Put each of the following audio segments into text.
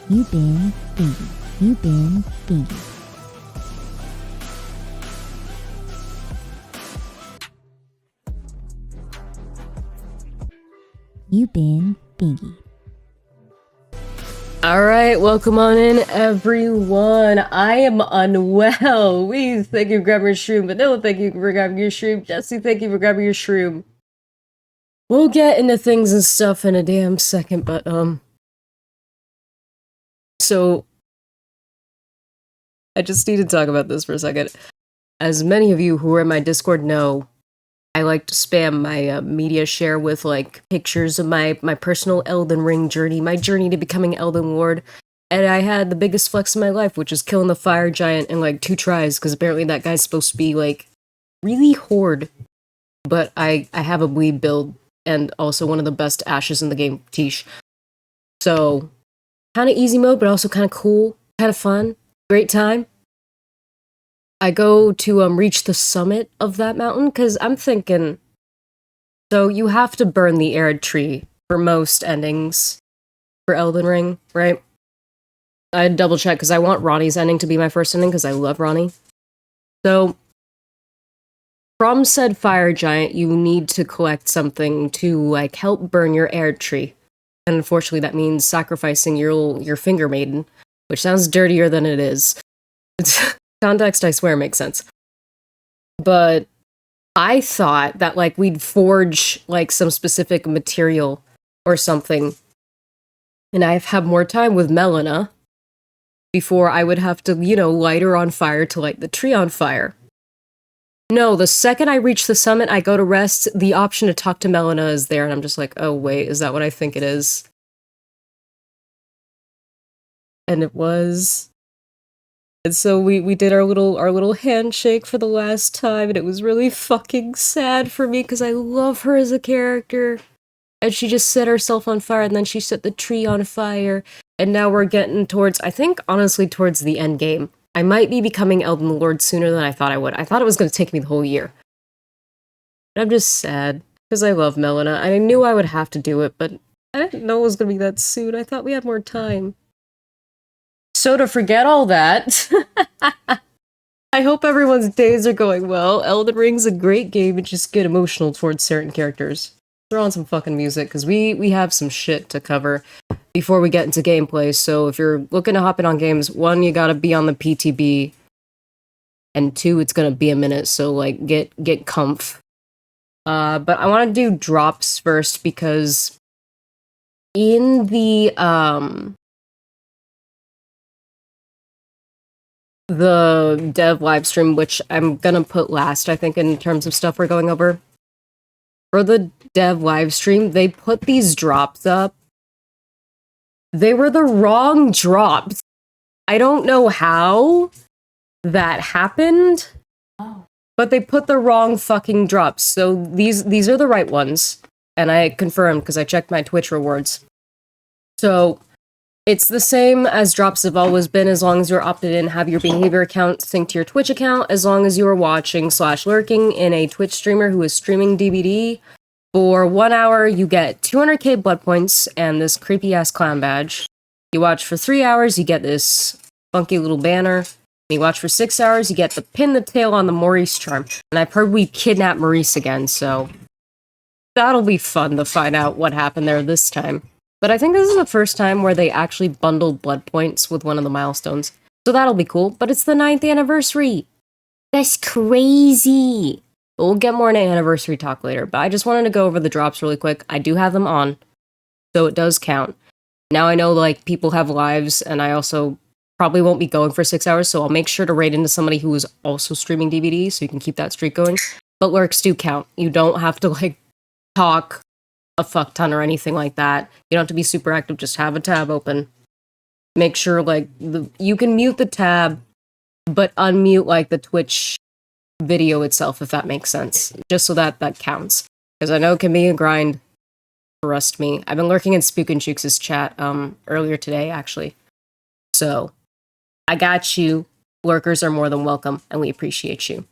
You been thinking. You been thinking. You been thinking. Alright, welcome on in, everyone. I am unwell. Weeze, thank you for grabbing your shroom. Vanilla, thank you for grabbing your shroom. Jesse, thank you for grabbing your shroom. We'll get into things and stuff in a damn second, but, so, I just need to talk about this for a second. As many of you who are in my Discord know, I like to spam my media share with, like, pictures of my personal Elden Ring journey, my journey to becoming Elden Lord. And I had the biggest flex of my life, which is killing the fire giant in, like, 2 tries, because apparently that guy's supposed to be, like, really horde. But I have a weeb build, and also one of the best ashes in the game, Tish. So, kind of easy mode, but also kind of cool, kind of fun, great time. I go to reach the summit of that mountain, because I'm thinking, so you have to burn the arid tree for most endings for Elden Ring, right? I double check, because I want Ronnie's ending to be my first ending, because I love Ronnie. So, from said fire giant, you need to collect something to, like, help burn your arid tree. And unfortunately, that means sacrificing your finger maiden, which sounds dirtier than it is. Context, I swear, makes sense. But I thought that, like, we'd forge, like, some specific material or something, and I've had more time with Melina before I would have to, you know, light her on fire to light the tree on fire. No, the second I reach the summit, I go to rest, the option to talk to Melina is there, and I'm just like, oh wait, is that what I think it is? And it was. And so we did our little handshake for the last time, and it was really fucking sad for me because I love her as a character. And she just set herself on fire, and then she set the tree on fire, and now we're getting towards, I think, honestly, towards the end game. I might be becoming Elden Lord sooner than I thought I would. I thought it was going to take me the whole year. And I'm just sad, because I love Melina. I knew I would have to do it, but I didn't know it was going to be that soon. I thought we had more time. So to forget all that, I hope everyone's days are going well. Elden Ring's a great game, and just get emotional towards certain characters. Throw on some fucking music, because we have some shit to cover before we get into gameplay. So if you're looking to hop in on games, 1, you gotta be on the PTB, and 2, it's gonna be a minute, so, like, get comf. But I want to do drops first, because in the dev livestream, which I'm gonna put last, I think, in terms of stuff we're going over, for the dev livestream, they put these drops up. They were the wrong drops. I don't know how that happened, but they put the wrong fucking drops. So these are the right ones, and I confirmed because I checked my Twitch rewards. So it's the same as drops have always been, as long as you're opted in, have your behavior account synced to your Twitch account, as long as you are watching / lurking in a Twitch streamer who is streaming DBD. For 1 hour, you get 200k blood points and this creepy-ass clown badge. You watch for 3 hours, you get this funky little banner. You watch for 6 hours, you get the pin the tail on the Maurice charm. And I've heard we kidnapped Maurice again, so that'll be fun to find out what happened there this time. But I think this is the first time where they actually bundled blood points with one of the milestones. So that'll be cool, but it's the 9th anniversary! That's crazy! But we'll get more into anniversary talk later, but I just wanted to go over the drops really quick. I do have them on, so it does count. Now I know, like, people have lives, and I also probably won't be going for 6 hours, so I'll make sure to raid into somebody who is also streaming DVD, so you can keep that streak going. But lurks do count. You don't have to, like, talk a fuck ton or anything like that. You don't have to be super active, just have a tab open. Make sure, like, you can mute the tab, but unmute, like, the Twitch video itself, if that makes sense, just so that counts, because I know it can be a grind. Trust me, I've been lurking in Spook and Chooks' chat earlier today, actually, so I got you. Lurkers are more than welcome, and we appreciate you.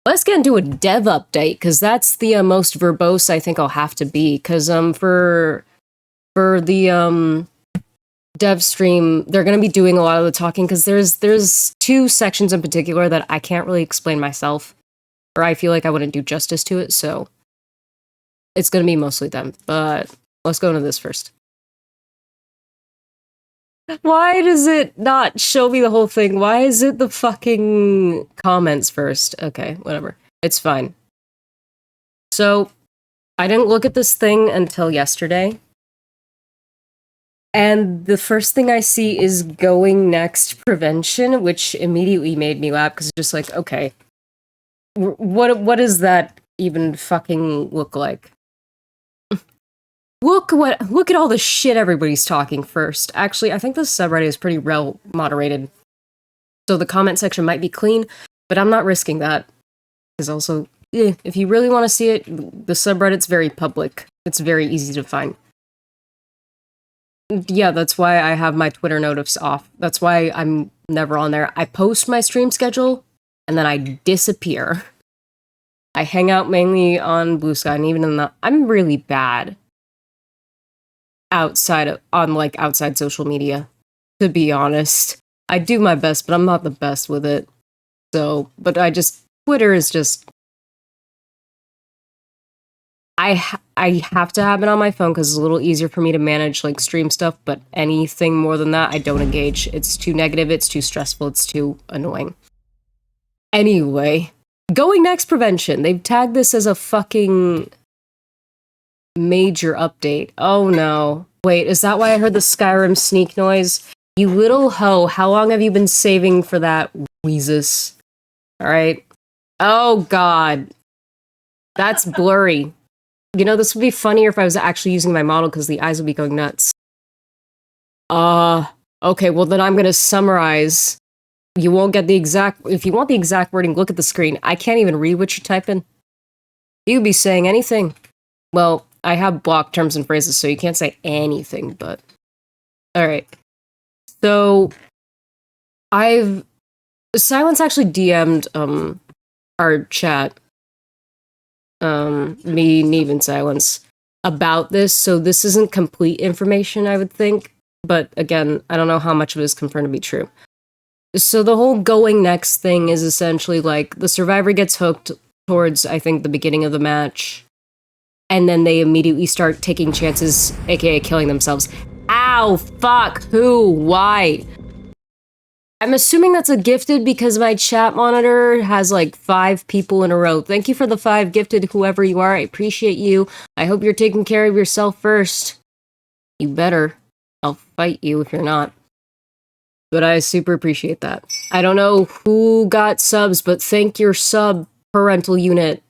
Let's get into a dev update, because that's the most verbose I think I'll have to be, because for the dev stream, they're going to be doing a lot of the talking because there's two sections in particular that I can't really explain myself, or I feel like I wouldn't do justice to it, so it's going to be mostly them. But let's go into this first. Why does it not show me the whole thing? Why is it the fucking comments first? Okay, whatever. It's fine. So, I didn't look at this thing until yesterday. And the first thing I see is going next prevention, which immediately made me laugh because it's just like, okay, what does that even fucking look like? Look at all the shit everybody's talking first. Actually, I think the subreddit is pretty well moderated. So the comment section might be clean, but I'm not risking that. Because also, if you really want to see it, the subreddit's very public. It's very easy to find. Yeah, that's why I have my Twitter notifs off. That's why I'm never on there. I post my stream schedule, and then I disappear. I hang out mainly on Blue Sky, and even in the... I'm really bad outside social media, to be honest. I do my best, but I'm not the best with it. So, but Twitter is just... I have to have it on my phone because it's a little easier for me to manage like stream stuff, but anything more than that, I don't engage. It's too negative, it's too stressful, it's too annoying. Anyway, going next prevention. They've tagged this as a fucking major update. Oh no. Wait, is that why I heard the Skyrim sneak noise? You little hoe, how long have you been saving for that, Weezus? Alright. Oh god. That's blurry. You know, this would be funnier if I was actually using my model because the eyes would be going nuts. Okay, well then I'm gonna summarize. You won't get the exact... If you want the exact wording, look at the screen. I can't even read what you type in. You could be saying anything. Well, I have blocked terms and phrases, so you can't say anything, but... Alright. So... Silence actually DM'd, our chat. Me, Neve, and Silence about this, so this isn't complete information, I would think. But again, I don't know how much of it is confirmed to be true. So the whole going next thing is essentially like the survivor gets hooked towards, I think, the beginning of the match, and then they immediately start taking chances, aka killing themselves. Ow, fuck, who, why? I'm assuming that's a gifted because my chat monitor has like 5 people in a row. Thank you for the 5 gifted, whoever you are. I appreciate you. I hope you're taking care of yourself first. You better. I'll fight you if you're not. But I super appreciate that. I don't know who got subs, but thank your sub parental unit.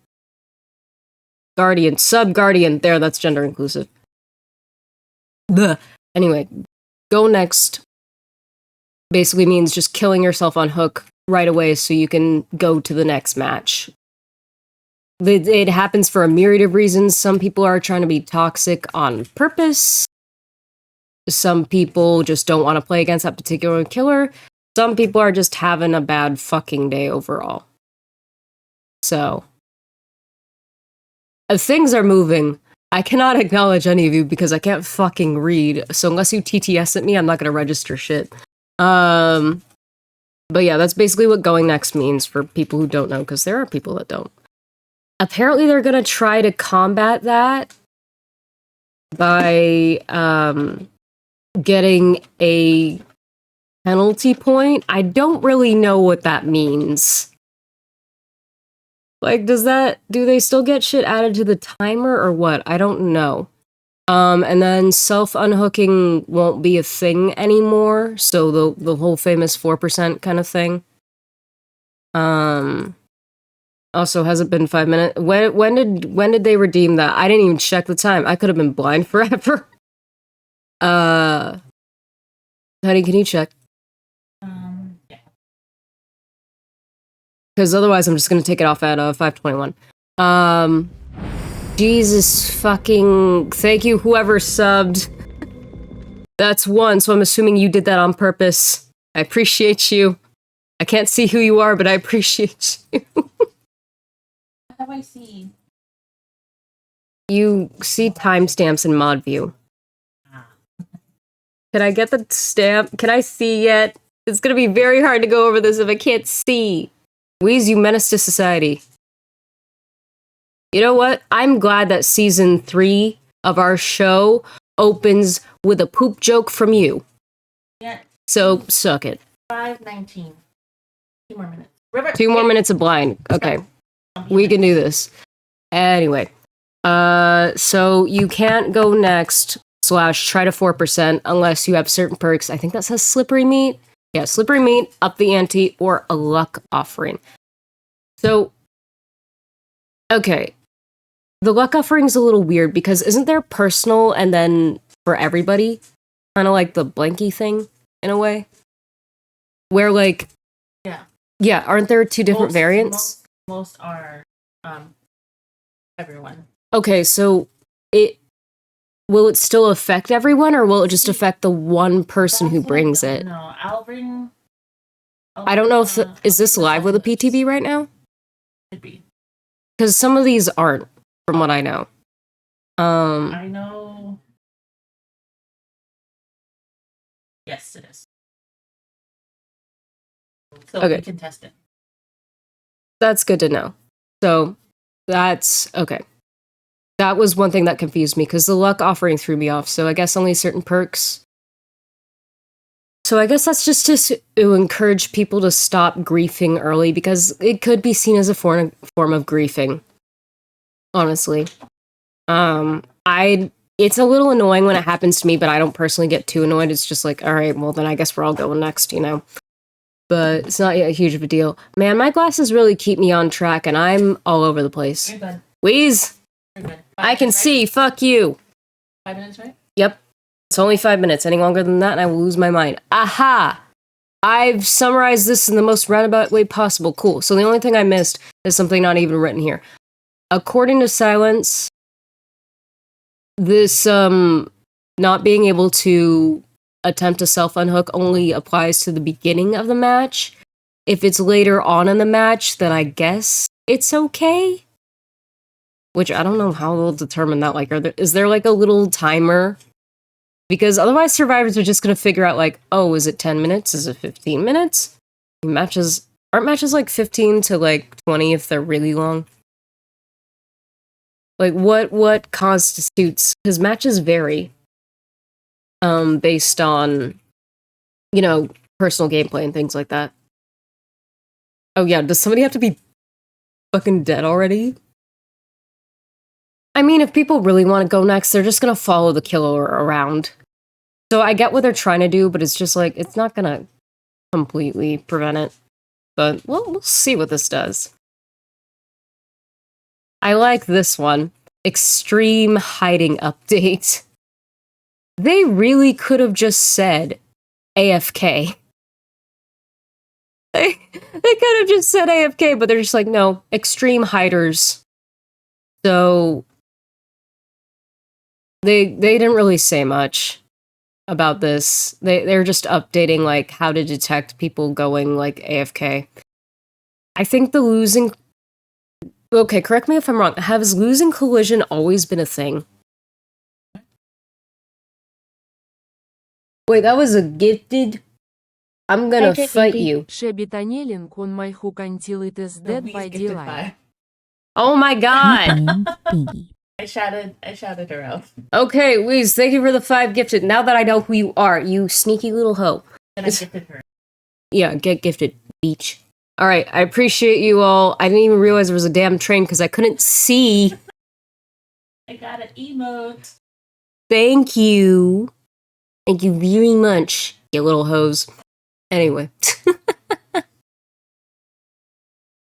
Guardian. Sub-guardian. There, that's gender inclusive. Blech. Anyway, go next. Basically means just killing yourself on hook right away so you can go to the next match. It happens for a myriad of reasons. Some people are trying to be toxic on purpose. Some people just don't want to play against that particular killer. Some people are just having a bad fucking day overall. So, things are moving. I cannot acknowledge any of you because I can't fucking read. So unless you TTS at me, I'm not going to register shit. But yeah, that's basically what going next means for people who don't know, because there are people that don't. Apparently they're gonna try to combat that by, getting a penalty point. I don't really know what that means. Like, do they still get shit added to the timer or what? I don't know. And then self-unhooking won't be a thing anymore, so the whole famous 4% kind of thing. Also, has it been 5 minutes? When did they redeem that? I didn't even check the time. I could have been blind forever. Honey, can you check? Yeah. Because otherwise I'm just gonna take it off at 5:21. Jesus fucking... Thank you, whoever subbed. That's 1, so I'm assuming you did that on purpose. I appreciate you. I can't see who you are, but I appreciate you. How do I see? You see timestamps in mod view. Can I get the stamp? Can I see yet? It's gonna be very hard to go over this if I can't see. Wheeze, you menace to society. You know what? I'm glad that season 3 of our show opens with a poop joke from you. Yeah. So, suck it. 5:19. 2 more minutes. River. 2 more minutes of blind. Okay. We can do this. Anyway. So you can't go next / try to 4% unless you have certain perks. I think that says slippery meat. Yeah, slippery meat, up the ante, or a luck offering. So, okay. The luck offering's a little weird because isn't there personal and then for everybody? Kind of like the blanky thing, in a way? Where, like... Yeah. Yeah, aren't there 2 different variants? Most are everyone. Okay, so will it still affect everyone, or will it just affect the one person who brings it? No, I'll bring... I don't know if... is this live with a PTB right now? Could be. Because some of these aren't, from what I know. I know... Yes, it is. So okay. we can test it. That's good to know. So, that's... Okay. That was one thing that confused me, because the luck offering threw me off, so I guess only certain perks. So I guess that's just to encourage people to stop griefing early, because it could be seen as a form of griefing. Honestly. It's a little annoying when it happens to me, but I don't personally get too annoyed. It's just like, alright, well then I guess we're all going next, you know? But it's not a huge of a deal. Man, my glasses really keep me on track, and I'm all over the place. You're good. Wheeze! You're good. I can see, fuck you! 5 minutes, right? Yep. It's only 5 minutes. Any longer than that, and I will lose my mind. Aha! I've summarized this in the most roundabout way possible. Cool. So the only thing I missed is something not even written here. According to Silence, this, not being able to attempt to self-unhook only applies to the beginning of the match. If it's later on in the match, then I guess it's okay? Which I don't know how they'll determine that. Like, is there like a little timer? Because otherwise survivors are just going to figure out like, oh, is it 10 minutes? Is it 15 minutes? Aren't matches like 15 to like 20 if they're really long? Like what constitutes, because matches vary based on, you know, personal gameplay and things like that. Oh yeah, does somebody have to be fucking dead already? I mean, if people really want to go next, they're just gonna follow the killer around. So I get what they're trying to do, but it's just like, it's not gonna completely prevent it. But we'll see what this does. I like this one. Extreme hiding update. They really could have just said AFK. They could have just said AFK, but they're just like, no, extreme hiders. So they didn't really say much about this. They're just updating like how to detect people going like AFK. I think the losing... Okay, correct me if I'm wrong. Has losing collision always been a thing? Wait, that was a gifted... I'm gonna fight you. Шебетанелинг on my hook until it is dead by daylight. Oh my god! And Bingy. I shouted her out. Okay, Wiz, thank you for the 5 gifted. Now that I know who you are, you sneaky little hoe. Then I gifted her. Yeah, get gifted, beach. Alright, I appreciate you all. I didn't even realize there was a damn train because I couldn't see. I got an emote. Thank you. Thank you very much, you little hoes. Anyway.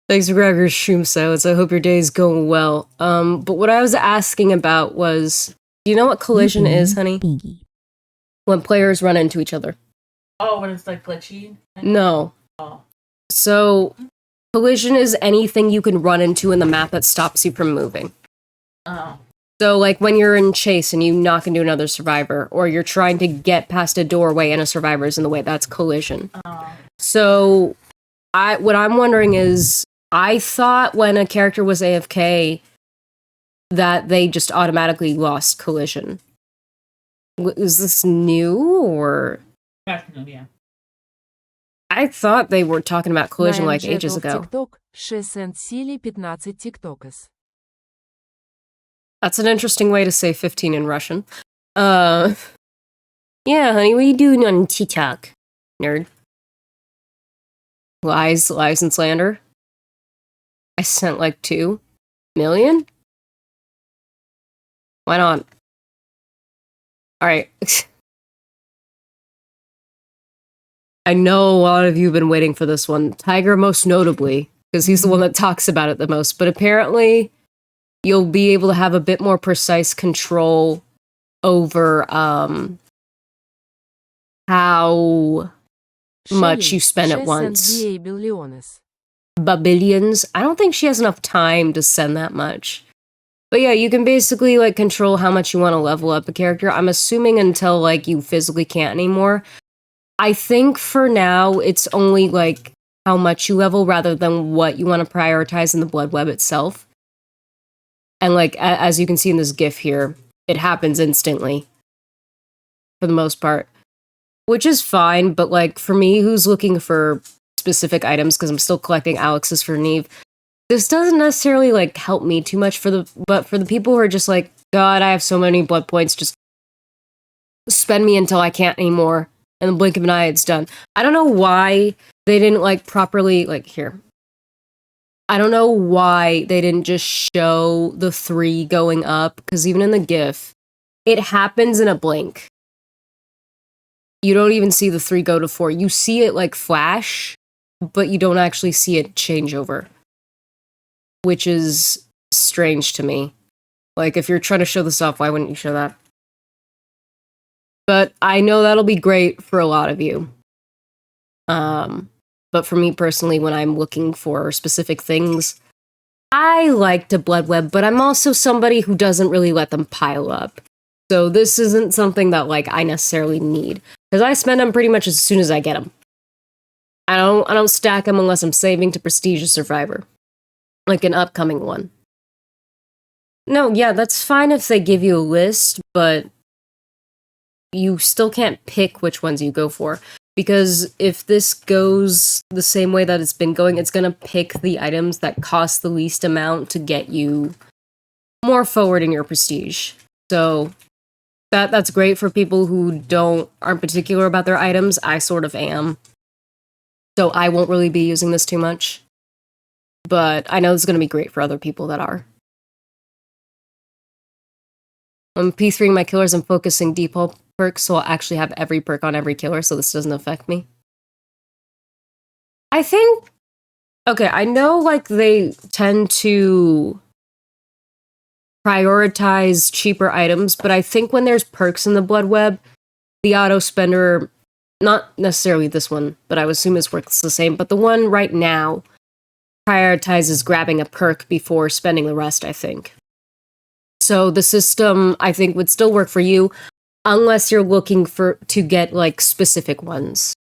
Thanks for grabbing your shroom silence. I hope your day is going well. But what I was asking about was, do you know what collision is, honey? Bingy. When players run into each other. Oh, when it's like glitchy? No. Oh. So, collision is anything you can run into in the map that stops you from moving. Oh. So, like when you're in chase and you knock into another survivor, or you're trying to get past a doorway and a survivor's in the way, that's collision. Oh. So, what I'm wondering is, I thought when a character was AFK that they just automatically lost collision. Is this new or? That's new, yeah. I thought they were talking about collision like Nine ages jet ago. of TikTok, 6 cent сили 15 TikTokers. That's an interesting way to say 15 in Russian. Yeah, honey, what are you doing on TikTok, nerd? Lies and slander. I sent like 2 million? Why not? Alright. I know a lot of you have been waiting for this one. Tiger most notably, because he's the one that talks about it the most. But apparently, you'll be able to have a bit more precise control over how much you spend at once. Billions. Billions. I don't think she has enough time to send that much. But yeah, you can basically like control how much you want to level up a character. I'm assuming until like you physically can't anymore. I think for now it's only like how much you level rather than what you want to prioritize in the blood web itself. And like as you can see in this GIF here, it happens instantly for the most part, which is fine. But like for me, who's looking for specific items because I'm still collecting Alex's for Neve, this doesn't necessarily like help me too much but for the people who are just like, God, I have so many blood points, just spend me until I can't anymore. In the blink of an eye, it's done. I don't know why they didn't like properly like here. I don't know why they didn't just show the 3 going up, because even in the GIF, it happens in a blink. You don't even see the 3 go to 4. You see it like flash, but you don't actually see it change over, which is strange to me. Like, if you're trying to show this off, why wouldn't you show that? But I know that'll be great for a lot of you. But for me personally, when I'm looking for specific things, I like to blood web, but I'm also somebody who doesn't really let them pile up. So this isn't something that like I necessarily need, because I spend them pretty much as soon as I get them. I don't stack them unless I'm saving to prestige a survivor, like an upcoming one. No, yeah, that's fine if they give you a list, but you still can't pick which ones you go for. Because if this goes the same way that it's been going, it's going to pick the items that cost the least amount to get you more forward in your prestige. So that's great for people who aren't particular about their items. I sort of am. So I won't really be using this too much. But I know it's going to be great for other people that are. I'm P3ing my killers and focusing default perks, so I'll actually have every perk on every killer, so this doesn't affect me. I think... Okay, I know, like, they tend to prioritize cheaper items, but I think when there's perks in the blood web, the auto spender... Not necessarily this one, but I would assume it works the same, but the one right now prioritizes grabbing a perk before spending the rest, I think. So the system, I think, would still work for you, unless you're looking to get, like, specific ones.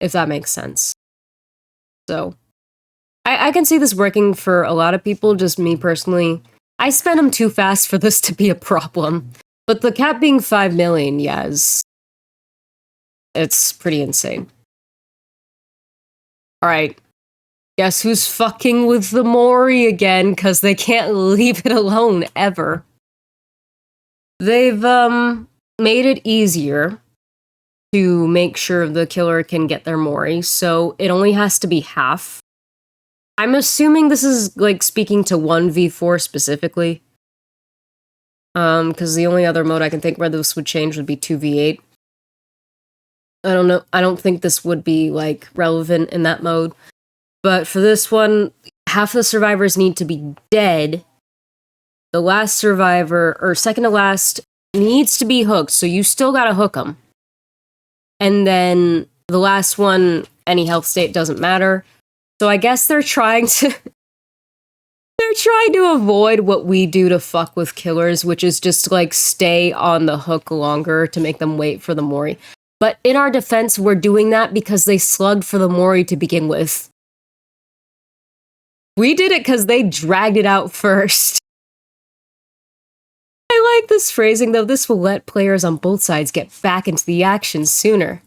If that makes sense. So, I can see this working for a lot of people, just me personally. I spend them too fast for this to be a problem. But the cap being 5 million, yes. It's pretty insane. Alright. Guess who's fucking with the Mori again, because they can't leave it alone, ever. They've, made it easier to make sure the killer can get their Mori, so it only has to be half. I'm assuming this is, like, speaking to 1v4 specifically. Because the only other mode I can think where this would change would be 2v8. I don't know, I don't think this would be, like, relevant in that mode. But for this one, half the survivors need to be dead. The last survivor, or second to last, needs to be hooked, so you still gotta hook them. And then the last one, any health state doesn't matter. So I guess they're trying to... they're trying to avoid what we do to fuck with killers, which is just to, like, stay on the hook longer to make them wait for the Mori. But in our defense, we're doing that because they slugged for the Mori to begin with. We did it because they dragged it out first. I like this phrasing, though. This will let players on both sides get back into the action sooner.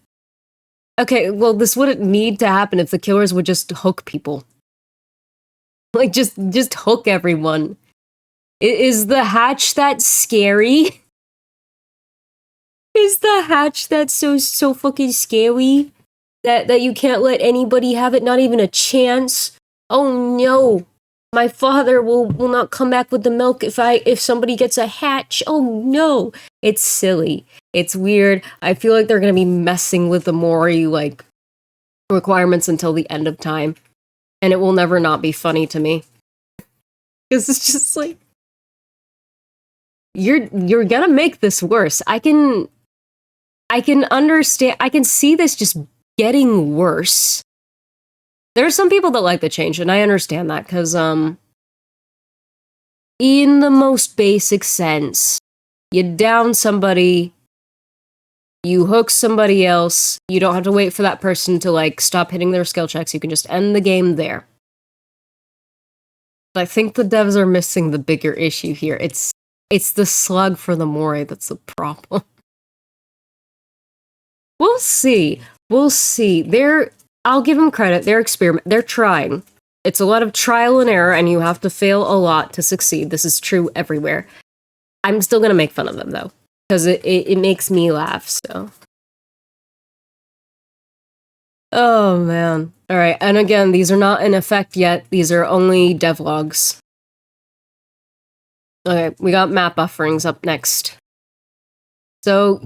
Okay, well, this wouldn't need to happen if the killers would just hook people. Like, just hook everyone. Is the hatch that scary? Is the hatch that so fucking scary? That you can't let anybody have it, not even a chance? Oh no. My father will not come back with the milk if somebody gets a hatch. Oh no. It's silly. It's weird. I feel like they're gonna be messing with the Mori like requirements until the end of time. And it will never not be funny to me. Because it's just like you're gonna make this worse. I can understand, I can see this just getting worse. There are some people that like the change, and I understand that, because, in the most basic sense, you down somebody, you hook somebody else, you don't have to wait for that person to, like, stop hitting their skill checks, you can just end the game there. But I think the devs are missing the bigger issue here. It's the slug for the Mori that's the problem. We'll see. We'll see. I'll give them credit. They're trying. It's a lot of trial and error, and you have to fail a lot to succeed. This is true everywhere. I'm still gonna make fun of them, though, because it makes me laugh, so. Oh, man. Alright, and again, these are not in effect yet. These are only devlogs. Okay, we got map bufferings up next. So,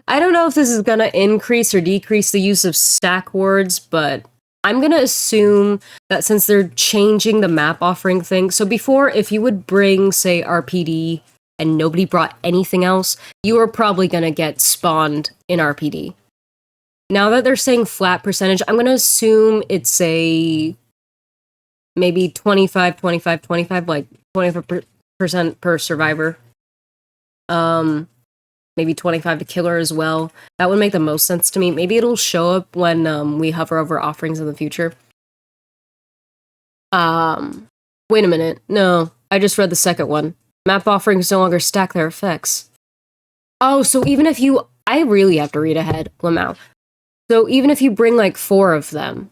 I don't know if this is going to increase or decrease the use of stack words, but I'm going to assume that since they're changing the map offering thing, so before, if you would bring, say, RPD and nobody brought anything else, you are probably going to get spawned in RPD. Now that they're saying flat percentage, I'm going to assume it's maybe 25, 25, 25, like 25% per survivor. Maybe 25 to killer as well. That would make the most sense to me. Maybe it'll show up when we hover over offerings in the future. Wait a minute. No, I just read the second one. Map offerings no longer stack their effects. Oh, so even if you... I really have to read ahead. Lamau. So even if you bring like 4 of them...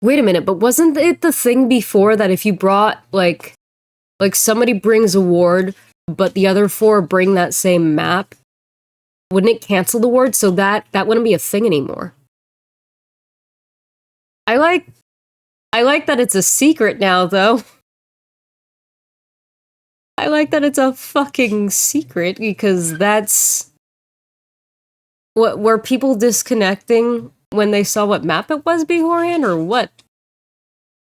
Wait a minute, but wasn't it the thing before that if you brought like somebody brings a ward, but the other 4 bring that same map, wouldn't it cancel the ward? So that wouldn't be a thing anymore. I like that it's a secret now, though. I like that it's a fucking secret, because that's... What, were people disconnecting when they saw what map it was beforehand, or what?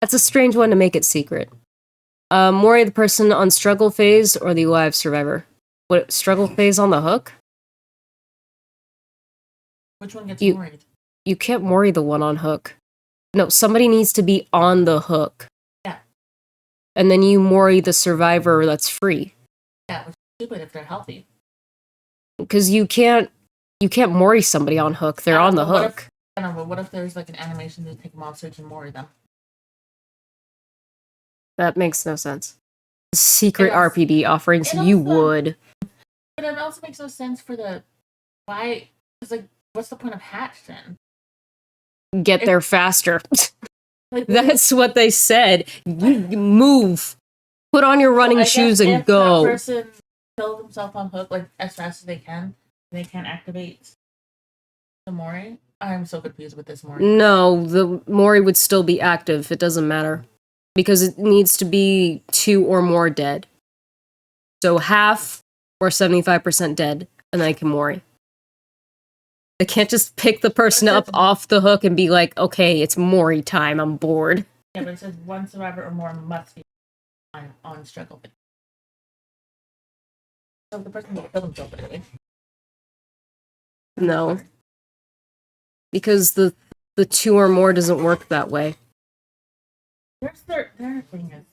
That's a strange one to make it secret. Mori the person on struggle phase or the live survivor? What, struggle phase on the hook? Which one gets Mori'd? You can't Mori the one on hook. No, somebody needs to be on the hook. Yeah. And then you Mori the survivor that's free. Yeah, which is stupid if they're healthy. Because you can't Mori somebody on hook. They're on the hook. I don't know, but what if there's like an animation to take them off so you can Mori them? That makes no sense. Secret RPD offerings, you would. But it also makes no sense for the... Why? It's like, what's the point of hatch then? Get there faster. Like, That's what they said. You move. Put on your running shoes and go. If that person kills himself on hook like as fast as they can, and they can't activate the Mori. I'm so confused with this Mori. No, the Mori would still be active. It doesn't matter. Because it needs to be 2 or more dead. So half or 75% dead, and then I can Mori. They can't just pick the person up off the hook and be like, okay, it's Mori time, I'm bored. Yeah, but it says 1 survivor or more must be on struggle. So the person will kill himself anyway. No. Because the 2 or more doesn't work that way. Where's their thing is?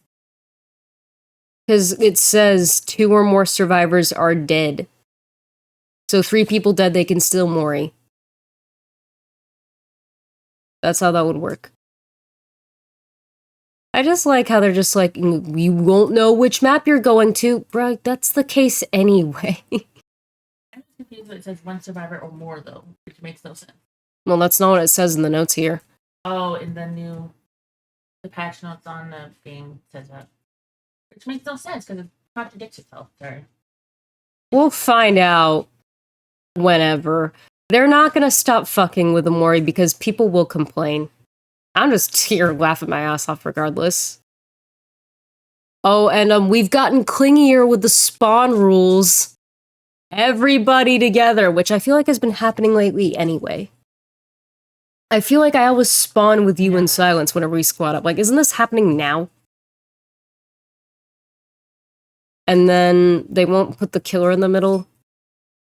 Because it says 2 or more survivors are dead. So 3 people dead, they can still Mori. That's how that would work. I just like how they're just like, you won't know which map you're going to. Bro, that's the case anyway. I'm confused that it says one survivor or more, though, which makes no sense. Well, that's not what it says in the notes here. Oh, in the patch notes on the game says that. Which makes no sense because it contradicts itself. Sorry. We'll find out whenever. They're not gonna stop fucking with Amori because people will complain. I'm just here laughing my ass off regardless. Oh, and we've gotten clingier with the spawn rules. Everybody together, which I feel like has been happening lately anyway. I feel like I always spawn with you in silence whenever we squad up. Like, isn't this happening now? And then they won't put the killer in the middle,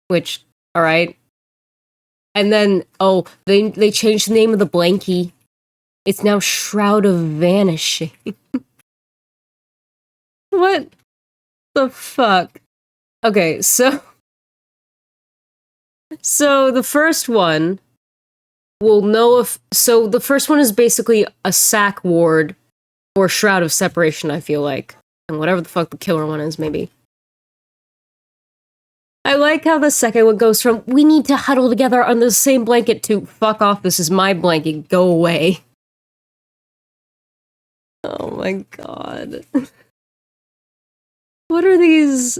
which, alright. And then, oh, they changed the name of the blankie. It's now Shroud of Vanishing. What the fuck? Okay, so the first one will know if... So the first one is basically a sack ward or Shroud of Separation, I feel like. And whatever the fuck the killer one is, maybe. I like how the second one goes from, we need to huddle together on the same blanket to, fuck off, this is my blanket, go away. Oh my god. What are these?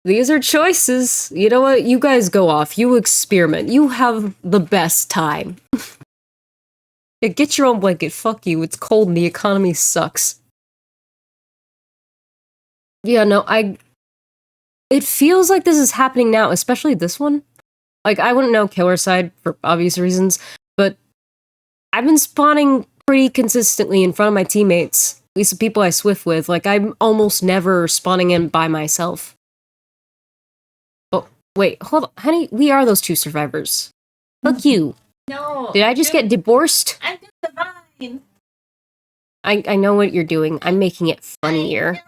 These are choices. You know what? You guys go off. You experiment. You have the best time. Yeah, get your own blanket. Fuck you. It's cold and the economy sucks. Yeah, no, it feels like this is happening now, especially this one. Like, I wouldn't know killer side for obvious reasons, but I've been spawning pretty consistently in front of my teammates. At least the people I swift with. Like, I'm almost never spawning in by myself. Oh, wait, hold on. Honey, we are those two survivors. Fuck you. No. Did I just get divorced? I'm divine. I know what you're doing. I'm making it funnier.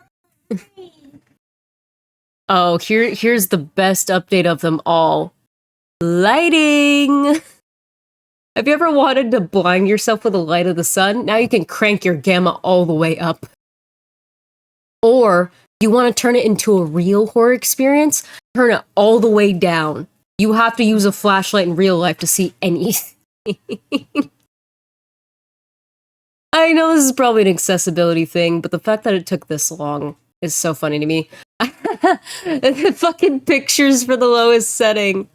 Oh, here's the best update of them all. Lighting! Have you ever wanted to blind yourself with the light of the sun? Now you can crank your gamma all the way up. Or, you want to turn it into a real horror experience? Turn it all the way down. You have to use a flashlight in real life to see anything. I know this is probably an accessibility thing, but the fact that it took this long is so funny to me. The fucking pictures for the lowest setting.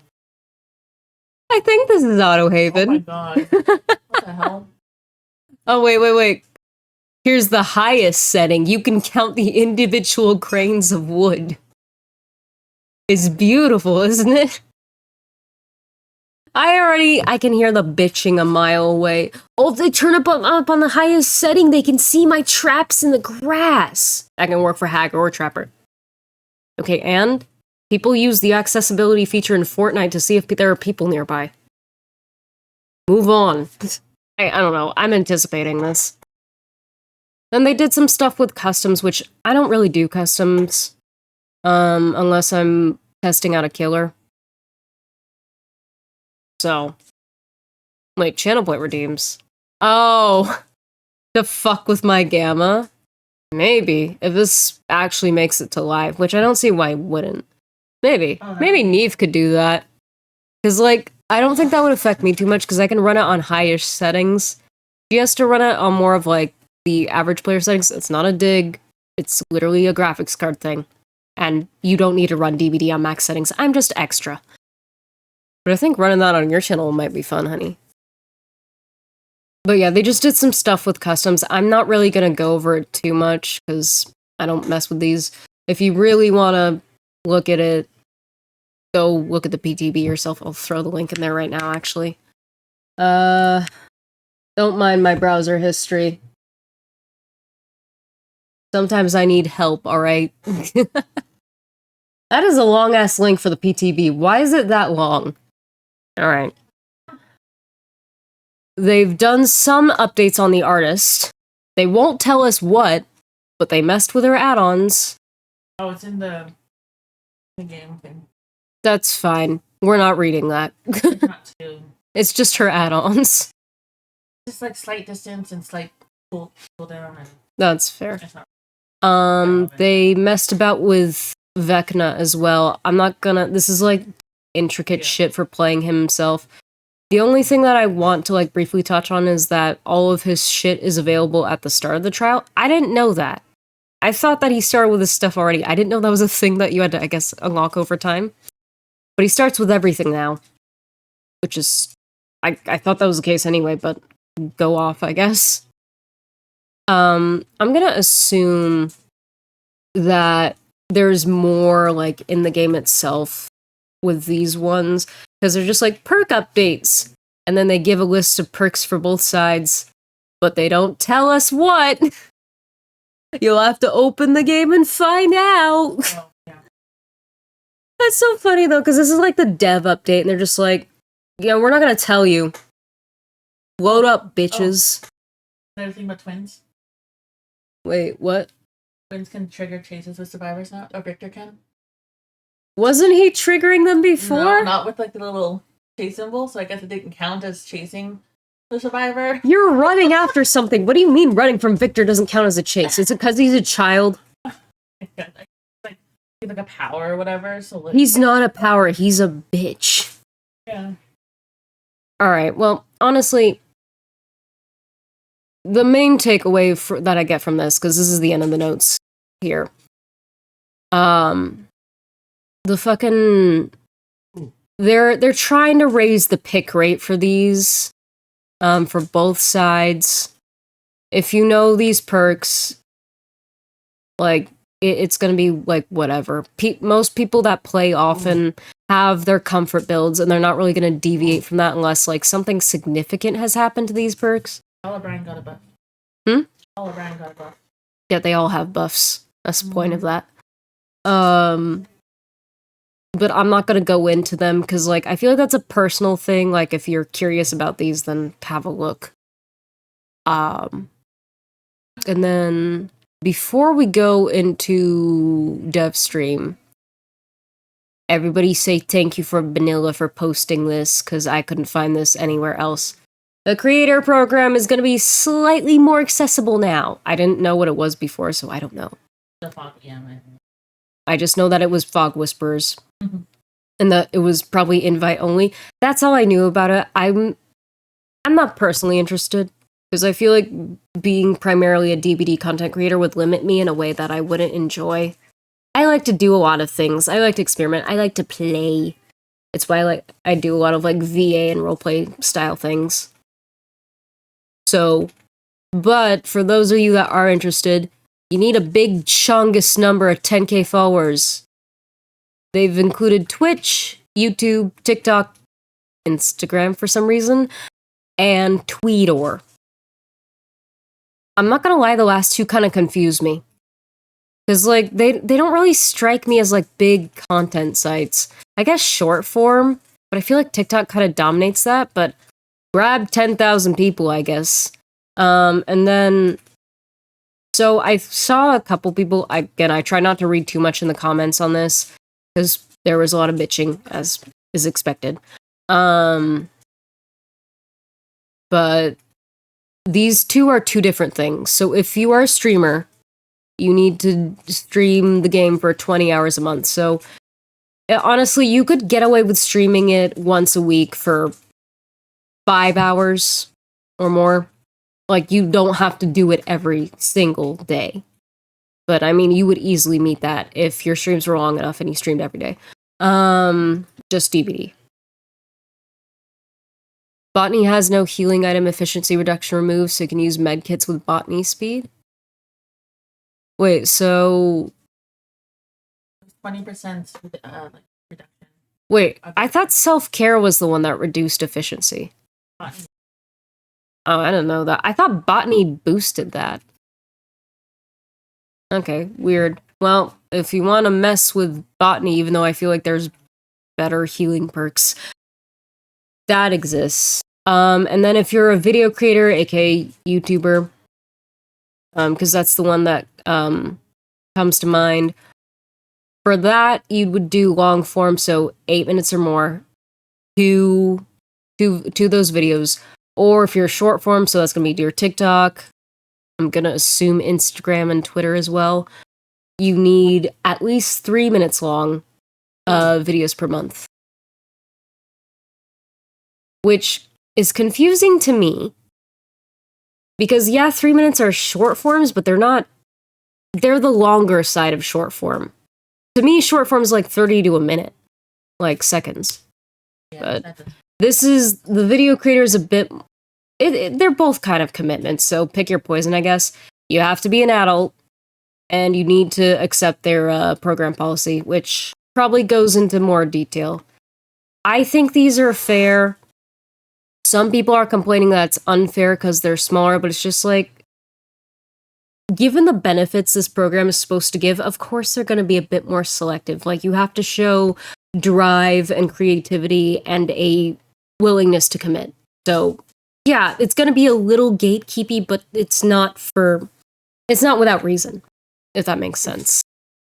I think this is Auto Haven. Oh my god. What the hell? Oh, wait. Here's the highest setting. You can count the individual grains of wood. It's beautiful, isn't it? I can hear the bitching a mile away. Oh, if they turn up on the highest setting, they can see my traps in the grass. That can work for hacker or trapper. Okay, and people use the accessibility feature in Fortnite to see if there are people nearby. Move on. I don't know. I'm anticipating this. Then they did some stuff with customs, which I don't really do customs. Unless I'm testing out a killer. So. Wait, channel point redeems. Oh. To fuck with my gamma? Maybe. If this actually makes it to live, which I don't see why it wouldn't. Maybe. Maybe Neve could do that. Because, like, I don't think that would affect me too much, because I can run it on high-ish settings. She has to run it on more of, like, the average player settings. It's not a dig. It's literally a graphics card thing. And you don't need to run DVD on max settings. I'm just extra. But I think running that on your channel might be fun, honey. But yeah, they just did some stuff with customs. I'm not really going to go over it too much, because I don't mess with these. If you really want to look at it, go look at the PTB yourself. I'll throw the link in there right now, actually. Don't mind my browser history. Sometimes I need help, alright? That is a long-ass link for the PTB. Why is it that long? Alright. They've done some updates on the artist. They won't tell us what, but they messed with her add-ons. Oh, it's in the game thing. That's fine. We're not reading that. It's not too. It's just her add-ons. Just like slight distance and slight cool down and That's fair. it's not. They messed about with Vecna as well. I'm not gonna. This is like intricate Yeah. shit for playing himself. The only thing that I want to like briefly touch on is that all of his shit is available at the start of the trial. I didn't know that. I thought that he started with his stuff already. I didn't know that was a thing that you had to, I guess, unlock over time. But he starts with everything now, which is, I thought that was the case anyway, but go off, I guess. I'm gonna assume that there's more like in the game itself with these ones, because they're just like perk updates, and then they give a list of perks for both sides, but they don't tell us what. You'll have to open the game and find out. Oh, yeah. That's so funny though, because this is like the dev update, and they're just like, yeah, we're not gonna tell you. Load up, bitches. Another thing about twins. Wait, what? Twins can trigger chases with survivors now, or Victor can. Wasn't he triggering them before? No, not with like the little chase symbol, so I guess it didn't count as chasing the survivor. You're running after something. What do you mean running from Victor doesn't count as a chase? Is it because he's a child? Like he's like a power or whatever. So like, He's not a power. He's a bitch. yeah. All right. Well, honestly, the main takeaway that I get from this, because this is the end of the notes here, the fucking they're trying to raise the pick rate for these, for both sides. If you know these perks, like it's gonna be like whatever. Most people that play often have their comfort builds, and they're not really gonna deviate from that unless like something significant has happened to these perks. All of Brian got a buff. All of Brian got a buff. Yeah, they all have buffs. That's the point of that. But I'm not gonna go into them because, like, I feel like that's a personal thing. Like, if you're curious about these, then have a look. And then before we go into dev stream, everybody say thank you for Vanilla for posting this because I couldn't find this anywhere else. The creator program is going to be slightly more accessible now. I didn't know what it was before, so I don't know. The fog, yeah, man. I just know that it was Fog Whisperers. Mhm. And that it was probably invite only. That's all I knew about it. I'm not personally interested because I feel like being primarily a DBD content creator would limit me in a way that I wouldn't enjoy. I like to do a lot of things. I like to experiment. I like to play. It's why I do a lot of like VA and roleplay style things. So, but for those of you that are interested, you need a big chungus number of 10k followers. They've included Twitch, YouTube, TikTok, Instagram for some reason, and Tweetor. I'm not gonna lie, the last two kind of confuse me. Because, like, they don't really strike me as, like, big content sites. I guess short form, but I feel like TikTok kind of dominates that, but grab 10,000 people, I guess. And then, so I saw a couple people, again, I try not to read too much in the comments on this, because there was a lot of bitching, as is expected. But these two are two different things. So if you are a streamer, you need to stream the game for 20 hours a month. So honestly, you could get away with streaming it once a week for 5 hours or more. Like, you don't have to do it every single day. But I mean, you would easily meet that if your streams were long enough and you streamed every day. Just DBD. Botany has no healing item efficiency reduction removed, so you can use medkits with botany speed. Wait, so 20% like reduction. wait, I thought self-care was the one that reduced efficiency. Botany. Oh, I didn't know that. I thought botany boosted that. Okay, weird. Well, if you want to mess with botany, even though I feel like there's better healing perks, that exists. And then if you're a video creator, aka YouTuber, because that's the one that comes to mind. For that, you would do long form, so 8 minutes or more, to those videos. Or if you're short form, so that's gonna be your TikTok, I'm gonna assume Instagram and Twitter as well, you need at least 3 minutes long videos per month. Which is confusing to me. Because, yeah, 3 minutes are short forms, but they're the longer side of short form. To me, short form is like 30 to a minute, like seconds. Yeah, But the video creator is a bit, they're both kind of commitments, so pick your poison, I guess. You have to be an adult, and you need to accept their program policy, which probably goes into more detail. I think these are fair. Some people are complaining that it's unfair because they're smaller, but it's just like, given the benefits this program is supposed to give, of course they're going to be a bit more selective. Like, you have to show drive and creativity and a willingness to commit. So, yeah, it's going to be a little gatekeepy, but it's not without reason, if that makes sense.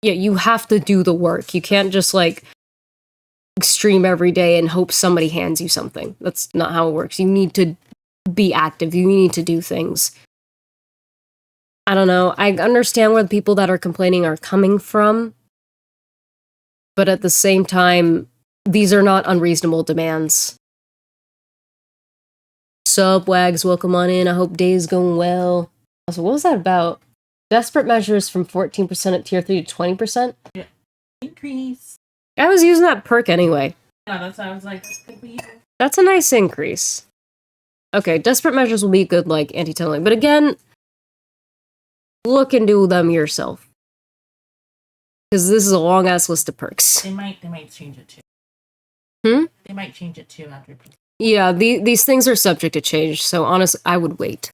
Yeah, you have to do the work. You can't just, like, stream every day and hope somebody hands you something. That's not how it works. You need to be active. You need to do things. I don't know. I understand where the people that are complaining are coming from, but at the same time, these are not unreasonable demands. Sup, Wags, welcome on in. I hope day's going well. Also, what was that about? Desperate measures from 14% at tier 3 to 20%? Yeah. Increase. I was using that perk anyway. Yeah, that's why I was like, this could be. That's a nice increase. Okay, desperate measures will be good, like anti-tunneling. But again, look into them yourself. Because this is a long-ass list of perks. They might change it too. They might change it too after. Yeah, these things are subject to change, so honestly, I would wait.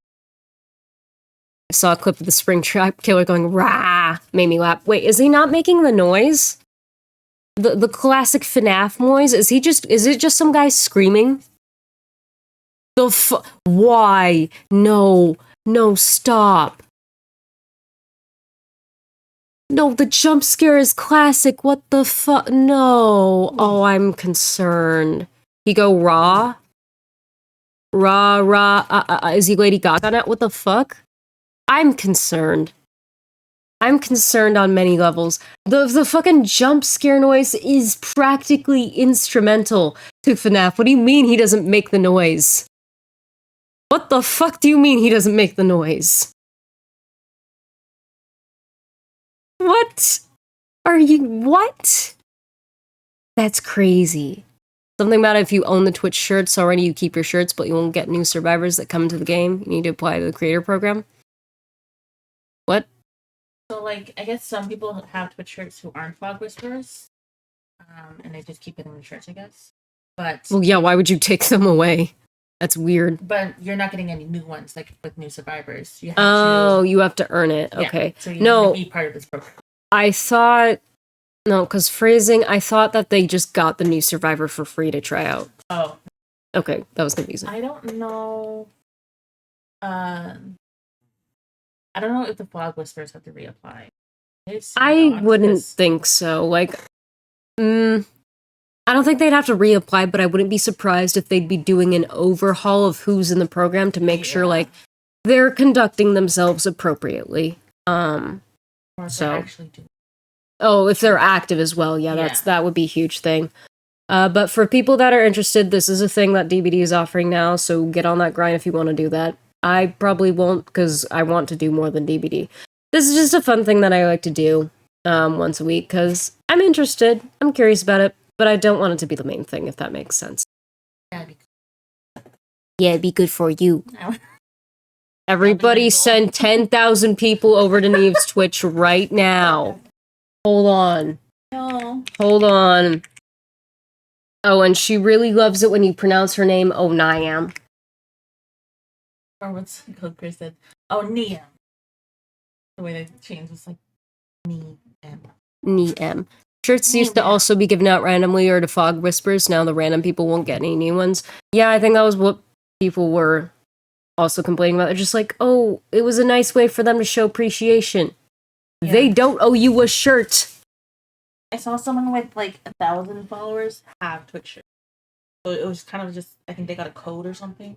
I saw a clip of the spring trap killer going, rah, made me laugh. Wait, is he not making the noise? The classic FNAF noise? Is it just some guy screaming? Why? No, stop. No, the jump scare is classic. What the fuck? No. Oh, I'm concerned. He go raw? Is he Lady Gaga now? What the fuck? I'm concerned. I'm concerned on many levels. The fucking jump scare noise is practically instrumental to FNAF. What do you mean he doesn't make the noise? What the fuck do you mean he doesn't make the noise? What? What? That's crazy. Something about if you own the Twitch shirts already, you keep your shirts, but you won't get new survivors that come into the game. You need to apply to the creator program. What? So, like, I guess some people have Twitch shirts who aren't Fog Whisperers, and they just keep it in the shirts, I guess. But well, yeah, why would you take them away? That's weird. But you're not getting any new ones, like with new survivors. You have you have to earn it. Yeah, okay. So you need to be part of this program. I thought because phrasing, I thought that they just got the new survivor for free to try out. Oh. Okay, that was confusing. I don't know. I don't know if the Fog Whisperers have to reapply. I wouldn't think so. Like, I don't think they'd have to reapply, but I wouldn't be surprised if they'd be doing an overhaul of who's in the program to make sure, like, they're conducting themselves appropriately. Or if they're actually doing. Oh, if they're active as well, that would be a huge thing. But for people that are interested, this is a thing that DBD is offering now, so get on that grind if you want to do that. I probably won't, because I want to do more than DBD. This is just a fun thing that I like to do once a week, because I'm interested, I'm curious about it, but I don't want it to be the main thing, if that makes sense. Yeah, it'd be good for you. Everybody send 10,000 people over to Neve's Twitch right now. Hold on. No. Hold on. Oh, and she really loves it when you pronounce her name Niam. Or what's Chris said? Oh, Niam. The way they changed was like Niam. Shirts used to also be given out randomly or to Fog Whispers. Now the random people won't get any new ones. Yeah, I think that was what people were also complaining about. They're just like, oh, it was a nice way for them to show appreciation. Yeah. They don't owe you a shirt. I saw someone with like 1,000 followers have Twitch shirts. So it was kind of just, I think they got a code or something.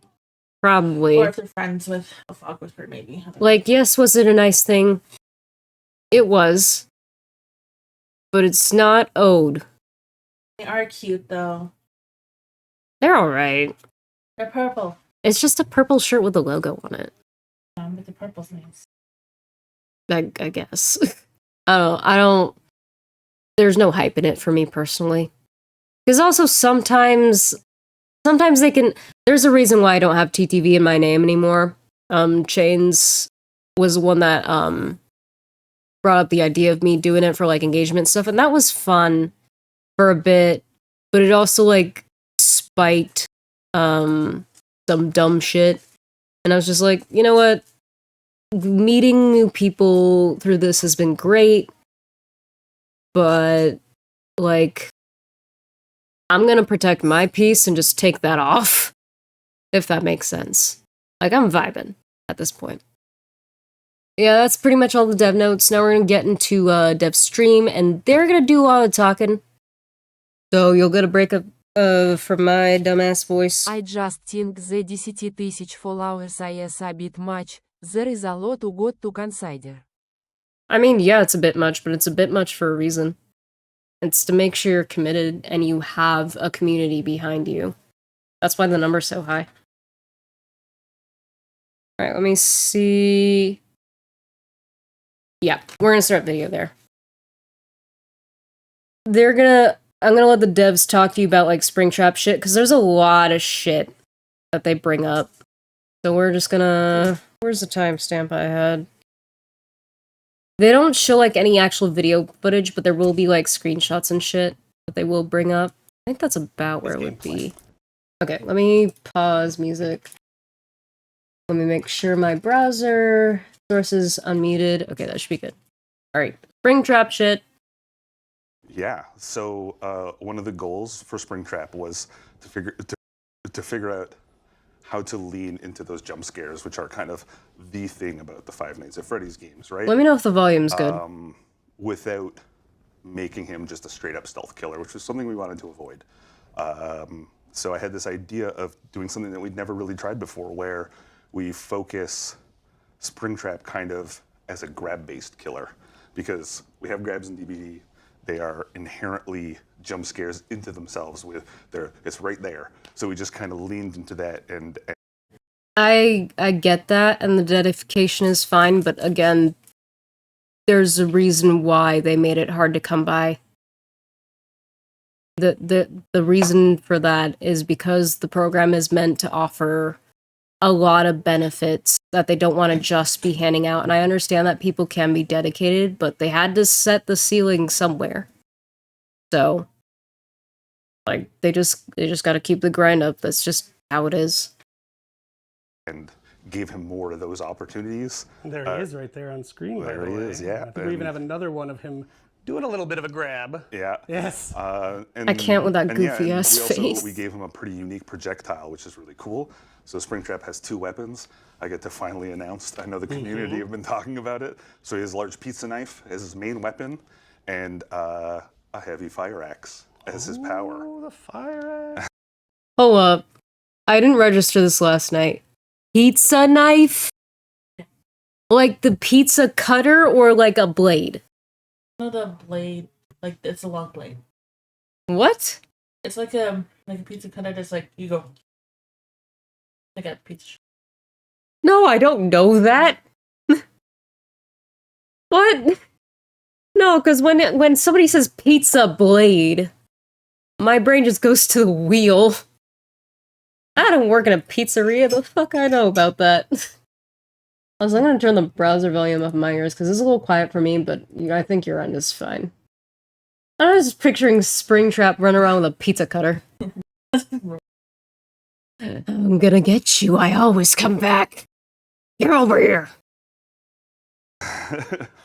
Probably. Or if they're friends with a fog whisperer, maybe. Like, yes, was it a nice thing? It was. But it's not owed. They are cute, though. They're alright. They're purple. It's just a purple shirt with a logo on it. But the purple's nice. I guess. I don't. There's no hype in it for me personally. Because also sometimes they can. There's a reason why I don't have TTV in my name anymore. Chains was one that brought up the idea of me doing it for like engagement stuff, and that was fun for a bit. But it also like spiked some dumb shit, and I was just like, you know what? Meeting new people through this has been great, but like I'm gonna protect my peace and just take that off, if that makes sense. Like, I'm vibing at this point. Yeah, that's pretty much all the dev notes. Now we're gonna get into dev stream, and they're gonna do all the talking. So you'll get a breakup from my dumbass voice. I just think the 10,000 followers is a bit much. There is a lot to got to consider. I mean, yeah, it's a bit much, but it's a bit much for a reason. It's to make sure you're committed and you have a community behind you. That's why the number's so high. Alright, let me see. Yeah, we're gonna start video there. I'm gonna let the devs talk to you about like Springtrap shit, because there's a lot of shit that they bring up. So we're just gonna... Where's the timestamp I had? They don't show like any actual video footage, but there will be like screenshots and shit that they will bring up. I think that's about where it would be. Okay, let me pause music. Let me make sure my browser source is unmuted. Okay, that should be good. Alright, Springtrap shit. Yeah, so one of the goals for Springtrap was to figure out how to lean into those jump scares, which are kind of the thing about the Five Nights at Freddy's games, right? Let me know if the volume's good. Without making him just a straight up stealth killer, which was something we wanted to avoid. So I had this idea of doing something that we'd never really tried before, where we focus Springtrap kind of as a grab-based killer, because we have grabs in DBD. They are inherently jump scares into themselves. It's right there. So we just kind of leaned into that, and I get that, and the dedication is fine, but again, there's a reason why they made it hard to come by. The reason for that is because the program is meant to offer a lot of benefits that they don't want to just be handing out, and I understand that people can be dedicated, but they had to set the ceiling somewhere. So, like, they just got to keep the grind up. That's just how it is. And gave him more of those opportunities. There he is right there on screen. There he is, yeah. I think we even have another one of him doing a little bit of a grab. Yeah. Yes. And, I can't with that goofy ass face. We gave him a pretty unique projectile, which is really cool. So Springtrap has 2 weapons. I get to finally announce. I know the community have been talking about it. So he has a large pizza knife as his main weapon, and a heavy fire axe as his power. Oh, the fire axe. Hold up. I didn't register this last night. Pizza knife? Like the pizza cutter or like a blade? No, the blade. Like, it's a long blade. What? It's like a pizza cutter, just like, you go. Like a pizza. No, I don't know that. What? No, because when somebody says pizza blade, my brain just goes to the wheel. I don't work in a pizzeria. The fuck I know about that. I'm gonna turn the browser volume up in my ears because it's a little quiet for me, but I think your end is fine. I was just picturing Springtrap running around with a pizza cutter. I'm gonna get you. I always come back. You're over here.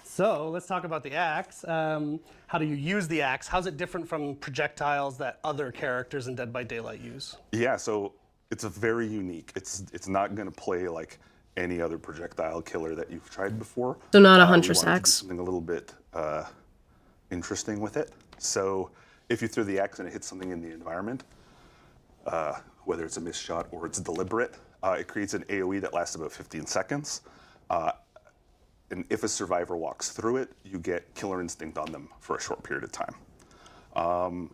So let's talk about the axe. How do you use the axe? How's it different from projectiles that other characters in Dead by Daylight use? Yeah, so it's a very unique. It's not going to play like any other projectile killer that you've tried before. So not a hunter's we wanted to do axe. something a little bit interesting with it. So if you throw the axe and it hits something in the environment, whether it's a missed shot or it's deliberate, It creates an AoE that lasts about 15 seconds. And if a survivor walks through it, you get killer instinct on them for a short period of time.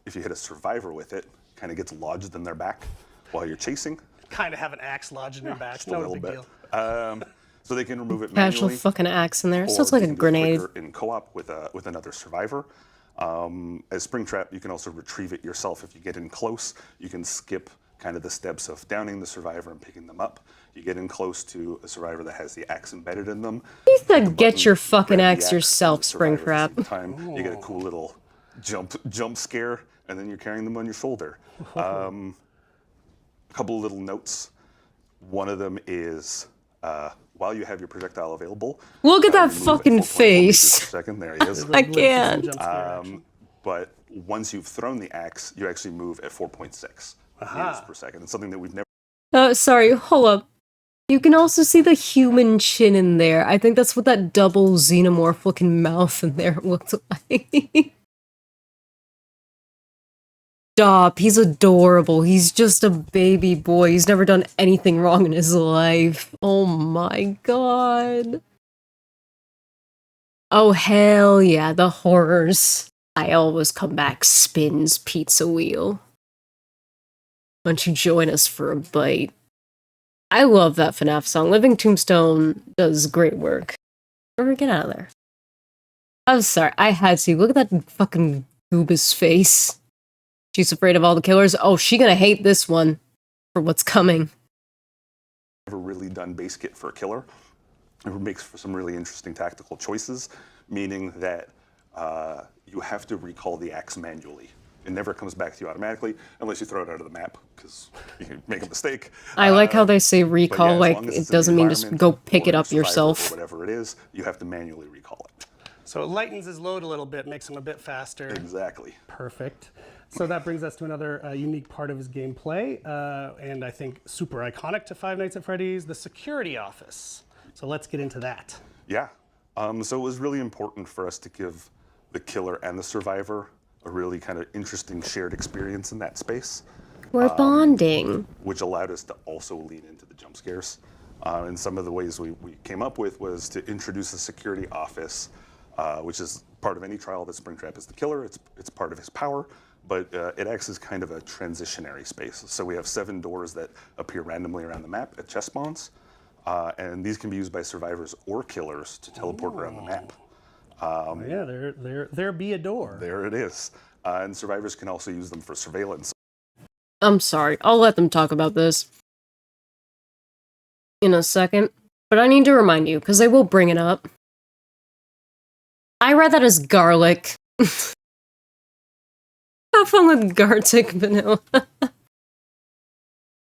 If you hit a survivor with it, kind of gets lodged in their back while you're chasing. Kind of have an axe lodged in your back. Just a No little big bit. deal. So they can remove it Casual manually. fucking axe in there. So or it's like you a can do it grenade. quicker in co-op with another survivor. As Springtrap, you can also retrieve it yourself. If you get in close, you can skip kind of the steps of downing the survivor and picking them up. You get in close to a survivor that has the axe embedded in them. You said hit the get button, your fucking grab the axe axe, yourself, and the survivor at the Springtrap. same time. You get a cool little jump scare, and then you're carrying them on your shoulder. A couple of little notes. One of them is while you have your projectile available. Look at you that move at fucking 4.4 meters face. per second. There he is. I can't. Jump scare action. But once you've thrown the axe, you actually move at 4.6 meters per second. It's something that we've never. Sorry, hold up. You can also see the human chin in there. I think that's what that double xenomorph looking mouth in there looked like. Stop, he's adorable. He's just a baby boy. He's never done anything wrong in his life. Oh my god. Oh hell yeah, the horrors. I always come back spins pizza wheel. Why don't you join us for a bite? I love that FNAF song. Living Tombstone does great work. Or get out of there. I'm sorry, I had to. Look at that fucking goobus face. She's afraid of all the killers. Oh, she gonna hate this one for what's coming. Never really done base kit for a killer. It makes for some really interesting tactical choices, meaning that you have to recall the axe manually. It never comes back to you automatically unless you throw it out of the map, because you can make a mistake. I like how they say But recall, yeah, as like long as it it's in the doesn't mean just environment go pick it or up survivor yourself. Or whatever it is, you have to manually recall it. So it lightens his load a little bit, makes him a bit faster. Exactly. Perfect. So that brings us to another unique part of his gameplay, and I think super iconic to Five Nights at Freddy's, the security office. So let's get into that. Yeah. So it was really important for us to give the killer and the survivor a really kind of interesting shared experience in that space, We're bonding. which allowed us to also lean into the jump scares. And some of the ways we came up with was to introduce a security office, which is part of any trial that Springtrap is the killer. It's part of his power, but it acts as kind of a transitionary space. So we have 7 doors that appear randomly around the map at chest spawns, and these can be used by survivors or killers to teleport around the map. Yeah, there be a door. There it is. And survivors can also use them for surveillance. I'm sorry, I'll let them talk about this in a second, but I need to remind you, because I will bring it up. I read that as garlic. Have fun with Gartic vanilla.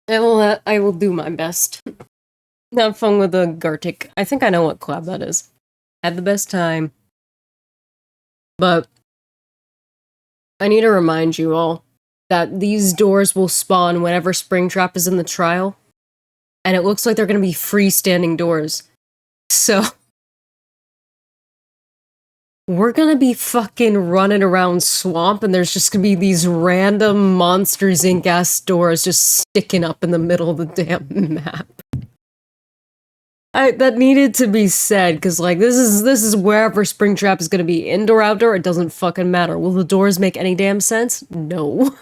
I will do my best. Have fun with the Gartic. I think I know what collab that is. Had the best time. But I need to remind you all that these doors will spawn whenever Springtrap is in the trial. And it looks like they're going to be freestanding doors. So we're going to be fucking running around swamp, and there's just going to be these random Monsters Inc. ass doors just sticking up in the middle of the damn map. That needed to be said, because like this is wherever Springtrap is going to be, indoor, outdoor, it doesn't fucking matter. Will the doors make any damn sense? No.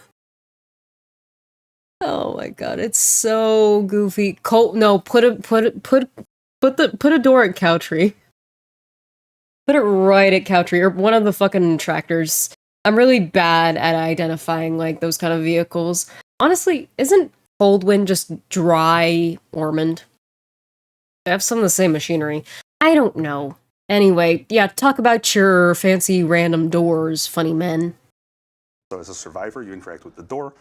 Oh my god, it's so goofy. No, put a door at Cowtree. Put it right at Cowtree, or one of the fucking tractors. I'm really bad at identifying like those kind of vehicles. Honestly, isn't Coldwind just dry Ormond? They have some of the same machinery. I don't know. Anyway, yeah, talk about your fancy random doors, funny men. So as a survivor, you interact with the door.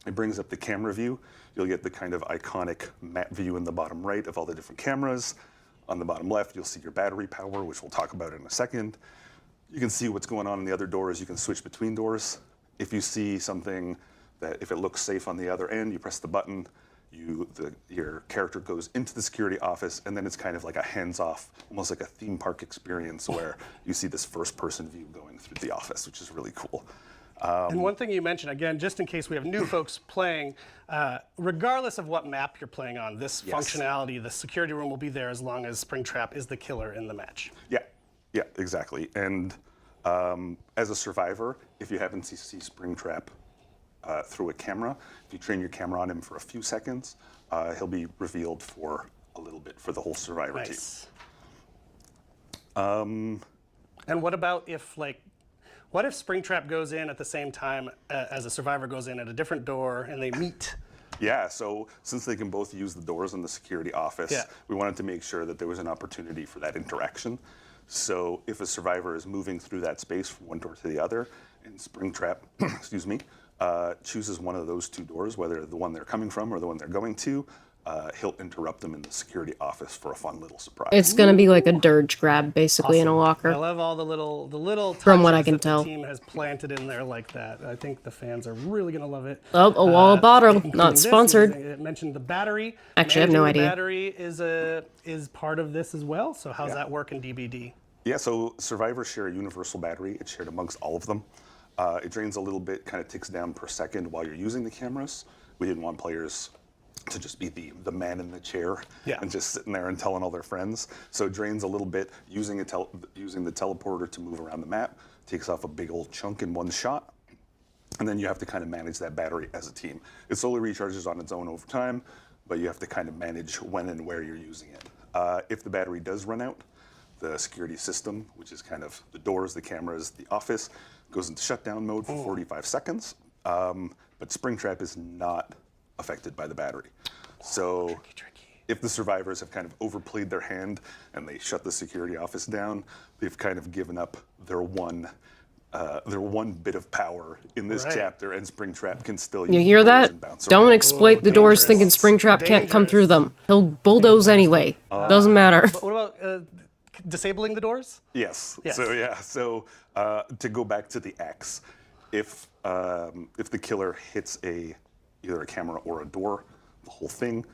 It brings up the camera view. You'll get the kind of iconic map view in the bottom right of all the different cameras. On the bottom left, you'll see your battery power, which we'll talk about in a second. You can see what's going on in the other doors. You can switch between doors. If you see something that, if it looks safe on the other end, you press the button. Your character goes into the security office, and then it's kind of like a hands-off, almost like a theme park experience where you see this first-person view going through the office, which is really cool. And one thing you mentioned, again, just in case we have new folks playing, regardless of what map you're playing on, this functionality, the security room will be there as long as Springtrap is the killer in the match. Yeah, exactly. And as a survivor, if you happen to see Springtrap through a camera, if you train your camera on him for a few seconds, he'll be revealed for a little bit for the whole survivor team. And what about if, like, what if Springtrap goes in at the same time as a survivor goes in at a different door and they meet? Yeah, so since they can both use the doors in the security office, we wanted to make sure that there was an opportunity for that interaction. So if a survivor is moving through that space from one door to the other, and Springtrap, excuse me, chooses one of those two doors, whether the one they're coming from or the one they're going to, he'll interrupt them in the security office for a fun little surprise. It's gonna be like a dirge grab, basically, in a locker. I love all the little From what I touches can that tell. the team has planted in there like that. I think the fans are really gonna love it. Oh, a wall bottle, Including not this. sponsored. It mentioned the battery. Actually, I have no Managing the idea. battery is part of this as well. So how's that work in DBD? Yeah, so survivors share a universal battery. It's shared amongst all of them. It drains a little bit, kind of ticks down per second while you're using the cameras. We didn't want players to just be the man in the chair and just sitting there and telling all their friends. So it drains a little bit using the teleporter to move around the map, takes off a big old chunk in one shot, and then you have to kind of manage that battery as a team. It slowly recharges on its own over time, but you have to kind of manage when and where you're using it. If the battery does run out, the security system, which is kind of the doors, the cameras, the office, goes into shutdown mode for 45 seconds. But Springtrap is not affected by the battery. So if the survivors have kind of overplayed their hand and they shut the security office down, they've kind of given up their one bit of power in this chapter, and Springtrap can still use You hear the doors that? and bounce Don't around. exploit the doors thinking Springtrap can't come through them. He'll bulldoze anyway. Doesn't matter. But what about disabling the doors? Yes. So to go back to the axe, if the killer hits either a camera or a door, the whole thing,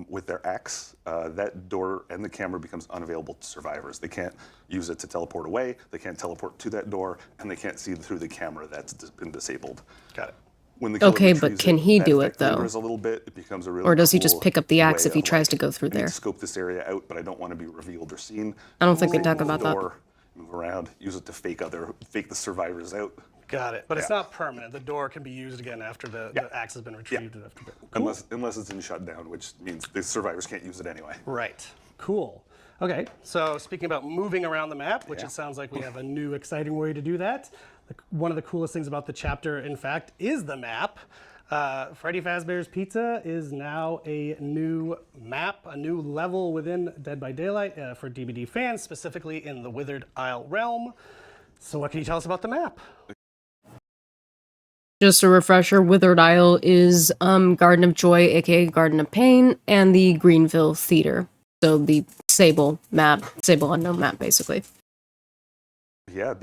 with their axe, that door and the camera becomes unavailable to survivors. They can't use it to teleport away, they can't teleport to that door, and they can't see through the camera that's been disabled. Got it. When the killer Okay, but retrieves can he that do it, effect though? lingers a little bit, it becomes a really Or does he just cool pick up the axe way if he of, tries to like, go through I need to there? scope this area out, but I don't want to be revealed or seen. I don't think they Move talk the about that. door, move around, use it to fake the survivors out. Got it. But it's not permanent. The door can be used again after the axe has been retrieved. Cool. Unless it's in shutdown, which means the survivors can't use it anyway. Right. Cool. Okay. So speaking about moving around the map, which it sounds like we have a new exciting way to do that. One of the coolest things about the chapter, in fact, is the map. Freddy Fazbear's Pizza is now a new map, a new level within Dead by Daylight for DBD fans, specifically in the Withered Isle realm. So what can you tell us about the map? Just a refresher, Withered Isle is Garden of Joy, aka Garden of Pain, and the Greenville Theater. So the Sable Unknown map, basically. Yeah,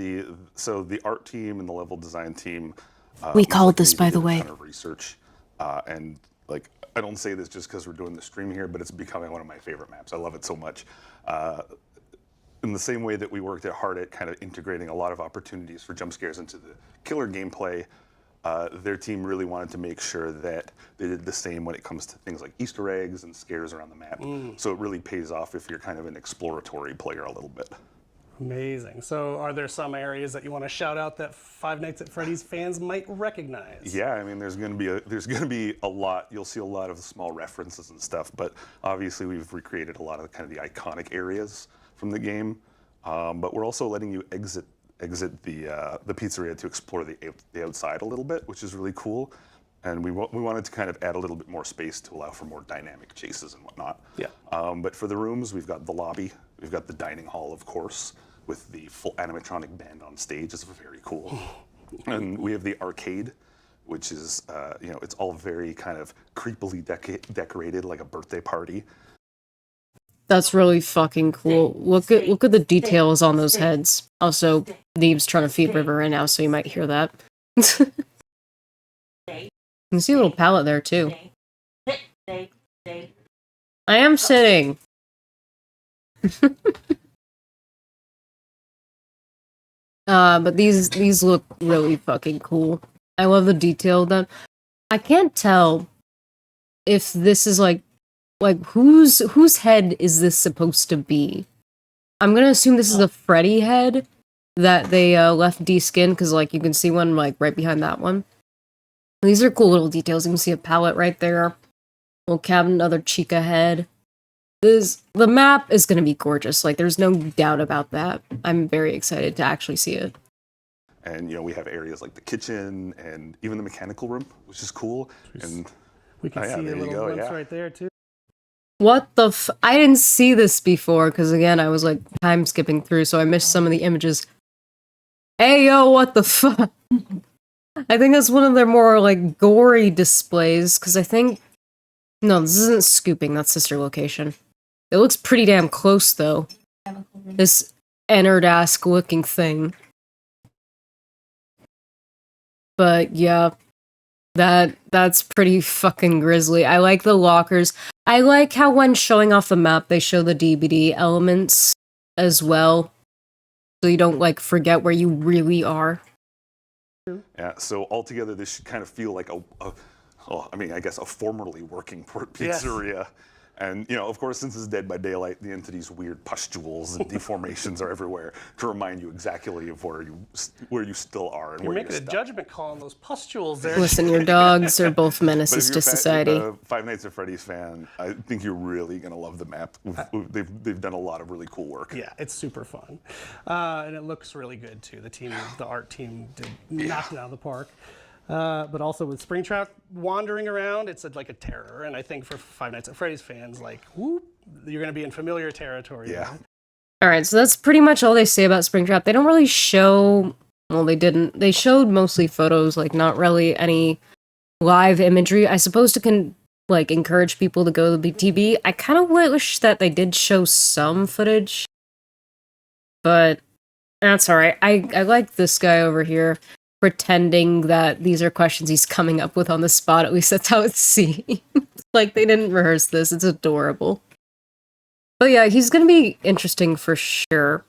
so the art team and the level design team. We called this, did by the a way. ton of research, and like I don't say this just because we're doing the stream here, but it's becoming one of my favorite maps. I love it so much. In the same way that we worked hard at kind of integrating a lot of opportunities for jump scares into the killer gameplay, their team really wanted to make sure that they did the same when it comes to things like Easter eggs and scares around the map. So it really pays off if you're kind of an exploratory player a little bit. Amazing. So are there some areas that you want to shout out that Five Nights at Freddy's fans might recognize? Yeah, I mean, there's going to be a lot. You'll see a lot of small references and stuff, but obviously we've recreated a lot of kind of the iconic areas from the game. But we're also letting you exit the pizzeria to explore the outside a little bit, which is really cool. And we wanted to kind of add a little bit more space to allow for more dynamic chases and whatnot. Yeah. But for the rooms, we've got the lobby, we've got the dining hall, of course, with the full animatronic band on stage. It's very cool. And we have the arcade, which is, it's all very kind of creepily decorated like a birthday party. That's really fucking cool. Look at the details on those heads. Also, Neve's trying to feed River right now, so you might hear that. You can see a little palette there too. I am sitting. But these look really fucking cool. I love the detail of them. I can't tell if this is like whose head is this supposed to be? I'm gonna assume this is a Freddy head that they left de-skinned because like you can see one like right behind that one. These are cool little details. You can see a palette right there. Little cabin, another Chica head. The map is gonna be gorgeous. Like there's no doubt about that. I'm very excited to actually see it. And we have areas like the kitchen and even the mechanical room, which is cool. And we can see a little glimpse right there too. What the I didn't see this before, because again, I was like time skipping through, so I missed some of the images. Hey yo, what the fuck? I think that's one of their more like gory displays, because I think... No, this isn't scooping, that's sister location. It looks pretty damn close though. This Ennard-esque looking thing. But yeah, that's pretty fucking grisly. I like the lockers. I like how when showing off the map, they show the DVD elements as well. So you don't like forget where you really are. Yeah, so altogether this should kind of feel like I guess a formerly working pizzeria. Yes. And, of course, since it's Dead by Daylight, the entity's weird pustules and deformations are everywhere to remind you exactly of where you still are. And you're where making a judgment call on those pustules there. Listen, your dogs are both menaces to society. If you're a Five Nights at Freddy's fan, I think you're really going to love the map. They've done a lot of really cool work. Yeah, it's super fun. And it looks really good, too. The art team did knock it out of the park. But also with Springtrap wandering around, it's like a terror. And I think for Five Nights at Freddy's fans, like, whoop, you're going to be in familiar territory. Yeah. All right, so that's pretty much all they say about Springtrap. They don't really show... Well, they didn't. They showed mostly photos, like not really any live imagery. I suppose to encourage people to go to the PTB. I kind of wish that they did show some footage. But that's all right. I like this guy over here, pretending that these are questions he's coming up with on the spot. At least that's how it seems. Like they didn't rehearse this. It's adorable. But yeah, he's gonna be interesting for sure.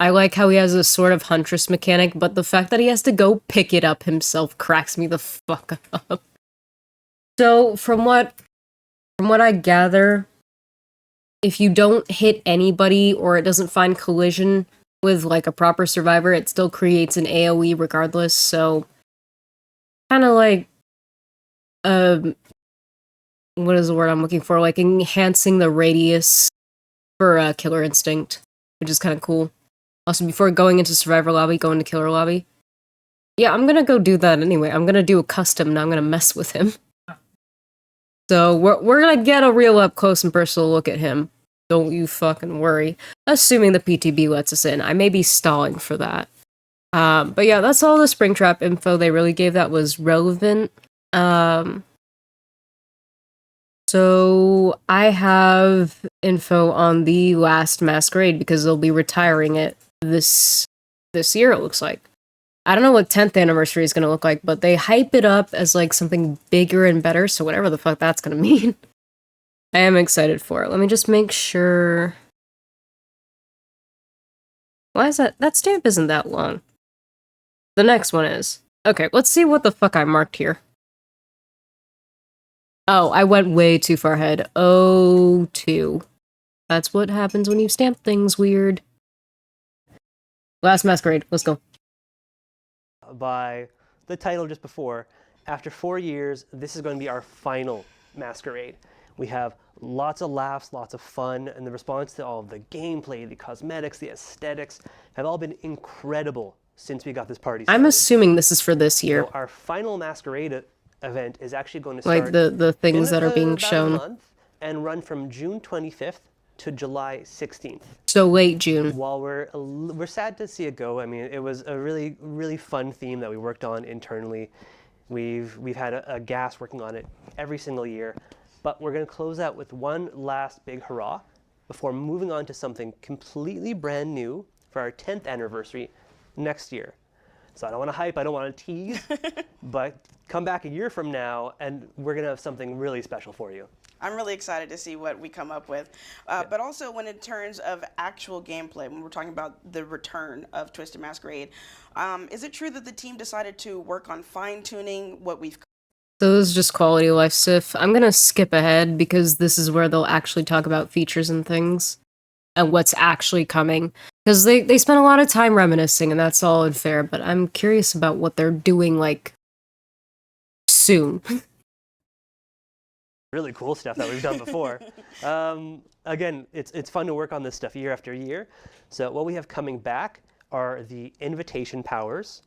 I like how he has a sort of huntress mechanic, but the fact that he has to go pick it up himself cracks me the fuck up. So from what I gather, if you don't hit anybody or it doesn't find collision with like a proper survivor, it still creates an AoE regardless, so kind of like what is the word I'm looking for? Like enhancing the radius for Killer Instinct, which is kind of cool. Also, before going into Survivor Lobby, go into Killer Lobby. Yeah, I'm gonna go do that anyway. I'm gonna do a custom, now I'm gonna mess with him. So we're gonna get a real up close and personal look at him. Don't you fucking worry. Assuming the PTB lets us in. I may be stalling for that. But yeah, that's all the Springtrap info they really gave that was relevant. So I have info on the last Masquerade because they'll be retiring it this year, it looks like. I don't know what 10th anniversary is going to look like, but they hype it up as like something bigger and better, so whatever the fuck that's going to mean. I am excited for it. Let me just make sure. Why is that stamp isn't that long? The next one is. Okay, let's see what the fuck I marked here. Oh, I went way too far ahead. 02. That's what happens when you stamp things weird. Last Masquerade, let's go. By the title just before, after 4 years, this is going to be our final Masquerade. We have lots of laughs, lots of fun, and the response to all of the gameplay, the cosmetics, the aesthetics have all been incredible since we got this party started. I'm assuming this is for this year. So our final Masquerade event is actually going to start like the things that are being shown, a month and run from June 25th to July 16th. So late June. While we're sad to see it go. I mean, it was a really, really fun theme that we worked on internally. We've had a gas working on it every single year, but we're going to close out with one last big hurrah before moving on to something completely brand new for our 10th anniversary next year. So I don't want to hype, I don't want to tease, but come back a year from now and we're going to have something really special for you. I'm really excited to see what we come up with. But also when in terms of actual gameplay, when we're talking about the return of Twisted Masquerade, is it true that the team decided to work on fine-tuning what we've... So this is just quality of life stuff. I'm gonna skip ahead because this is where they'll actually talk about features and things and what's actually coming. Because they spent a lot of time reminiscing, and that's all and fair, but I'm curious about what they're doing, like, soon. Really cool stuff that we've done before. Again, it's fun to work on this stuff year after year. So what we have coming back are the invitation powers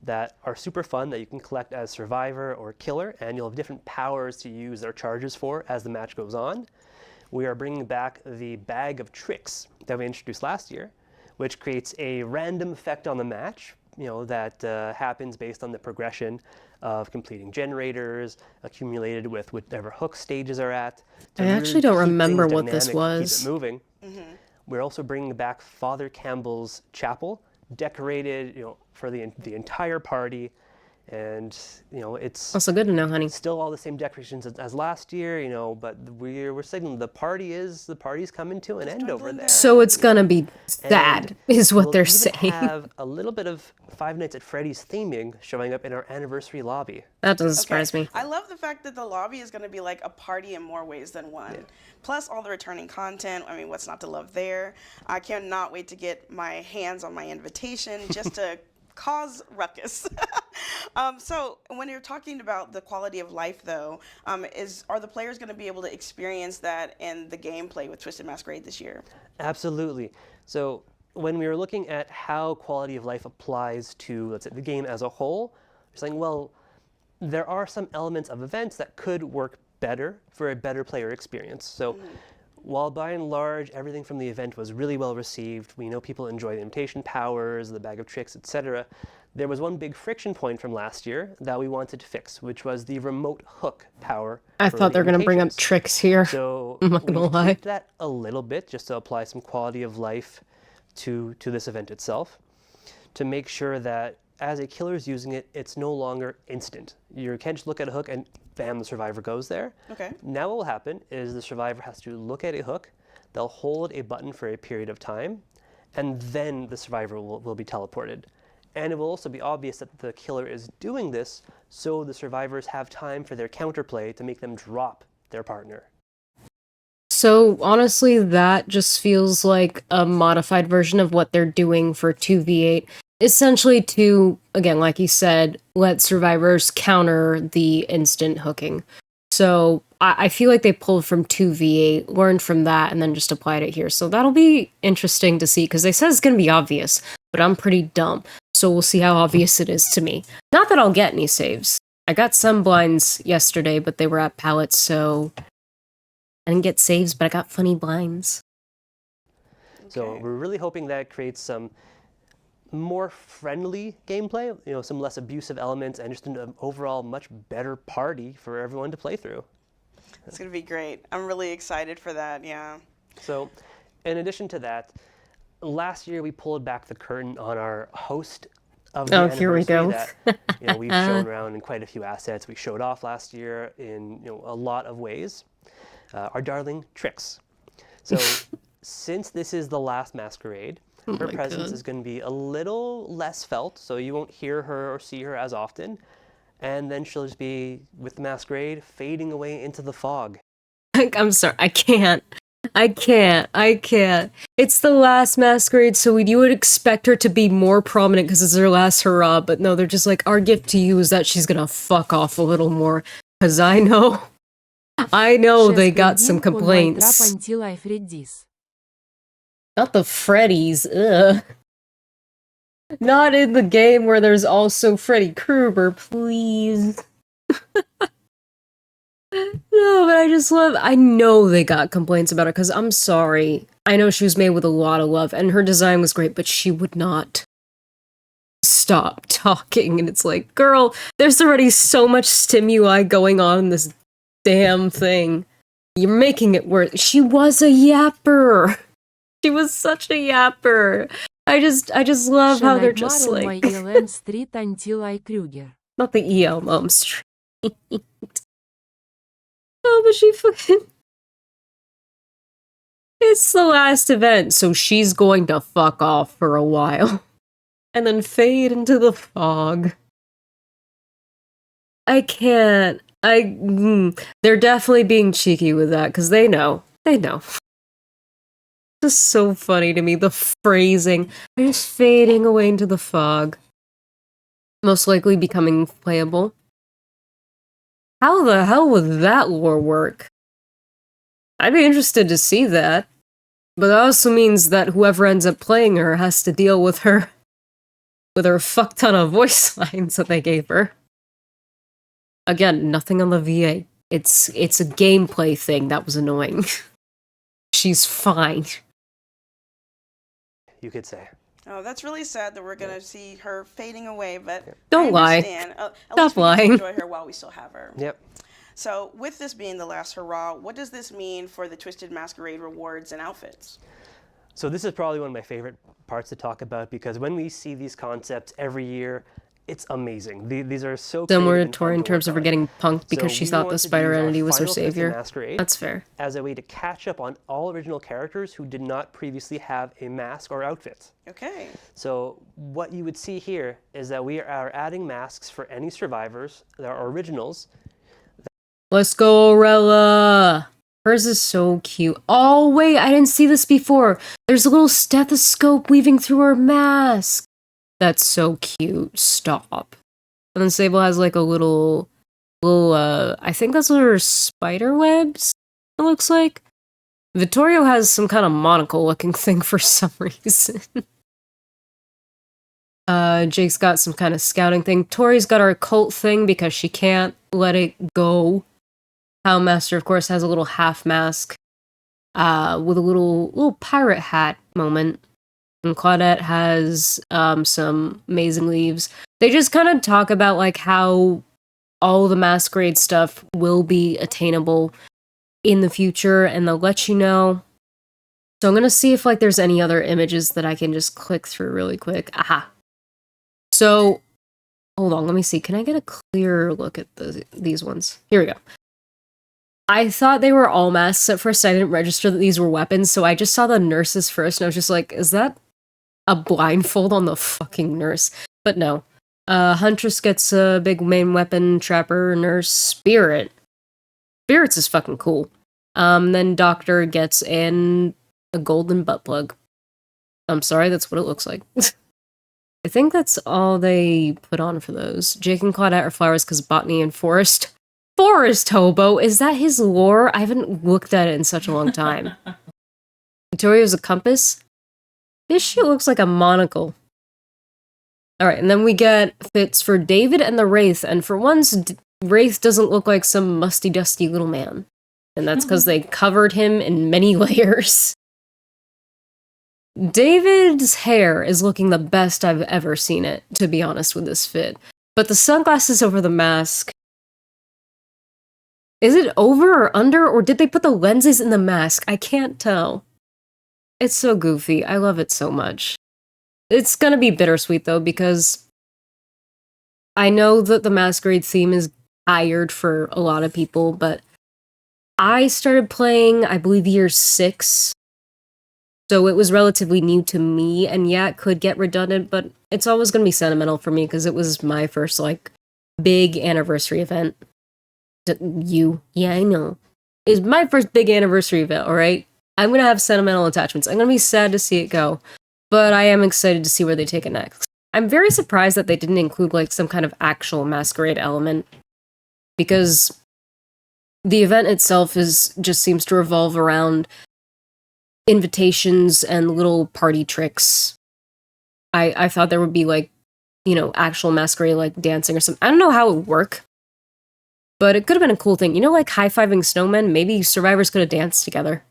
that are super fun that you can collect as survivor or killer, and you'll have different powers to use their charges for as the match goes on. We are bringing back the bag of tricks that we introduced last year, which creates a random effect on the match, that happens based on the progression of completing generators, accumulated with whatever hook stages are at. I actually don't remember what this Keep was. it moving. We're also bringing back Father Campbell's chapel, decorated, for the entire party, and it's Also good to know, honey. still all the same decorations as last year, but we're saying the party's coming to an end over there. So it's gonna be sad, is what We'll they're even saying. have a little bit of Five Nights at Freddy's theming showing up in our anniversary lobby. That doesn't surprise me. I love the fact that the lobby is going to be like a party in more ways than one. Plus all the returning content. I mean, what's not to love there? I cannot wait to get my hands on my invitation just to cause ruckus. So when you're talking about the quality of life, though, are the players going to be able to experience that in the gameplay with Twisted Masquerade this year? Absolutely. So when we were looking at how quality of life applies to, let's say, the game as a whole, we're saying, well, there are some elements of events that could work better for a better player experience. So while by and large everything from the event was really well received, we know people enjoy the invitation powers, the bag of tricks, etc., there was one big friction point from last year that we wanted to fix, which was the remote hook power. I for thought the they were gonna bring up invitations. tricks here. So I'm not gonna we've lie. tweaked that a little bit just to apply some quality of life to this event itself, to make sure that as a killer is using it, it's no longer instant. You can't just look at a hook and bam, the survivor goes there. Okay. Now what will happen is the survivor has to look at a hook, they'll hold a button for a period of time, and then the survivor will be teleported. And it will also be obvious that the killer is doing this, so the survivors have time for their counterplay to make them drop their partner. So honestly, that just feels like a modified version of what they're doing for 2v8. Essentially to, again, like you said, let survivors counter the instant hooking. So I feel like they pulled from 2v8, learned from that, and then just applied it here. So that'll be interesting to see, because they said it's going to be obvious, but I'm pretty dumb. So we'll see how obvious it is to me. Not that I'll get any saves. I got some blinds yesterday, but they were at pallets, so I didn't get saves, but I got funny blinds. So Okay. we're really hoping that creates some more friendly gameplay, some less abusive elements, and just an overall much better party for everyone to play through. It's going to be great. I'm really excited for that, yeah. So in addition to that, last year we pulled back the curtain on our host of the Here we go. that we've shown around in quite a few assets. We showed off last year in a lot of ways. Our darling Trix. So since this is the last masquerade, her my presence God. is going to be a little less felt, so you won't hear her or see her as often. And then she'll just be, with the masquerade, fading away into the fog. I'm sorry, I can't. It's the last masquerade, so you would expect her to be more prominent because it's her last hurrah, but no, they're just like, our gift to you is that she's gonna fuck off a little more. Because I know they got some complaints. Anti-Life Redis. Not the Freddies, ugh. Not in the game where there's also Freddy Krueger, please. No, but I know they got complaints about it, because I'm sorry. I know she was made with a lot of love, and her design was great, but she would not stop talking, and it's like, girl, there's already so much stimuli going on in this damn thing. You're making it worse. She was a yapper. She was such a yapper. I just love how they're just Шенайдмар like my Elm Street until I Kruger. not the Elm Street. Oh, but she fucking. It's the last event, so she's going to fuck off for a while. And then fade into the fog. I can't. They're definitely being cheeky with that, because they know. They know. Just so funny to me, the phrasing. They're just fading away into the fog. Most likely becoming playable. How the hell would that lore work? I'd be interested to see that. But that also means that whoever ends up playing her has to deal with her fuck ton of voice lines that they gave her. Again, nothing on the VA. It's a gameplay thing that was annoying. She's fine. You could say. Oh, that's really sad that we're gonna see her fading away, but Don't lie. I understand. At Stop least we get lying. to enjoy her while we still have her. Yep. So, with this being the last hurrah, what does this mean for the Twisted Masquerade rewards and outfits? So this is probably one of my favorite parts to talk about because when we see these concepts every year, it's amazing. These are so Similar creative to and Tori fun in to terms work of her on. getting punked because So she we thought the wanted to spider use our entity was her final Twisted savior. Masquerade That's fair. as a way to catch up on all original characters who did not previously have a mask or outfit. Okay. So what you would see here is that we are adding masks for any survivors that are originals. Let's go, Aurella! Hers is so cute. Oh, wait, I didn't see this before. There's a little stethoscope weaving through her mask. That's so cute. Stop. And then Sable has like a little, I think that's what her spider webs, it looks like. Vittorio has some kind of monocle looking thing for some reason. Jake's got some kind of scouting thing. Tori's got her cult thing because she can't let it go. Houndmaster, of course, has a little half mask with a little pirate hat moment. And Claudette has some amazing leaves. They just kind of talk about like how all the Masquerade stuff will be attainable in the future, and they'll let you know. So I'm gonna see if like there's any other images that I can just click through really quick. Aha. So hold on, let me see. Can I get a clearer look at these ones? Here we go. I thought they were all masks at first. I didn't register that these were weapons, so I just saw the nurses first, and I was just like, is that a blindfold on the fucking nurse? But no. Huntress gets a big main weapon, Trapper, Nurse, Spirit. Spirit's is fucking cool. Then Doctor gets a golden butt plug. I'm sorry, that's what it looks like. I think that's all they put on for those. Jake and Claudette are flowers because botany and forest. Forest hobo, is that his lore? I haven't looked at it in such a long time. Victoria's a compass. This shit looks like a monocle. Alright, and then we get fits for David and the Wraith, and for once, Wraith doesn't look like some musty, dusty little man. And that's because they covered him in many layers. David's hair is looking the best I've ever seen it, to be honest with this fit. But the sunglasses over the mask, is it over or under, or did they put the lenses in the mask? I can't tell. It's so goofy. I love it so much. It's gonna be bittersweet, though, because I know that the Masquerade theme is tired for a lot of people, but I started playing, I believe, year 6, so it was relatively new to me, and yeah, it could get redundant, but it's always gonna be sentimental for me, because it was my first, like, big anniversary event. Yeah, I know. It's my first big anniversary event, alright? I'm gonna have sentimental attachments. I'm gonna be sad to see it go, but I am excited to see where they take it next. I'm very surprised that they didn't include, like, some kind of actual Masquerade element, because the event itself just seems to revolve around invitations and little party tricks. I thought there would be, like, you know, actual Masquerade, like, dancing or something. I don't know how it would work, but it could have been a cool thing. You know, like high-fiving snowmen? Maybe survivors could have danced together.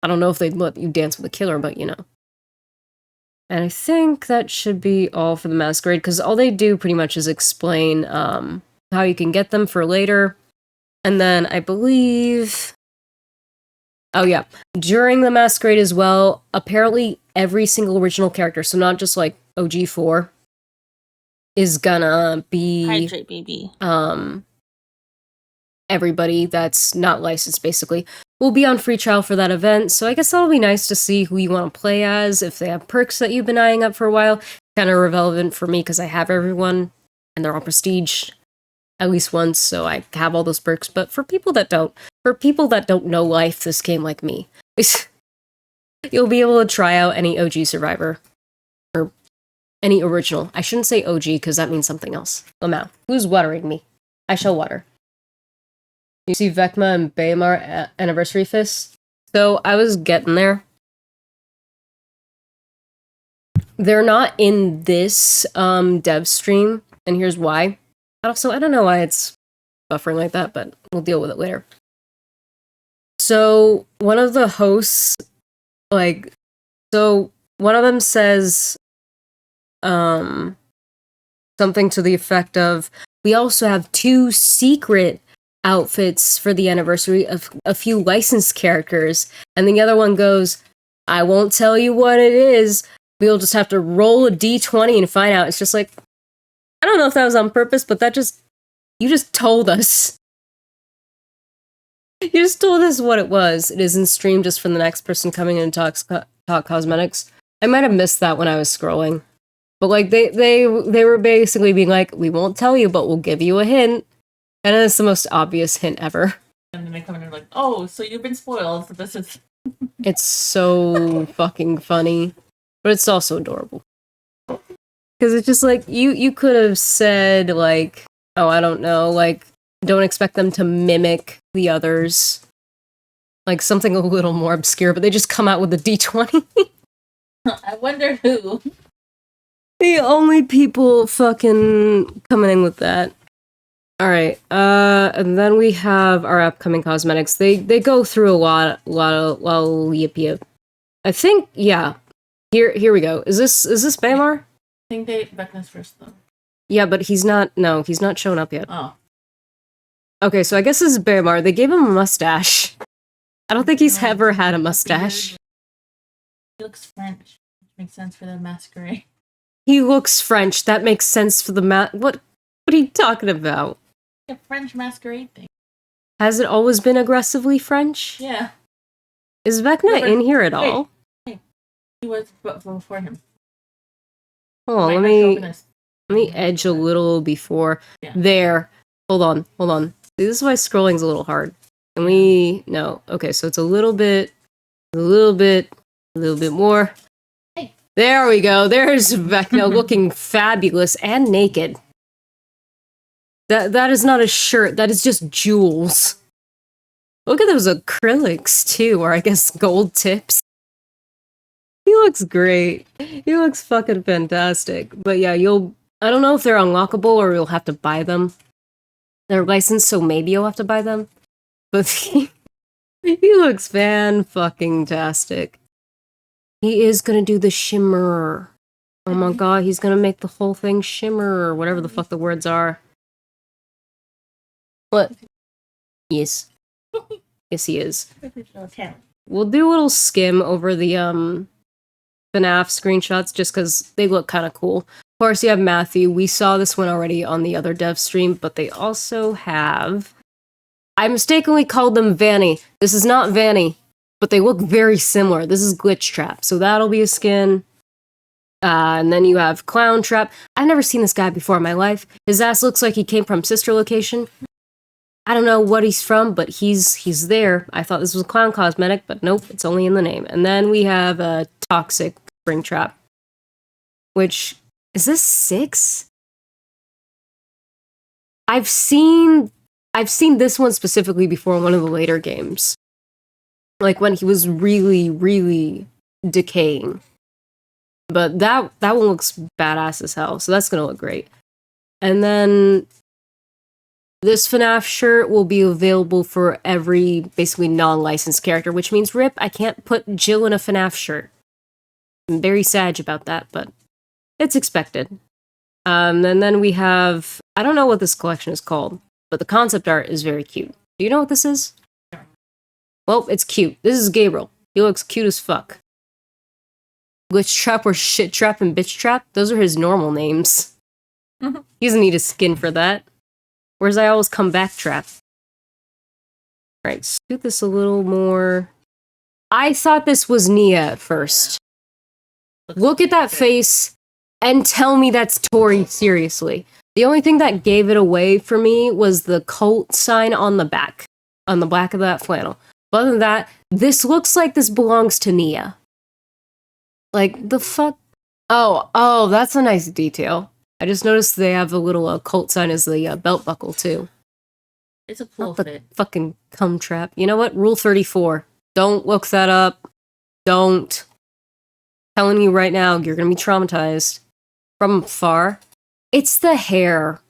I don't know if they'd let you dance with a killer, but you know. And I think that should be all for the Masquerade, because all they do pretty much is explain how you can get them for later. And then I believe... Oh yeah, during the Masquerade as well, apparently every single original character, so not just like OG4, is gonna be Hydrate, baby. everybody that's not licensed basically will be on free trial for that event. So I guess that'll be nice to see who you want to play as, if they have perks that you've been eyeing up for a while. Kind of relevant for me because I have everyone and they're on prestige at least once, so I have all those perks. But for people that don't know life this game like me, you'll be able to try out any OG survivor or any original. I shouldn't say OG because that means something else. Lamau, who's watering me? I shall water. You see Vecma and Baymar anniversary fists? So I was getting there. They're not in this dev stream, and here's why. Also, I don't know why it's buffering like that, but we'll deal with it later. So one of the hosts, one of them says something to the effect of, we also have 2 secret outfits for the anniversary of a few licensed characters, and the other one goes, I won't tell you what it is, we'll just have to roll a d20 and find out. It's just like, I don't know if that was on purpose, but you just told us. You just told us what it was. It is in stream just for the next person coming in to talk cosmetics. I might have missed that when I was scrolling. But like they were basically being like, we won't tell you, but we'll give you a hint. And it's the most obvious hint ever. And then they come in and they're like, oh, so you've been spoiled. So this is... It's so fucking funny. But it's also adorable. Because it's just like, you could have said, like, oh, I don't know, like, don't expect them to mimic the others. Like, something a little more obscure, but they just come out with a d20. I wonder who. The only people fucking coming in with that. Alright, and then we have our upcoming cosmetics. They go through a lot of yip. I think, yeah. Here we go. Is this Baymar? I think they Vecna's first though. Yeah, but he's not shown up yet. Oh. Okay, so I guess this is Baymar. They gave him a mustache. I don't think he's ever had a mustache. He looks French. Which makes sense for the masquerade. He looks French. That makes sense for the What are you talking about? A French masquerade thing. Has it always been aggressively French? Yeah. Is Vecna in here at all? Hey. He was before him. Hold on, let me edge a little before. Yeah. There. Hold on. See, this is why scrolling's a little hard. Can we... No. Okay, so it's a little bit more. Hey. There we go. There's Vecna looking fabulous and naked. That is not a shirt. That is just jewels. Look at those acrylics, too, or I guess gold tips. He looks great. He looks fucking fantastic. But yeah, I don't know if they're unlockable or you'll have to buy them. They're licensed, so maybe you'll have to buy them. But he looks fan-fucking-tastic. He is gonna do the shimmer. Oh my god, he's gonna make the whole thing shimmer, or whatever the fuck the words are. What? Yes. Yes, he is. We'll do a little skim over the FNAF screenshots just because they look kind of cool. Of course, you have Matthew. We saw this one already on the other dev stream, but they also have... I mistakenly called them Vanny. This is not Vanny, but they look very similar. This is Glitch Trap, so that'll be a skin. And then you have Clown Trap. I've never seen this guy before in my life. His ass looks like he came from Sister Location. I don't know what he's from, but he's there. I thought this was a clown cosmetic, but nope, it's only in the name. And then we have a Toxic Springtrap, which... Is this 6? I've seen this one specifically before in one of the later games. Like when he was really, really decaying. But that one looks badass as hell, so that's gonna look great. And then this FNAF shirt will be available for every basically non-licensed character, which means RIP, I can't put Jill in a FNAF shirt. I'm very sad about that, but it's expected. And then we have... I don't know what this collection is called, but the concept art is very cute. Do you know what this is? Well, it's cute. This is Gabriel. He looks cute as fuck. Glitch Trap or Shit Trap and Bitch Trap. Those are his normal names. He doesn't need a skin for that. Whereas I always come back Trap. Alright, let's do this a little more. I thought this was Nia at first. Look at that face and tell me that's Tori, seriously. The only thing that gave it away for me was the cult sign on the back of that flannel. But other than that, this looks like this belongs to Nia. Like, the fuck? Oh, that's a nice detail. I just noticed they have a little cult sign as the belt buckle, too. It's a cool Not the fit. fucking cum trap. You know what? Rule 34. Don't look that up. Don't. Telling you right now, you're gonna be traumatized. From afar. It's the hair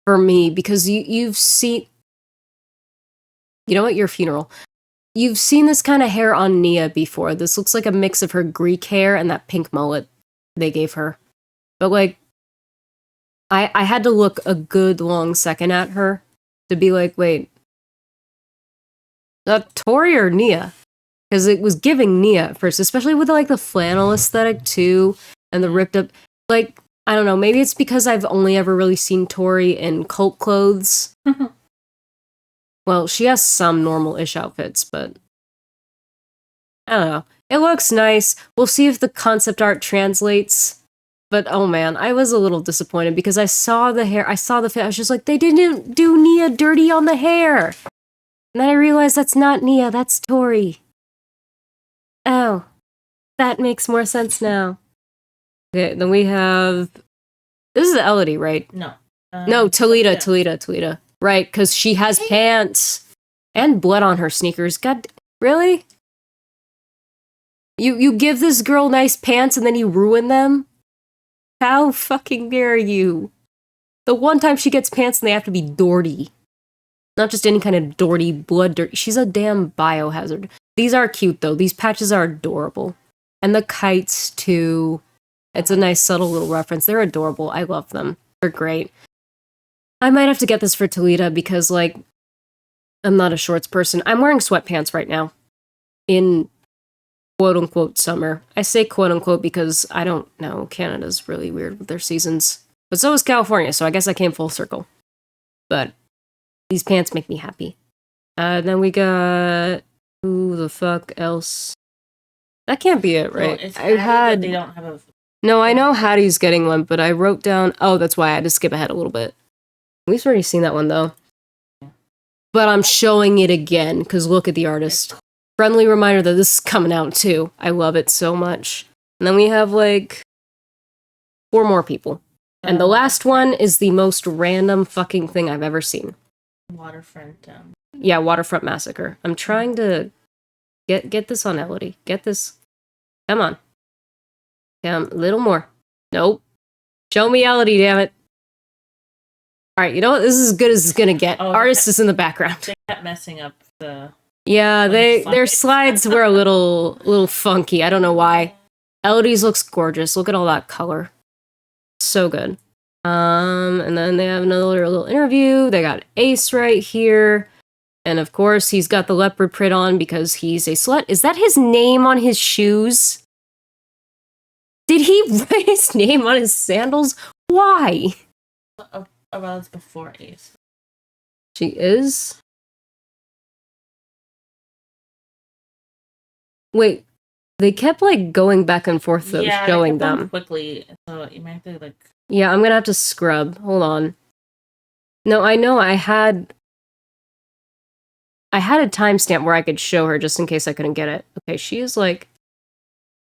for me, because you've seen... You know what? Your funeral. You've seen this kind of hair on Nia before. This looks like a mix of her Greek hair and that pink mullet they gave her. But, like, I had to look a good long second at her to be like, wait, that Tori or Nia? Because it was giving Nia at first, especially with, like, the flannel aesthetic, too, and the ripped up... Like, I don't know, maybe it's because I've only ever really seen Tori in cult clothes. Well, she has some normal-ish outfits, but... I don't know. It looks nice. We'll see if the concept art translates. But, oh man, I was a little disappointed because I saw the hair, I saw the fit, I was just like, they didn't do Nia dirty on the hair! And then I realized that's not Nia, that's Tori. Oh. That makes more sense now. Okay, then we have... This is Elodie, right? No. No, Talita. Right, because she has pants and blood on her sneakers. God, really? You give this girl nice pants and then you ruin them? How fucking dare you? The one time she gets pants and they have to be Doherty. Not just any kind of Doherty blood dirt. She's a damn biohazard. These are cute though. These patches are adorable. And the kites too. It's a nice subtle little reference. They're adorable. I love them. They're great. I might have to get this for Talita because, like, I'm not a shorts person. I'm wearing sweatpants right now. In quote-unquote summer. I say quote-unquote because I don't know. Canada's really weird with their seasons. But so is California, so I guess I came full circle. But these pants make me happy. Then we got... Who the fuck else? That can't be it, right? No, it's I had... but they don't have a... No, I know Hattie's getting one, but I wrote down... Oh, that's why I had to skip ahead a little bit. We've already seen that one, though. But I'm showing it again, because look at the artist. Friendly reminder that this is coming out, too. I love it so much. And then we have, like, 4 more people. And the last one is the most random fucking thing I've ever seen. Waterfront. Yeah, Waterfront Massacre. I'm trying to get this on Elodie. Get this. Come on. Come, a little more. Nope. Show me Elodie, damn it. Alright, you know what? This is as good as it's gonna get. Oh, Artist is in the background. They kept messing up the... Yeah, their slides were a little funky. I don't know why. Elodie's looks gorgeous. Look at all that color. So good. And then they have another little interview. They got Ace right here. And of course, he's got the leopard print on because he's a slut. Is that his name on his shoes? Did he write his name on his sandals? Why? Well, it's before Ace. She is? Wait, they kept, like, going back and forth, though, showing they kept them. quickly, so you might have to, like... Yeah, I'm gonna have to scrub. Hold on. No, I know I had a timestamp where I could show her just in case I couldn't get it. Okay, she is, like...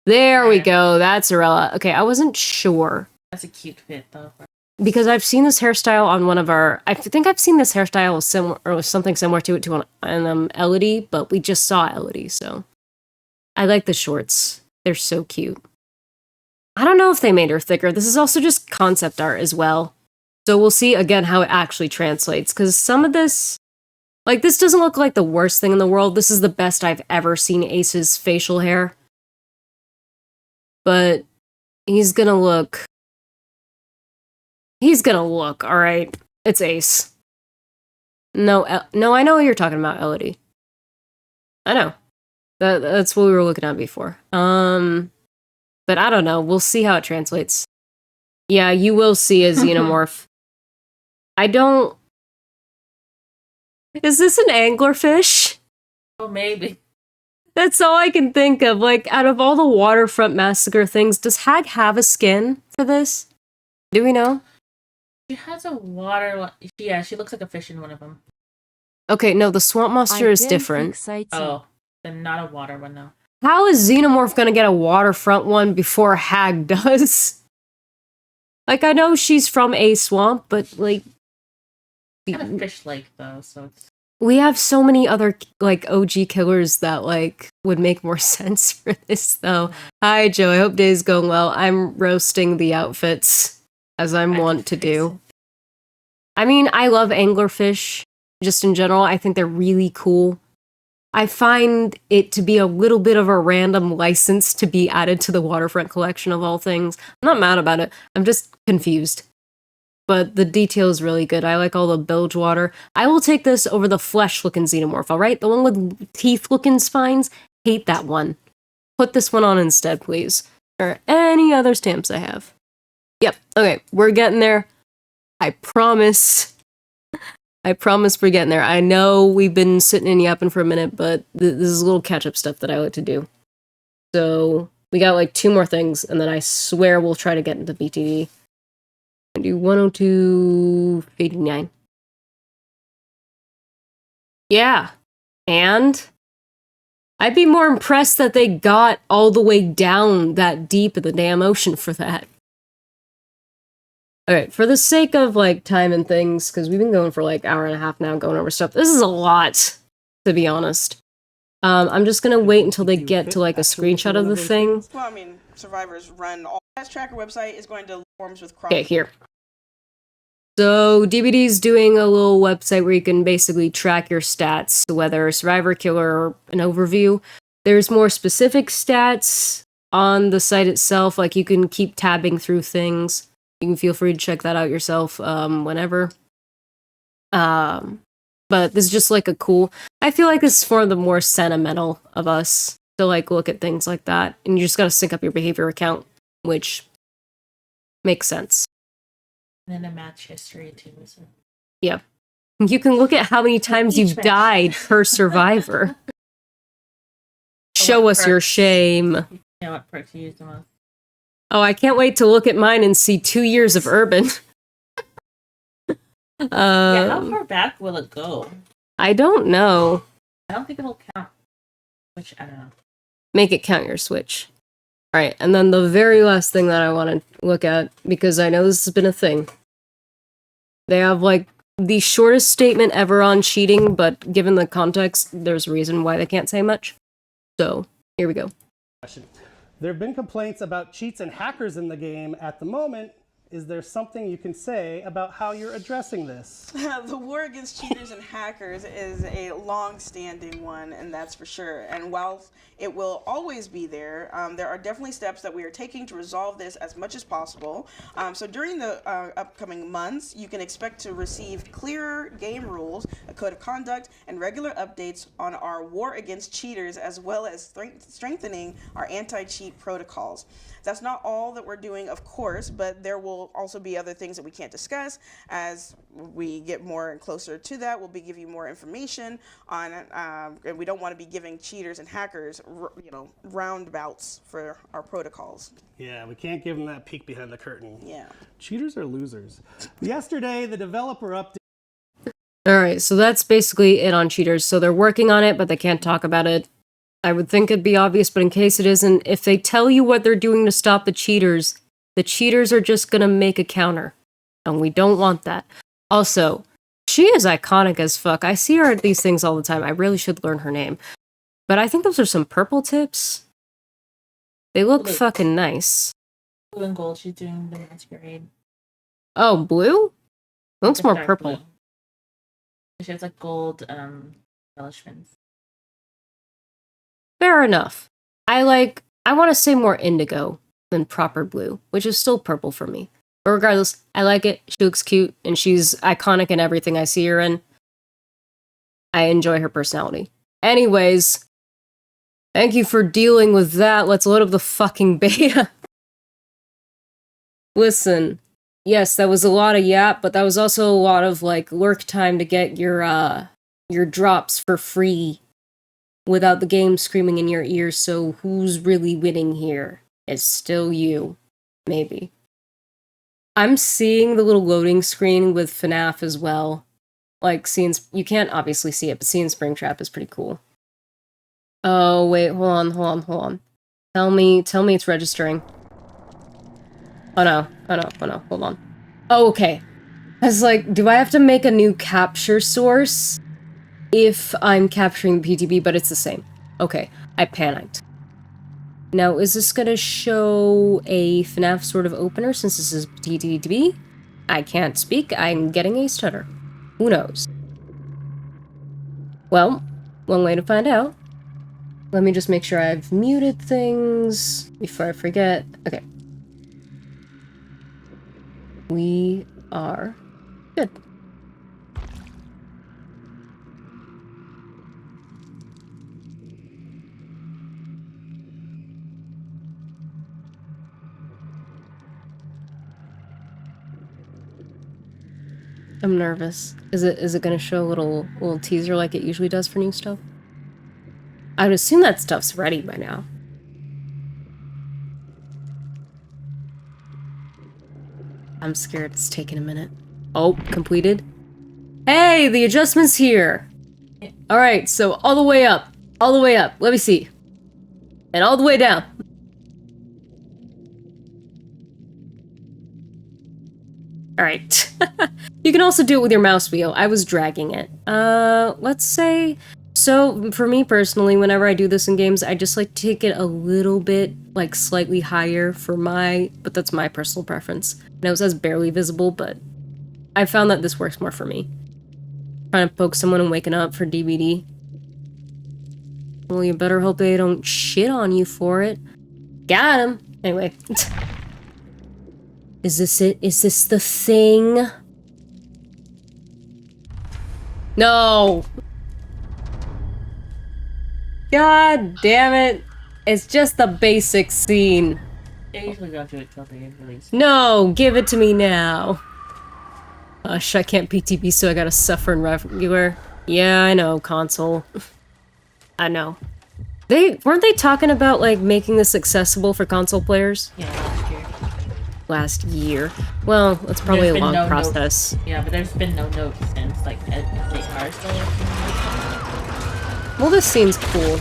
There we go, that's Arella. Okay, I wasn't sure. That's a cute fit, though. Because I've seen this hairstyle on one of our... I think I've seen this hairstyle similar, or something similar to it on Elodie, but we just saw Elodie, so... I like the shorts. They're so cute. I don't know if they made her thicker. This is also just concept art as well. So we'll see, again, how it actually translates. Because some of this... Like, this doesn't look like the worst thing in the world. This is the best I've ever seen Ace's facial hair. But he's gonna look... He's gonna look, alright? It's Ace. No, I know what you're talking about, Elodie. I know. That's what we were looking at before. But I don't know. We'll see how it translates. Yeah, you will see a xenomorph. I don't... Is this an anglerfish? Oh, maybe. That's all I can think of. Like, out of all the waterfront massacre things, does Hag have a skin for this? Do we know? She has a water one. Yeah, she looks like a fish in one of them. Okay, no, the swamp monster is I can different. fix IT. Oh, then not a water one, though. How is Xenomorph gonna get a waterfront one before Hag does? Like, I know she's from a swamp, but, like... Kind of fish-like, though, so it's... We have so many other, like, OG killers that, like, would make more sense for this, though. Hi, Joe. I hope day's going well. I'm roasting the outfits, as I'm wont to do. I mean, I love anglerfish, just in general. I think they're really cool. I find it to be a little bit of a random license to be added to the waterfront collection of all things. I'm not mad about it. I'm just confused. But the detail is really good. I like all the bilge water. I will take this over the flesh-looking xenomorph, alright? The one with teeth-looking spines? Hate that one. Put this one on instead, please. Or any other stamps I have. Yep, okay, we're getting there. I promise. I promise we're getting there. I know we've been sitting and yapping for a minute, but this is a little catch-up stuff that I like to do. So, we got like 2 more things, and then I swear we'll try to get into PTB. And do 102.89. Yeah. And I'd be more impressed that they got all the way down that deep in the damn ocean for that. Alright, for the sake of, like, time and things, because we've been going for, like, hour and a half now going over stuff. This is a lot, to be honest. I'm just gonna wait until they get to, like, a screenshot of the thing. Well, I mean, survivors run all. That tracker website is going to forms with cross. Okay, here. So, DBD's doing a little website where you can basically track your stats, whether survivor, killer, or an overview. There's more specific stats on the site itself, like you can keep tabbing through things. You can feel free to check that out yourself whenever. But this is just like a cool... I feel like this is for the more sentimental of us to like look at things like that. And you just gotta sync up your behavior account, which makes sense. And then a match history, too. So. Yeah. You can look at how many times you've died per survivor. Show us your shame. Yeah, what perks you use the most? Oh, I can't wait to look at mine and see 2 years of urban. Yeah, how far back will it go? I don't know. I don't think it'll count. Which, I don't know. Make it count your switch. Alright, and then the very last thing that I want to look at, because I know this has been a thing. They have, like, the shortest statement ever on cheating, but given the context, there's a reason why they can't say much. So, here we go. There have been complaints about cheats and hackers in the game at the moment. Is there something you can say about how you're addressing this? The war against cheaters and hackers is a long-standing one, and that's for sure. And while it will always be there, there are definitely steps that we are taking to resolve this as much as possible. So during the upcoming months, you can expect to receive clearer game rules, a code of conduct, and regular updates on our war against cheaters, as well as strengthening our anti-cheat protocols. That's not all that we're doing, of course, but there will also be other things that we can't discuss. As we get more and closer to that, we'll be giving you more information on, and we don't want to be giving cheaters and hackers, roundabouts for our protocols. Yeah, we can't give them that peek behind the curtain. Yeah. Cheaters are losers. Yesterday, the developer update. Alright, so that's basically it on cheaters. So they're working on it, but they can't talk about it. I would think it'd be obvious, but in case it isn't, if they tell you what they're doing to stop the cheaters are just gonna make a counter. And we don't want that. Also, she is iconic as fuck. I see her at these things all the time. I really should learn her name. But I think those are some purple tips. They look fucking nice. Blue and gold, she's doing the masquerade. Oh, blue? Looks more purple. Blue. She has like gold embellishments. Fair enough. I want to say more indigo than proper blue, which is still purple for me. But regardless, I like it. She looks cute, and she's iconic in everything I see her in. I enjoy her personality. Anyways, thank you for dealing with that. Let's load up the fucking beta. Listen, yes, that was a lot of yap, but that was also a lot of, like, lurk time to get your drops for free without the game screaming in your ear, so who's really winning here? It's still you. Maybe. I'm seeing the little loading screen with FNAF as well. Like, you can't obviously see it, but seeing Springtrap is pretty cool. Oh, wait, hold on. Tell me it's registering. Oh no, hold on. Oh, okay. I was like, do I have to make a new capture source if I'm capturing the PTB, but it's the same. Okay, I panicked. Now, is this gonna show a FNAF sort of opener since this is PTB? I can't speak, I'm getting a stutter. Who knows? Well, one way to find out. Let me just make sure I've muted things before I forget. Okay. We are good. I'm nervous. Is it gonna show a little teaser like it usually does for new stuff? I would assume that stuff's ready by now. I'm scared it's taking a minute. Oh, completed. Hey, the adjustment's here! Alright, so all the way up. Let me see. And all the way down. Alright. You can also do it with your mouse wheel. I was dragging it. Let's say... So, for me personally, whenever I do this in games, I just like to take it a little bit, like, slightly higher for but that's my personal preference. I know it says barely visible, but I found that this works more for me. Trying to poke someone and waking up for DVD. Well, you better hope they don't shit on you for it. Got him! Anyway. Is this it? Is this the thing? No! God damn it. It's just the basic scene. They usually don't do it till they release. No, give it to me now. Gosh, I can't PTB, so I gotta suffer in regular. Yeah, I know, console. I know. Weren't they talking about, like, making this accessible for console players? Yeah, last year. Last year? Well, that's probably a long process. Notes. Yeah, but there's been no notes since, like, they are still working. Well, this scene's cool.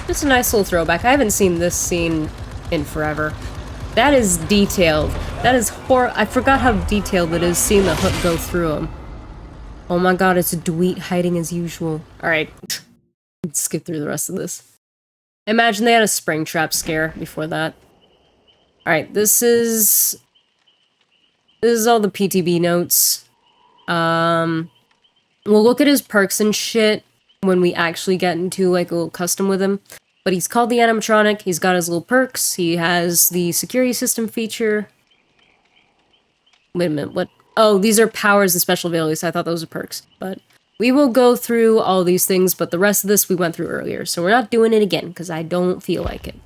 Just a nice little throwback. I haven't seen this scene in forever. That is detailed. That is I forgot how detailed it is seeing the hook go through him. Oh my god, it's a Dweet hiding as usual. Alright. Let's skip through the rest of this. Imagine they had a Springtrap scare before that. Alright, this is all the PTB notes. We'll look at his perks and shit when we actually get into, like, a little custom with him. But he's called the animatronic, he's got his little perks, he has the security system feature. Wait a minute, what? Oh, these are powers and special abilities, I thought those were perks. But we will go through all these things, but the rest of this we went through earlier, so we're not doing it again, because I don't feel like it.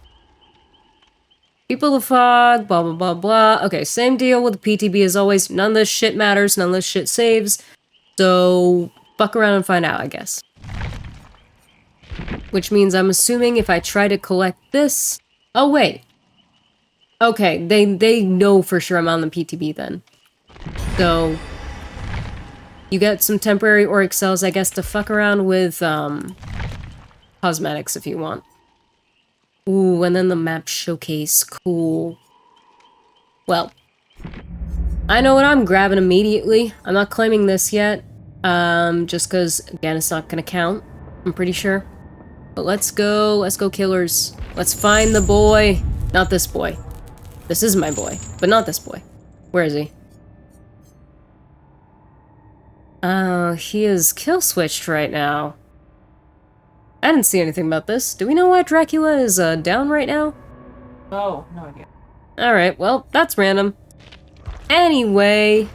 People of Fog, blah blah blah blah. Okay, same deal with the PTB as always, none of this shit matters, none of this shit saves. So, fuck around and find out, I guess. Which means I'm assuming if I try to collect this... Oh, wait. Okay, they know for sure I'm on the PTB then. So... You get some temporary auric cells, I guess, to fuck around with, cosmetics if you want. Ooh, and then the map showcase. Cool. Well. I know what I'm grabbing immediately. I'm not claiming this yet. Just because, again, it's not gonna count. I'm pretty sure. But let's go killers. Let's find the boy. Not this boy. This is my boy, but not this boy. Where is he? He is kill switched right now. I didn't see anything about this. Do we know why Dracula is, down right now? Oh, no idea. Alright, well, that's random. Anyway...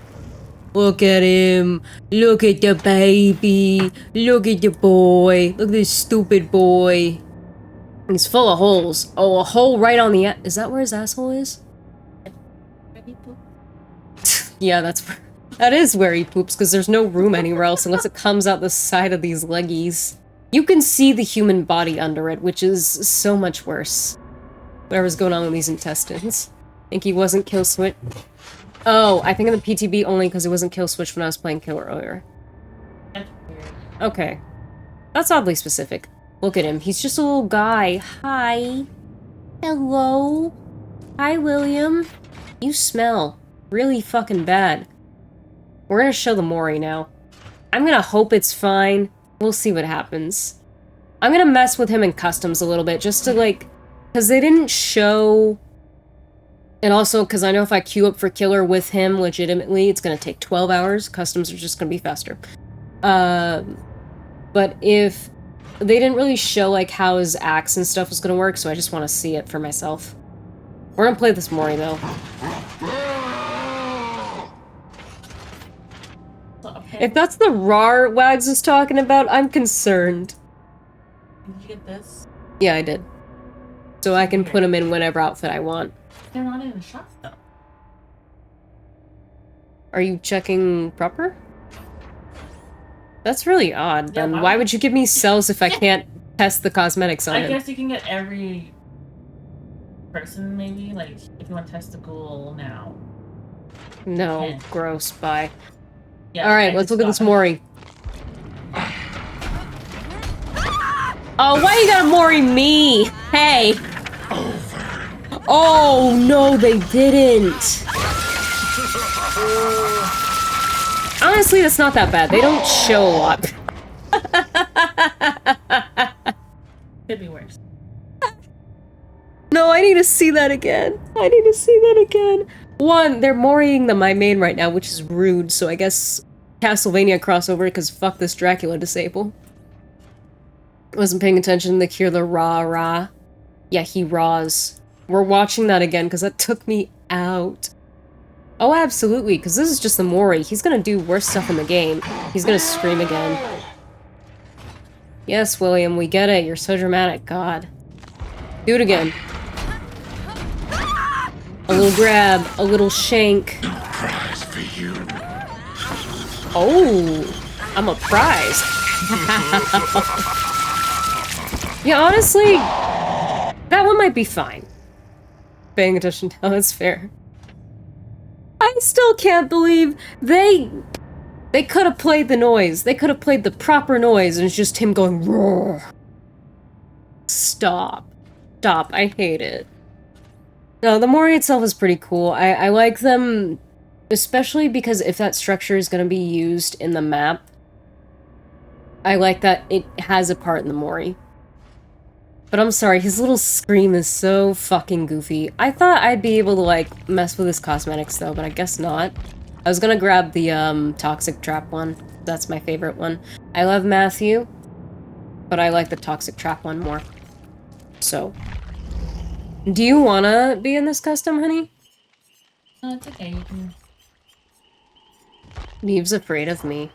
Look at him. Look at the baby. Look at the boy. Look at this stupid boy. He's full of holes. Oh, a hole right on the... Is that where his asshole is? Yeah, that is where he poops, because there's no room anywhere else unless it comes out the side of these leggies. You can see the human body under it, which is so much worse. Whatever's going on with these intestines. Think he wasn't kill switch. Oh, I think in the PTB only because it wasn't kill switch when I was playing killer earlier. That's weird. Okay. That's oddly specific. Look at him. He's just a little guy. Hi. Hello. Hi, William. You smell really fucking bad. We're gonna show the Mori now. I'm gonna hope it's fine. We'll see what happens. I'm gonna mess with him in customs a little bit, just to like... Because they didn't show... And also, because I know if I queue up for killer with him legitimately, it's gonna take 12 hours. Customs are just gonna be faster. But if... They didn't really show, like, how his axe and stuff was gonna work, so I just want to see it for myself. We're gonna play this Mori, though. If that's the RAR Wags is talking about, I'm concerned. Did you get this? Yeah, I did. So I can put him in whatever outfit I want. They're not in the shop though. Are you checking proper? That's really odd. Yeah, Then why would you give me cells if I can't test the cosmetics on I him? guess you can get every person maybe, like if you want to test the ghoul now. No, Yeah. gross, bye. Yeah, Alright, I let's just look at got this them. Mori. Oh, why you gotta Mori me? Hey! Oh, no, they didn't! Honestly, that's not that bad. They don't show a lot. Could be worse. No, I need to see that again. I need to see that again. One, they're Moriing the my main right now, which is rude, so I guess Castlevania crossover, because fuck this Dracula disable. Wasn't paying attention to Cure the Ra. Yeah, he raws. We're watching that again, because that took me out. Oh, absolutely, because this is just the Mori. He's gonna do worse stuff in the game. He's gonna scream again. Yes, William, we get it. You're so dramatic. God. Do it again. A little grab, a little shank. No prize for you. Oh, I'm a prize. Yeah, honestly, that one might be fine. Paying attention now, that's fair. I still can't believe they could have played the noise. They could have played the proper noise and it's just him going roar. Stop. Stop. I hate it. No, the Mori itself is pretty cool. I like them, especially because if that structure is going to be used in the map, I like that it has a part in the Mori. But I'm sorry, his little scream is so fucking goofy. I thought I'd be able to, like, mess with his cosmetics, though, but I guess not. I was gonna grab the, Toxic Trap one. That's my favorite one. I love Matthew, but I like the Toxic Trap one more. So. Do you wanna be in this custom, honey? It's okay, you can... Neve's afraid of me.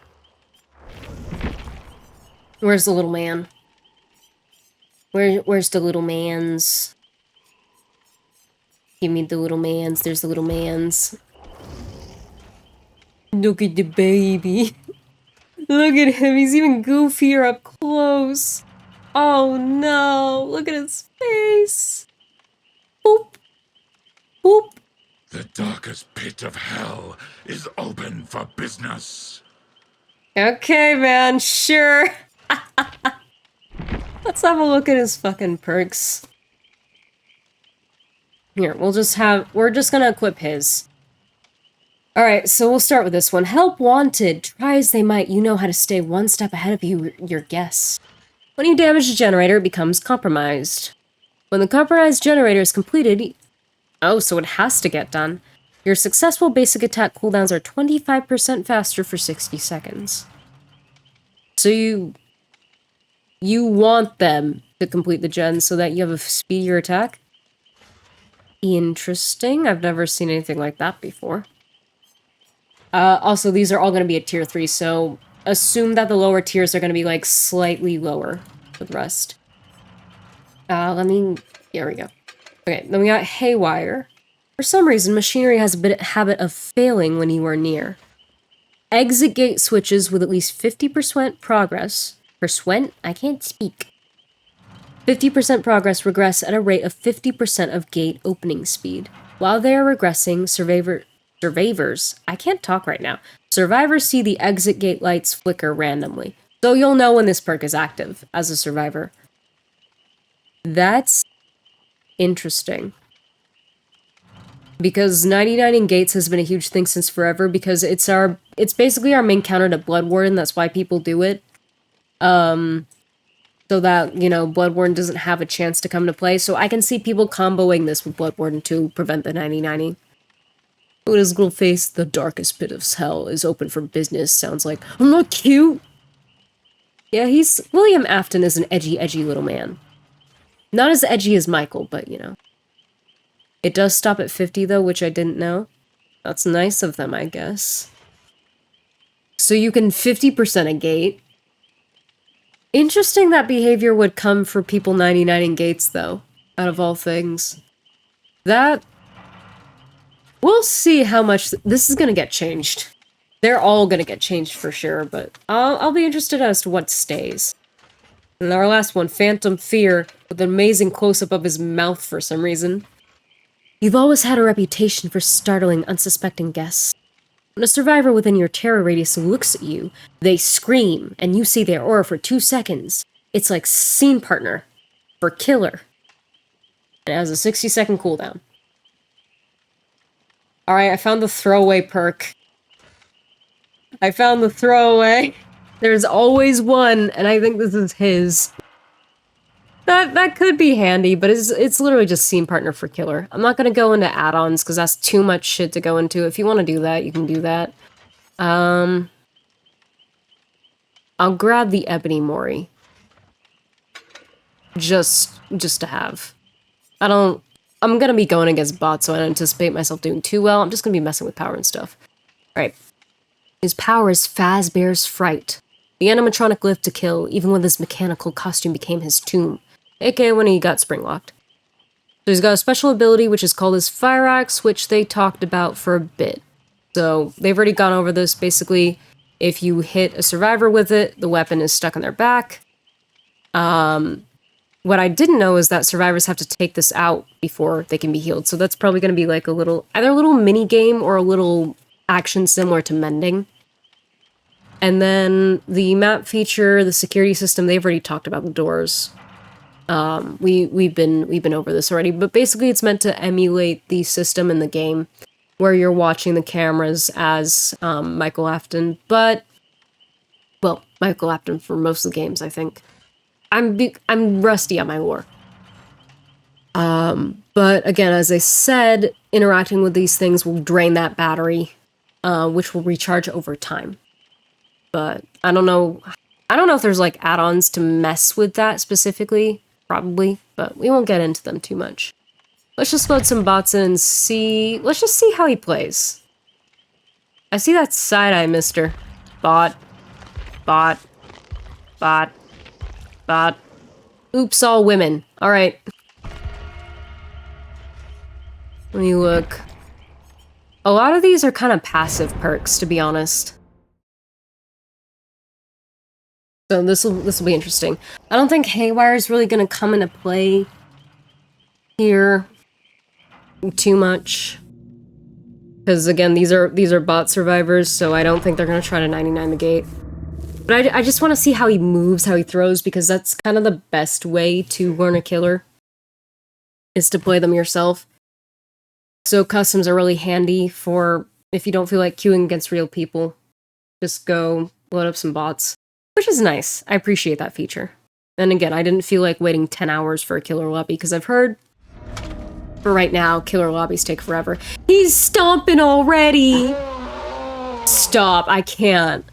Where's the little man? Where's the little mans? Give me the little mans. There's the little mans. Look at the baby. Look at him. He's even goofier up close. Oh no. Look at his face. Boop. Boop. The darkest pit of hell is open for business. Okay, man. Sure. Let's have a look at his fucking perks. Here, we're just gonna equip his. Alright, so we'll start with this one. Help wanted. Try as they might, you know how to stay one step ahead of your guests. When you damage a generator, it becomes compromised. When the compromised generator is completed... Oh, so it has to get done. Your successful basic attack cooldowns are 25% faster for 60 seconds. So you want them to complete the gen so that you have a speedier attack? Interesting. I've never seen anything like that before. Also, these are all going to be at tier 3, so assume that the lower tiers are going to be, like, slightly lower for the rest. Here we go. Okay, then we got Haywire. For some reason, machinery has a habit of failing when you are near. Exit gate switches with at least 50% progress. Percent? I can't speak. 50% progress regress at a rate of 50% of gate opening speed. While they are regressing, survivors, I can't talk right now. Survivors see the exit gate lights flicker randomly. So you'll know when this perk is active as a survivor. That's interesting. Because 99ing gates has been a huge thing since forever because it's basically our main counter to Blood Warden, that's why people do it. So that, you know, Blood Warden doesn't have a chance to come to play. So I can see people comboing this with Blood Warden to prevent the 99ing. With his little face, the darkest pit of hell is open for business, sounds like. I'm not cute! Yeah, William Afton is an edgy little man. Not as edgy as Michael, but, you know. It does stop at 50, though, which I didn't know. That's nice of them, I guess. So you can 50% a gate. Interesting that behavior would come for people 99ing gates, though, out of all things. That... We'll see how much... This is gonna get changed. They're all gonna get changed for sure, but I'll be interested as to what stays. And our last one, Phantom Fear, with an amazing close-up of his mouth for some reason. You've always had a reputation for startling unsuspecting guests. When a survivor within your terror radius looks at you, they scream, and you see their aura for 2 seconds. It's like scene partner for killer. And it has a 60-second cooldown. Alright, I found the throwaway perk. I found the throwaway. There's always one, and I think this is his. That could be handy, but it's literally just scene partner for killer. I'm not gonna go into add-ons because that's too much shit to go into. If you want to do that, you can do that. I'll grab the Ebony Mori. Just to have. I'm gonna be going against bots, so I don't anticipate myself doing too well. I'm just gonna be messing with power and stuff. Alright. His power is Fazbear's Fright. The animatronic lived to kill, even when his mechanical costume became his tomb. AKA when he got spring-locked. So he's got a special ability, which is called his Fire Axe, which they talked about for a bit. So they've already gone over this. Basically, if you hit a survivor with it, the weapon is stuck on their back. What I didn't know is that survivors have to take this out before they can be healed. So that's probably going to be like either a little mini game or a little action similar to mending. And then the map feature, the security system, they've already talked about the doors. We've been over this already, but basically it's meant to emulate the system in the game where you're watching the cameras as Michael Afton, but well, Michael Afton for most of the games, I think. I'm rusty on my lore. But again, as I said, interacting with these things will drain that battery, which will recharge over time. But I don't know if there's like add-ons to mess with that specifically. Probably, but we won't get into them too much. Let's just load some bots in and see... Let's just see how he plays. I see that side-eye, mister. Bot. Bot. Bot. Bot. Oops, all women. Alright. Let me look. A lot of these are kind of passive perks, to be honest. So this will be interesting. I don't think Haywire is really going to come into play here too much. Because again, these are bot survivors, so I don't think they're going to try to 99 the gate. But I just want to see how he moves, how he throws, because that's kind of the best way to learn a killer, is to play them yourself. So customs are really handy for if you don't feel like queuing against real people. Just go load up some bots. Which is nice. I appreciate that feature. And again, I didn't feel like waiting 10 hours for a killer lobby, because I've heard, for right now, killer lobbies take forever. He's stomping already! Stop, I can't.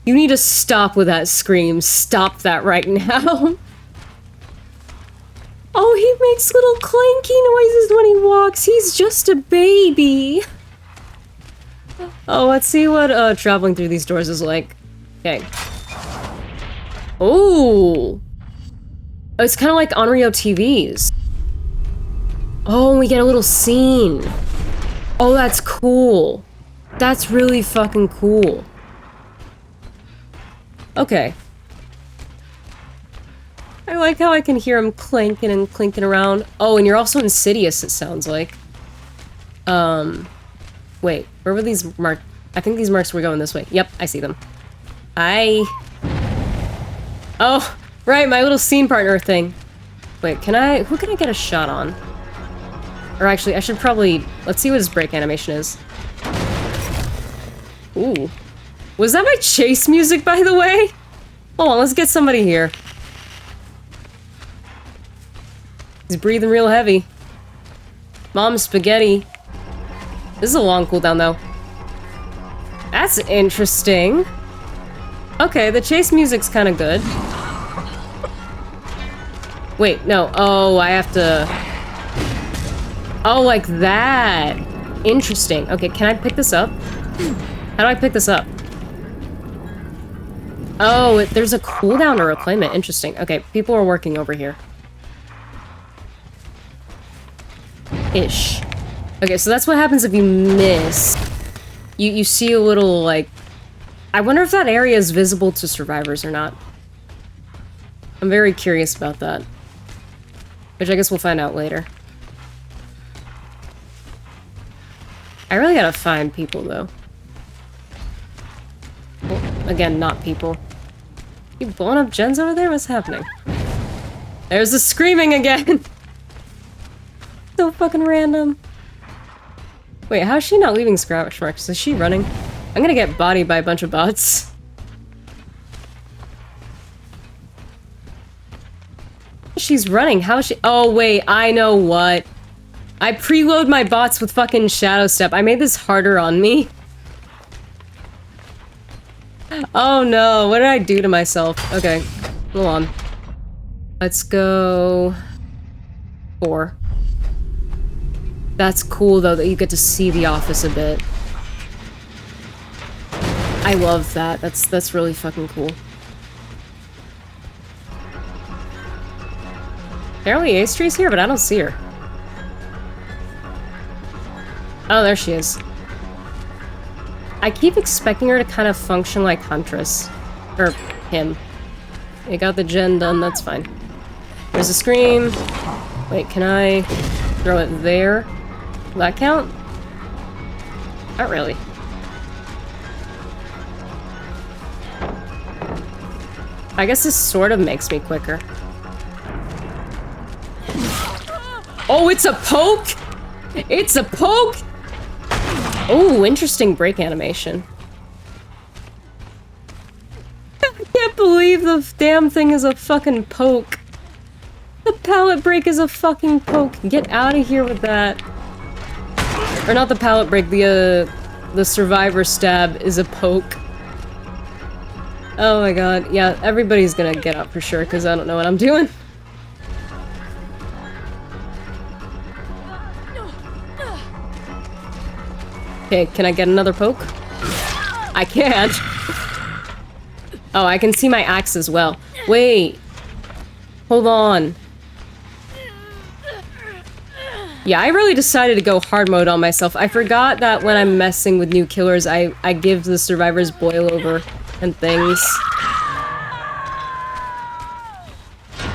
You need to stop with that scream. Stop that right now. Oh, he makes little clanky noises when he walks. He's just a baby. Oh, let's see what traveling through these doors is like. Okay. Oh, it's kind of like Onryo TVs. Oh, we get a little scene. Oh, that's cool. That's really fucking cool. Okay. I like how I can hear him clanking and clinking around. Oh, and you're also insidious, it sounds like. Wait, where were these marked? I think these marks were going this way. Yep, I see them. Oh, right, my little scene partner thing. Wait, who can I get a shot on? Or actually, I should probably, let's see what his break animation is. Ooh. Was that my chase music, by the way? Hold on, let's get somebody here. He's breathing real heavy. Mom spaghetti. This is a long cooldown, though. That's interesting. Okay, the chase music's kind of good. Wait, no. Oh, I have to... Oh, like that. Interesting. Okay, can I pick this up? How do I pick this up? Oh, there's a cooldown to reclaim it. Interesting. Okay, people are working over here. Ish. Okay, so that's what happens if you miss. You see a little, like... I wonder if that area is visible to survivors or not. I'm very curious about that. Which I guess we'll find out later. I really gotta find people, though. Well, again, not people. You blowing up gens over there? What's happening? There's the screaming again! So fucking random. Wait, how's she not leaving scratch marks? Is she running? I'm gonna get bodied by a bunch of bots. She's running. How is she? Oh, wait, I know what. I preload my bots with fucking Shadow Step. I made this harder on me. Oh no, what did I do to myself? Okay, hold on. Let's go... 4. That's cool, though, that you get to see the office a bit. I love that. That's really fucking cool. Apparently Astree's here, but I don't see her. Oh, there she is. I keep expecting her to kind of function like Huntress. Or him. You got the gen done, that's fine. There's a scream. Wait, can I throw it there? Will that count? Not really. I guess this sort of makes me quicker. Oh, it's a poke! It's a poke! Oh, interesting break animation. I can't believe the damn thing is a fucking poke. The pallet break is a fucking poke. Get out of here with that. Or not the pallet break, the survivor stab is a poke. Oh my god. Yeah, everybody's gonna get up for sure, because I don't know what I'm doing. Okay, can I get another poke? I can't. Oh, I can see my axe as well. Wait. Hold on. Yeah, I really decided to go hard mode on myself. I forgot that when I'm messing with new killers, I give the survivors boil over and things.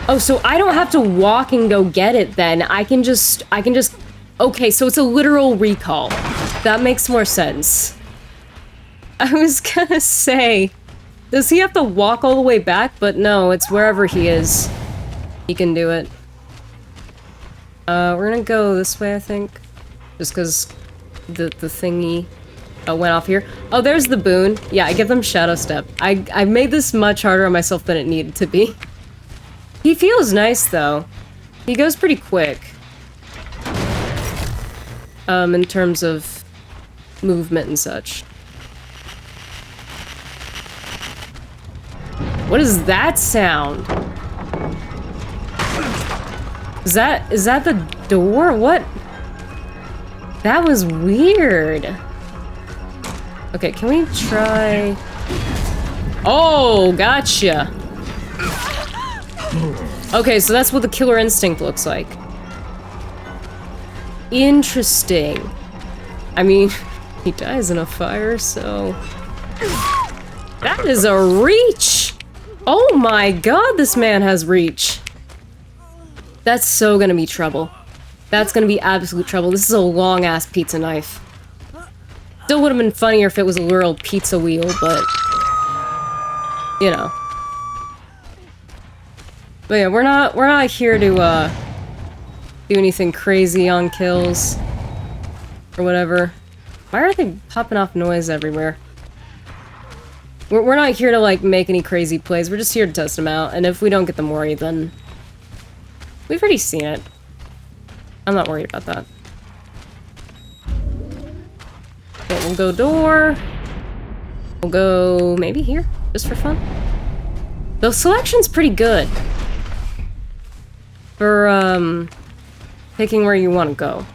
Oh, so I don't have to walk and go get it then. I can just... Okay, so it's a literal recall. That makes more sense. I was gonna say, does he have to walk all the way back? But no, it's wherever he is. He can do it. We're gonna go this way, I think. Just because the thingy went off here. Oh, there's the boon. Yeah, I give them Shadow Step. I made this much harder on myself than it needed to be. He feels nice, though. He goes pretty quick. In terms of movement and such. What is that sound? Is that the door? What? That was weird. Okay, can we try... Oh, gotcha. Okay, so that's what the Killer Instinct looks like. Interesting. I mean, he dies in a fire, so... That is a reach! Oh my god, this man has reach! That's so gonna be trouble. That's gonna be absolute trouble. This is a long-ass pizza knife. Still would have been funnier if it was a literal pizza wheel, but... You know. But yeah, we're not here to, do anything crazy on kills. Or whatever. Why are they popping off noise everywhere? We're not here to, like, make any crazy plays. We're just here to test them out. And if we don't get the Mori, then... We've already seen it. I'm not worried about that. Okay, we'll go door. We'll go maybe here, just for fun. The selection's pretty good. For, picking where you want to go,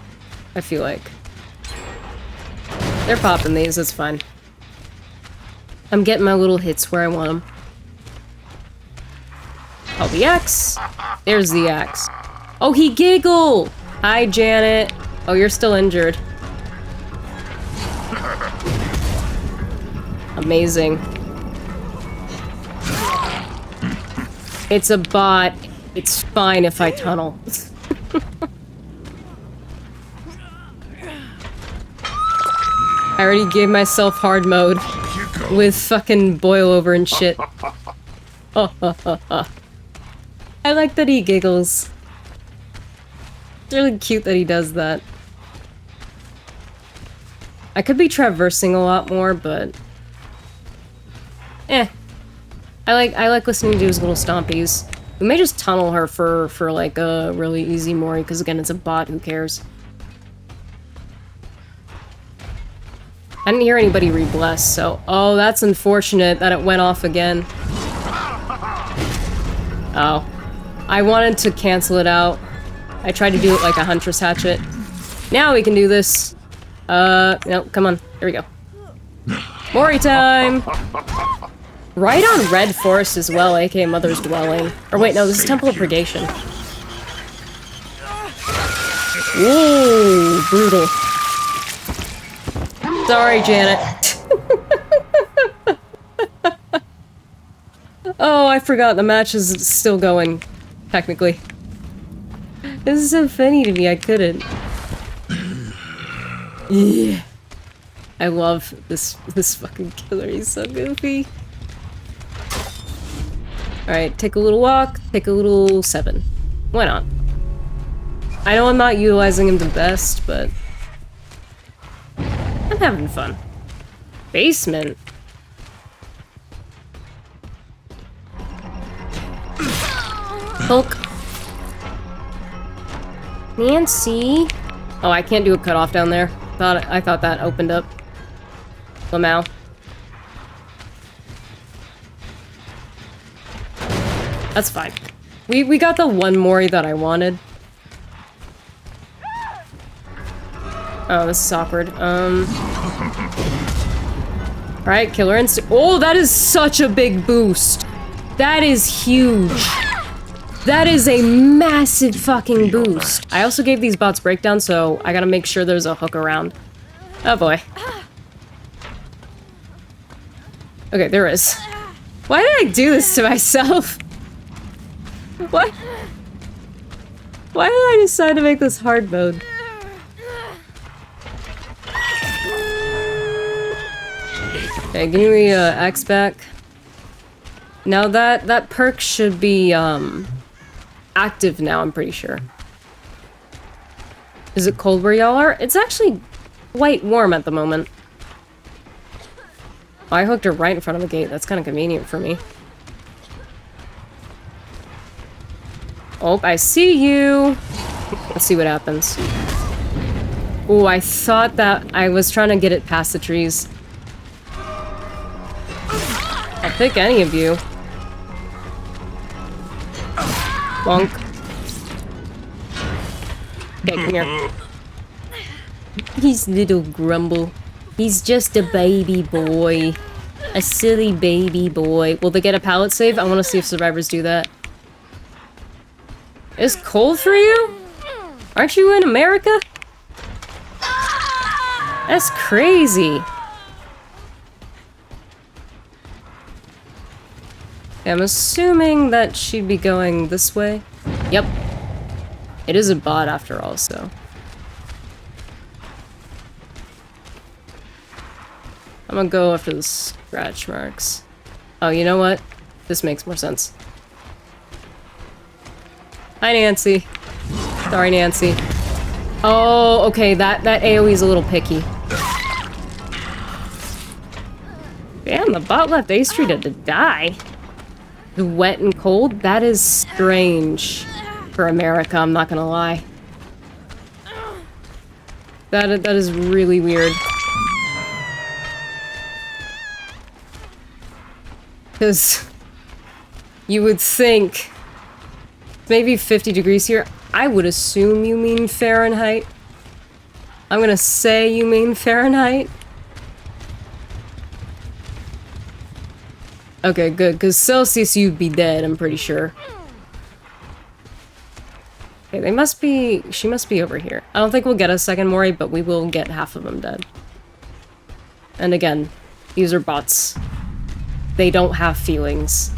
I feel like. They're popping these, that's fine. I'm getting my little hits where I want them. Oh, the axe. There's the axe. Oh, he giggled! Hi, Janet. Oh, you're still injured. Amazing. It's a bot. It's fine if I tunnel. I already gave myself hard mode with fucking boil over and shit. I like that he giggles. It's really cute that he does that. I could be traversing a lot more, but... I like listening to his little stompies. We may just tunnel her for like a really easy Mori, because again, it's a bot, who cares? I didn't hear anybody re-bless, so... Oh, that's unfortunate that it went off again. Oh. I wanted to cancel it out. I tried to do it like a Huntress Hatchet. Now we can do this. No, come on. Here we go. Mori time! Right on Red Forest as well, aka Mother's Dwelling. Or wait, no, this is Temple of Purgation. Ooh, brutal. Sorry, Janet. Oh, I forgot the match is still going, technically. This is so funny to me, I couldn't. Yeah. I love this fucking killer, he's so goofy. Alright, take a little walk, take a little 7. Why not? I know I'm not utilizing him the best, but... I'm having fun. Basement. Hulk. Nancy. Oh, I can't do a cutoff down there. I thought that opened up. Lamau. That's fine. We got the one Mori that I wanted. Oh, this is awkward. Alright, killer instinct. Oh, that is such a big boost. That is huge. That is a massive fucking boost. I also gave these bots breakdown, so I gotta make sure there's a hook around. Oh boy. Okay, there is. Why did I do this to myself? What? Why did I decide to make this hard mode? Okay, give me X back. Now that perk should be active now, I'm pretty sure. Is it cold where y'all are? It's actually quite warm at the moment. I hooked her right in front of the gate. That's kind of convenient for me. Oh, I see you. Let's see what happens. Oh, I thought that I was trying to get it past the trees. I'll pick any of you. Bonk. Okay, come here. He's little Grumble. He's just a baby boy. A silly baby boy. Will they get a pallet save? I want to see if survivors do that. It's cold for you? Aren't you in America? That's crazy. I'm assuming that she'd be going this way. Yep. It is a bot after all, so. I'm gonna go after the scratch marks. Oh, you know what? This makes more sense. Hi, Nancy. Sorry, Nancy. Oh, okay, that AoE is a little picky. Damn, the bot left Ace treated to die. The wet and cold? That is strange for America, I'm not gonna lie. That is really weird. Because you would think maybe 50 degrees here. I would assume you mean Fahrenheit. I'm gonna say you mean Fahrenheit. Okay, good, because Celsius you'd be dead, I'm pretty sure. Okay, they must be... she must be over here. I don't think we'll get a second Mori, but we will get half of them dead. And again, these are bots. They don't have feelings.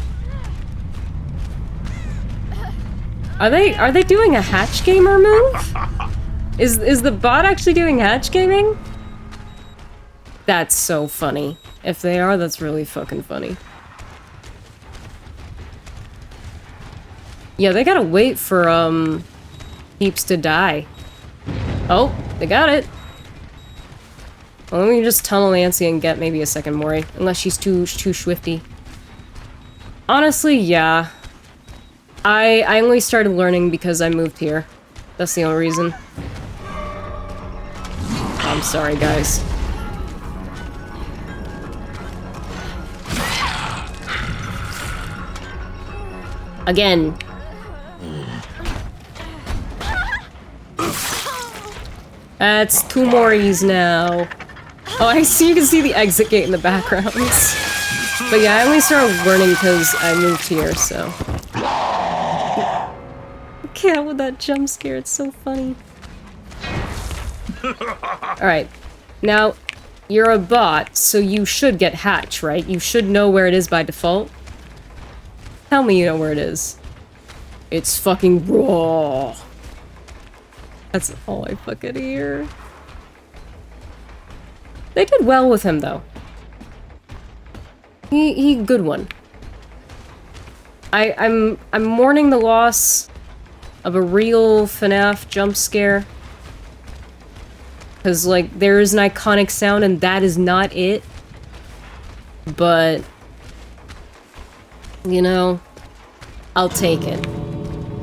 Are they doing a hatch gamer move? Is the bot actually doing hatch gaming? That's so funny. If they are, that's really fucking funny. Yeah, they gotta wait for, heaps to die. Oh, they got it. Well, let me just tunnel Nancy and get maybe a second Mori. Unless she's too swifty. Honestly, yeah. I only started learning because I moved here. That's the only reason. I'm sorry, guys. Again. That's 2 Moris now. Oh, I see. You can see the exit gate in the background. But yeah, I only started learning because I moved here, so. I can't with that jump scare. It's so funny. Alright. Now, you're a bot, so you should get hatch, right? You should know where it is by default. Tell me you know where it is. It's fucking raw. That's all I fucking hear. They did well with him, though. He good one. I'm mourning the loss of a real FNAF jump scare. Because, like, there is an iconic sound and that is not it. But, you know, I'll take it.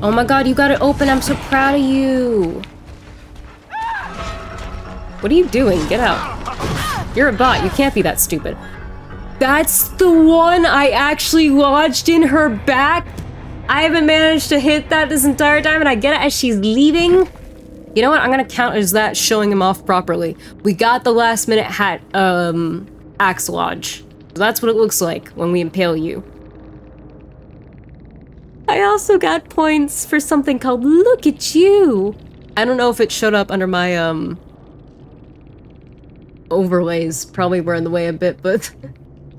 Oh my god, you got it open. I'm so proud of you. What are you doing? Get out. You're a bot. You can't be that stupid. That's the one I actually lodged in her back. I haven't managed to hit that this entire time, and I get it as she's leaving. You know what? I'm gonna count as that showing him off properly. We got the last minute hat, axe lodge. So that's what it looks like when we impale you. I also got points for something called Look at You. I don't know if it showed up under my, overlays. Probably were in the way a bit, but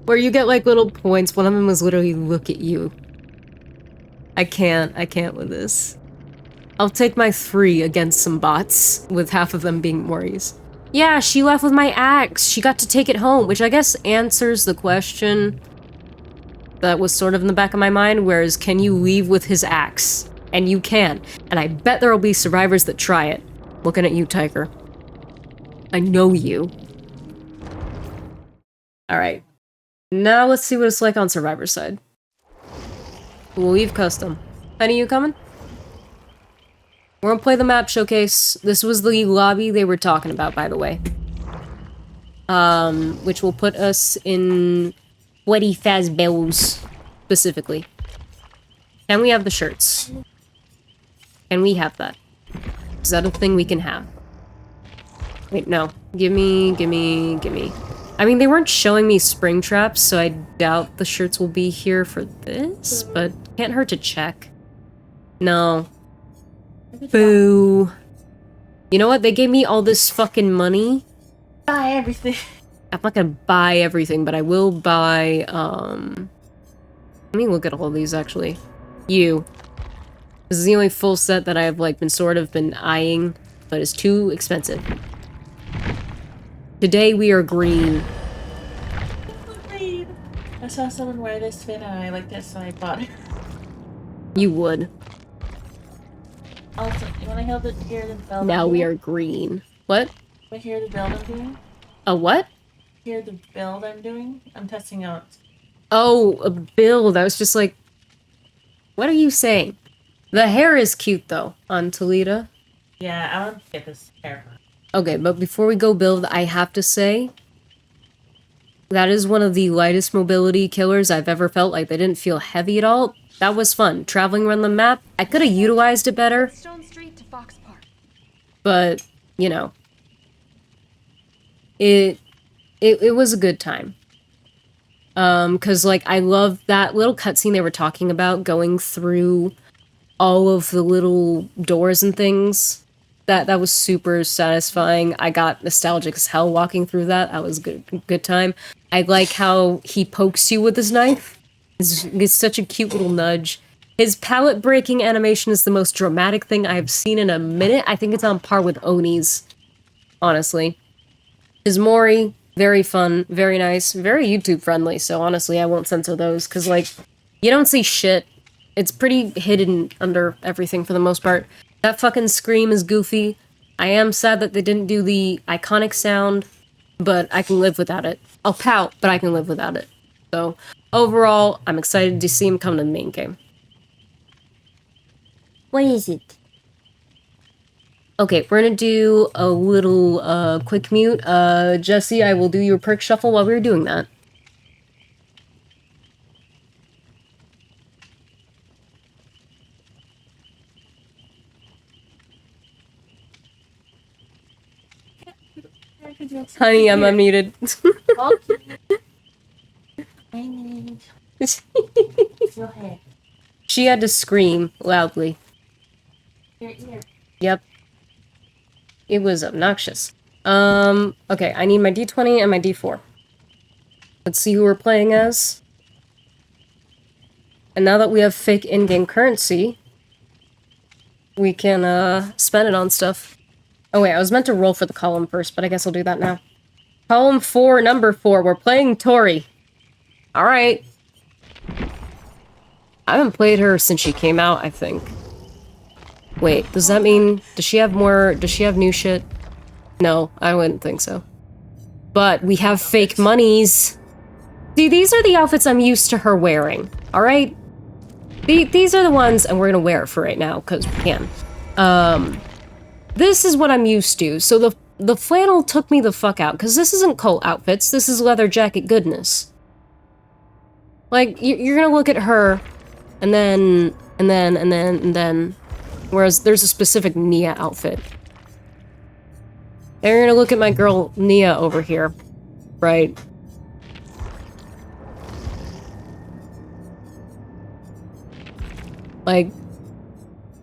where you get like little points. One of them was literally Look at You. I can't with this. I'll take my 3 against some bots, with half of them being Moris. Yeah, she left with my axe. She got to take it home, which I guess answers the question that was sort of in the back of my mind, whereas can you leave with his axe? And you can. And I bet there will be survivors that try it. Looking at you, Tiger. I know you. Alright. Now let's see what it's like on Survivor's side. We'll leave custom. Honey, you coming? We're gonna play the map showcase. This was the lobby they were talking about, by the way. Which will put us in Sweaty Fazbells, specifically. Can we have the shirts? Can we have that? Is that a thing we can have? Wait, no. Gimme. I mean, they weren't showing me spring traps, so I doubt the shirts will be here for this, but can't hurt to check. No. Boo. You know what? They gave me all this fucking money, Buy everything. I'm not gonna buy everything, but I will buy, let me look at all of these, actually. You. This is the only full set that I've, like, been eyeing, but it's too expensive. Today we are green. Green. I saw someone wear this fit and I liked it, so I bought it. You would. Also, you wanna hear the build? Now I'm we doing? are green. What? Wanna hear the build I'm doing? A what? Hear the build I'm doing? I'm testing out. Oh, a build. I was just like, what are you saying? The hair is cute, though, on Toledo. Yeah, I want to get this hair. Okay, but before we go build, I have to say, that is one of the lightest mobility killers I've ever felt. Like, they didn't feel heavy at all. That was fun. Traveling around the map, I could have utilized it better. Stone Street to Fox Park. But, you know, it was a good time. Cause like I love that little cutscene they were talking about going through all of the little doors and things. That was super satisfying. I got nostalgic as hell walking through that. That was good time. I like how he pokes you with his knife. It's such a cute little nudge. His palate breaking animation is the most dramatic thing I've seen in a minute. I think it's on par with Oni's, honestly. His Mori, very fun, very nice, very YouTube friendly, so honestly I won't censor those, because like, you don't see shit. It's pretty hidden under everything for the most part. That fucking scream is goofy. I am sad that they didn't do the iconic sound, but I can live without it. I'll pout, but I can live without it. So, overall, I'm excited to see him come to the main game. What is it? Okay, we're gonna do a little, quick mute. Jesse, I will do your perk shuffle while we're doing that. Honey, I'm unmuted. She had to scream loudly. Yep. It was obnoxious. Okay, I need my D20 and my D4. Let's see who we're playing as. And now that we have fake in-game currency, we can, spend it on stuff. Oh wait, I was meant to roll for the column first, but I guess I'll do that now. Column 4, number 4, we're playing Tori. Alright. I haven't played her since she came out, I think. Wait, does that mean... does she have new shit? No, I wouldn't think so. But we have fake monies. See, these are the outfits I'm used to her wearing, alright? These are the ones, and we're gonna wear it for right now, because we can. This is what I'm used to, so the flannel took me the fuck out, because this isn't cult outfits, this is leather jacket goodness. Like, you're gonna look at her, and then... whereas there's a specific Nia outfit. And you're gonna look at my girl Nia over here, right? Like,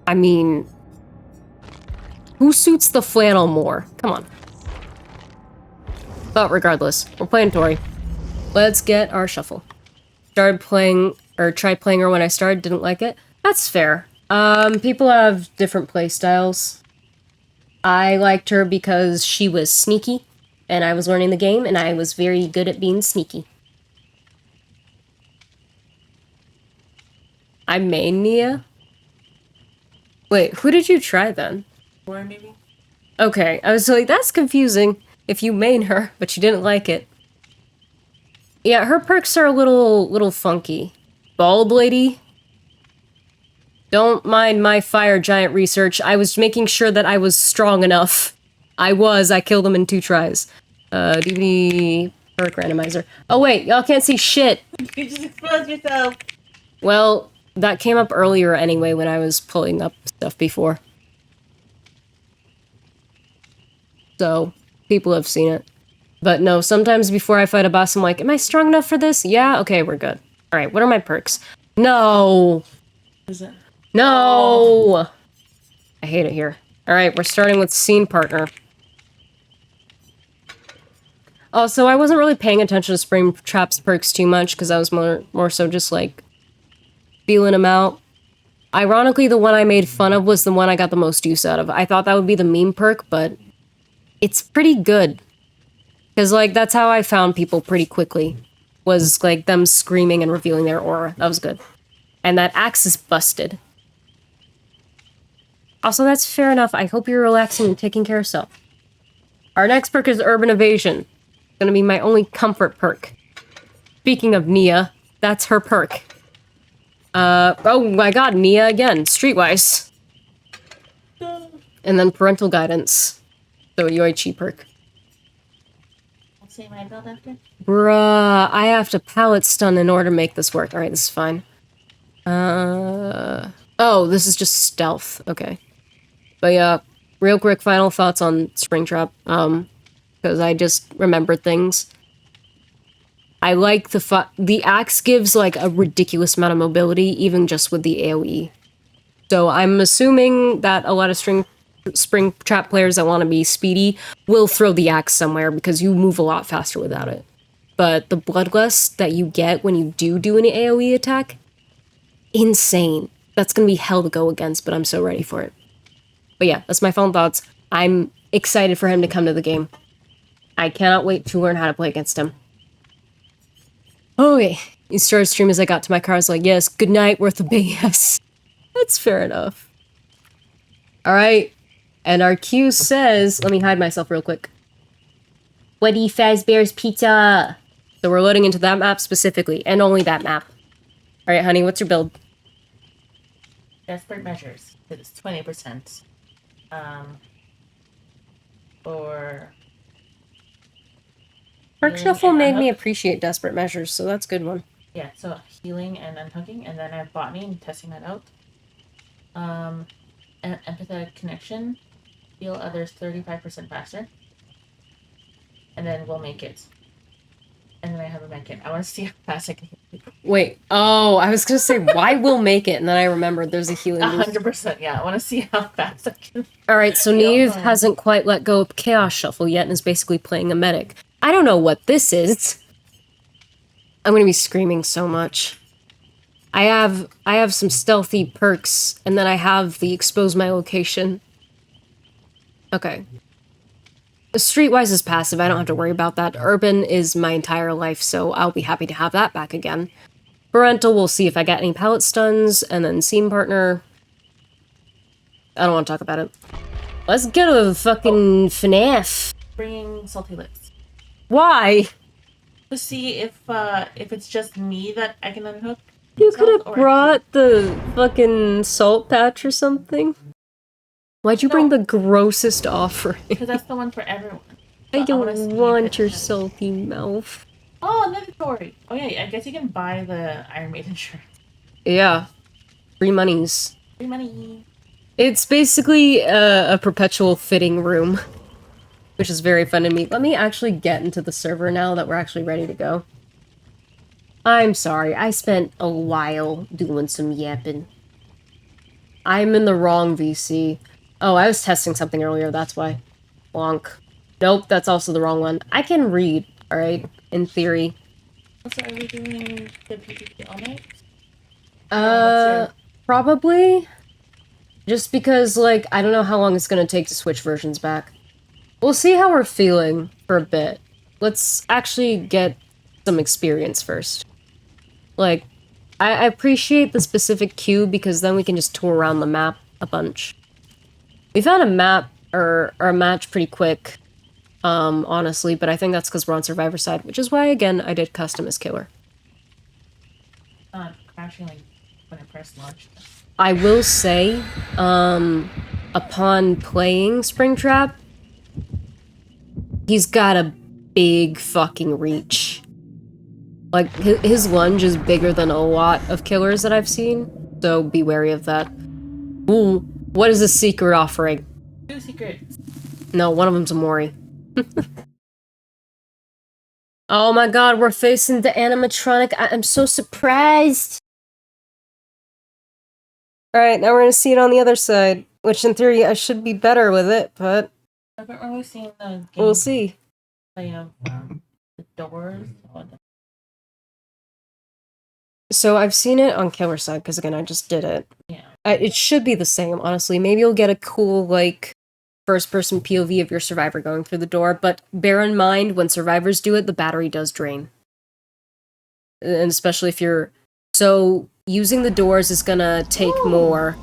I mean... who suits the flannel more? Come on. But regardless, we're playing Tori. Let's get our shuffle. Started playing, or tried playing her when I started, didn't like it. That's fair. People have different play styles. I liked her because she was sneaky, and I was learning the game, and I was very good at being sneaky. I main Nia? Wait, who did you try then? Or maybe. Okay, I was like, that's confusing if you main her, but you didn't like it. Yeah, her perks are a little funky. Bald lady? Don't mind my fire giant research. I was making sure that I was strong enough. I killed them in 2 tries. DVD perk randomizer. Oh wait, y'all can't see shit. You just exposed yourself. Well, that came up earlier anyway when I was pulling up stuff before. So, people have seen it. But no, sometimes before I fight a boss, I'm like, am I strong enough for this? Yeah? Okay, we're good. Alright, what are my perks? No! Is it? No! I hate it here. Alright, we're starting with scene partner. Also, I wasn't really paying attention to Springtrap's perks too much because I was more so just like feeling them out. Ironically, the one I made fun of was the one I got the most use out of. I thought that would be the meme perk, but it's pretty good. Because, like, that's how I found people pretty quickly. Was, like, them screaming and revealing their aura. That was good. And that axe is busted. Also, that's fair enough. I hope you're relaxing and taking care of yourself. Our next perk is Urban Evasion. Gonna be my only comfort perk. Speaking of Nia, that's her perk. Oh my god, Nia again. Streetwise. And then Parental Guidance. So Yoichi perk. I'll say my build after. Bruh, I have to pallet stun in order to make this work. Alright, this is fine. Oh, this is just stealth. Okay. But yeah, real quick final thoughts on Springtrap. Because I just remembered things. I like the axe gives like a ridiculous amount of mobility, even just with the AoE. So I'm assuming that a lot of Springtrap players that want to be speedy will throw the axe somewhere because you move a lot faster without it. But the bloodlust that you get when you do an AoE attack, insane. That's gonna be hell to go against, but I'm so ready for it. But yeah, that's my final thoughts. I'm excited for him to come to the game. I cannot wait to learn how to play against him. Okay, you started stream as I got to my car. I was like, yes, good night, worth of BS. That's fair enough. Alright, and our queue says, let me hide myself real quick. Sweaty Fazbear's Pizza. So we're loading into that map specifically, and only that map. Alright, honey, what's your build? Desperate measures. It's 20%. Or Perk Shuffle made me appreciate Desperate Measures, so that's a good one. yeah, so healing and unhooking, and then I have botany and testing that out. And empathetic connection, heal others 35% faster. And then we'll make it. And then I have a med kit. I want to see how fast I can heal people. Wait, oh, I was gonna say, why we'll make it, and then I remembered there's a healing boost. 100%, yeah. I want to see how fast I can. Alright, so Neve hasn't quite let go of Chaos Shuffle yet and is basically playing a medic. I don't know what this is. I'm gonna be screaming so much. I have some stealthy perks, and then I have the expose my location. Okay. Streetwise is passive, I don't have to worry about that. Urban is my entire life, so I'll be happy to have that back again. Parental, we'll see if I get any pallet stuns, and then Scene Partner. I don't want to talk about it. Let's get a fucking FNAF. Bringing salty lips. Why? To see if it's just me that I can unhook. You could have brought the fucking salt patch or something. Why'd you bring the grossest offering? Because that's the one for everyone. I don't want your salty mouth. Oh, inventory. Oh yeah, I guess you can buy the Iron Maiden shirt. Yeah. Free monies. Free money. It's basically a perpetual fitting room. Which is very fun to me. Let me actually get into the server now that we're actually ready to go. I'm sorry, I spent a while doing some yapping. I'm in the wrong VC. Oh, I was testing something earlier, that's why. Bonk. Nope, that's also the wrong one. I can read, alright? In theory. Also, are we doing the PTB all night? Probably. Just because, like, I don't know how long it's gonna take to switch versions back. We'll see how we're feeling for a bit. Let's actually get some experience first. Like, I appreciate the specific queue because then we can just tour around the map a bunch. We found a map, or a match pretty quick, honestly, but I think that's because we're on Survivor side, which is why, again, I did custom as killer. Crashing, like, when I press launch. I will say, upon playing Springtrap, he's got a big fucking reach. Like, his lunge is bigger than a lot of killers that I've seen, so be wary of that. Ooh, what is a secret offering? 2 secrets. No, one of them's a Mori. Oh my god, we're facing the animatronic. I'm so surprised! Alright, now we're gonna see it on the other side, which in theory I should be better with it, but I haven't really seen the game. we'll see. Play of the doors. So I've seen it on Killer Side, because again, I just did it. Yeah. It should be the same, honestly. Maybe you'll get a cool, like, first-person POV of your survivor going through the door, but bear in mind, when survivors do it, the battery does drain. And especially if you're... So, using the doors is gonna take more.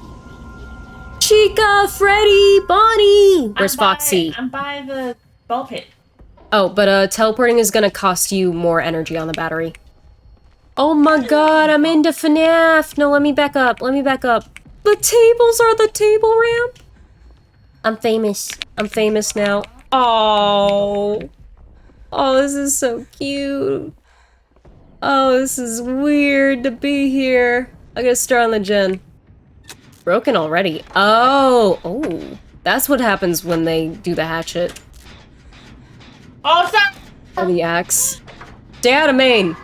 Chica! Freddy! Bonnie! Where's Foxy? I'm by the ball pit. Oh, but teleporting is gonna cost you more energy on the battery. Oh my god, I'm into FNAF! No, let me back up, let me back up. The tables are the table ramp? I'm famous. I'm famous now. Oh. Oh, this is so cute. Oh, this is weird to be here. I gotta start on the gen. Broken already. Oh. Oh. That's what happens when they do the hatchet. Oh, stop! Or the axe. Stay out of main.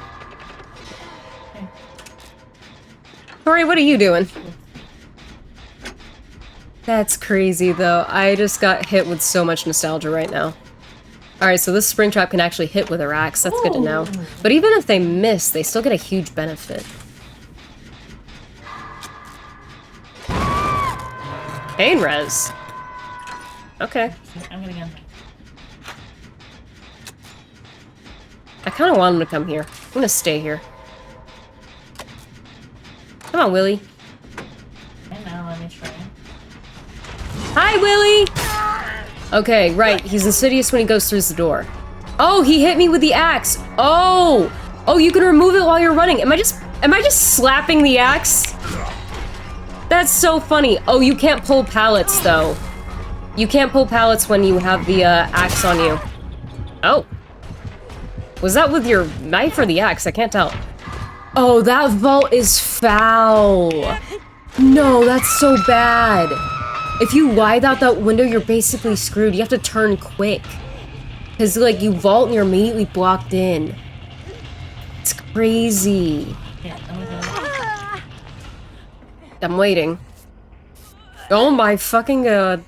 Tori, what are you doing? That's crazy, though. I just got hit with so much nostalgia right now. Alright, so this Springtrap can actually hit with her axe. That's good to know. But even if they miss, they still get a huge benefit. Pain res. Okay. I'm gonna get him. I kind of want him to come here. I'm gonna stay here. Come on, Willy. And now let me try. Hi, Willy! Okay, right. He's insidious when he goes through the door. Oh, he hit me with the axe. Oh! Oh, you can remove it while you're running. Am I just slapping the axe? That's so funny. Oh, you can't pull pallets, though. You can't pull pallets when you have the axe on you. Oh. Was that with your knife or the axe? I can't tell. Oh, that vault is foul. No, that's so bad. If you wide out that window, you're basically screwed. You have to turn quick. Because, like, you vault and you're immediately blocked in. It's crazy. I'm waiting. Oh my fucking god.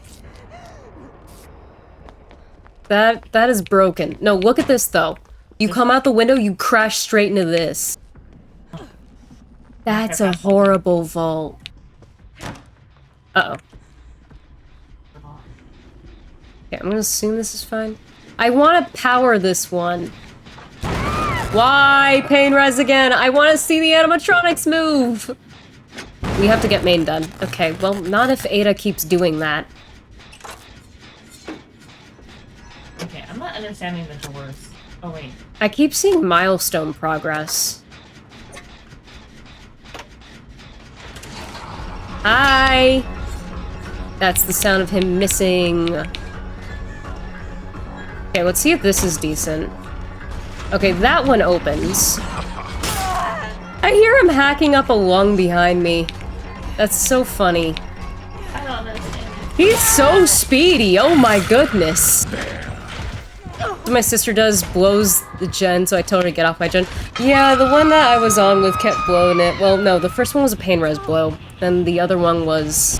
That is broken. No, look at this, though. You come out the window, you crash straight into this. That's a horrible vault. Uh-oh. Okay, I'm gonna assume this is fine. I want to power this one. Why? Pain res again. I want to see the animatronics move. We have to get main done. Okay, well, not if Ada keeps doing that. Okay, I'm not understanding the doors. Oh, wait. I keep seeing milestone progress. Hi! That's the sound of him missing. Okay, let's see if this is decent. Okay, that one opens. I hear him hacking up a lung behind me. That's so funny. I don't understand. He's so speedy, oh my goodness. What my sister does, blows the gen, so I told her to get off my gen. Yeah, the one that I was on with kept blowing it. Well, no, the first one was a pain res blow. Then the other one was,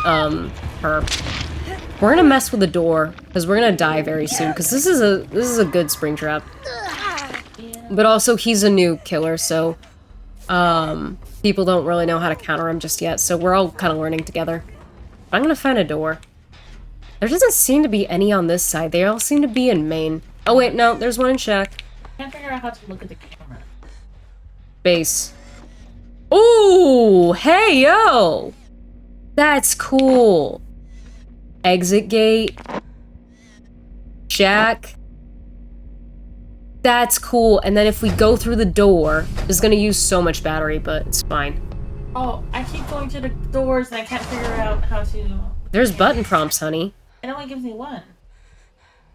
her. We're gonna mess with the door, because we're gonna die very soon, because this is a good Springtrap. But also, he's a new killer, so, people don't really know how to counter him just yet, so we're all kind of learning together. I'm gonna find a door. There doesn't seem to be any on this side. They all seem to be in main. Oh wait, no, there's one in shack. I can't figure out how to look at the camera. Base. Ooh, hey, yo! That's cool. Exit gate. Shack. That's cool. And then if we go through the door, it's gonna use so much battery, but it's fine. Oh, I keep going to the doors and I can't figure out how to... There's button prompts, honey. It only gives me one.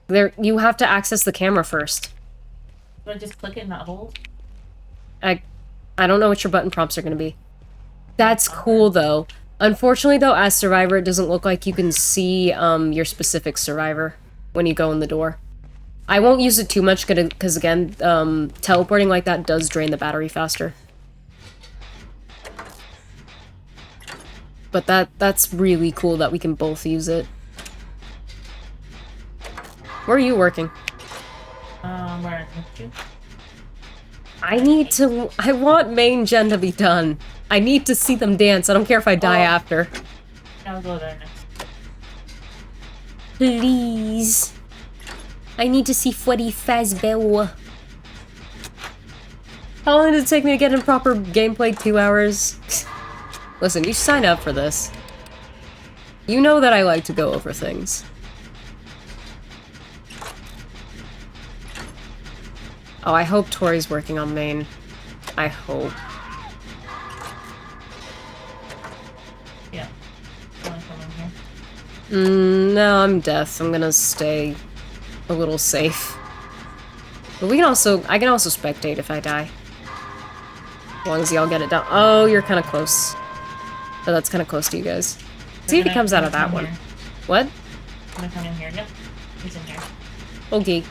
There, you have to access the camera first. Do I just click it and not hold? I don't know what your button prompts are gonna be. That's cool, though. Unfortunately, though, as Survivor, it doesn't look like you can see your specific Survivor when you go in the door. I won't use it too much because, again, teleporting like that does drain the battery faster. But that's really cool that we can both use it. Where are you working? Where I you? I want main gen to be done. I need to see them dance. I don't care if I die after. I'll go there next. Please. I need to see Freddy Fazbear. How long did it take me to get in proper gameplay? 2 hours? Listen, you signed up for this. You know that I like to go over things. Oh, I hope Tori's working on main. I hope. Yeah. Wanna come in here? No, I'm deaf. I'm gonna stay a little safe. But I can also spectate if I die. As long as y'all get it done. Oh, you're kind of close. But that's kind of close to you guys. See if he comes out of that one. Here. What? I'm gonna come in here. Yep. He's in here. Okay.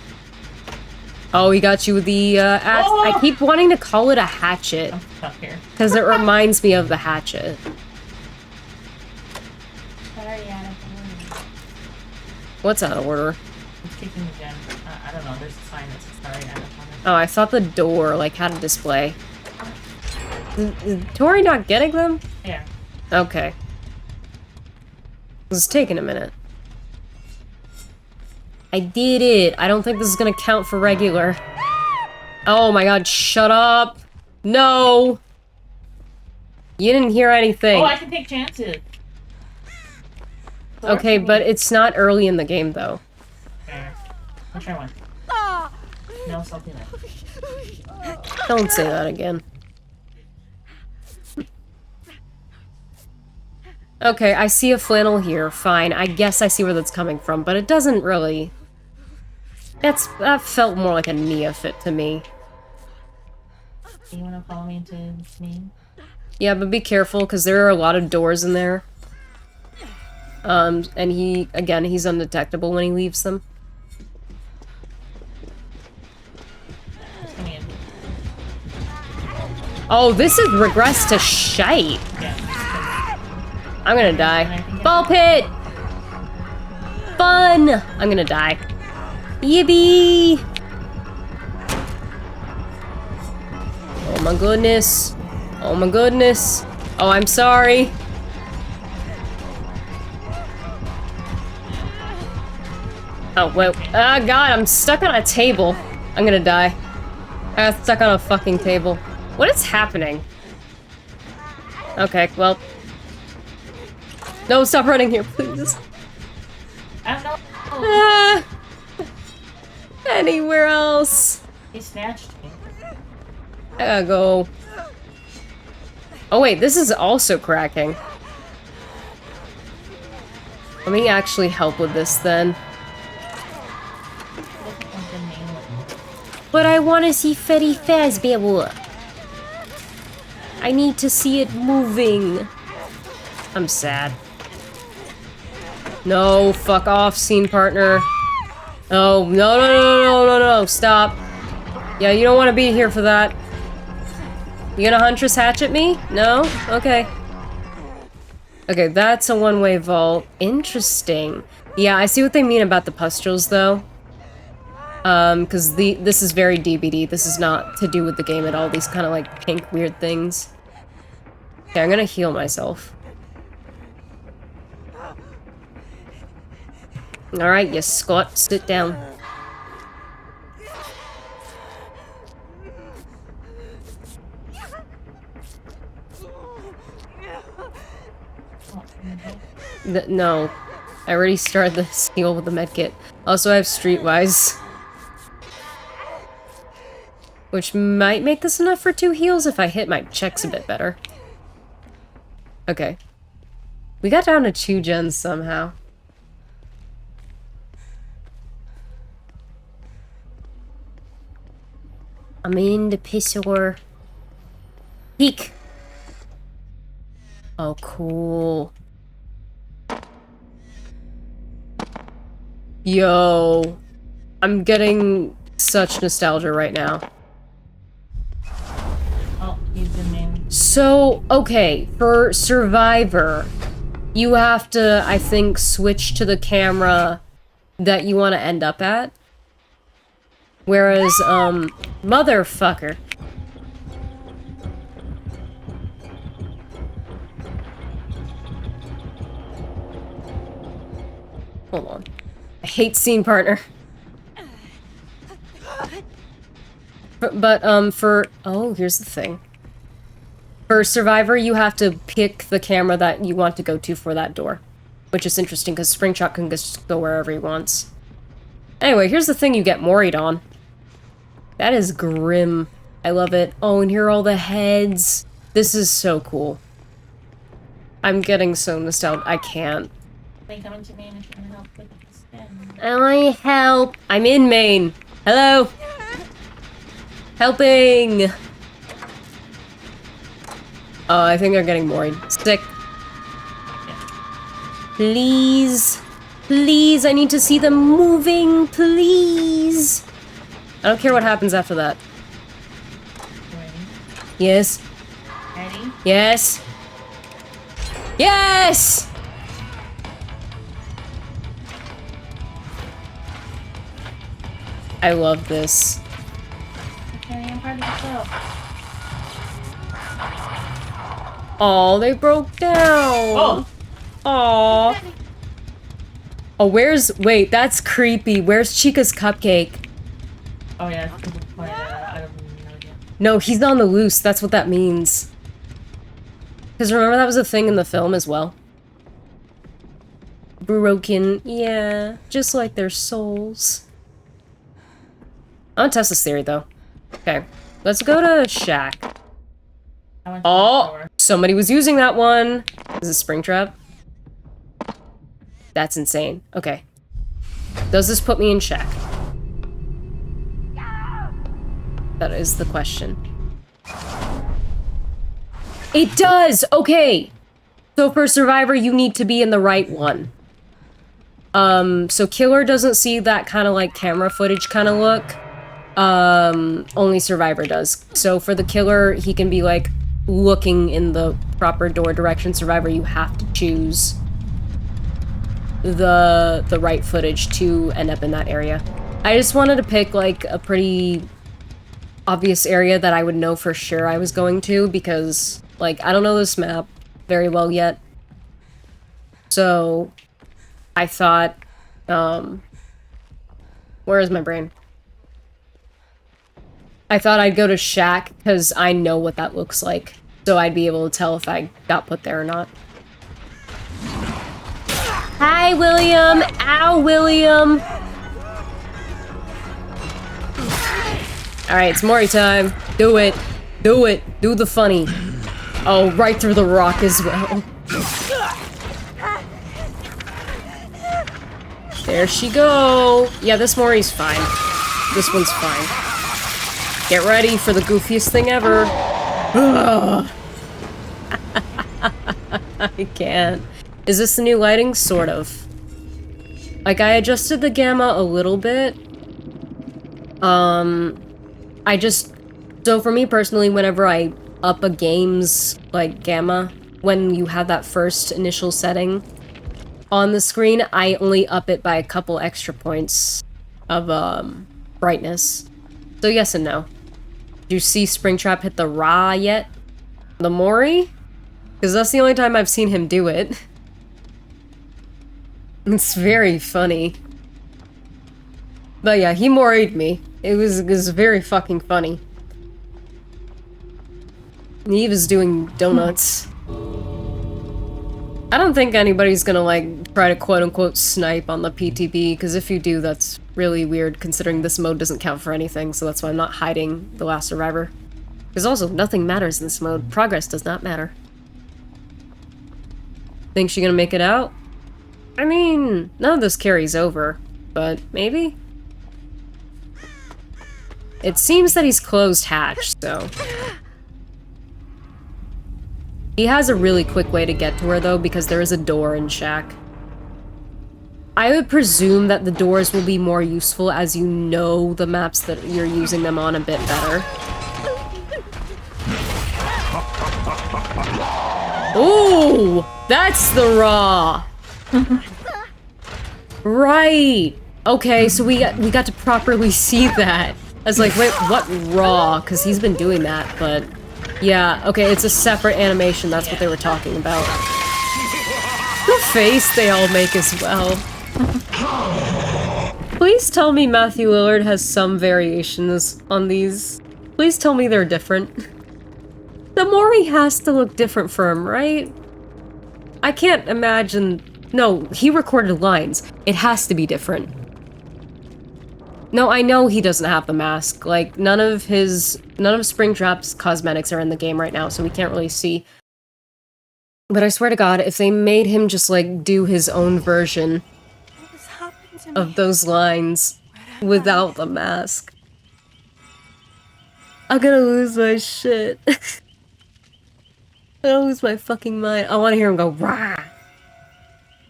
Oh, he got you with the axe. Oh! I keep wanting to call it a hatchet. I'm stuck here. Because it reminds me of the hatchet. Sorry, out of order. What's out of order? I'm kicking the gen. I don't know. There's a sign that says sorry, out of order. Oh, I thought the door, like, had a display. Is Tori not getting them? Yeah. Okay. This is taking a minute. I did it! I don't think this is gonna count for regular. Oh my god, shut up! No! You didn't hear anything. Oh, I can take chances. Okay, but it's not early in the game, though. Fair. I'll try one. No, something like. Don't say that again. Okay, I see a flannel here. Fine. I guess I see where that's coming from, but it doesn't really... That felt more like a neophyte to me. Do you want to follow me into me? Yeah, but be careful, because there are a lot of doors in there. And he's undetectable when he leaves them. Come in. Oh, this is regress to shite. Yeah. I'm gonna die. Ball pit! Fun! I'm gonna die. Yippee! Oh my goodness. Oh my goodness. Oh, I'm sorry. Oh, wait. Ah, God, I'm stuck on a table. I'm gonna die. I got stuck on a fucking table. What is happening? Okay, well... No, stop running here, please. I don't know. Ah, anywhere else. He snatched me. I gotta go. Oh wait, this is also cracking. Let me actually help with this then. But I want to see Freddy Fazbear. I need to see it moving. I'm sad. No, fuck off, scene partner. Oh, no, stop. Yeah, you don't want to be here for that. You gonna Huntress Hatch at me? No? Okay. Okay, that's a one-way vault. Interesting. Yeah, I see what they mean about the pustules, though. Because this is very DBD. This is not to do with the game at all. These kind of, like, pink weird things. Okay, I'm gonna heal myself. Alright, you Scott, sit down. No. I already started this heal with the medkit. Also, I have Streetwise. Which might make this enough for 2 heals if I hit my checks a bit better. Okay. We got down to 2 gens somehow. I'm in the pissor. Peek! Oh, cool. Yo. I'm getting such nostalgia right now. Oh, he's in main. So, okay, for Survivor, you have to, I think, switch to the camera that you want to end up at. Whereas, motherfucker. Hold on. I hate scene partner. But, oh, here's the thing. For Survivor, you have to pick the camera that you want to go to for that door. Which is interesting, because Springtrap can just go wherever he wants. Anyway, here's the thing you get Mori'd on. That is grim. I love it. Oh, and here are all the heads. This is so cool. I'm getting so nostalgic. I can't. They come into Maine if you want help with the spin. I help. I'm in Maine. Hello. Helping. Oh, I think they're getting Mori'd. Stick. Please. Please, I need to see them moving. Please. I don't care what happens after that. Ready? Yes. Ready? Yes. Yes! I love this. Okay, I'm part of the show. Oh, they broke down. Oh! Aw. Oh, wait, that's creepy. Where's Chica's cupcake? Oh yeah, it's a good point. I don't know yet. No, he's on the loose. That's what that means. Because remember that was a thing in the film as well. Broken, yeah. Just like their souls. I'm gonna test this theory, though. Okay, let's go to Shack. I went to the Oh, store. somebody was using that one. Is this Springtrap? That's insane. Okay. Does this put me in Shack? That is the question. It does! Okay! So for Survivor, you need to be in the right one. So Killer doesn't see that kind of like camera footage kind of look. Only Survivor does. So for the Killer, he can be like looking in the proper door direction. Survivor, you have to choose the right footage to end up in that area. I just wanted to pick like a pretty obvious area that I would know for sure I was going to, because like I don't know this map very well yet. So I thought, where is my brain? I thought I'd go to Shack because I know what that looks like. So I'd be able to tell if I got put there or not. Hi, William! Ow, William! Alright, it's Mori time. Do it. Do it. Do the funny. Oh, right through the rock as well. There she go. Yeah, this Mori's fine. This one's fine. Get ready for the goofiest thing ever. I can't. Is this the new lighting? Sort of. Like, I adjusted the gamma a little bit. So for me personally, whenever I up a game's, like, gamma, when you have that first initial setting on the screen, I only up it by a couple extra points of, brightness. So yes and no. Did you see Springtrap hit the Ra yet? The Mori? Because that's the only time I've seen him do it. It's very funny. But yeah, he Mori'd me. It was very fucking funny. And he was doing donuts. I don't think anybody's gonna, like, try to quote-unquote snipe on the PTB, because if you do, that's really weird, considering this mode doesn't count for anything, so that's why I'm not hiding The Last Survivor. Because also, nothing matters in this mode. Progress does not matter. Think she gonna make it out? I mean, none of this carries over, but maybe? It seems that he's closed hatch, so... He has a really quick way to get to her, though, because there is a door in Shack. I would presume that the doors will be more useful as you know the maps that you're using them on a bit better. Ooh! That's the Raw! Right! Okay, so we got to properly see that. I was like, wait, what raw? Because he's been doing that, but yeah, okay, it's a separate animation. That's what they were talking about. The face they all make as well. Please tell me Matthew Lillard has some variations on these. Please tell me they're different. The Mori has to look different for him, right? I can't imagine... No, he recorded lines. It has to be different. No, I know he doesn't have the mask. Like, none of Springtrap's cosmetics are in the game right now, so we can't really see. But I swear to God, if they made him just, like, do his own version of those lines without the mask, I'm gonna lose my shit. I'm gonna lose my fucking mind. I want to hear him go, rah!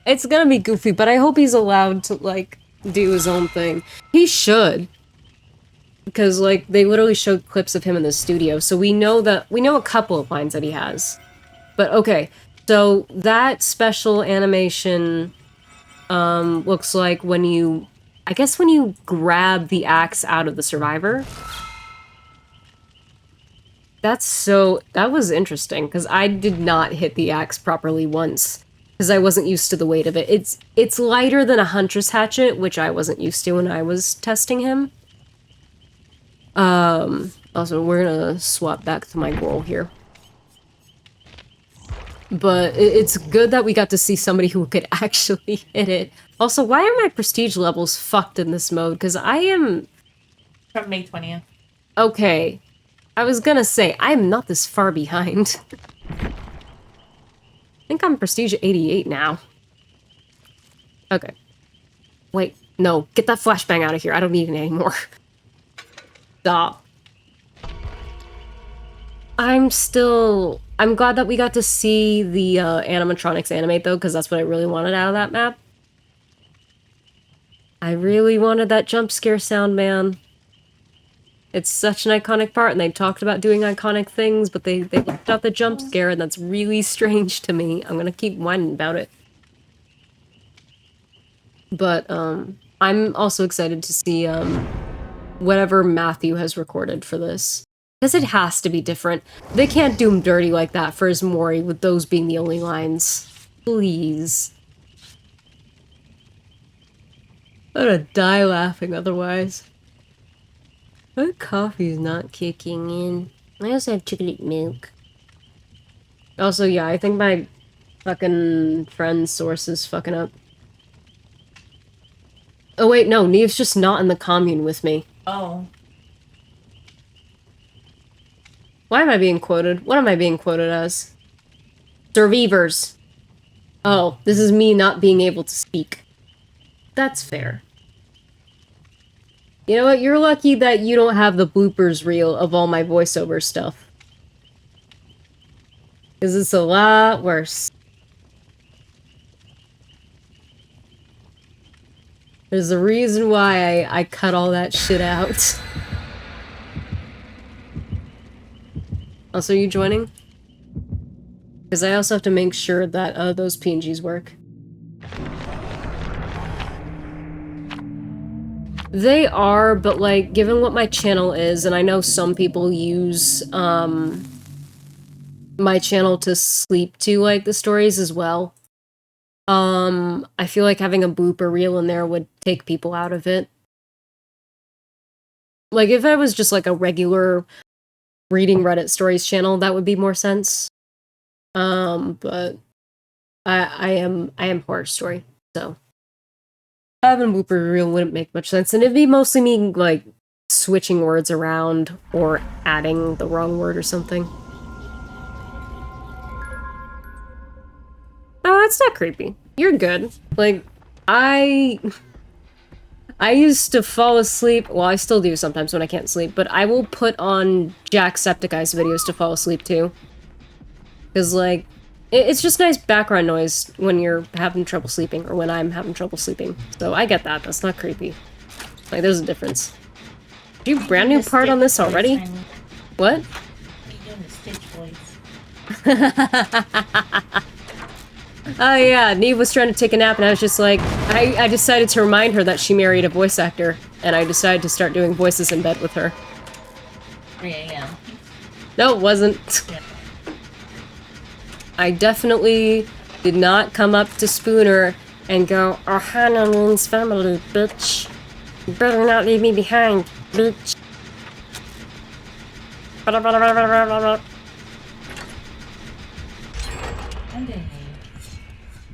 It's gonna be goofy, but I hope he's allowed to, like, do his own thing. He should. Because, like, they literally showed clips of him in the studio, so we know a couple of lines that he has. But, okay, so that special animation, looks like when you grab the axe out of the survivor. That was interesting, because I did not hit the axe properly once. Because I wasn't used to the weight of it. It's lighter than a hunter's hatchet, which I wasn't used to when I was testing him. Also, we're gonna swap back to my goal here. But it's good that we got to see somebody who could actually hit it. Also, why are my prestige levels fucked in this mode? Because I am... From May 20th. Okay. I was gonna say, I'm not this far behind. I think I'm prestige 88 now. Okay. Wait, no. Get that flashbang out of here. I don't need it anymore. Stop. I'm glad that we got to see the animatronics animate, though, because that's what I really wanted out of that map. I really wanted that jump scare sound, man. It's such an iconic part, and they talked about doing iconic things, but they left out the jump scare, and that's really strange to me. I'm gonna keep whining about it. But, I'm also excited to see, whatever Matthew has recorded for this. Because it has to be different. They can't do him dirty like that for his Mori, with those being the only lines. Please. I'm gonna die laughing otherwise. My coffee's not kicking in. I also have chocolate milk. Also, yeah, I think my fucking friend's source is fucking up. Oh wait, no, Neve's just not in the commune with me. Oh. Why am I being quoted? What am I being quoted as? Survivors. Oh, this is me not being able to speak. That's fair. You know what? You're lucky that you don't have the bloopers reel of all my voiceover stuff. Because it's a lot worse. There's a reason why I cut all that shit out. Also, are you joining? Because I also have to make sure that those PNGs work. They are, but like, given what my channel is, and I know some people use my channel to sleep to, like, the stories as well. I feel like having a blooper reel in there would take people out of it. Like, if I was just like a regular reading Reddit stories channel, that would be more sense. But I am horror story, so having a blooper reel wouldn't make much sense, and it'd be mostly me, like, switching words around or adding the wrong word or something. Oh, that's not creepy. You're good. Like, I used to fall asleep, well, I still do sometimes when I can't sleep, but I will put on Jacksepticeye's videos to fall asleep too. Because, like, it's just nice background noise when you're having trouble sleeping, or when I'm having trouble sleeping. So I get that, that's not creepy. Like, there's a difference. Do you have a brand new part on this already? What? You're doing the Stitch voice. Yeah, Neve was trying to take a nap, and I was just like, I decided to remind her that she married a voice actor, and I decided to start doing voices in bed with her. 3 a.m. No, it wasn't. Yeah. I definitely did not come up to Spooner and go, "Oh, Hannah means family, bitch. You better not leave me behind, bitch."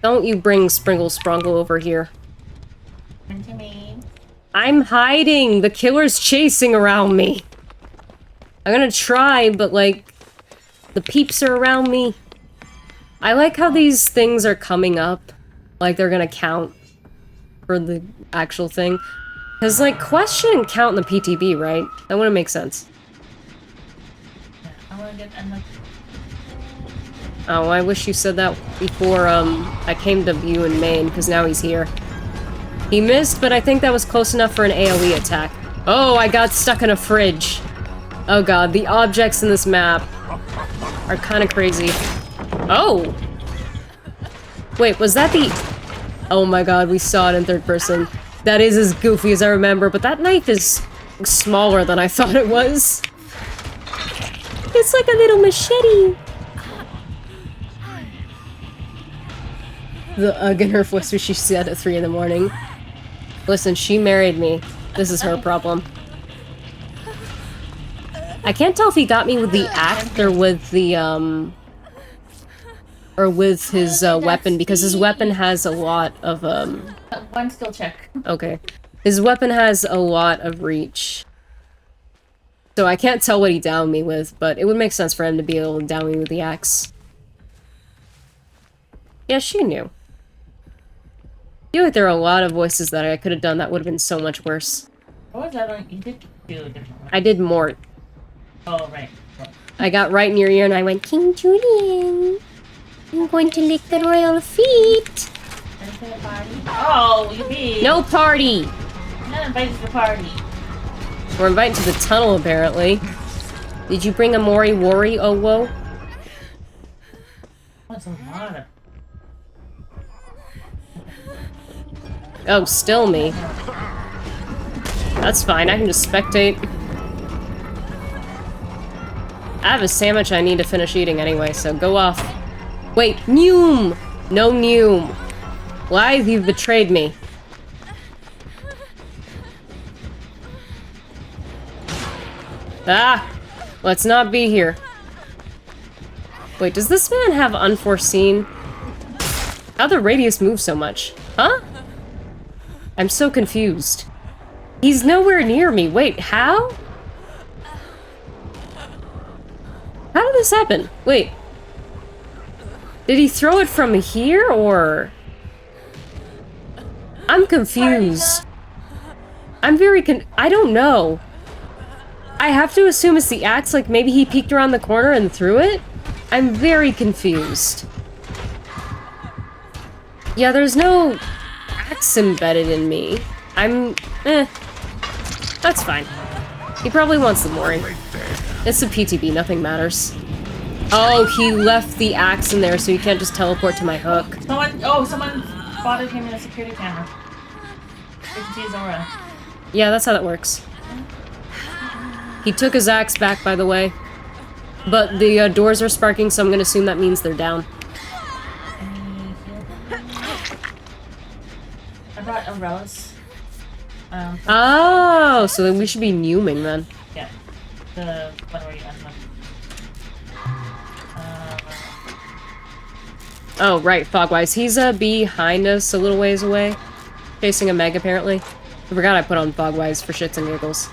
Don't you bring Springle Sprungle over here. Come to me. I'm hiding! The killer's chasing around me! I'm gonna try, but like, the peeps are around me. I like how these things are coming up. Like they're gonna count for the actual thing. Cause like, Quest shouldn't count in the PTB, right? That wouldn't make sense. Yeah, I wanna get unlucky. Oh, I wish you said that before, I came to you in Maine, because now he's here. He missed, but I think that was close enough for an AoE attack. Oh, I got stuck in a fridge. Oh god, the objects in this map are kind of crazy. Oh! Wait, was that the... Oh my god, we saw it in third person. That is as goofy as I remember, but that knife is smaller than I thought it was. It's like a little machete. The ugh in her voice, which she said at 3 in the morning. Listen, she married me. This is her problem. I can't tell if he got me with the axe or with the, or with his, weapon, because his weapon has a lot of, One skill check. Okay. His weapon has a lot of reach. So I can't tell what he downed me with, but it would make sense for him to be able to down me with the axe. Yeah, she knew. I feel like there are a lot of voices that I could have done that would have been so much worse. What was that on? You did do a different one. I did Mort. Oh, right. I got right in your ear and I went, "King Julian, I'm going to lick the royal feet." Anything a party? Oh, you beat. No party! I'm not invited to the party. We're invited to the tunnel, apparently. Did you bring a Mori Wori, oh whoa? That's a lot of... Oh, still me. That's fine, I can just spectate. I have a sandwich I need to finish eating anyway, so go off. Wait, Noom! No Noom. Live, you've betrayed me. Ah! Let's not be here. Wait, does this man have unforeseen? How'd the radius move so much? Huh? I'm so confused. He's nowhere near me. Wait, how? How did this happen? Wait. Did he throw it from here, or...? I'm confused. I'm very I don't know. I have to assume it's the axe, like maybe he peeked around the corner and threw it? I'm very confused. Yeah, there's no axe embedded in me. That's fine. He probably wants the mooring. It's a PTB, nothing matters. Oh, he left the axe in there, so you can't just teleport to my hook. Someone spotted him in a security camera. You can see his aura. Yeah, that's how that works. He took his axe back, by the way. But the doors are sparking, so I'm gonna assume that means they're down. I brought umbrellas. Oh, so then we should be Newming then. Yeah. The one where you unlock. Oh, right, Fogwise. He's behind us a little ways away. Chasing a Meg, apparently. I forgot I put on Fogwise for shits and giggles.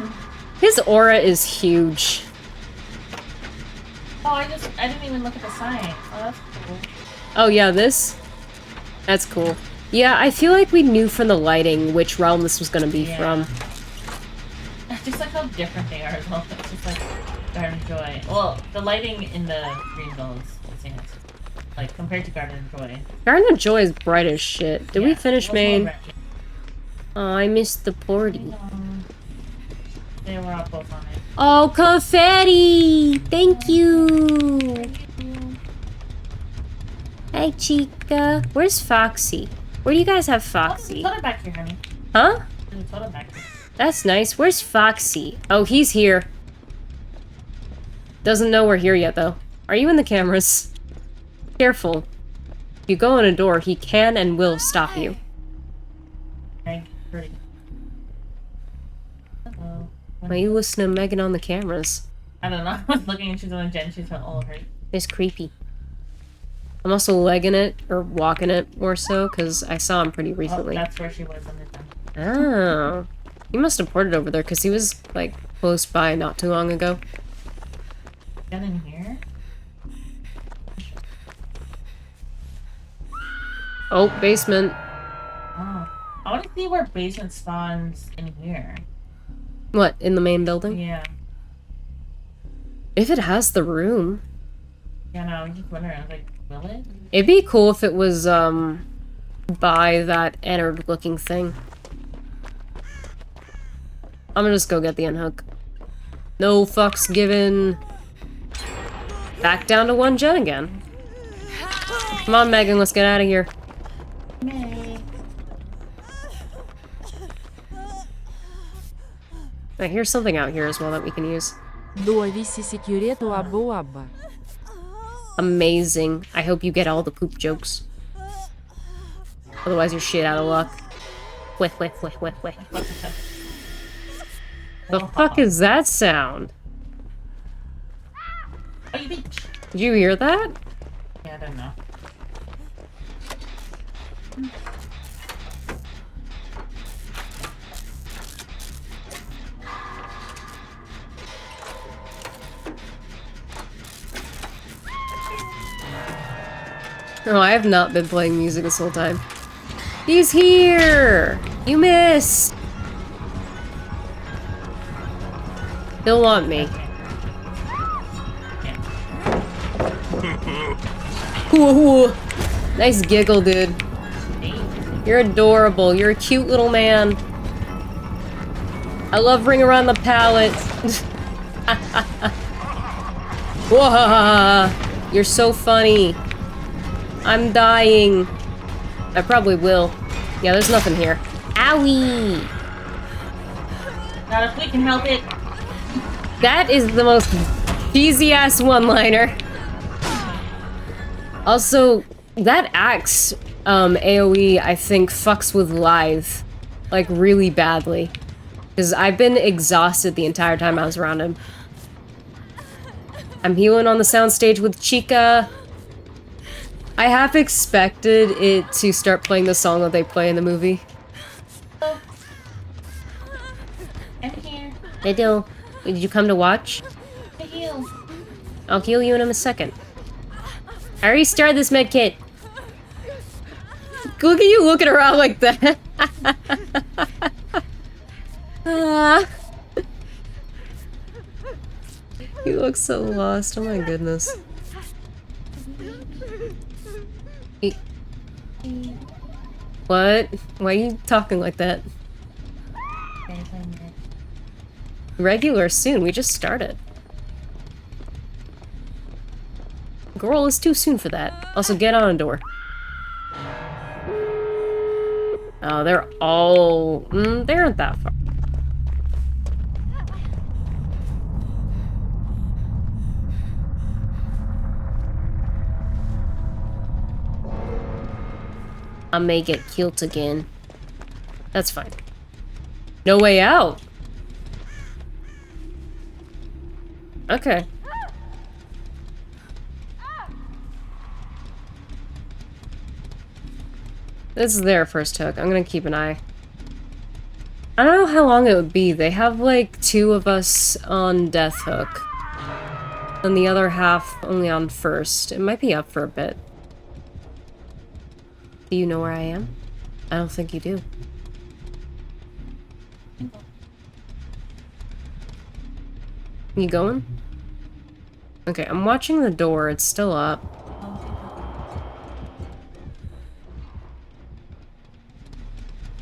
His aura is huge. Oh, I didn't even look at the sign. Oh, that's cool. Oh, yeah, this? That's cool. Yeah, I feel like we knew from the lighting which realm this was gonna be from. Just like how different they are as well. It's just like Garden of Joy. Well, the lighting in the Greenville is insane. Like, compared to Garden of Joy. Garden of Joy is bright as shit. Did we finish Maine? Ratchet. Oh, I missed the party. They were all both on it. Oh, confetti! Thank you! Hi, Chica. Where's Foxy? Where do you guys have Foxy? Put it back here, honey. Huh? Put it back here. That's nice. Where's Foxy? Oh, he's here. Doesn't know we're here yet, though. Are you in the cameras? Careful. If you go in a door, he can and will stop you. Okay, pretty. Uh-oh. Why are you listening to Megan on the cameras? I don't know. I was looking and she's on Jen. She's on all of her. It's creepy. I'm also legging it, or walking it more so, because I saw him pretty recently. Oh, that's where she was on the time. Oh. He must have ported over there, because he was, like, close by not too long ago. Get in here? Oh, basement. Oh. I want to see where basement spawns in here. What, in the main building? Yeah. If it has the room. Yeah, no, I'm just wondering. I was like, will it? It'd be cool if it was, by that Ennard-looking thing. I'm gonna just go get the unhook. No fucks given. Back down to 1 gen again. Come on, Megan, let's get out of here. May. I hear something out here as well that we can use. Довisi секрету або-аба. Amazing. I hope you get all the poop jokes. Otherwise you're shit out of luck. Whiff, whiff, whiff, whiff, whiff. The fuck is that sound? Oh, you bitch. Did you hear that? Yeah, I don't know. No, I have not been playing music this whole time. He's here! You missed! He'll want me. Ooh, nice giggle, dude. You're adorable. You're a cute little man. I love Ring Around the Pallet. Whoa! You're so funny. I'm dying. I probably will. Yeah, there's nothing here. Owie! Not if we can help it. That is the most cheesy-ass one-liner. Also, that axe AoE, I think, fucks with Live. Like, really badly. Because I've been exhausted the entire time I was around him. I'm healing on the soundstage with Chica. I half expected it to start playing the song that they play in the movie. I'm here. They do. Did you come to watch? To heal. I'll heal you in a second. I already started this med kit. Look at you looking around like that. You look so lost. Oh my goodness. What? Why are you talking like that? Regular soon. We just started. Girl, it's too soon for that. Also, get on a door. Oh, they're all... they aren't that far. I may get killed again. That's fine. No way out. Okay. This is their first hook. I'm gonna keep an eye. I don't know how long it would be. They have like 2 of us on death hook. And the other half only on first. It might be up for a bit. Do you know where I am? I don't think you do. You going? Okay, I'm watching the door. It's still up.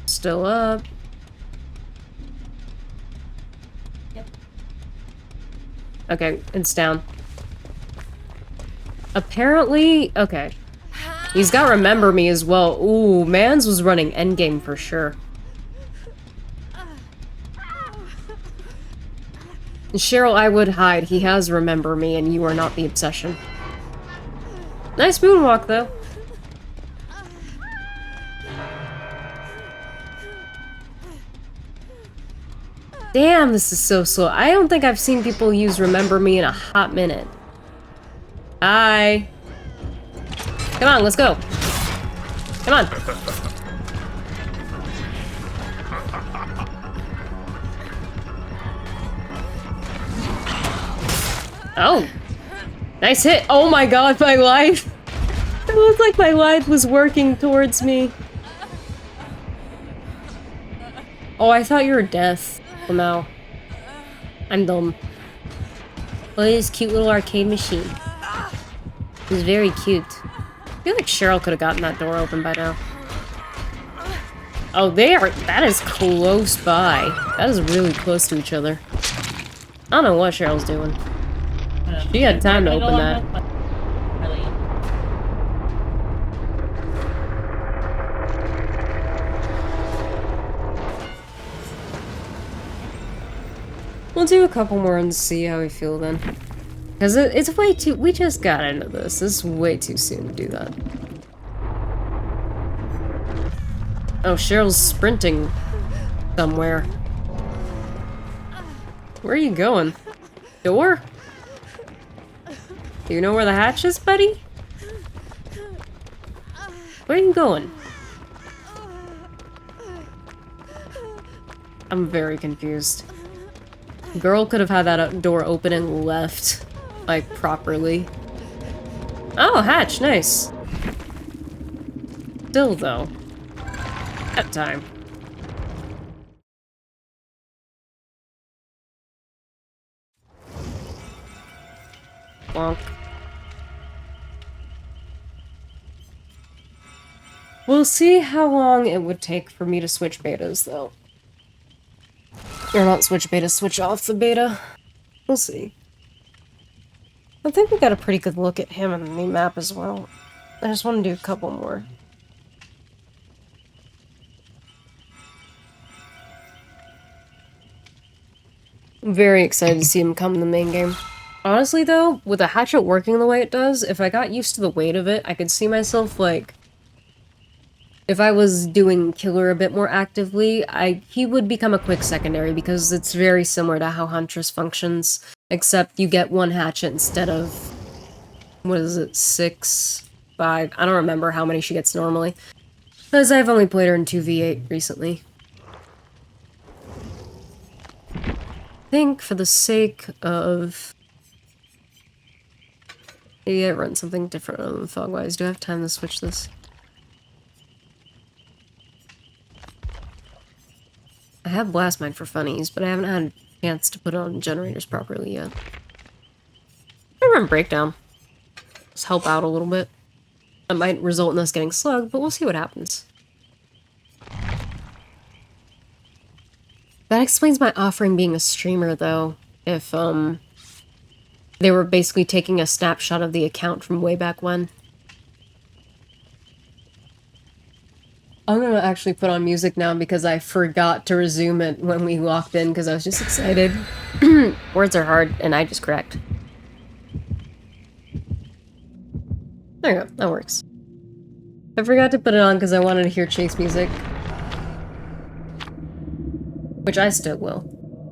Still up. Yep. Okay, it's down. Apparently, okay. He's got Remember Me as well. Ooh, Mans was running endgame for sure. Cheryl, I would hide. He has Remember Me, and you are not the obsession. Nice moonwalk, though. Damn, this is so slow. I don't think I've seen people use Remember Me in a hot minute. Hi. Come on, let's go. Come on. Oh. Nice hit. Oh my god, my life. It looked like my life was working towards me. Oh, I thought you were death. Oh no. I'm dumb. Look at this cute little arcade machine. It was very cute. I feel like Cheryl could have gotten that door open by now. Oh, they are. That is close by. That is really close to each other. I don't know what Cheryl's doing. She had time to open that. We'll do a couple more and see how we feel then. Because it's way too... We just got into this. This is way too soon to do that. Oh, Cheryl's sprinting somewhere. Where are you going? Door? Do you know where the hatch is, buddy? Where are you going? I'm very confused. Girl could have had that door open and left, like, properly. Oh, hatch, nice. Still, though. At time. Bonk. We'll see how long it would take for me to switch betas, though. Or not switch beta, switch off the beta. We'll see. I think we got a pretty good look at him in the new map as well. I just want to do a couple more. I'm very excited to see him come in the main game. Honestly though, with a hatchet working the way it does, if I got used to the weight of it, I could see myself like... If I was doing killer a bit more actively, he would become a quick secondary because it's very similar to how Huntress functions, except you get one hatchet instead of, what is it, 6, 5, I don't remember how many she gets normally, because I've only played her in 2v8 recently. I think for the sake of... Maybe I run something different on the Fogwise. Do I have time to switch this? I have Blast Mine for funnies, but I haven't had a chance to put it on generators properly yet. I run Breakdown. Just help out a little bit. That might result in us getting slugged, but we'll see what happens. That explains my offering being a streamer, though. If, they were basically taking a snapshot of the account from way back when. I'm gonna actually put on music now because I forgot to resume it when we walked in because I was just excited. Words are hard, and I just cracked. There you go, that works. I forgot to put it on because I wanted to hear Chase music. Which I still will.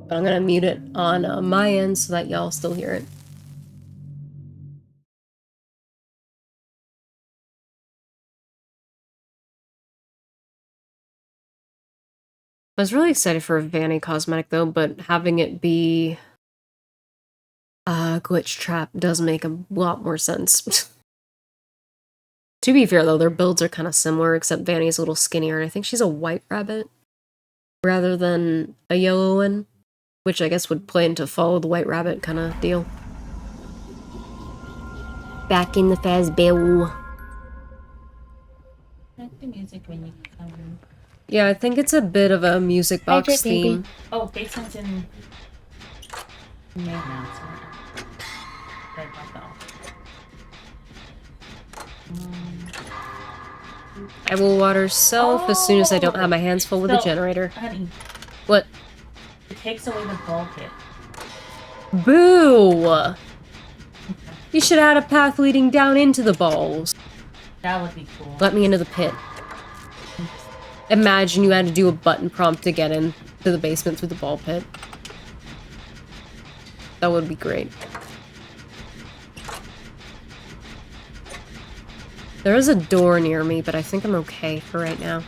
But I'm gonna mute it on my end so that y'all still hear it. I was really excited for a Vanny cosmetic though, but having it be a glitch trap does make a lot more sense. To be fair though, their builds are kind of similar, except Vanny's a little skinnier, and I think she's a white rabbit rather than a yellow one, which I guess would play into follow the white rabbit kind of deal. Back in the Fazbear. Like the music when you come in. Yeah, I think it's a bit of a music box theme. Oh, basement's in May now, so I bought that off. I will water self as soon as I don't have my hands full with the So, generator. Honey, What? it takes away the ball pit. Boo! You should have had a path leading down into the balls. That would be cool. Let me into the pit. Imagine you had to do a button prompt to get in to the basement through the ball pit. That would be great. There is a door near me, but I think I'm okay for right now.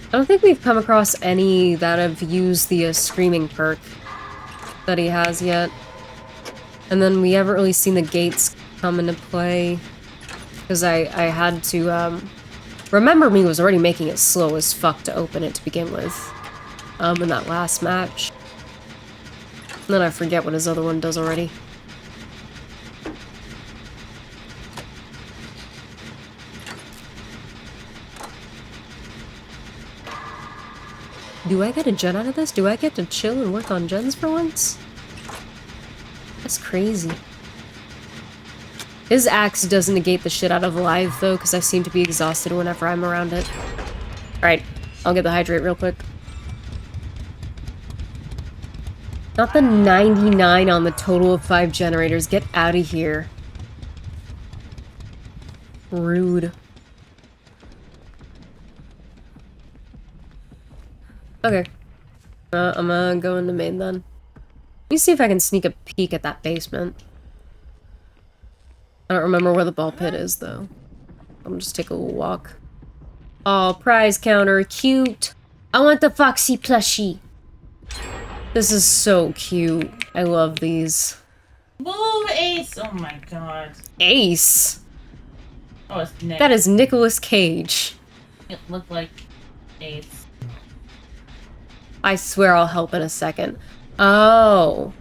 I don't think we've come across any that have used the screaming perk that he has yet. And then we haven't really seen the gates come into play. Because I had to, Remember Me was already making it slow as fuck to open it to begin with. In that last match. And then I forget what his other one does already. Do I get a gen out of this? Do I get to chill and work on gens for once? That's crazy. His axe doesn't negate the shit out of live, though, because I seem to be exhausted whenever I'm around it. Alright, I'll get the hydrate real quick. Not the 99 on the total of 5 generators. Get out of here. Rude. Okay. I'm gonna go into main then. Let me see if I can sneak a peek at that basement. I don't remember where the ball pit is, though. I'm just take a little walk. Oh, prize counter. Cute. I want the Foxy plushie. This is so cute. I love these. Move, Ace! Oh my god. Ace? Oh, it's Nick. That is Nicolas Cage. It looked like Ace. I swear I'll help in a second. Oh.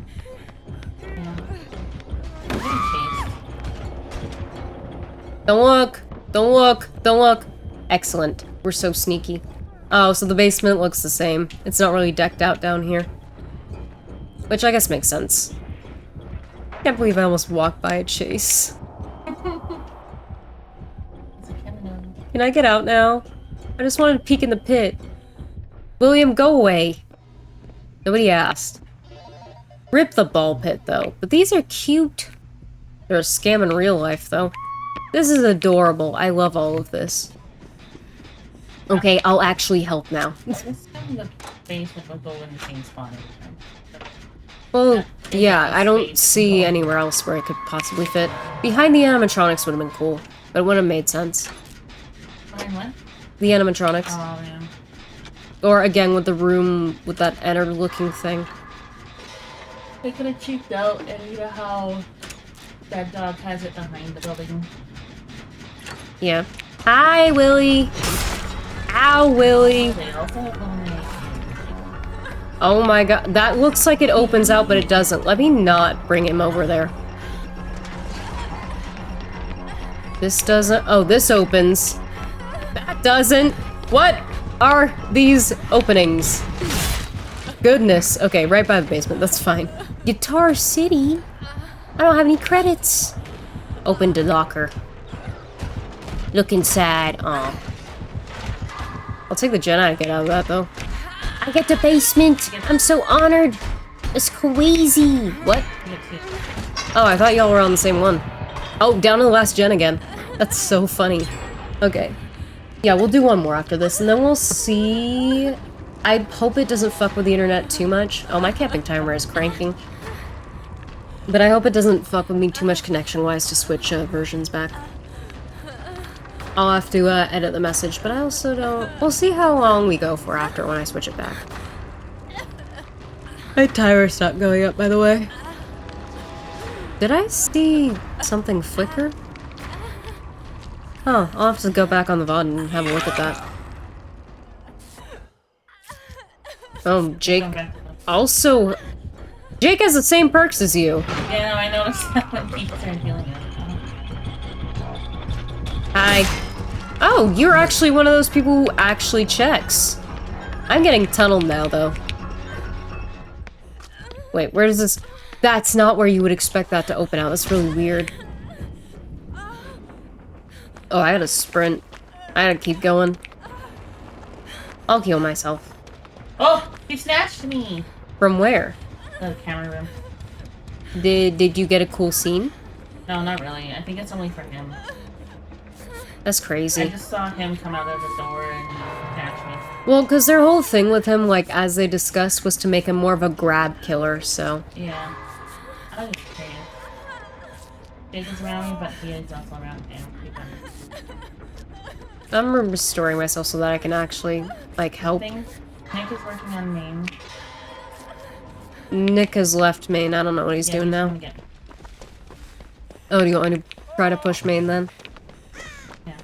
Don't look! Don't look! Don't look! Excellent. We're so sneaky. Oh, so the basement looks the same. It's not really decked out down here. Which I guess makes sense. Can't believe I almost walked by a chase. Can I get out now? I just wanted to peek in the pit. William, go away. Nobody asked. Rip the ball pit, though. But these are cute. They're a scam in real life, though. This is adorable. I love all of this. Okay, I'll actually help now. This time the basement will go in the same spot every time. Well, yeah, I don't see anywhere else where it could possibly fit. Behind the animatronics would have been cool, but it would have made sense. Behind what? The animatronics. Oh, yeah. Or again with the room with that enter-looking thing. They could have cheaped out, and you know how that dog has it behind the building. Yeah. Hi, Willy! Ow, Willy! They also have lemonade. Oh my god, that looks like it opens out, but it doesn't. Let me not bring him over there. This doesn't- oh, this opens. That doesn't! What are these openings? Goodness. Okay, right by the basement, that's fine. Guitar City? I don't have any credits. Open the locker. Look inside. Aw. I'll take the gen I get out of that, though. I get the basement! I'm so honored! It's crazy! What? Oh, I thought y'all were on the same one. Oh, down to the last gen again. That's so funny. Okay. Yeah, we'll do one more after this, and then we'll see... I hope it doesn't fuck with the internet too much. Oh, my camping timer is cranking. But I hope it doesn't fuck with me too much connection-wise to switch versions back. I'll have to edit the message, but I also don't... We'll see how long we go for after when I switch it back. My timer stopped going up, by the way. Did I see something flicker? Oh, I'll have to go back on the VOD and have a look at that. Oh, Jake also... Jake has the same perks as you. Yeah, no, I noticed that when people started healing it. Hi. Oh, you're actually one of those people who actually checks. I'm getting tunneled now, though. Wait, where does this... That's not where you would expect that to open out. That's really weird. Oh, I gotta sprint. I gotta keep going. I'll heal myself. Oh, he snatched me. From where? The camera room. Did you get a cool scene? No, not really. I think it's only for him. That's I crazy. just saw him come out of the door and snatch me. Well, because their whole thing with him, like, as they discussed, was to make him more of a grab killer, so... Yeah. I was just curious. Jake is around me, but he is also around him. I'm restoring myself so that I can actually, like, help. Nick is working on main. Nick has left main. I don't know what he's doing now. Oh, do you want me to try to push main then? Yeah.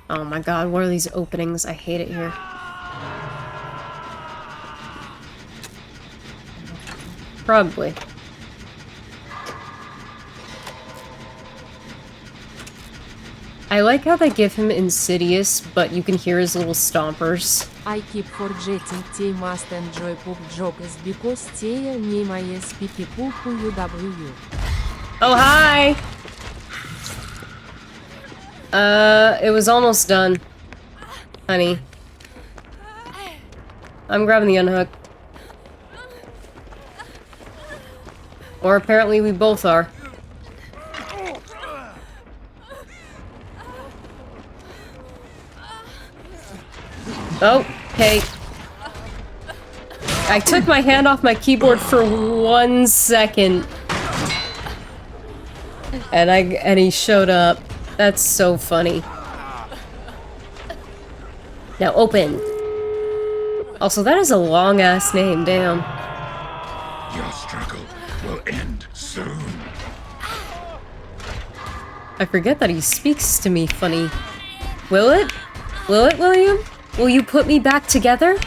Oh my god, what are these openings? I hate it here. Probably. I like how they give him Insidious, but you can hear his little stompers. I keep forgetting Tay must enjoy poop jokes because Tay me my SPP poop UW. Oh, hi! It was almost done. Honey. I'm grabbing the unhook. Or apparently we both are. Oh, okay. I took my hand off my keyboard for 1 second. And he showed up. That's so funny. Now open. Also, that is a long-ass name, damn. Your struggle will end soon. I forget that he speaks to me funny. Will it? Will it, William? Will you put me back together?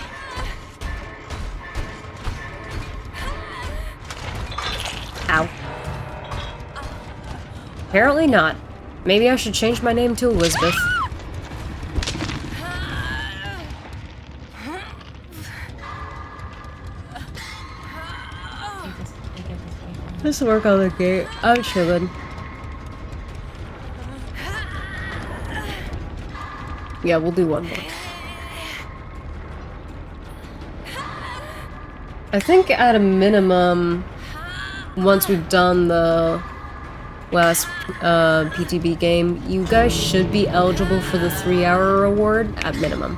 Ow. Apparently not. Maybe I should change my name to Elizabeth. Just work on the gate. I'm chilling. Yeah, we'll do one more. I think at a minimum, once we've done the last PTB game, you guys should be eligible for the 3-hour reward at minimum.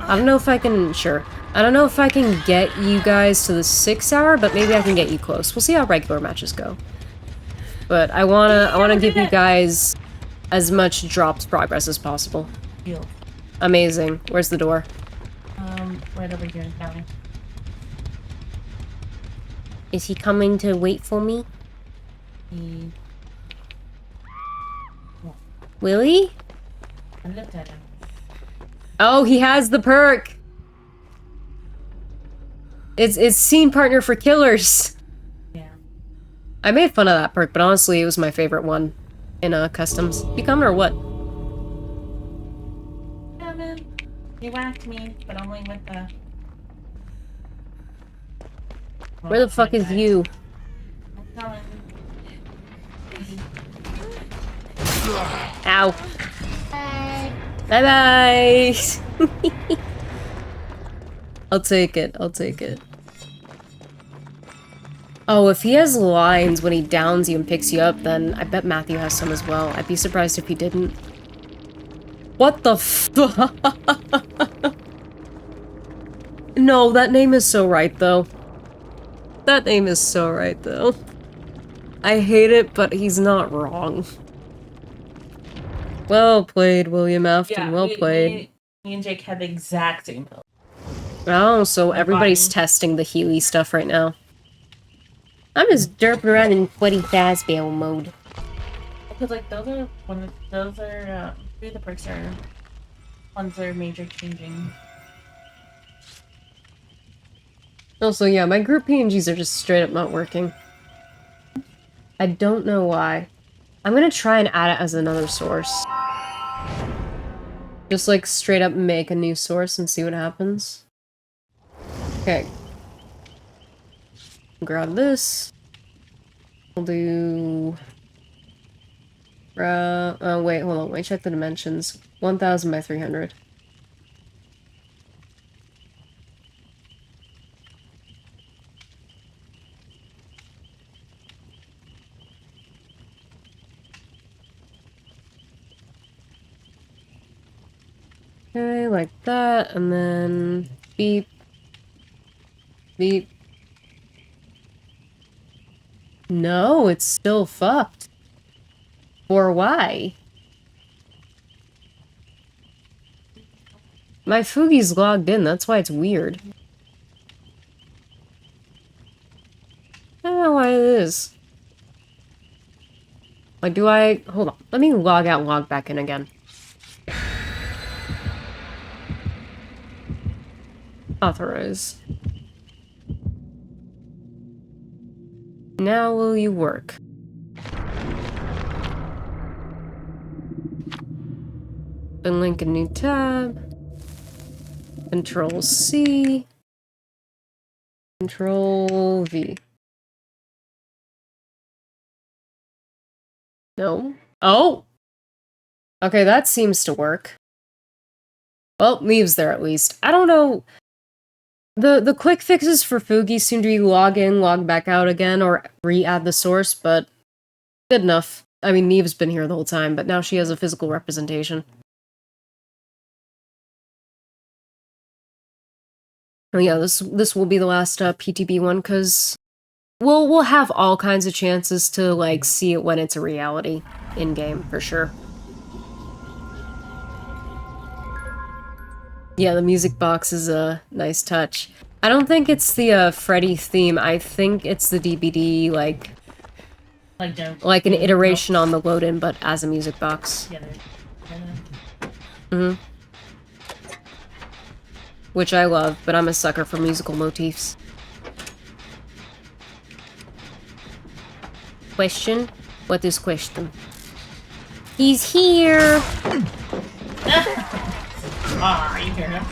I don't know if I can, I don't know if I can get you guys to the 6-hour, but maybe I can get you close. We'll see how regular matches go. But I wanna give you guys as much dropped progress as possible. Amazing. Where's the door? Right over here, down. Is he coming to wait for me? Will he? I looked at him. Oh, he has the perk! It's scene partner for killers! Yeah. I made fun of that perk, but honestly, it was my favorite one in customs. You coming or what? Yeah, man. He whacked me, but only with the... Where the fuck is you? I'm coming. Ow. Bye-bye! I'll take it, I'll take it. Oh, if he has lines when he downs you and picks you up, then I bet Matthew has some as well. I'd be surprised if he didn't. What the fuck? No, that name is so right, though. That name is so right, though. I hate it, but he's not wrong. Well played, William Afton. Well played. Me and Jake had the exact same build. Oh, so everybody's testing the Healy stuff right now. I'm just derping around in sweaty Fazbear mode. Because like those are three of the perks are ones that are major changing. Also, yeah, my group PNGs are just straight up not working. I don't know why. I'm gonna try and add it as another source. Just like straight up make a new source and see what happens. Okay. Grab this. We'll do... wait, hold on. Let me check the dimensions. 1,000 by 300. Okay, like that, and then beep. Beep. No, it's still fucked. Or why? My Fugi's logged in, that's why it's weird. I don't know why it is. Like, do I... Hold on. Let me log out and log back in again. Authorize. Now will you work? And link a new tab. Control C. Control V. No. Oh! Okay, that seems to work. Well, leaves there at least. I don't know. The quick fixes for Fugi seem to be log in, log back out again, or re-add the source, but good enough. I mean, Neve's been here the whole time, but now she has a physical representation. Oh yeah, this will be the last PTB one, because we'll have all kinds of chances to, like, see it when it's a reality in-game, for sure. Yeah, the music box is a nice touch. I don't think it's the Freddy theme. I think it's the DBD, like an iteration on the load-in, but as a music box. Mm-hmm. Which I love, but I'm a sucker for musical motifs. Question? What is question? He's here! Ah, you hear him?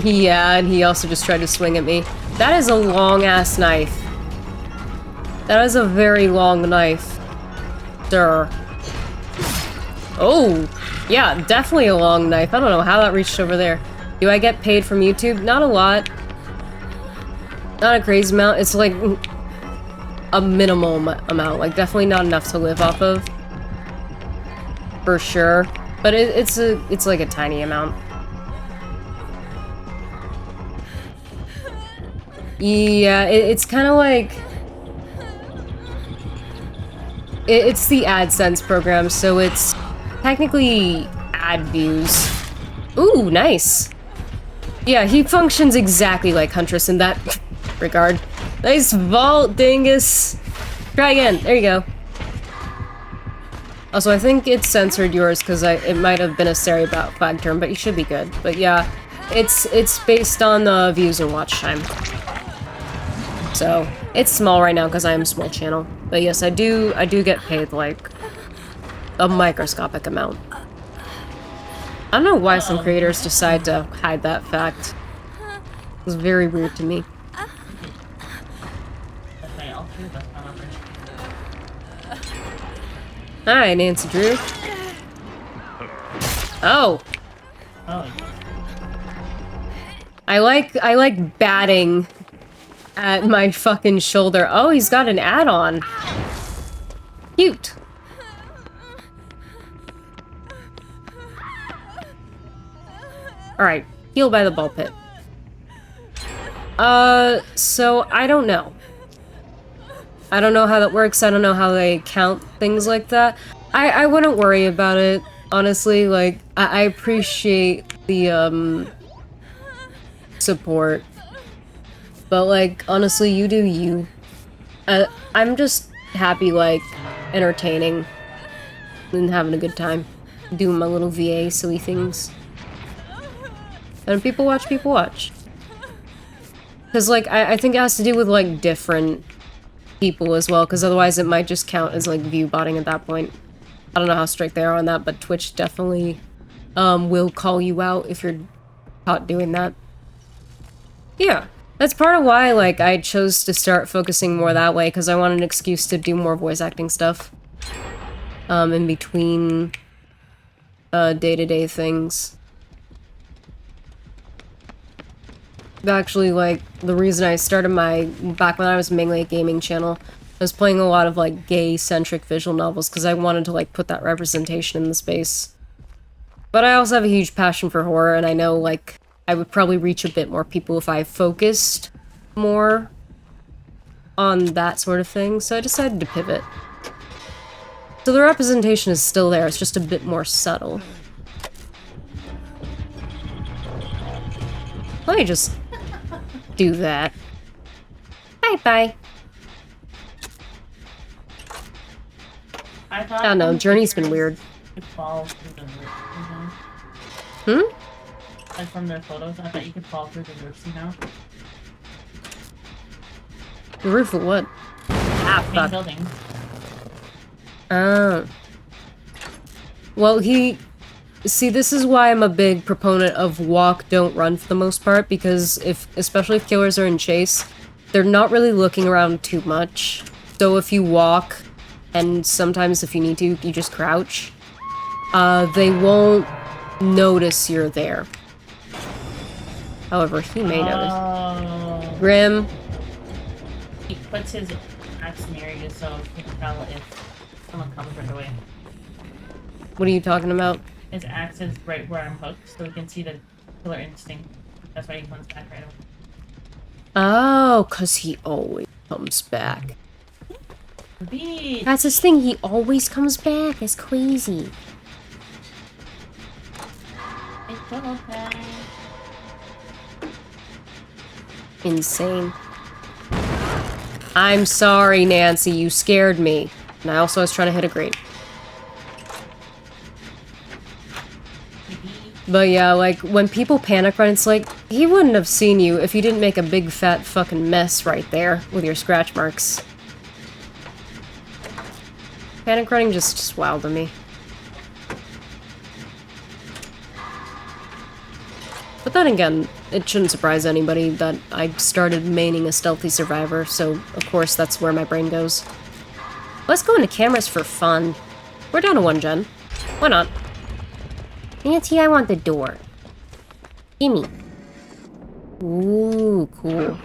Yeah, and he also just tried to swing at me. That is a long-ass knife. That is a very long knife. Sir. Oh! Yeah, definitely a long knife. I don't know how that reached over there. Do I get paid from YouTube? Not a lot. Not a crazy amount. It's like a minimal amount. Like, definitely not enough to live off of. For sure. But it's like a tiny amount. Yeah, it's kind of like... It's the AdSense program, so it's technically ad views. Ooh, nice! Yeah, he functions exactly like Huntress in that regard. Nice vault, dingus! Try again, there you go. Also, I think it censored yours because it might have been a Sari flag term, but you should be good. But yeah, it's based on the views and watch time. So, it's small right now because I am a small channel. But yes, I do get paid, like, a microscopic amount. I don't know why some creators decide to hide that fact. It's very weird to me. Hi, Nancy Drew. Oh! I like batting at my fucking shoulder. Oh, he's got an add-on. Cute. Alright, heal by the ball pit. So I don't know. I don't know how that works. I don't know how they count things like that. I wouldn't worry about it, honestly. Like, I appreciate the, support. But, like, honestly, you do you. I'm just happy, like, entertaining and having a good time. Doing my little VA silly things. And people watch, people watch. Because, like, I think it has to do with, like, different people as well, because otherwise it might just count as, like, view botting at that point. I don't know how strict they are on that, but Twitch definitely, will call you out if you're caught doing that. Yeah. That's part of why, like, I chose to start focusing more that way, because I wanted an excuse to do more voice acting stuff. In between, day-to-day things. Actually, like, the reason I started back when I was mainly a gaming channel, I was playing a lot of, like, gay-centric visual novels, because I wanted to, like, put that representation in the space. But I also have a huge passion for horror, and I know, like, I would probably reach a bit more people if I focused more on that sort of thing, so I decided to pivot. So the representation is still there, it's just a bit more subtle. Let me just do that. Bye-bye. I thought I don't know, Journey's been weird. could fall through the roof, Like from their photos, I thought you could fall through the roof, you know? The roof of what? Ah, Main fuck. building. Oh. Well, see, this is why I'm a big proponent of walk, don't run for the most part, because especially if killers are in chase, they're not really looking around too much. So if you walk, and sometimes if you need to, you just crouch, they won't notice you're there. However, he may notice. Grim. He puts his axe near you so you can tell if someone comes right away. What are you talking about? His axe is right where I'm hooked, so we can see the killer instinct. That's why he comes back right away. Oh, 'cause he always comes back. Beat. That's his thing, he always comes back. It's crazy. It's okay. Insane. I'm sorry, Nancy, you scared me. And I also was trying to hit a grate. But yeah, like, when people panic run, it's like, he wouldn't have seen you if you didn't make a big fat fucking mess right there with your scratch marks. Panic running just wild to me. But then again, it shouldn't surprise anybody that I started maining a stealthy survivor, so of course that's where my brain goes. Let's go into cameras for fun. We're down to 1 gen. Why not? Nancy, I want the door. Gimme. Ooh, cool.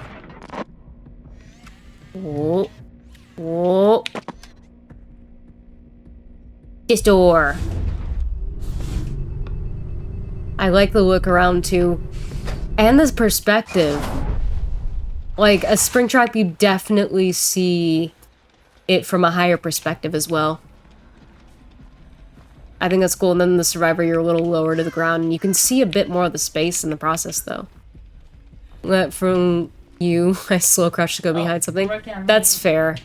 Oh. Oh. This door. I like the look around too. And this perspective. Like, a Springtrap, you definitely see it from a higher perspective as well. I think that's cool, and then the Survivor, you're a little lower to the ground, and you can see a bit more of the space in the process, though. From you, I slow crouch to go behind something. That's fair.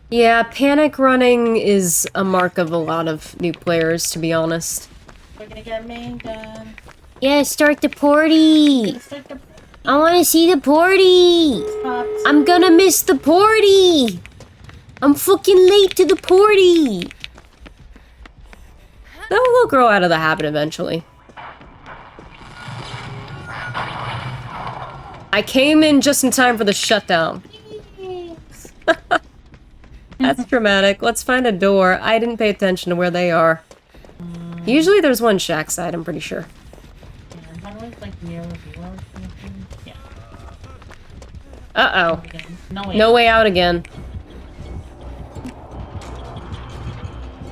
Yeah, panic running is a mark of a lot of new players, to be honest. We're gonna get main gun. Yeah, start the party! I wanna see the party! I'm gonna miss the party! I'm fucking late to the party! They'll grow out of the habit eventually. I came in just in time for the shutdown. That's dramatic. Let's find a door. I didn't pay attention to where they are. Usually there's one shack side, I'm pretty sure. Yeah. Uh-oh. No No way out again.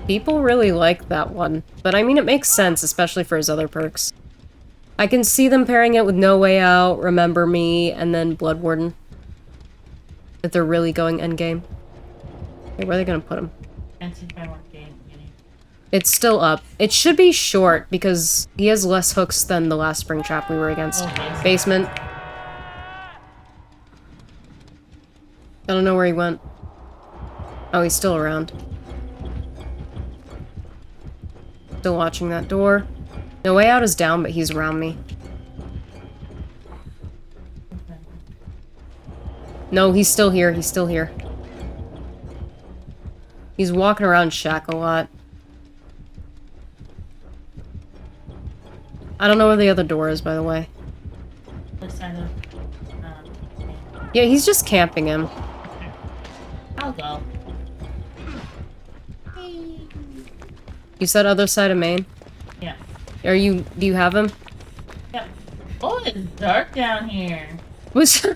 People really like that one. But I mean, it makes sense, especially for his other perks. I can see them pairing it with No Way Out, Remember Me, and then Blood Warden. If they're really going endgame. Okay, where are they gonna put him? It's still up. It should be short, because he has less hooks than the last Springtrap we were against. Okay. Basement. I don't know where he went. Oh, he's still around. Still watching that door. No Way Out is down, but he's around me. No, he's still here. He's still here. He's walking around shack a lot. I don't know where the other door is, by the way. This side of Yeah, he's just camping him. I'll go. You said other side of Maine? Yeah. Do you have him? Yep. Oh, it's dark down here. Was Ew,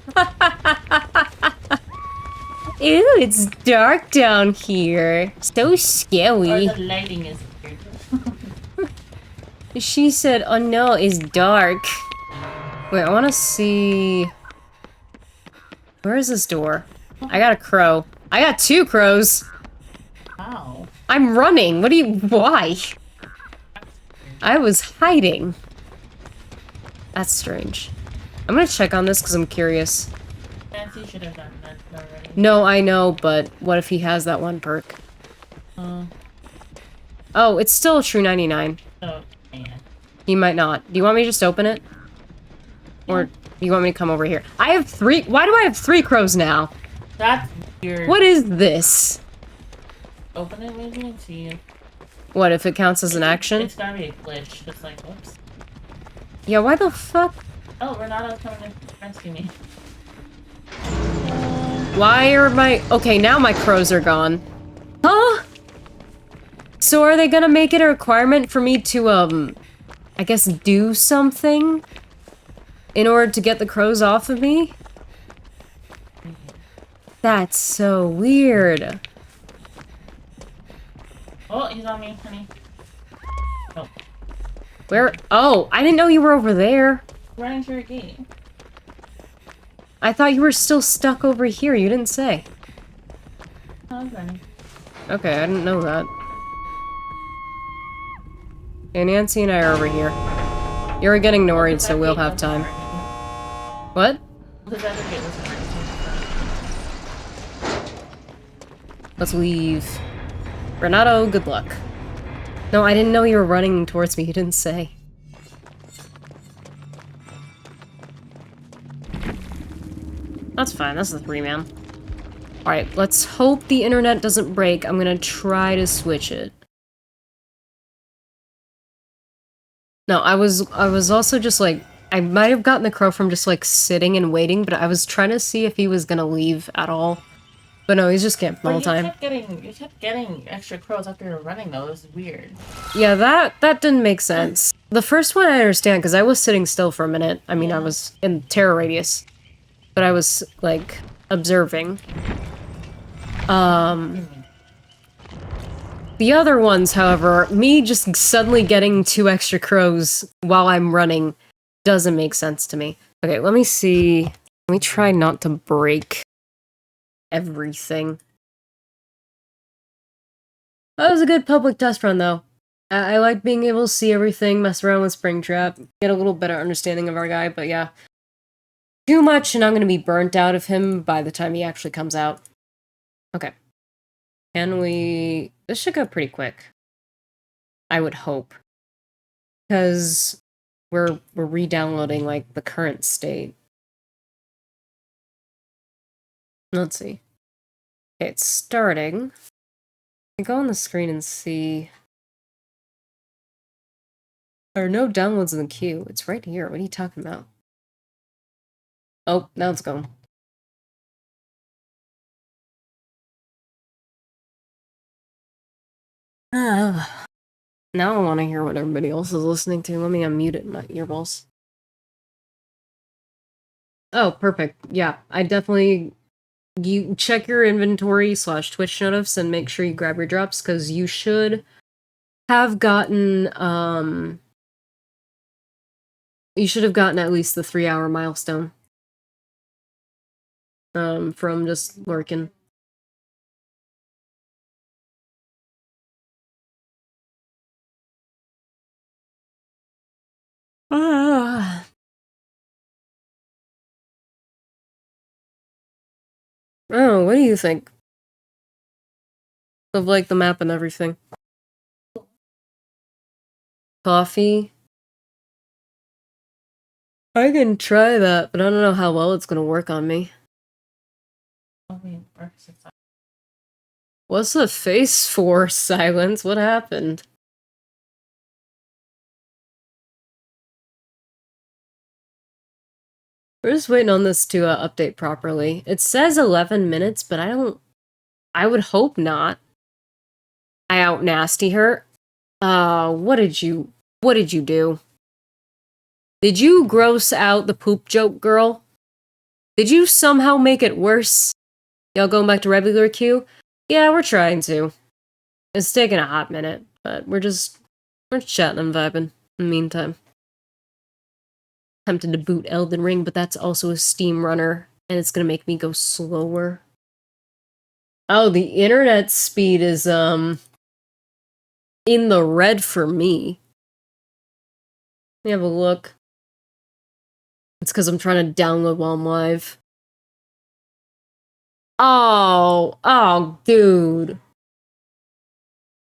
it's dark down here. So Or scary. the lighting is weird. She said, oh no, it's dark. Wait, I wanna see... Where is this door? I got a crow. I got 2 crows. Wow. I'm running. Why? I was hiding. That's strange. I'm gonna check on this because I'm curious. Nancy should have done that already. No, I know, but what if he has that one perk? Oh, it's still a true 99. So, yeah. He might not. Do you want me to just open it? Or do you want me to come over here? I have 3. Why do I have 3 crows now? That's weird. What is this? Open it maybe and see if... What, if it counts as an action? It's gotta be a glitch. Just like, whoops. Yeah, why the fuck? Oh, Renato's coming to rescue me. Why are my... Okay, now my crows are gone. Huh? So are they gonna make it a requirement for me to, I guess do something? In order to get the crows off of me? That's so weird. Oh, he's on me, honey. Oh, Where? Oh, I didn't know you were over there. running through a gate. I thought you were still stuck over here. You didn't say. Oh, I'm running. Okay, I didn't know that. Okay, Nancy and I are over here. You're getting Nori, so we'll have time. What? Because that other gate was Let's leave. Renato, good luck. No, I didn't know you were running towards me. You didn't say. That's fine. That's the 3-man. Alright, let's hope the internet doesn't break. I'm gonna try to switch it. No, I was also just like... I might have gotten the crow from just like sitting and waiting, but I was trying to see if he was gonna leave at all. But no, he's just camping the whole time. You kept getting extra crows after you were running though. It was weird. Yeah, that didn't make sense. The first one I understand, because I was sitting still for a minute. I mean, I was in terror radius. But I was, like, observing. The other ones, however, me just suddenly getting 2 extra crows while I'm running doesn't make sense to me. Okay, let me see. Let me try not to break everything. That was a good public test run, though. I like being able to see everything, mess around with Springtrap, get a little better understanding of our guy, but yeah. Too much, and I'm gonna be burnt out of him by the time he actually comes out. Okay. Can we... This should go pretty quick. I would hope. Because we're re-downloading, like, the current state. Let's see. Okay, it's starting. I go on the screen and see... There are no downloads in the queue. It's right here. What are you talking about? Oh, now it's gone. Now I want to hear what everybody else is listening to. Let me unmute it in my earballs. Oh, perfect. Yeah, I definitely... You check your inventory / Twitch notifs and make sure you grab your drops, because you should have gotten, you should have gotten at least the 3-hour milestone. From just lurking. Ah. Oh, what do you think? Of, like, the map and everything. Coffee? I can try that, but I don't know how well it's gonna work on me. What's the face for, Silence? What happened? We're just waiting on this to update properly. It says 11 minutes, but I would hope not. I out nasty her. What did you do? Did you gross out the poop joke, girl? Did you somehow make it worse? Y'all going back to regular queue? Yeah, we're trying to. It's taking a hot minute, but we're chatting and vibing in the meantime. Tempted to boot Elden Ring, but that's also a Steam runner, and it's gonna make me go slower. Oh, the internet speed is, in the red for me. Let me have a look. It's because I'm trying to download while I'm live. Oh, dude.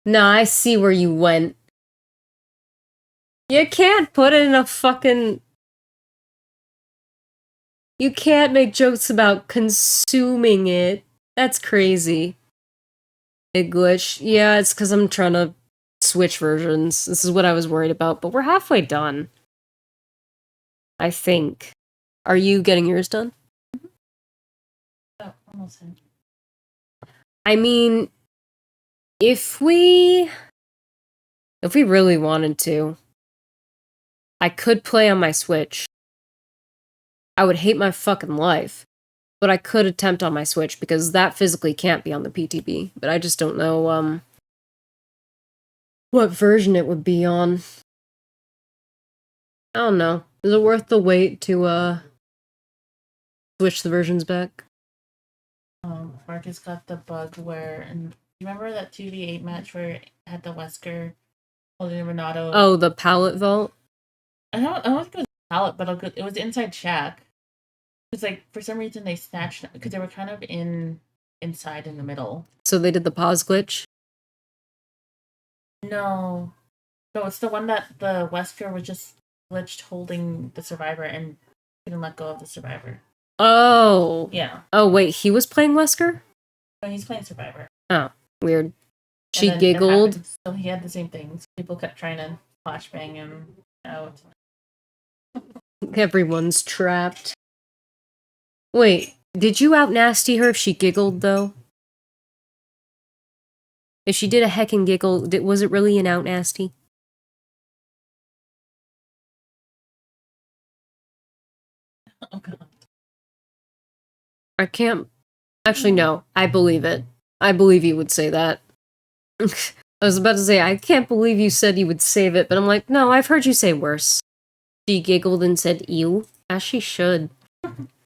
Nah, I see where you went. You can't put it in a fucking... You can't make jokes about consuming it. That's crazy. Big glitch. Yeah, it's because I'm trying to switch versions. This is what I was worried about, but we're halfway done. I think. Are you getting yours done? Oh, almost in. I mean, if we really wanted to, I could play on my Switch. I would hate my fucking life, but I could attempt on my Switch because that physically can't be on the PTB, but I just don't know, what version it would be on. I don't know. Is it worth the wait to, switch the versions back? Marcus got the bug where, and you remember that 2v8 match where it had the Wesker holding Renato? Oh, the pallet vault? I don't think it was a pallet, but it was inside Shack. It's like, for some reason they snatched, because they were kind of inside in the middle. So they did the pause glitch? No, it's the one that the Wesker was just glitched holding the survivor and couldn't let go of the survivor. Oh. Yeah. Oh, wait, he was playing Wesker? No, he's playing survivor. Oh, weird. And She then it giggled. happened, so he had the same things. People kept trying to flashbang him out. Everyone's trapped. Wait, did you out nasty her if she giggled, though? If she did a heckin' giggle, was it really an out nasty? Oh god. I can't... Actually, no. I believe it. I believe you would say that. I was about to say, I can't believe you said you would save it, but I'm like, no, I've heard you say worse. She giggled and said, ew. As she should.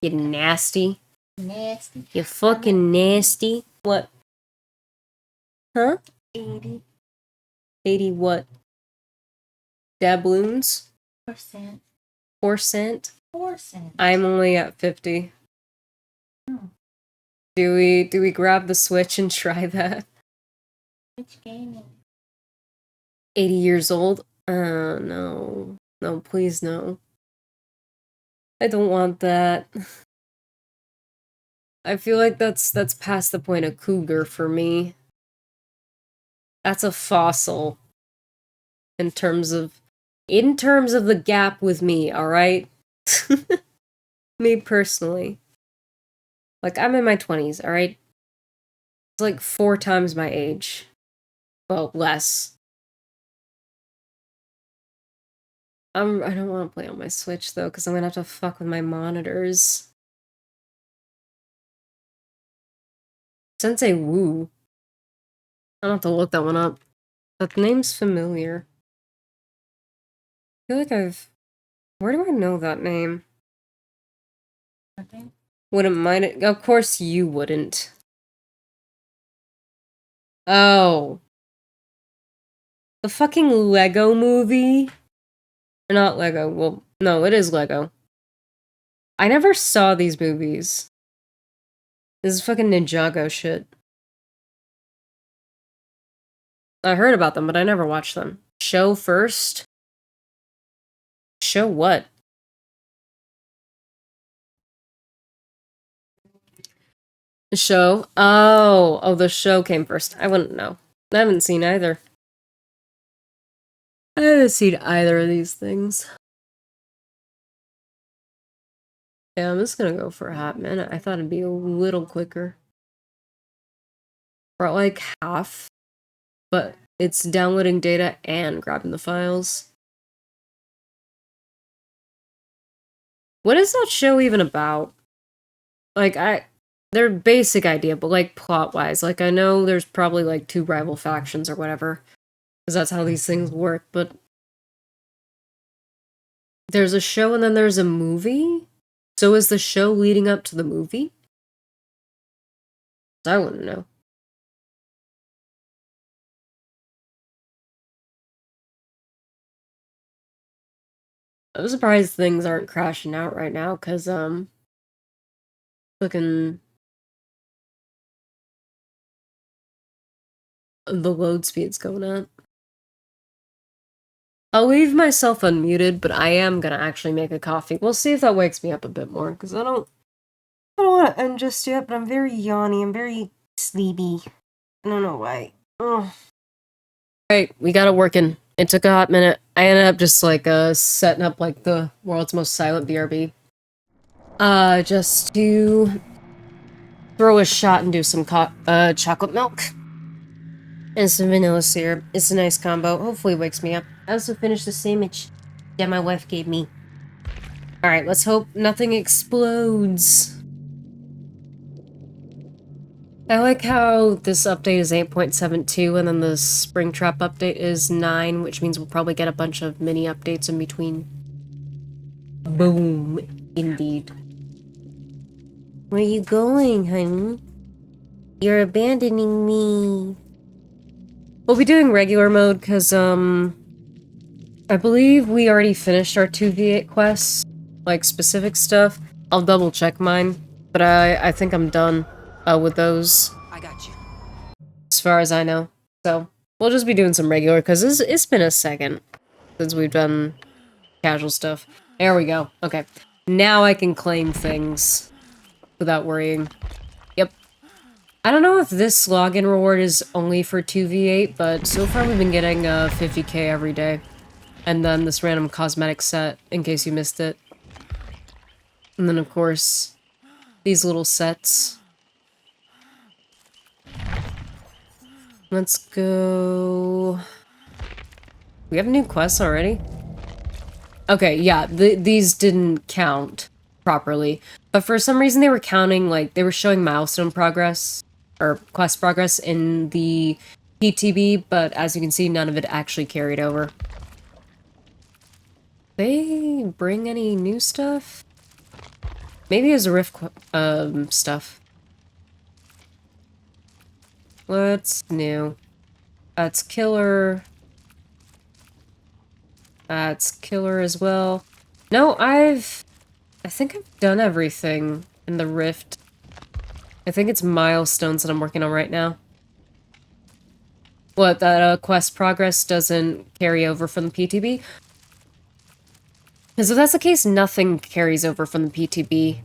You nasty. Nasty. You fucking nasty. What? Huh? 80%. 80 what? Dabloons? 4%. 4 cent? 4%. I'm only at 50. Hmm. Do we grab the Switch and try that? Which game? 80 years old? No. No, please no. I don't want that. I feel like that's past the point of cougar for me. That's a fossil. In terms of the gap with me, alright? Me personally. Like, I'm in my 20s, alright? It's like 4 times my age. Well, less. I don't want to play on my Switch, though, because I'm gonna have to fuck with my monitors. Sensei Wu. I'll have to look that one up. That name's familiar. I feel like where do I know that name? Okay. Wouldn't mind it. Of course you wouldn't. Oh. The fucking Lego movie? Or not Lego. Well, no, it is Lego. I never saw these movies. This is fucking Ninjago shit. I heard about them, but I never watched them. Show first? Show what? The show? Oh, the show came first. I wouldn't know. I haven't seen either. I haven't seen either of these things. Yeah, I'm just gonna go for a hot minute. I thought it'd be a little quicker. For like half, but it's downloading data and grabbing the files. What is that show even about? Like, their basic idea, but like plot-wise, like I know there's probably like 2 rival factions or whatever, because that's how these things work, but there's a show and then there's a movie? So is the show leading up to the movie? I wouldn't know. I'm surprised things aren't crashing out right now, because, looking... the load speed's going up. I'll leave myself unmuted, but I am gonna actually make a coffee. We'll see if that wakes me up a bit more, because I don't want to end just yet, but I'm very yawny. I'm very sleepy. I don't know why. Ugh. Alright, we got it working. It took a hot minute. I ended up just, like, setting up, like, the world's most silent BRB. Just to throw a shot and do some chocolate milk. And some vanilla syrup. It's a nice combo. Hopefully it wakes me up. I also finished the sandwich that my wife gave me. Alright, let's hope nothing explodes. I like how this update is 8.72 and then the Springtrap update is 9, which means we'll probably get a bunch of mini updates in between. Boom. Indeed. Where you going, honey? You're abandoning me. We'll be doing regular mode because, I believe we already finished our 2v8 quests, like specific stuff. I'll double check mine, but I think I'm done with those. I got you. As far as I know. So, we'll just be doing some regular because it's been a second since we've done casual stuff. There we go. Okay. Now I can claim things without worrying. Yep. I don't know if this login reward is only for 2v8, but so far we've been getting 50k every day. And then this random cosmetic set, in case you missed it. And then, of course, these little sets. Let's go... We have new quests already? Okay, yeah, these didn't count properly. But for some reason they were counting, like, they were showing milestone progress, or quest progress in the PTB, but as you can see, none of it actually carried over. They bring any new stuff? Maybe it's a Rift stuff. What's new? That's killer. That's killer as well. No, I think I've done everything in the Rift. I think it's milestones that I'm working on right now. What, that quest progress doesn't carry over from the PTB? Because if that's the case, nothing carries over from the PTB.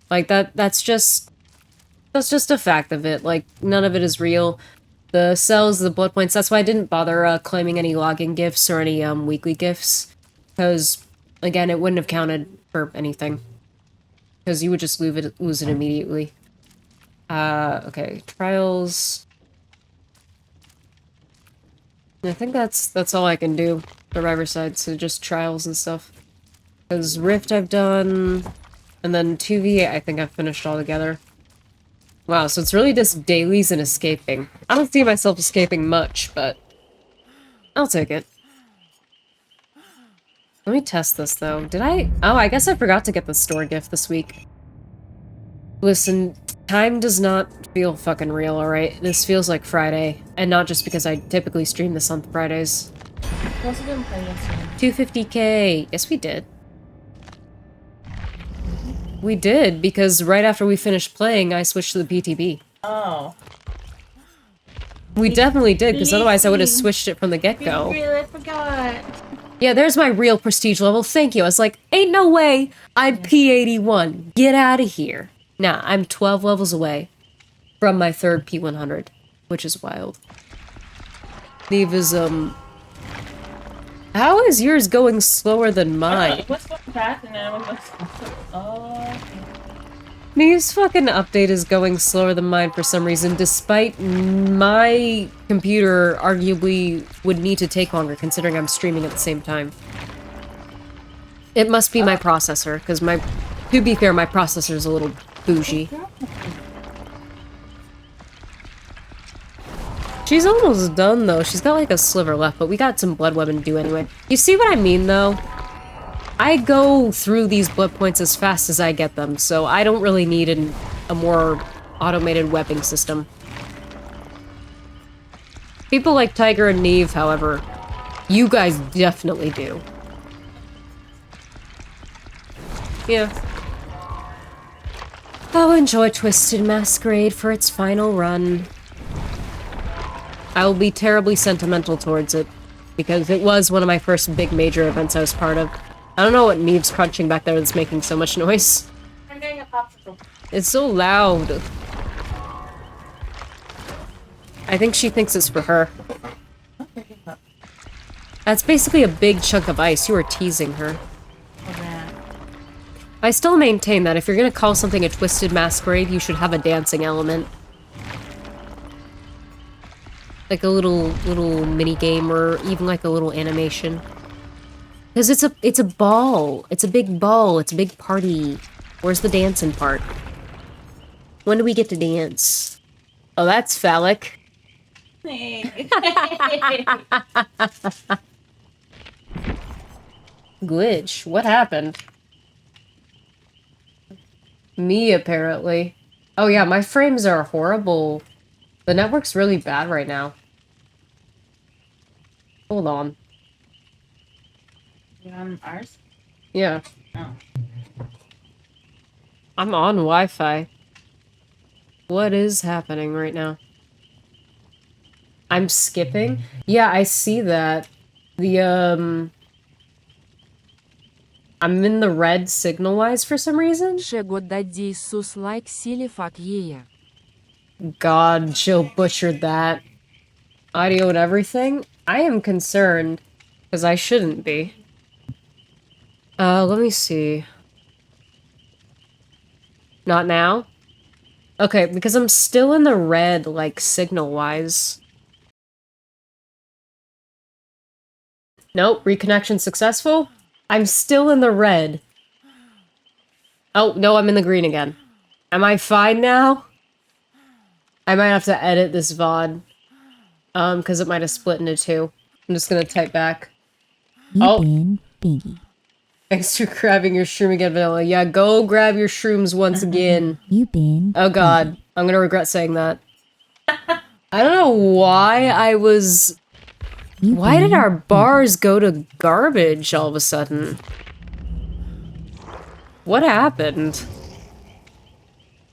Like, that's just a fact of it. Like, none of it is real. The cells, the blood points, that's why I didn't bother claiming any login gifts or any weekly gifts. Because, again, it wouldn't have counted for anything. Because you would just lose it immediately. Okay, trials. I think that's all I can do for Riverside, so just trials and stuff. Because Rift I've done, and then 2v I think I've finished all together. Wow, so it's really just dailies and escaping. I don't see myself escaping much, but I'll take it. Let me test this, though. Did I? Oh, I guess I forgot to get the store gift this week. Listen, time does not feel fucking real, alright? This feels like Friday, and not just because I typically stream this on Fridays. We also didn't play yesterday. 250k. Yes, we did. We did, because right after we finished playing, I switched to the PTB. Oh. We definitely did, because otherwise I would have switched it from the get-go. I forgot. Yeah, there's my real prestige level. Thank you. I was like, ain't no way. I'm P81. Get out of here. Nah, I'm 12 levels away from my third P100, which is wild. Neve is, How is yours going slower than mine? What's going fast and then what's oh. Neve's fucking update is going slower than mine for some reason, despite my computer arguably would need to take longer considering I'm streaming at the same time. It must be my processor, because to be fair, my processor's a little bougie. She's almost done, though. She's got like a sliver left, but we got some blood weapon to do anyway. You see what I mean, though? I go through these blood points as fast as I get them, so I don't really need a more automated webbing system. People like Tiger and Neve, however, you guys definitely do. Yeah. I'll enjoy Twisted Masquerade for its final run. I will be terribly sentimental towards it, because it was one of my first big major events I was part of. I don't know what Neve's crunching back there that's making so much noise. I'm getting a popsicle. It's so loud. I think she thinks it's for her. That's basically a big chunk of ice. You were teasing her. I still maintain that if you're gonna call something a Twisted Masquerade, you should have a dancing element. Like a little mini game or even like a little animation. Because it's a ball. It's a big ball. It's a big party. Where's the dancing part? When do we get to dance? Oh, that's phallic. Glitch. What happened? Me, apparently. Oh yeah, my frames are horrible. The network's really bad right now. Hold on. You on ours? Yeah. Oh. I'm on Wi-Fi. What is happening right now? I'm skipping? Yeah, I see that. I'm in the red signal-wise for some reason. God, Jill butchered that. Audio and everything? I am concerned, because I shouldn't be. Let me see. Not now? Okay, because I'm still in the red, like, signal-wise. Nope, reconnection successful? I'm still in the red. Oh, no, I'm in the green again. Am I fine now? I might have to edit this VOD. Because it might have split into two. I'm just gonna type back. You've been Bingy. Thanks for grabbing your shroom again, Vanilla. Yeah, go grab your shrooms once again. You've been Oh god, I'm gonna regret saying that. I don't know why I was... Why did our bars go to garbage all of a sudden? What happened?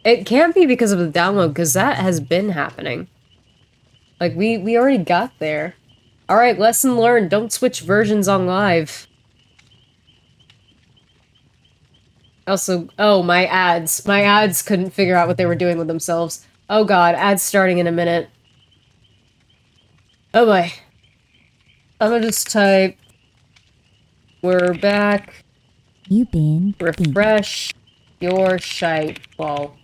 It can't be because of the download, because that has been happening. Like, we already got there. Alright, lesson learned. Don't switch versions on live. Also, oh, my ads. My ads couldn't figure out what they were doing with themselves. Oh god, ads starting in a minute. Oh boy. I'm gonna just type... We're back. You've been Refresh your shite ball.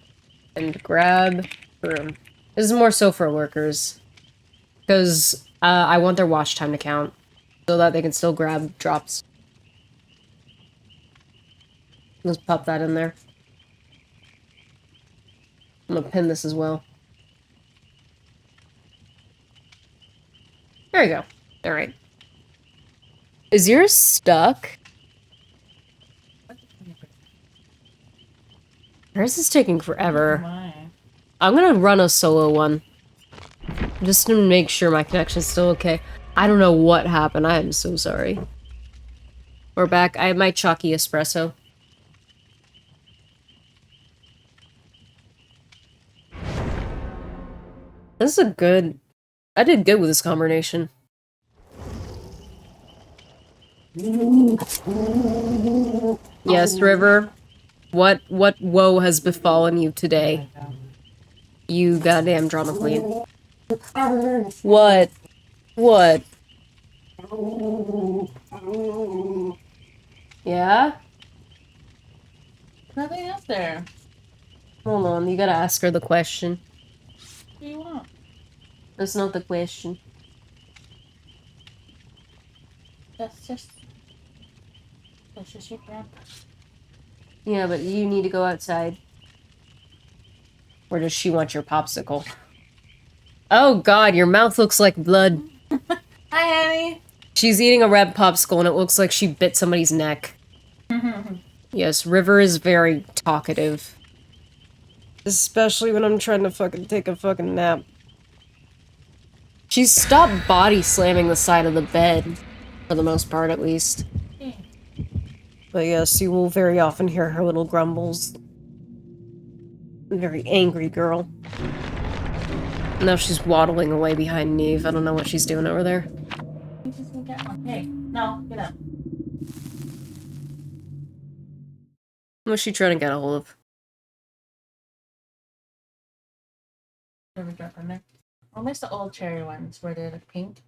And grab room. This is more so for workers. Because I want their watch time to count. So that they can still grab drops. Let's pop that in there. I'm gonna pin this as well. There you go. Alright. Is yours stuck? Yours is taking forever. I'm gonna run a solo one. Just to make sure my connection's still okay. I don't know what happened. I am so sorry. We're back. I have my chalky espresso. This is a good... I did good with this combination. Yes, River. What woe has befallen you today? You goddamn drama queen. What? What? Yeah? Nothing else there. Hold on, you gotta ask her the question. What do you want? That's not the question. That's just your grandpa. Yeah, but you need to go outside. Or does she want your popsicle? Oh god, your mouth looks like blood. Hi, Annie. She's eating a red popsicle and it looks like she bit somebody's neck. Yes, River is very talkative. Especially when I'm trying to fucking take a fucking nap. She's stopped body slamming the side of the bed. For the most part, at least. But yes, you will very often hear her little grumbles. Very angry girl. Now she's waddling away behind Neve. I don't know what she's doing over there. You just need to get one. Hey, no, get up. What's she trying to get a hold of? There we go from there. I miss the old cherry ones where they're like pink.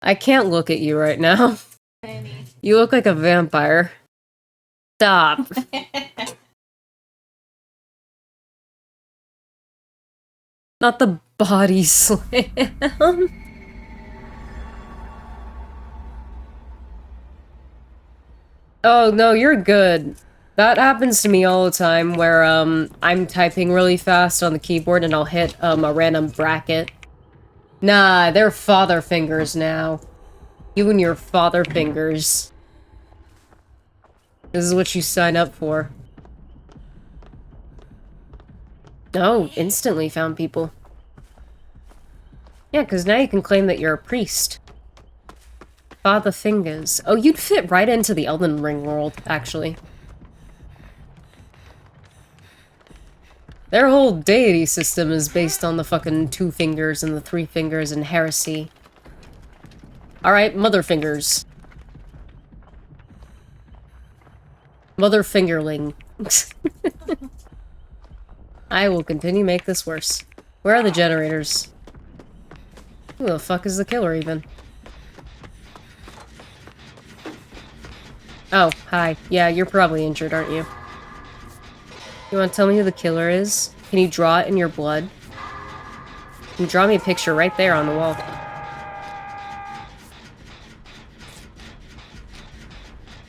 I can't look at you right now. Annie. You look like a vampire. Stop. Not the body slam. Oh, no, you're good. That happens to me all the time where, I'm typing really fast on the keyboard and I'll hit, a random bracket. Nah, they're father fingers now. You and your father fingers. This is what you sign up for. Oh, instantly found people. Yeah, because now you can claim that you're a priest. Father fingers. Oh, you'd fit right into the Elden Ring world, actually. Their whole deity system is based on the fucking 2 fingers and the 3 fingers and heresy. Alright, mother fingers. Mother fingerling. I will continue to make this worse. Where are the generators? Who the fuck is the killer, even? Oh, hi. Yeah, you're probably injured, aren't you? You want to tell me who the killer is? Can you draw it in your blood? Can you draw me a picture right there on the wall?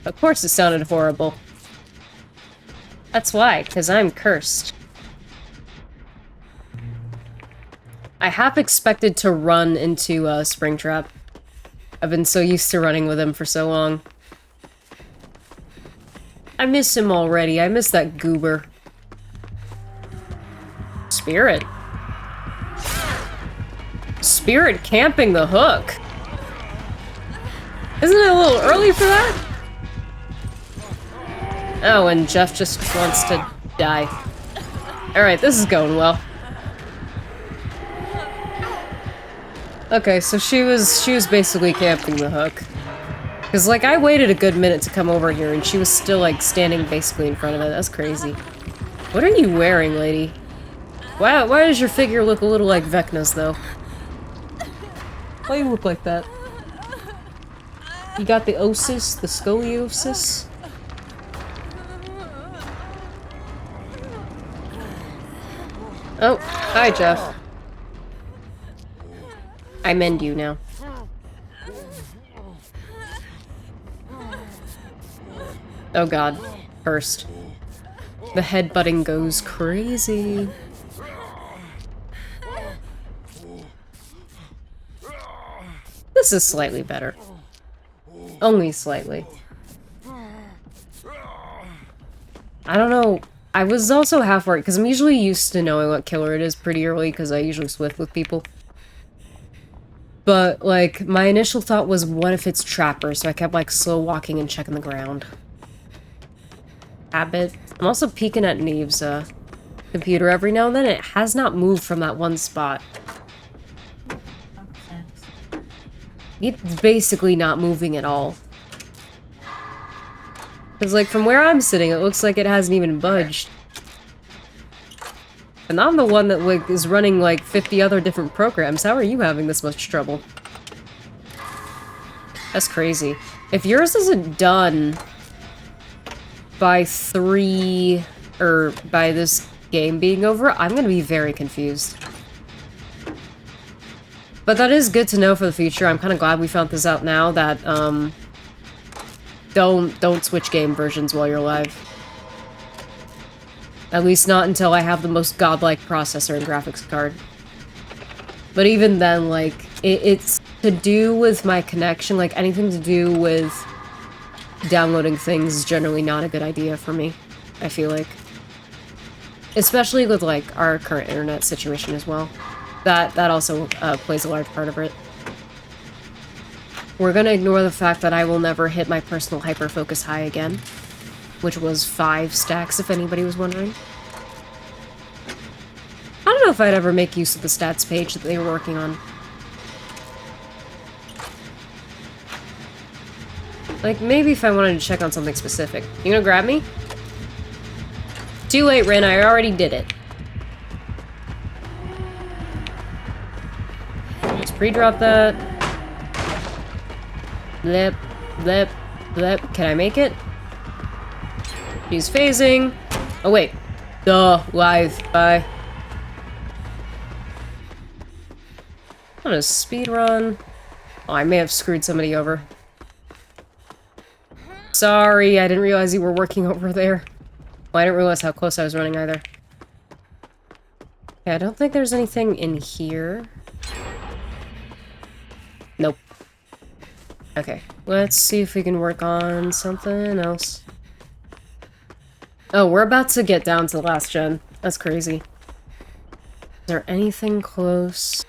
Of course it sounded horrible. That's why, because I'm cursed. I half expected to run into Springtrap. I've been so used to running with him for so long. I miss him already. I miss that goober. Spirit. Spirit camping the hook. Isn't it a little early for that? Oh, and Jeff just wants to die. Alright, this is going well. Okay, so she was basically camping the hook. Cause like I waited a good minute to come over here and she was still like standing basically in front of it. That's crazy. What are you wearing, lady? Why does your figure look a little like Vecna's though? Why do you look like that? You got the osis, the scoliosis? Oh, hi Jeff. I mend you now. Oh god. First. The headbutting goes crazy. This is slightly better. Only slightly. I don't know. I was also half worried, because I'm usually used to knowing what killer it is pretty early, because I usually swift with people. But, like, my initial thought was, what if it's Trapper? So I kept, like, slow walking and checking the ground. Habit. I'm also peeking at Neve's, computer every now and then. It has not moved from that one spot. It's basically not moving at all. Because, like, from where I'm sitting, it looks like it hasn't even budged. And I'm the one that, like, is running, like, 50 other different programs. How are you having this much trouble? That's crazy. If yours isn't done by 3, or by this game being over, I'm gonna be very confused. But that is good to know for the future. I'm kind of glad we found this out now, that, don't switch game versions while you're live. At least not until I have the most godlike processor and graphics card. But even then, like, it's to do with my connection, like, anything to do with downloading things is generally not a good idea for me, I feel like. Especially with, like, our current internet situation as well. That also plays a large part of it. We're gonna ignore the fact that I will never hit my personal hyperfocus high again, which was 5 stacks, if anybody was wondering. I don't know if I'd ever make use of the stats page that they were working on. Like, maybe if I wanted to check on something specific. You gonna grab me? Too late, Rin, I already did it. Just pre-drop that. Blip, blip, blip. Can I make it? She's phasing. Oh, wait. Duh, live. Bye. I'm gonna speed run. Oh, I may have screwed somebody over. Sorry, I didn't realize you were working over there. Well, I didn't realize how close I was running either. Yeah, I don't think there's anything in here. Nope. Okay, let's see if we can work on something else. Oh, we're about to get down to the last gen. That's crazy. Is there anything close?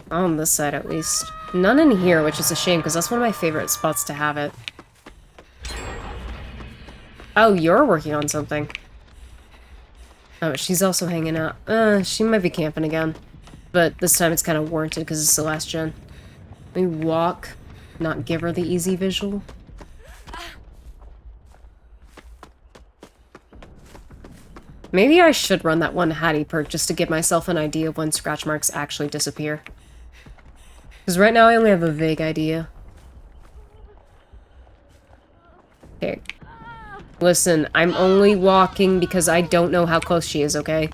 On this side, at least. None in here, which is a shame, because that's one of my favorite spots to have it. Oh, you're working on something. Oh, she's also hanging out. She might be camping again. But this time it's kind of warranted, because it's the last gen. Let me walk, not give her the easy visual. Maybe I should run that one Hattie perk just to give myself an idea of when scratch marks actually disappear. Because right now I only have a vague idea. Okay. Listen, I'm only walking because I don't know how close she is, okay?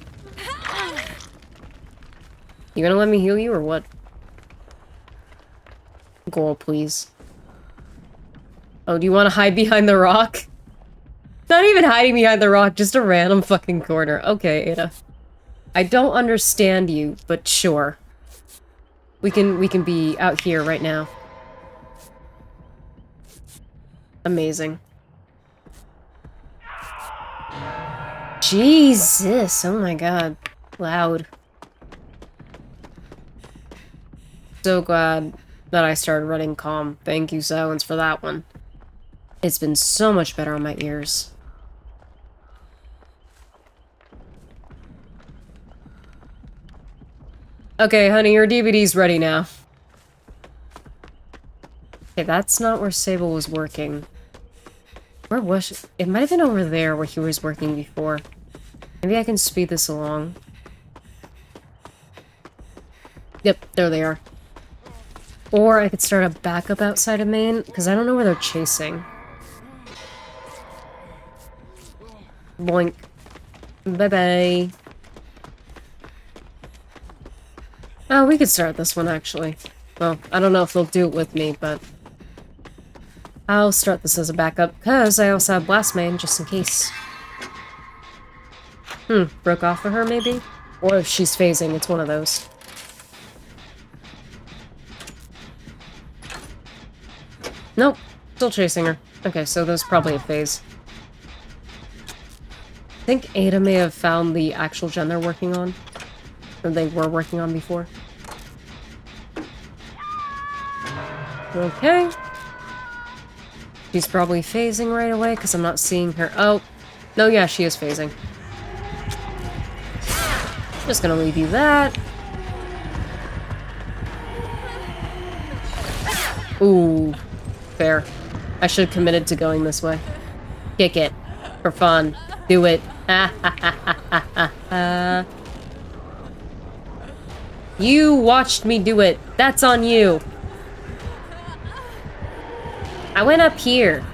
You gonna let me heal you or what? Goal, please. Oh, do you want to hide behind the rock? Not even hiding behind the rock, just a random fucking corner. Okay, Ada. I don't understand you, but sure. We can be out here right now. Amazing. Jesus, oh my god. Loud. So glad that I started running calm. Thank you, Silence, for that one. It's been so much better on my ears. Okay, honey, your DVD's ready now. Okay, that's not where Sable was working. Where was she? It might have been over there where he was working before. Maybe I can speed this along. Yep, there they are. Or I could start a backup outside of main, because I don't know where they're chasing. Boink. Bye-bye. Oh, we could start this one, actually. Well, I don't know if they'll do it with me, but... I'll start this as a backup, because I also have Blast Main, just in case. Broke off of her, maybe? Or if she's phasing, it's one of those. Nope, still chasing her. Okay, so there's probably a phase. I think Ada may have found the actual gen they're working on. Or they were working on before. Okay. She's probably phasing right away, because I'm not seeing her. Oh, no, yeah, she is phasing. Just gonna leave you that. Ooh, fair. I should have committed to going this way. Kick it. For fun. Do it. You watched me do it. That's on you. I went up here.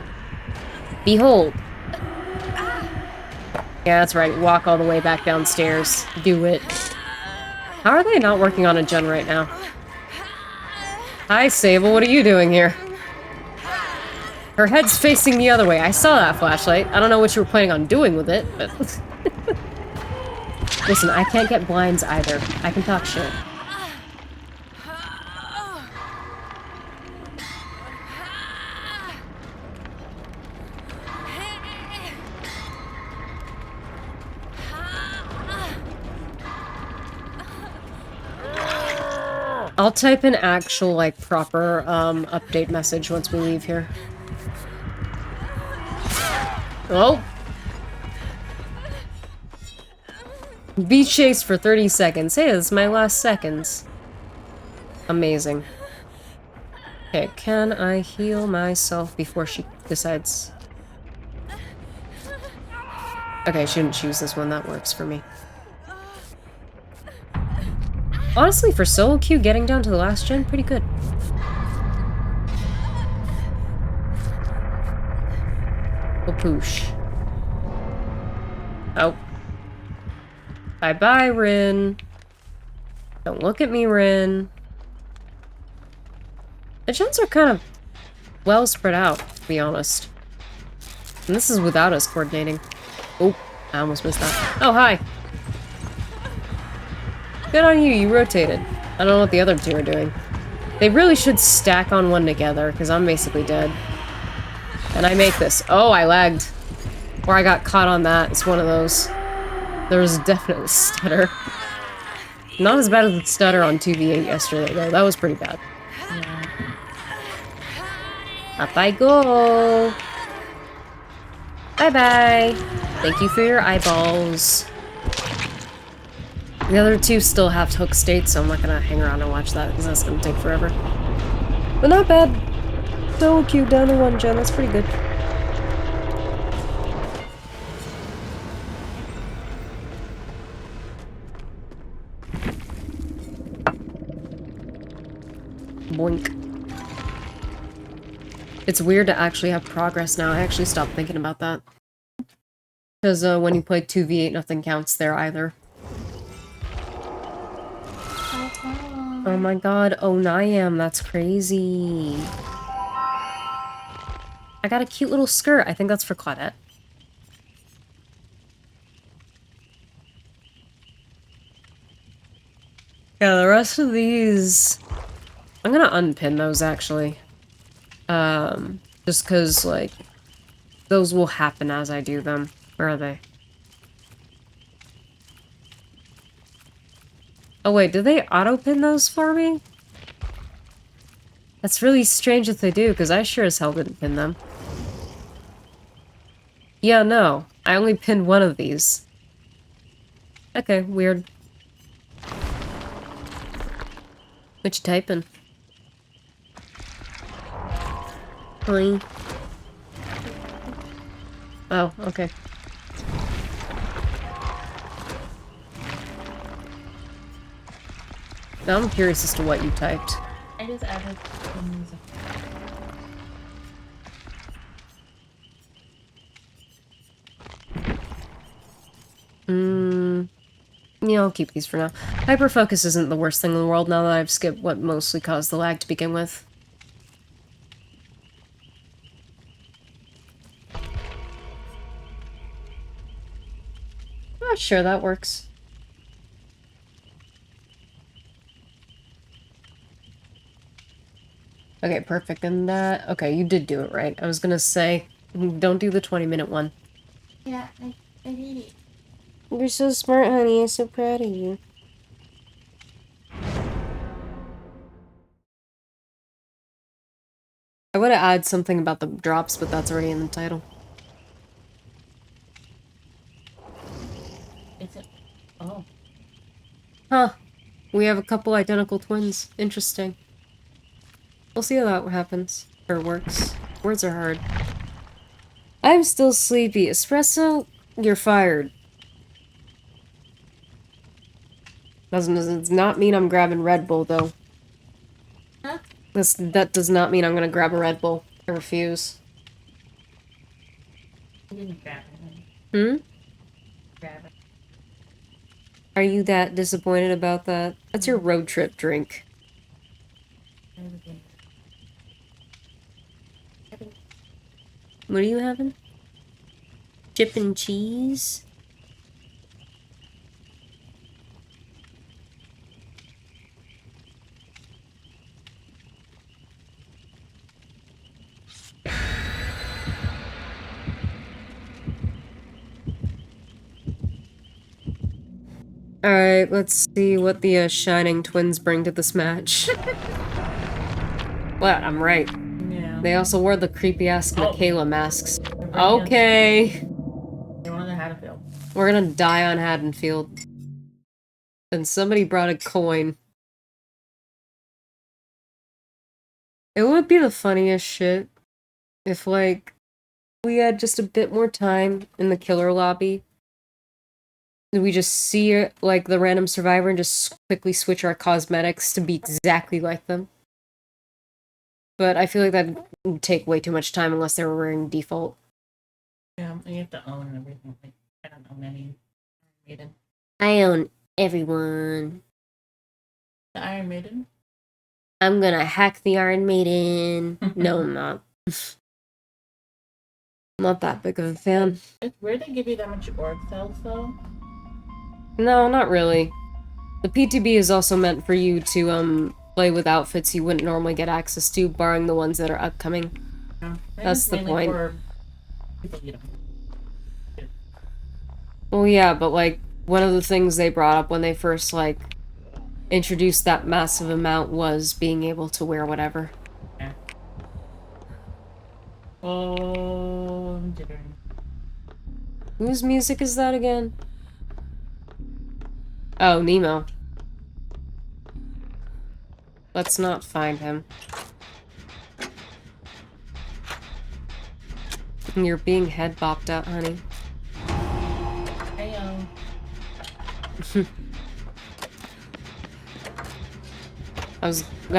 Behold. Yeah, that's right. Walk all the way back downstairs. Do it. How are they not working on a gen right now? Hi, Sable. What are you doing here? Her head's facing the other way. I saw that flashlight. I don't know what you were planning on doing with it, but... Listen, I can't get blinds either. I can talk shit. I'll type an actual, like, proper, update message once we leave here. Oh! Be chased for 30 seconds. Hey, this is my last seconds. Amazing. Okay, can I heal myself before she decides? Okay, she didn't choose this one. That works for me. Honestly, for solo queue, getting down to the last gen, pretty good. Oh, poosh. Oh. Bye-bye, Rin. Don't look at me, Rin. The gens are kind of well spread out, to be honest. And this is without us coordinating. Oh, I almost missed that. Oh, hi. Good on you, you rotated. I don't know what the other two are doing. They really should stack on one together, because I'm basically dead. And I make this. Oh, I lagged. Or I got caught on that. It's one of those. There was definitely stutter. Not as bad as the stutter on 2v8 yesterday, though. That was pretty bad. Yeah. Up I go! Bye-bye! Thank you for your eyeballs. The other two still have hook state, so I'm not gonna hang around and watch that, because that's gonna take forever. But not bad. So cute, down to 1 gen, that's pretty good. Boink. It's weird to actually have progress now. I actually stopped thinking about that. Because when you play 2v8, nothing counts there either. Oh my god, oh Niam, that's crazy. I got a cute little skirt. I think that's for Claudette. Yeah, the rest of these... I'm gonna unpin those, actually. Just because, like, those will happen as I do them. Where are they? Oh wait, do they auto-pin those for me? That's really strange if they do, because I sure as hell didn't pin them. Yeah, no. I only pinned one of these. Okay, weird. What you typing? Hi. Oh, okay. Now I'm curious as to what you typed. I just added the music. Yeah, I'll keep these for now. Hyperfocus isn't the worst thing in the world now that I've skipped what mostly caused the lag to begin with. Oh, sure, that works. Okay, perfect. And that... Okay, you did do it right. I was gonna say, don't do the 20-minute one. Yeah, I did it. You're so smart, honey. I'm so proud of you. I would have added something about the drops, but that's already in the title. It's a... Oh. Huh. We have a couple identical twins. Interesting. We'll see how that happens. Or works. Words are hard. I'm still sleepy. Espresso, you're fired. Does not mean I'm grabbing Red Bull, though. Huh? That does not mean I'm gonna grab a Red Bull. I refuse. You didn't grab it. Hmm? Grab it. Are you that disappointed about that? That's your road trip drink. What are you having? Chip and cheese? Alright, let's see what the Shining Twins bring to this match. What? I'm right. Yeah. They also wore the creepy-ass Oh. Michaela masks. They're bringing Okay. They wanted to Haddonfield. We're gonna die on Haddonfield. And somebody brought a coin. It would be the funniest shit if, like, we had just a bit more time in the killer lobby. We just see, like, the random survivor and just quickly switch our cosmetics to be exactly like them. But I feel like that would take way too much time unless they were wearing default. Yeah, you have to own everything. Like, I don't own any Maiden. I own everyone. The Iron Maiden? I'm gonna hack the Iron Maiden. No, I'm not. I'm not that big of a fan. It's weird they give you that much org cells, though. No, not really. The PTB is also meant for you to, play with outfits you wouldn't normally get access to, barring the ones that are upcoming. Yeah. That's the point. For people you don't. Well, yeah, but, like, one of the things they brought up when they first, like, introduced that massive amount was being able to wear whatever. Yeah. Oh, I'm jittering. Whose music is that again? Oh, Nemo. Let's not find him. You're being head bopped out, honey. Heyo. I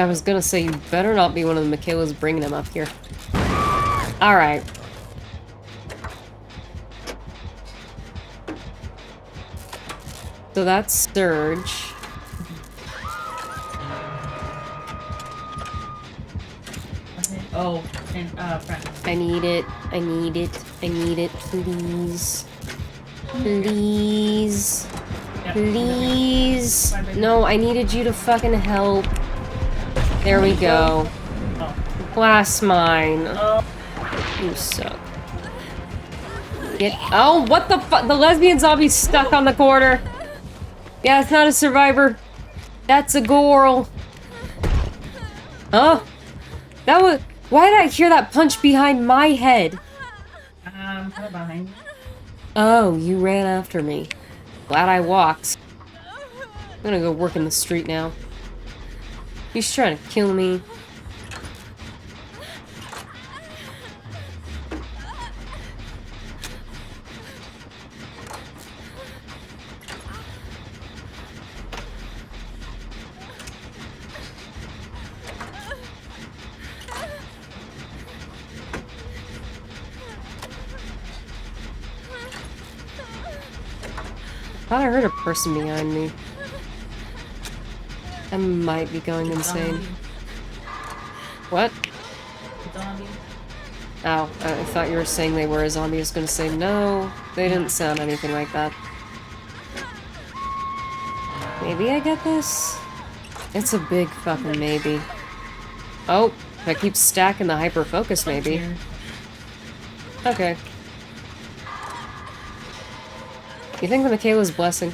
was gonna say, you better not be one of the Michaelas bringing him up here. Alright. So that's Surge. Oh, and friend. I need it. I need it. I need it. Please. Please. Yep. Please. No, I needed you to fucking help. There we go. Oh. Blast mine. Oh. You suck. Get. Oh, what the fuck? The lesbian zombie's stuck on the corner. Yeah, it's not a survivor. That's a girl. Huh? That was. Why did I hear that punch behind my head? Kind of behind you. Oh, you ran after me. Glad I walked. I'm gonna go work in the street now. He's trying to kill me. I thought I heard a person behind me. I might be going insane. What? Zombie. Oh, I thought you were saying they were a zombie. I was gonna say, no, they didn't sound anything like that. Maybe I get this? It's a big fucking maybe. Oh, if I keep stacking the hyper focus, maybe. Okay. You think the Michaela's blessing?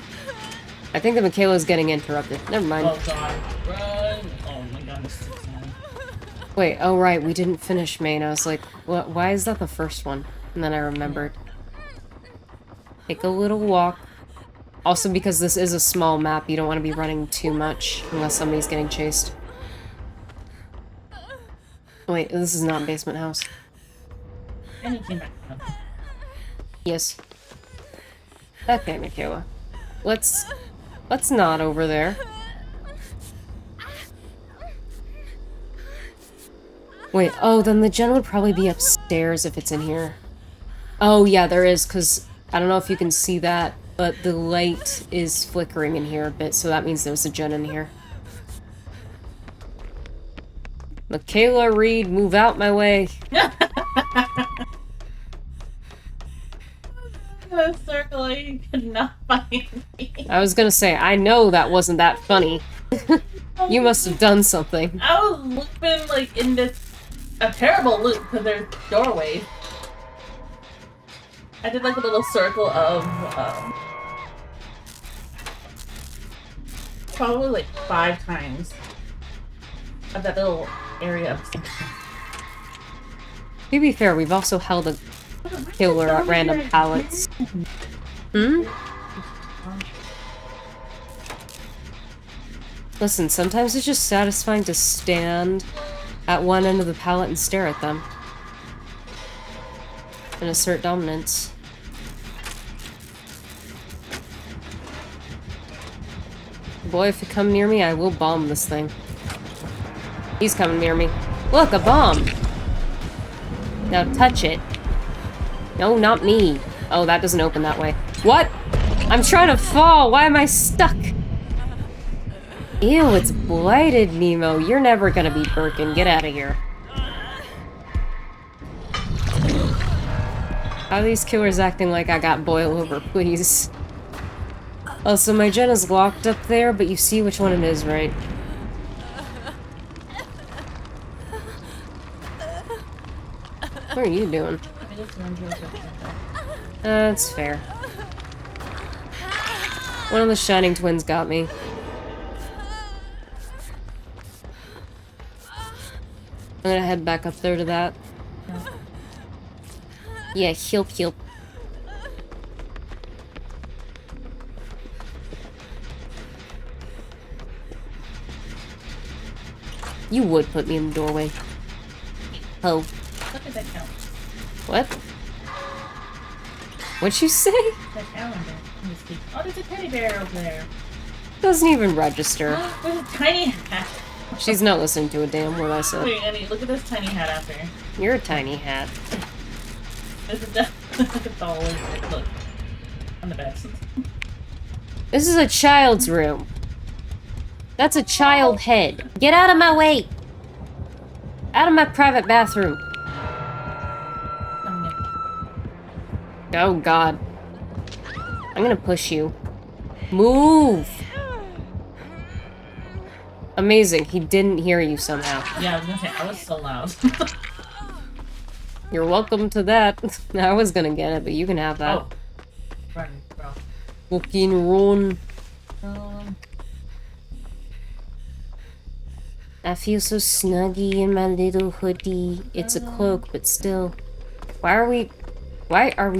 I think the Michaela's getting interrupted. Never mind. Oh god. Run! Oh my god, this is sad. Wait, oh right, we didn't finish main. I was like, what? Why is that the first one? And then I remembered. Take a little walk. Also, because this is a small map, you don't want to be running too much unless somebody's getting chased. Wait, this is not Basement House. And he came back. Yes. Okay, Michaela. Let's not over there. Wait, oh, then the gen would probably be upstairs if it's in here. Oh, yeah, there is, because I don't know if you can see that, but the light is flickering in here a bit, so that means there's a gen in here. Michaela Reed, move out my way. I was circling, could not find me. I was gonna say, I know that wasn't that funny. You must have done something. I was looping like in this a terrible loop because there's doorways. I did like a little circle of probably like 5 times of that little area of To be fair, we've also held a killer at random pallets. Hmm? Listen, sometimes it's just satisfying to stand at one end of the pallet and stare at them. And assert dominance. Boy, if you come near me, I will bomb this thing. He's coming near me. Look, a bomb! Now touch it. No, not me. Oh, that doesn't open that way. What? I'm trying to fall! Why am I stuck? Ew, it's blighted, Nemo. You're never gonna be Birkin. Get out of here. How are these killers acting like I got boil over, please? Oh, so my gen is locked up there, but you see which one it is, right? What are you doing? That's fair. One of the Shining Twins got me. I'm gonna head back up there to that. Yeah, help. You would put me in the doorway. Oh. What does that count? What? What'd you say? That calendar. Oh, there's a teddy bear over there. Doesn't even register. There's a tiny hat. She's not listening to a damn word I said. Wait, Annie, look at this tiny hat out there. You're a tiny hat. This is look at the whole look. On the bed. This is a child's room. That's a child head. Get out of my way! Out of my private bathroom. Oh god. I'm gonna push you. Move! Amazing, he didn't hear you somehow. Yeah, I was gonna say, I was so loud. You're welcome to that. I was gonna get it, but you can have that. Oh. Run, bro. Fucking run. I feel so snuggy in my little hoodie. It's a cloak, but still. Why are we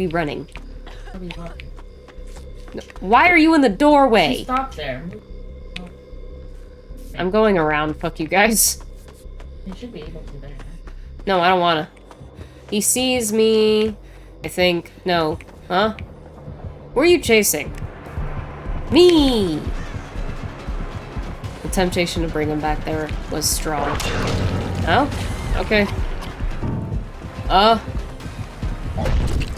running? Why are you in the doorway? Stop there. I'm going around. Fuck you guys. You should be able to there. No, I don't wanna. He sees me. I think. No. Huh? Where are you chasing? Me! The temptation to bring him back there was strong. Oh? Okay. I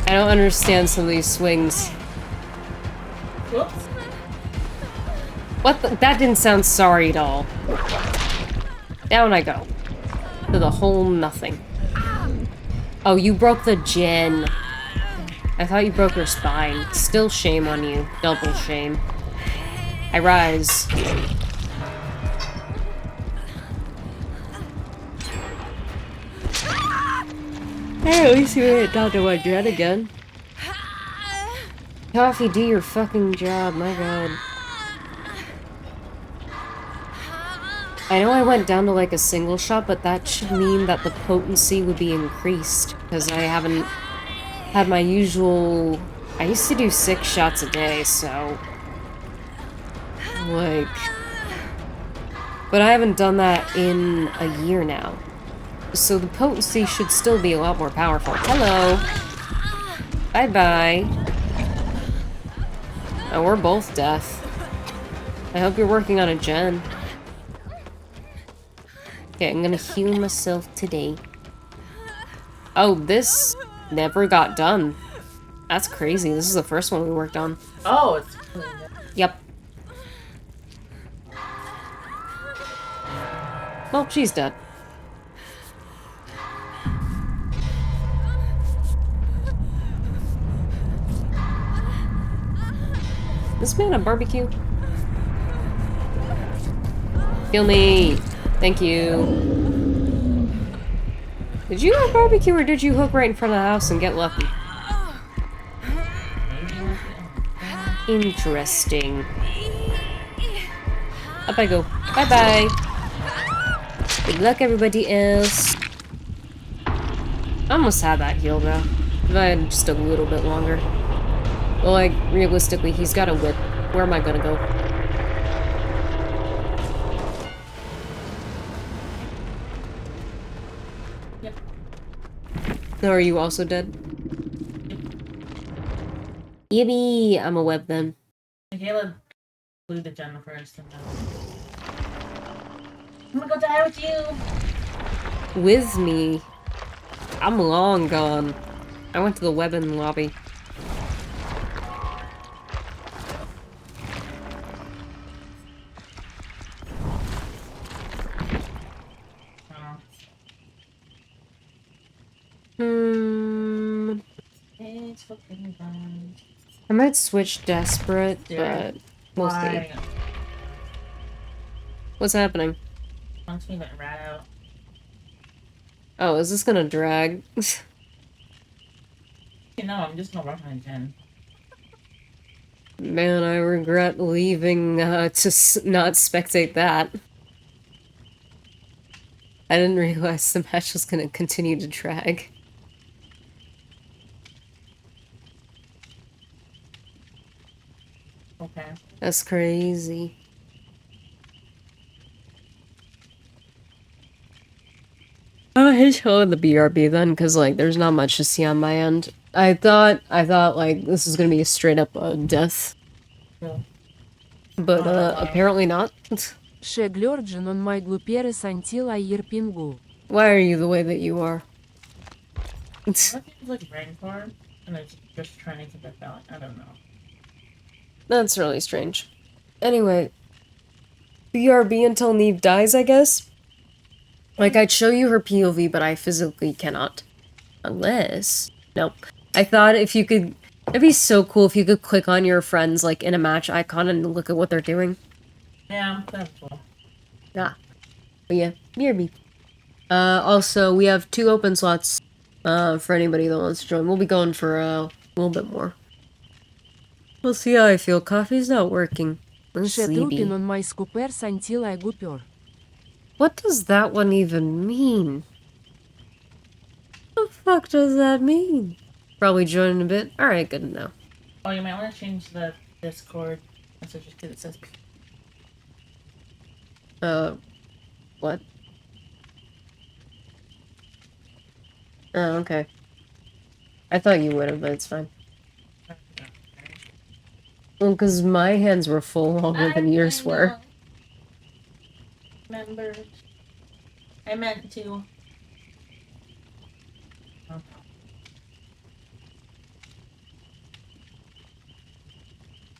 don't understand some of these swings. Whoops. What the? That didn't sound sorry at all. Down I go. To the whole nothing. Oh, you broke the gen. I thought you broke your spine. Still shame on you. Double shame. I rise. Hey, at least you made it down to my gen again. Coffee, do your fucking job, my god. I know I went down to like a single shot, but that should mean that the potency would be increased, because I haven't had my usual... I used to do 6 shots a day, so... like... But I haven't done that in a year now. So the potency should still be a lot more powerful. Hello! Bye-bye. Oh, we're both deaf. I hope you're working on a gen. Okay, I'm gonna heal myself today. Oh, this never got done. That's crazy. This is the first one we worked on. Oh, it's really good. Yep. Well, she's dead. This man a barbecue? Kill me! Thank you. Did you have barbecue or did you hook right in front of the house and get lucky? Interesting. Up I go. Bye-bye. Good luck, everybody else. I almost had that heal, though. If I had just a little bit longer. Well, like, realistically, he's got a whip. Where am I gonna go? Yep. Now, are you also dead? Yippee! I'm a web then. Michaela blew the Jennifer and I'm gonna go die with you! With me? I'm long gone. I went to the weapon lobby. It's fucking fun. I might switch desperate, but we'll see. Why? What's happening? Wants me to rat out. Oh, is this gonna drag? You know, I'm just gonna rush my Jen. Man, I regret leaving to not spectate that. I didn't realize the match was gonna continue to drag. Okay. That's crazy. He's holding the BRB then, because like there's not much to see on my end. I thought like this is gonna be a straight up death, Yeah. but apparently not. Шеглёрджи non mai глупere сантила ирпингу. Why are you the way that you are? That seems like rain card, and it's just trying to keep it balance. I don't know. That's really strange. Anyway, BRB until Neve dies, I guess? Like, I'd show you her POV, but I physically cannot. Unless... Nope. I thought if you could... It'd be so cool if you could click on your friends, like, in a match icon and look at what they're doing. Yeah, that's cool. Ah. But yeah, BRB. Also, we have 2 open slots, for anybody that wants to join. We'll be going for a little bit more. We'll see how I feel. Coffee's not working. I'm Шетрупи sleepy. non mai scuper santila gupер. What does that one even mean? What the fuck does that mean? Probably join in a bit. Alright, good to know. Oh, you might want to change the Discord message because it says. What? Oh, okay. I thought you would have, but it's fine. Well, because my hands were full longer than yours were. Remember, I meant to.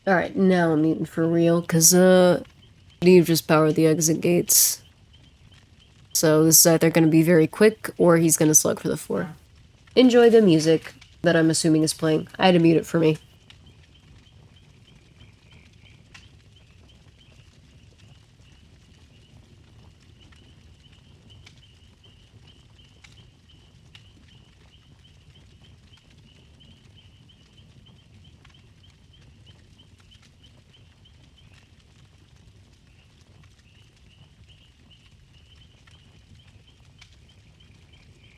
Alright, now I'm eating for real, because, Neve just powered the exit gates. So this is either going to be very quick, or he's going to slug for the floor. Enjoy the music that I'm assuming is playing. I had to mute it for me.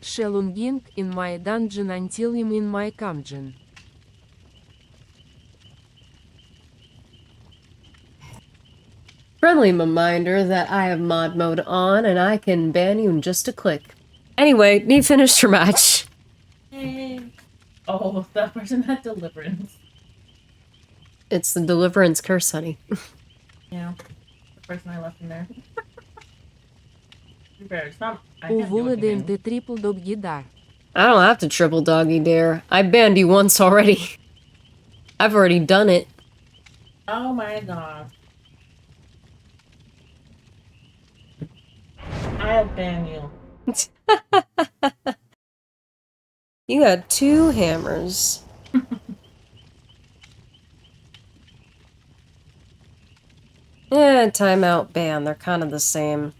Shelunging in my dungeon until I'm in my camgen. Friendly reminder that I have mod mode on and I can ban you in just a click. Anyway, Neve finished her match. Hey. Oh, that person had deliverance. It's the Deliverance curse, honey. Yeah, the person I left in there. It's not. I can't do Увул anything. ідемте трипл дог'їдар. I don't have to triple doggy dare. I banned you once already. I've already done it. Oh my god. I'll ban you. You got 2 hammers. Timeout, ban. They're kind of the same.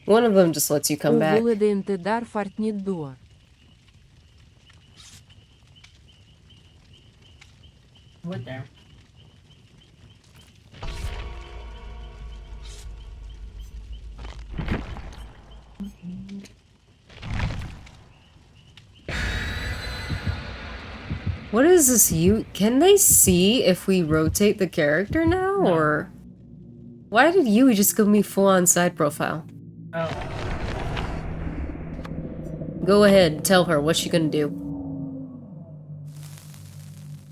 One of them just lets you come back. Увул ідемте дар фартнід дуа. With there. What is this? Can they see if we rotate the character now, or why did you just give me full-on side profile? Oh. Go ahead, tell her what's she gonna do.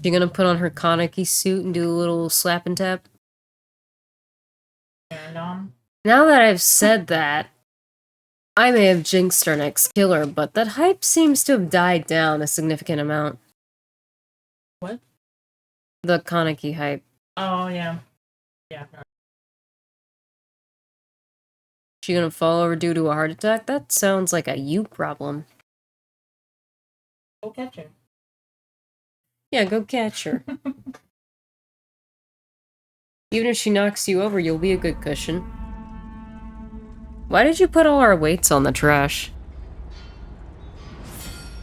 She gonna put on her Kaneki suit and do a little slap and tap? And on. Now that I've said that, I may have jinxed our next killer, but that hype seems to have died down a significant amount. What? The Kaneki hype. Oh yeah. Yeah. She gonna fall over due to a heart attack? That sounds like a you problem. Go catch her. Yeah, go catch her. Even if she knocks you over, you'll be a good cushion. Why did you put all our weights on the trash?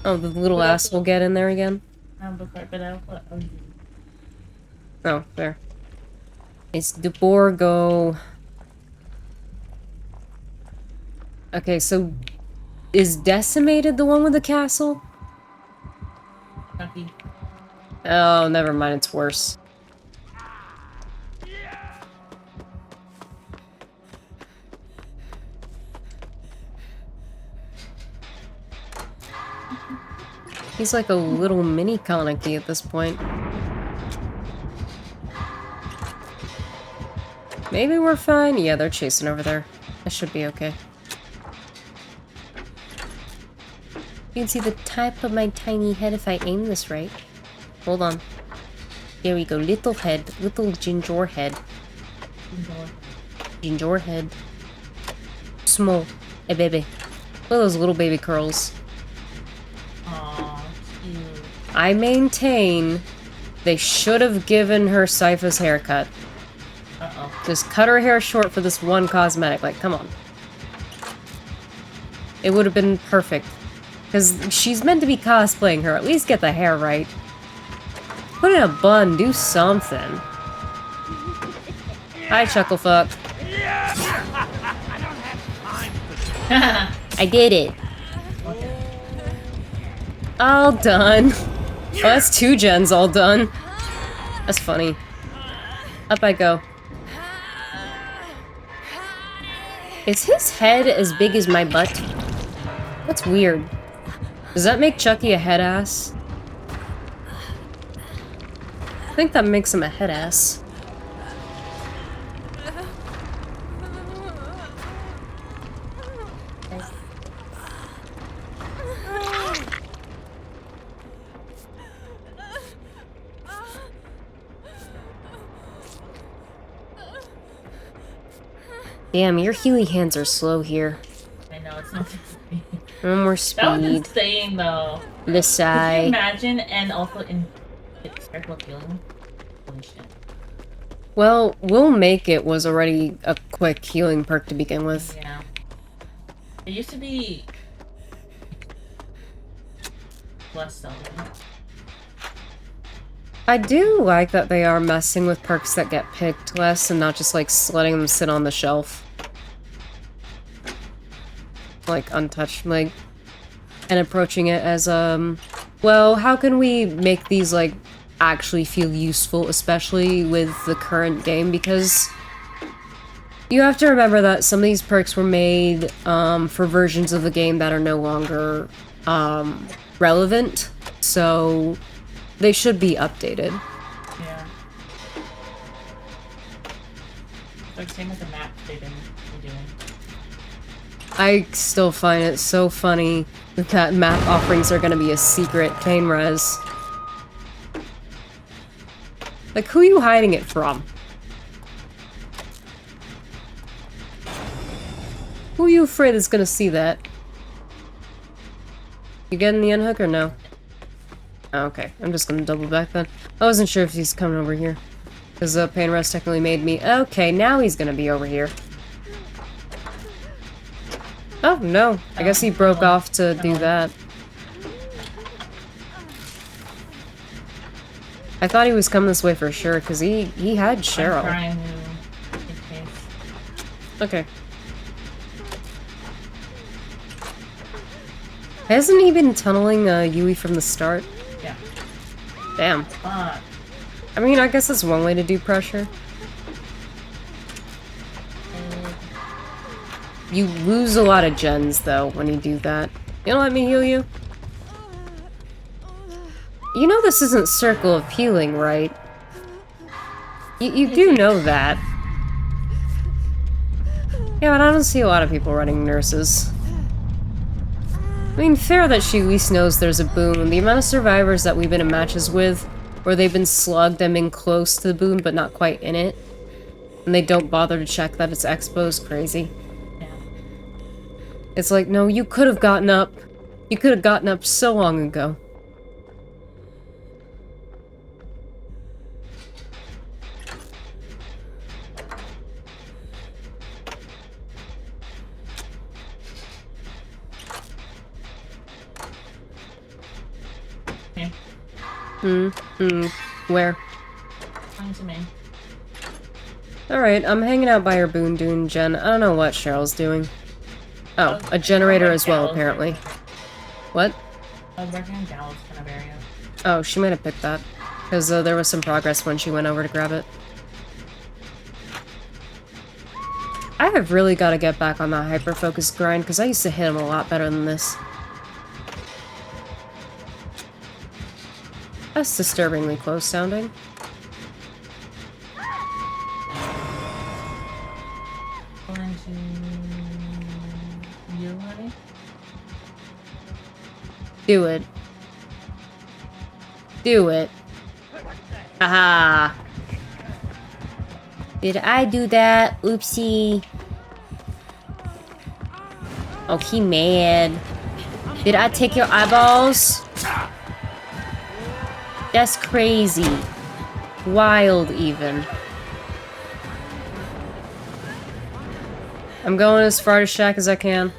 Oh, the little ass will get in there again? Oh, there. It's Duborgo. Okay, so is Decimated the one with the castle? Lucky. Oh, never mind, it's worse. He's like a little mini Kaneki at this point. Maybe we're fine? Yeah, they're chasing over there. I should be okay. You can see the type of my tiny head if I aim this right. Hold on. There we go. Little head. Little ginger head. Ginger head. Small. A baby. Look at those little baby curls. Aww, cute. I maintain they should have given her Sypha's haircut. Uh-oh. Just cut her hair short for this one cosmetic. Like, come on. It would have been perfect. Because she's meant to be cosplaying her. At least get the hair right. Put in a bun. Do something. Hi, Chucklefuck. I did it. All done. Oh, that's 2 gens all done. That's funny. Up I go. Is his head as big as my butt? That's weird. Does that make Chucky a head ass? I think that makes him a head ass. Damn, your Healy hands are slow here. I know, it's not No more That was speed. insane though. The Could you sigh. imagine? And also in circle healing. Holy shit. Well, We'll Make It was already a quick healing perk to begin with. Yeah. It used to be less so. I do like that they are messing with perks that get picked less and not just like letting them sit on the shelf. Like untouched, like, and approaching it as, well, how can we make these like actually feel useful, especially with the current game, because you have to remember that some of these perks were made for versions of the game that are no longer relevant, so they should be updated. Yeah. Like same with the map they've been doing. I still find it so funny that map offerings are gonna be a secret pain res. Like, who are you hiding it from? Who are you afraid is gonna see that? You getting the unhook or no? Oh, okay, I'm just gonna double back then. I wasn't sure if he's coming over here. Because pain res technically made me... Okay, now he's gonna be over here. Oh, no. I guess he broke off to do that. I thought he was coming this way for sure, because he had Cheryl. I'm trying to get case. Okay. Hasn't he been tunneling Yui from the start? Yeah. Damn. Fuck. I mean, I guess that's one way to do pressure. You lose a lot of gens, though, when you do that. You don't let me heal you? You know this isn't Circle of Healing, right? You do know that. Yeah, but I don't see a lot of people running nurses. I mean, fair that she at least knows there's a boon. The amount of survivors that we've been in matches with, where they've been slugged and been close to the boon, but not quite in it, and they don't bother to check that it's exposed, crazy. Yeah. It's like, no, you could have gotten up. You could have gotten up so long ago. Where? Find some in. Alright, I'm hanging out by her boon dune gen. I don't know what Cheryl's doing. Oh, a generator as well, apparently. What? I was working on Gallows kind of area. Oh, she might have picked that. Because there was some progress when she went over to grab it. I have really got to get back on that hyper-focus grind, because I used to hit him a lot better than this. That's disturbingly close sounding. Going to you, honey? Do it. Do it. Aha! Did I do that? Oopsie. Oh, he mad. Did I take your eyeballs? That's crazy. Wild, even. I'm going as far to Shack as I can.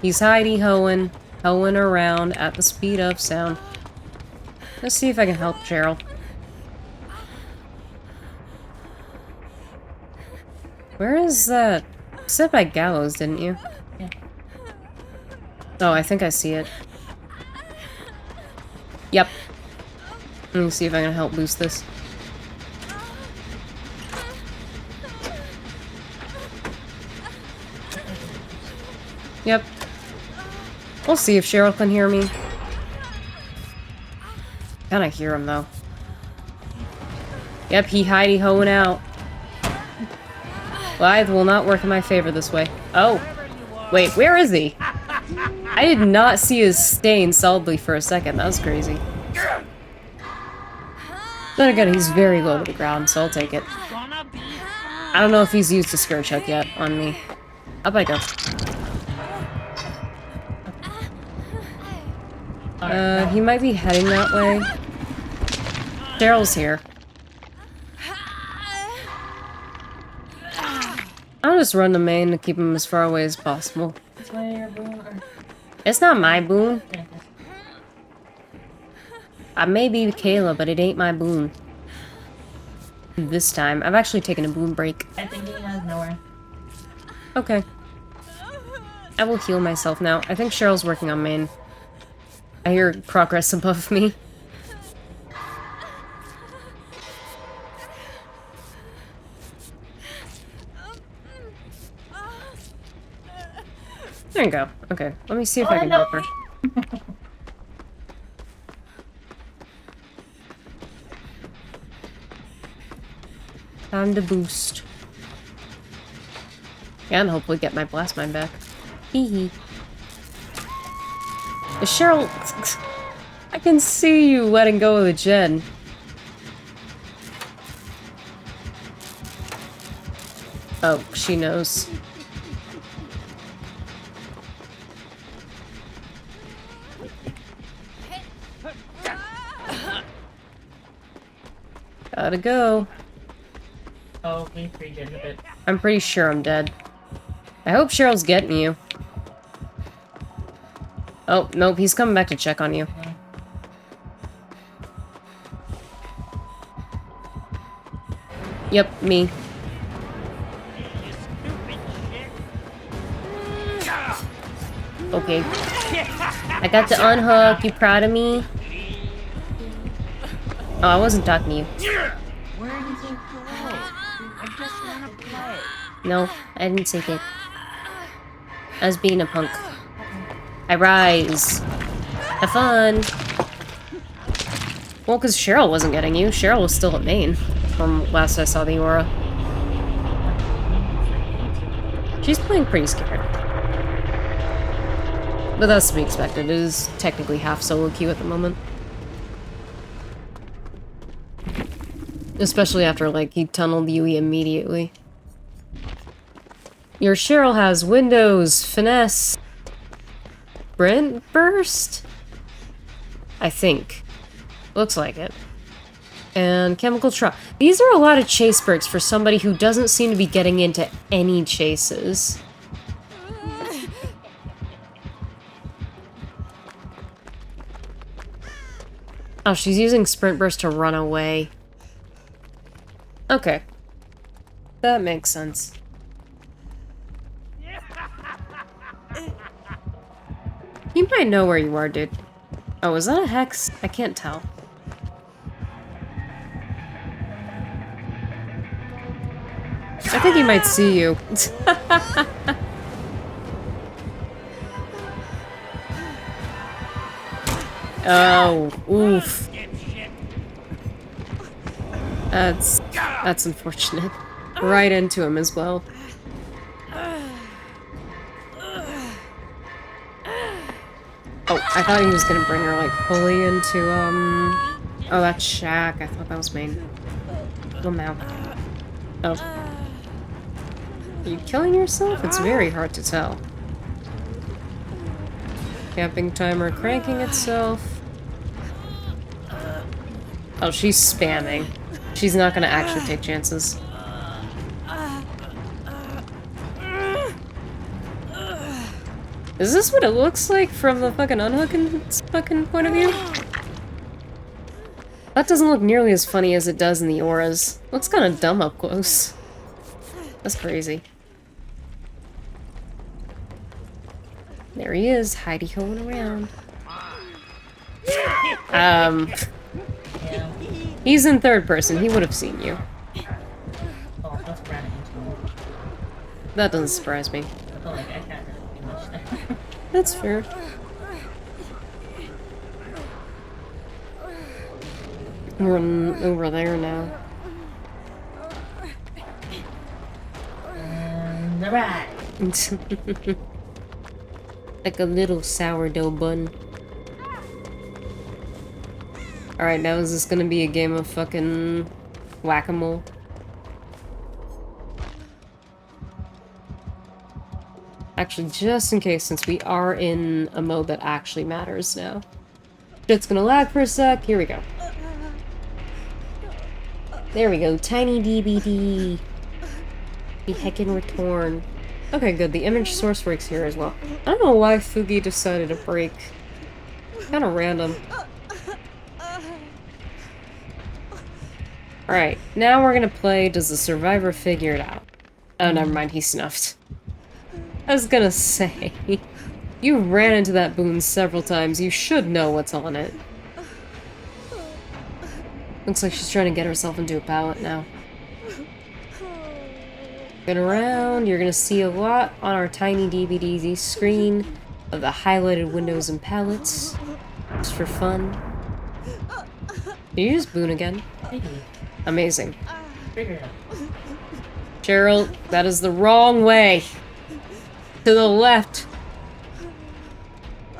He's hidey-hoeing, hoeing around at the speed of sound. Let's see if I can help Cheryl. Where is that? You said by Gallows, didn't you? Yeah. Oh, I think I see it. Yep. Let me see if I can help boost this. Yep. We'll see if Cheryl can hear me. Kinda hear him, though. Yep, he hidey-hoeing out. Lithe will not work in my favor this way. Oh. Wait, where is he? I did not see his stain solidly for a second. That was crazy. Then again, he's very low to the ground, so I'll take it. I don't know if he's used a Scourge Hook yet on me. Up I go. He might be heading that way. Cheryl's here. I'll just run the main to keep him as far away as possible. It's one of your boon, or... It's not my boon. Okay. I may be Kayla, but it ain't my boon. This time. I've actually taken a boon break. I think he has nowhere. Okay. I will heal myself now. I think Cheryl's working on main. I hear progress above me. There you go. Okay, let me see if I can help her. Time to boost. And hopefully get my blast mine back. Hee hee. Cheryl, I can see you letting go of the gen. Oh, she knows. Gotta go. Oh, me regen a bit. I'm pretty sure I'm dead. I hope Cheryl's getting you. Oh, nope, he's coming back to check on you. Yep, me. Okay. I got to unhook. You proud of me? Oh, I wasn't talking to you. Where did you go? I just wanna play. No, I didn't take it. I was being a punk. I rise. Have fun. Well, because Cheryl wasn't getting you. Cheryl was still at main from last I saw the aura. She's playing pretty scared. But that's to be expected. It is technically half solo queue at the moment. Especially after, like, he tunneled Yui immediately. Your Cheryl has Windows, Finesse, Sprint Burst? I think. Looks like it. And Chemical Trap. These are a lot of chase perks for somebody who doesn't seem to be getting into any chases. Oh, she's using Sprint Burst to run away. Okay. That makes sense. You might know where you are, dude. Oh, is that a hex? I can't tell. I think he might see you. Oh, oof. That's unfortunate. Right into him as well. Oh, I thought he was gonna bring her, like, fully into, oh, that's Shack. I thought that was main. Well, now. Oh. Are you killing yourself? It's very hard to tell. Camping timer cranking itself. Oh, she's spamming. She's not gonna actually take chances. Is this what it looks like from the fucking unhooking fucking point of view? That doesn't look nearly as funny as it does in the auras. Looks kind of dumb up close. That's crazy. There he is, hidey-hoing around. He's in third person. He would have seen you. Oh, that's running into me. That doesn't surprise me. I feel like I can't really do much there. That's fair. We're over there now. Alright. Like a little sourdough bun. Alright, now is this gonna be a game of fucking whack-a-mole? Actually, just in case, since we are in a mode that actually matters now. Shit's gonna lag for a sec. Here we go. There we go. Tiny DBD. Be heckin' return. Okay, good. The image source works here as well. I don't know why Fugi decided to break. Kinda random. Alright, now we're gonna play Does the Survivor Figure It Out? Oh, never mind, he snuffed. I was gonna say, you ran into that boon several times, you should know what's on it. Looks like she's trying to get herself into a pallet now. Get around, you're gonna see a lot on our tiny DVD screen of the highlighted windows and palettes. Just for fun. Did you just boon again? Amazing. Figure it out. Cheryl, that is the wrong way. To the left.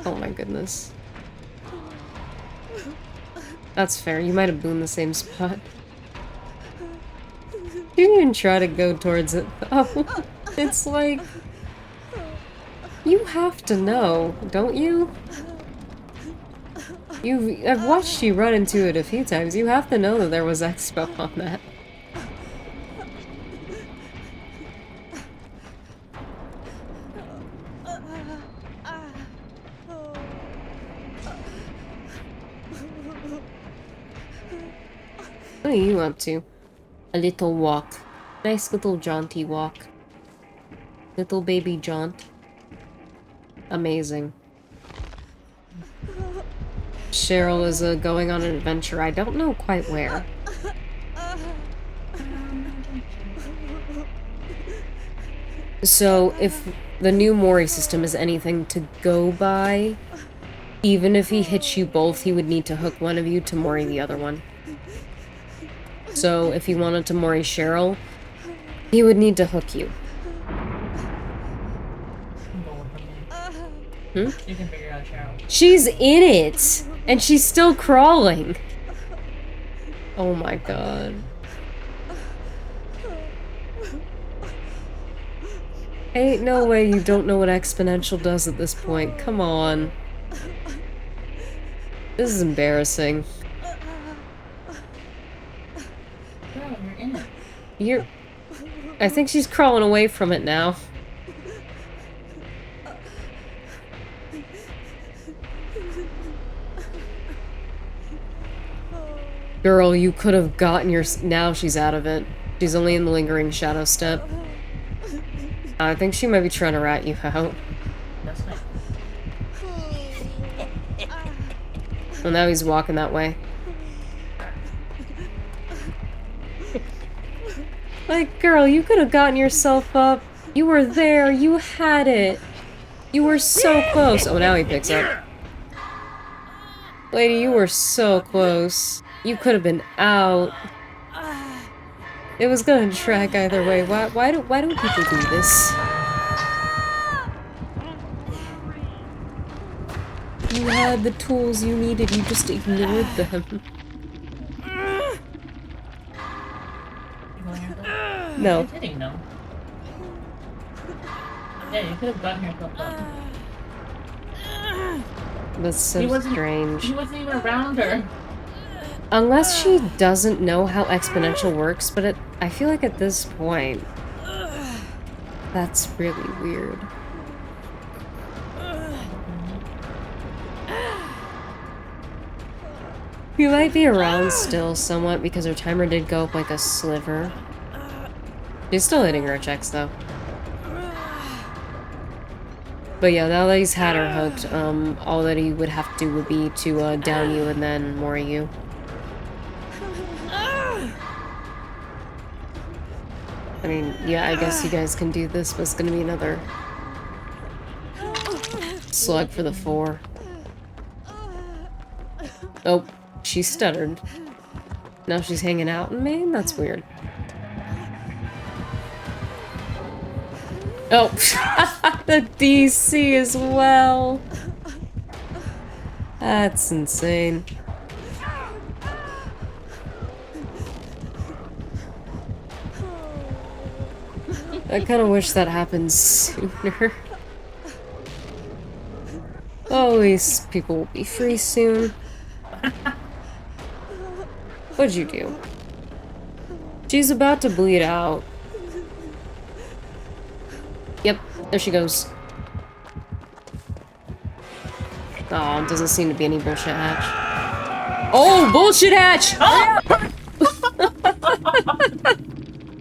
Oh my goodness. That's fair. You might have been in the same spot. You didn't even try to go towards it. Oh, it's like... You have to know, don't you? I've watched you run into it a few times. You have to know that there was expo on that. What are you up to? A little walk. Nice little jaunty walk. Little baby jaunt. Amazing. Cheryl is going on an adventure. I don't know quite where. So, if the new Mori system is anything to go by, even if he hits you both, he would need to hook one of you to Mori the other one. So, if he wanted to Mori Cheryl, he would need to hook you. You can figure out Cheryl. She's in it! And she's still crawling! Oh my god. Ain't no way you don't know what exponential does at this point. Come on. This is embarrassing. Cheryl, you're in it. You're... I think she's crawling away from it now. Girl, you could have gotten your... Now she's out of it. She's only in the lingering shadow step. I think she might be trying to rat you out. That's fine. Well, now he's walking that way. Like, girl, you could have gotten yourself up. You were there. You had it. You were so close. Oh, now he picks up. Lady, you were so close. You could have been out. It was gonna track either way. Why do people do this? You had the tools you needed, you just ignored them. No. He's hitting them. Yeah, you could have gotten yourself up. That's so strange. He wasn't even around her. Unless she doesn't know how exponential works, but I feel like at this point, that's really weird. You might be around still somewhat because her timer did go up like a sliver. She's still hitting her checks though. But yeah, now that he's had her hooked, all that he would have to do would be to down you and then Mori you. I mean, yeah, I guess you guys can do this, but it's gonna be another slug for the 4. Oh, she stuttered. Now she's hanging out in Maine? That's weird. Oh, the DC as well. That's insane. I kind of wish that happened sooner. Oh, at least people will be free soon. What'd you do? She's about to bleed out. Yep, there she goes. Oh, doesn't seem to be any bullshit hatch. Oh, bullshit hatch!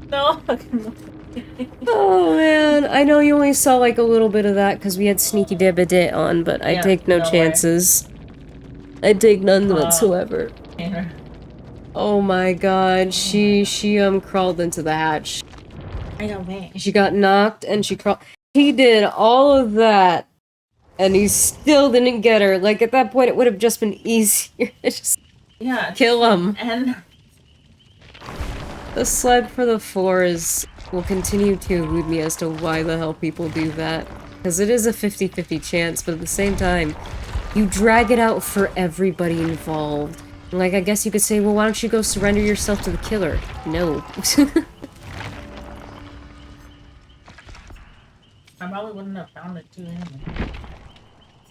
No. Oh man, I know you only saw like a little bit of that because we had Sneaky Debadit on, but I take no chances. I take none whatsoever. Oh my god, she crawled into the hatch. I know, man. She got knocked and she crawled. He did all of that and he still didn't get her. Like at that point it would have just been easier to just kill him. And The sled for the floors will continue to elude me as to why the hell people do that. Because it is a 50-50 chance, but at the same time, you drag it out for everybody involved. Like, I guess you could say, well, why don't you go surrender yourself to the killer? No. I probably wouldn't have found it too anyway.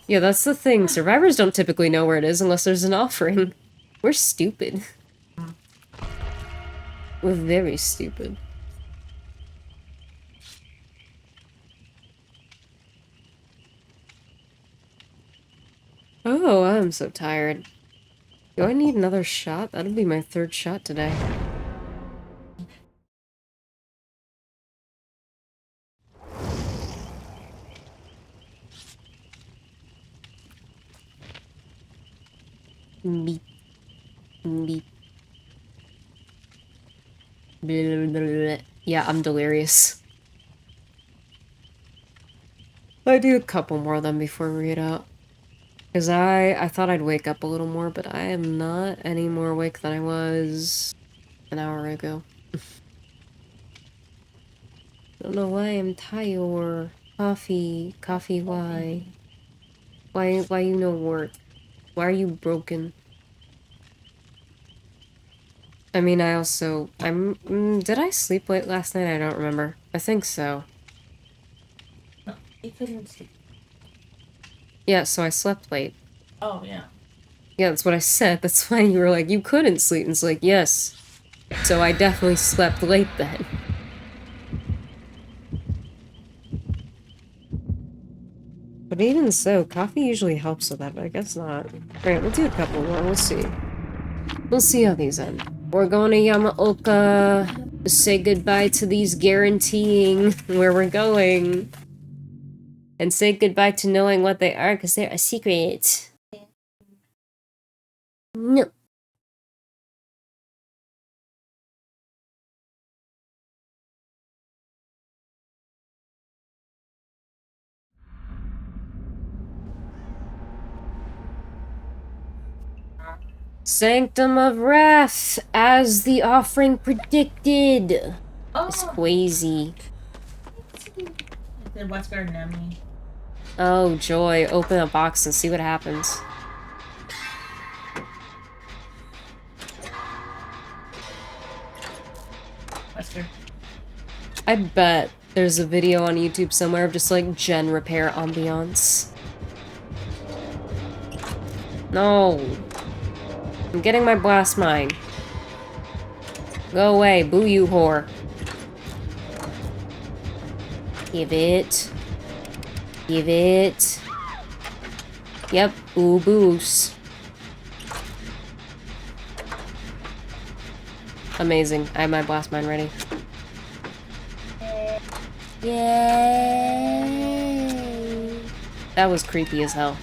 Yeah, that's the thing. Survivors don't typically know where it is unless there's an offering. We're stupid. We're very stupid. Oh, I'm so tired. Do I need another shot? That'll be my 3rd shot today. Beep. Beep. Blah, blah, blah, blah. Yeah, I'm delirious. I do a couple more of them before we read out. Because I thought I'd wake up a little more, but I am not any more awake than I was an hour ago. I don't know why I'm tired. Coffee. Coffee, why? Why you no work? Why are you broken? I mean, did I sleep late last night? I don't remember. I think so. No, you couldn't sleep. Yeah, so I slept late. Oh, yeah. Yeah, that's what I said. That's why you were like, you couldn't sleep. And it's like, yes. So I definitely slept late then. But even so, coffee usually helps with that, but I guess not. Alright, we'll do a couple more. We'll see. We'll see how these end. We're going to Yamaoka to say goodbye to these guaranteeing where we're going. And say goodbye to knowing what they are, because they're a secret. No. Sanctum of Wrath, as the offering predicted. Oh. It's crazy. Then what's garden Emmy? Oh, joy. Open a box and see what happens. Wesker. I bet there's a video on YouTube somewhere of just like gen repair ambiance. No. I'm getting my blast mine. Go away, boo you whore. Give it. Give it. Yep, boo boos. Amazing. I have my blast mine ready. Yay! That was creepy as hell.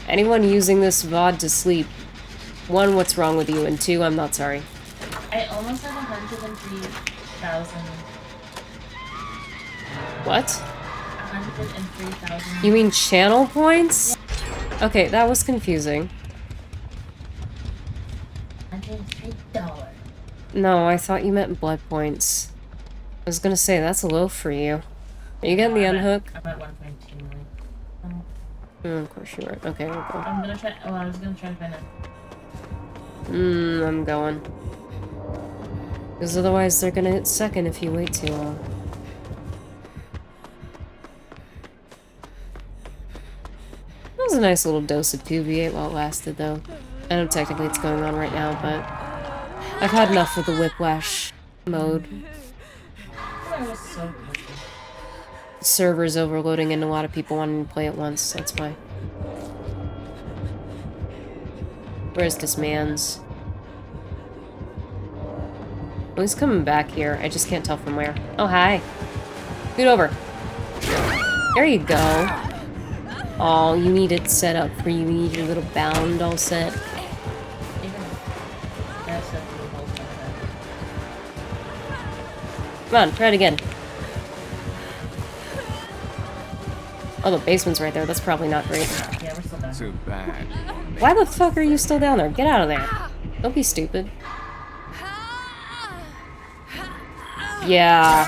Anyone using this VOD to sleep, 1, what's wrong with you? And 2, I'm not sorry. I almost have 103,000. What? 103,000. You mean channel points? Okay, that was confusing. $103. No, I thought you meant blood points. I was gonna say, that's low for you. Are you getting the unhook? I'm at 1.2 million. Of course you are. Okay, we'll go. I'm gonna try. Oh, I was gonna try to find it. I'm going. Because otherwise they're gonna hit second if you wait too long. That was a nice little dose of PTB while it lasted, though. I know technically it's going on right now, but I've had enough with the whiplash mode. That was so good. Servers overloading and a lot of people wanting to play at once, that's why. Where's this man's? Oh, he's coming back here. I just can't tell from where. Oh, hi. Scoot over. There you go. Oh, you need it set up for you. You need your little bound all set. Come on, try it again. Oh, the basement's right there. That's probably not great. Yeah, we're still down. Too bad. Why the fuck are you still down there? Get out of there. Don't be stupid. Yeah,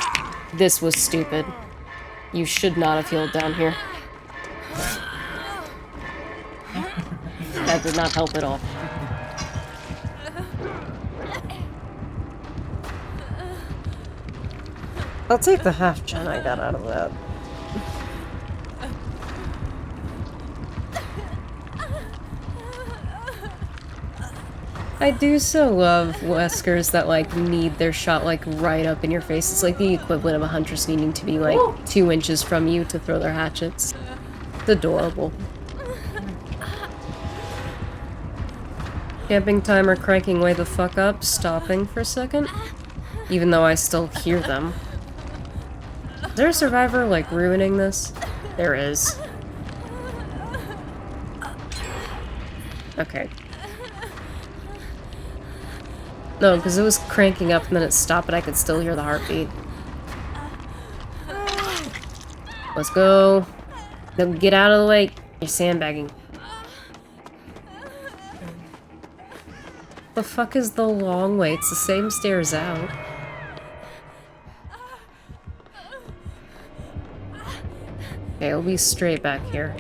this was stupid. You should not have healed down here. That did not help at all. I'll take the half gen I got out of that. I do so love Weskers that, like, need their shot, like, right up in your face. It's like the equivalent of a huntress needing to be, like, 2 inches from you to throw their hatchets. It's adorable. Camping timer cranking way the fuck up, stopping for a second. Even though I still hear them. Is there a survivor, like, ruining this? There is. Okay. No, because it was cranking up and then it stopped, but I could still hear the heartbeat. Let's go. No, get out of the way. You're sandbagging. The fuck is the long way? It's the same stairs out. Okay, I'll be straight back here.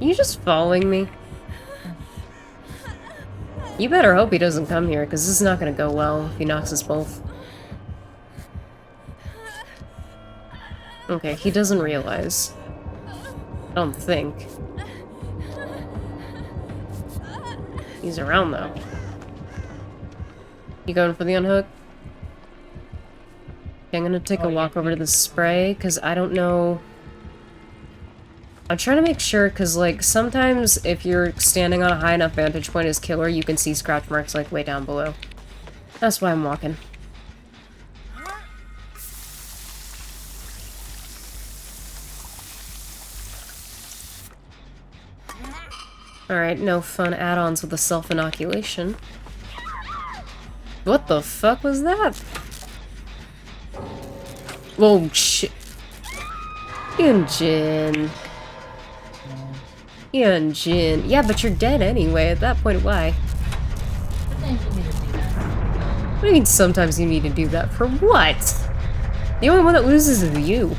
Are you just following me? You better hope he doesn't come here, because this is not gonna go well if he knocks us both. Okay, he doesn't realize. I don't think. He's around, though. You going for the unhook? Okay, I'm gonna take a walk over to the spray, because I don't know... I'm trying to make sure, because, like, sometimes if you're standing on a high enough vantage point as killer, you can see scratch marks, like, way down below. That's why I'm walking. Alright, no fun add-ons with the self-inoculation. What the fuck was that? Whoa, shit. Yunjin. Yunjin. Yeah, but you're dead anyway. At that point, why? What do you mean sometimes you need to do that? For what? The only one that loses is you.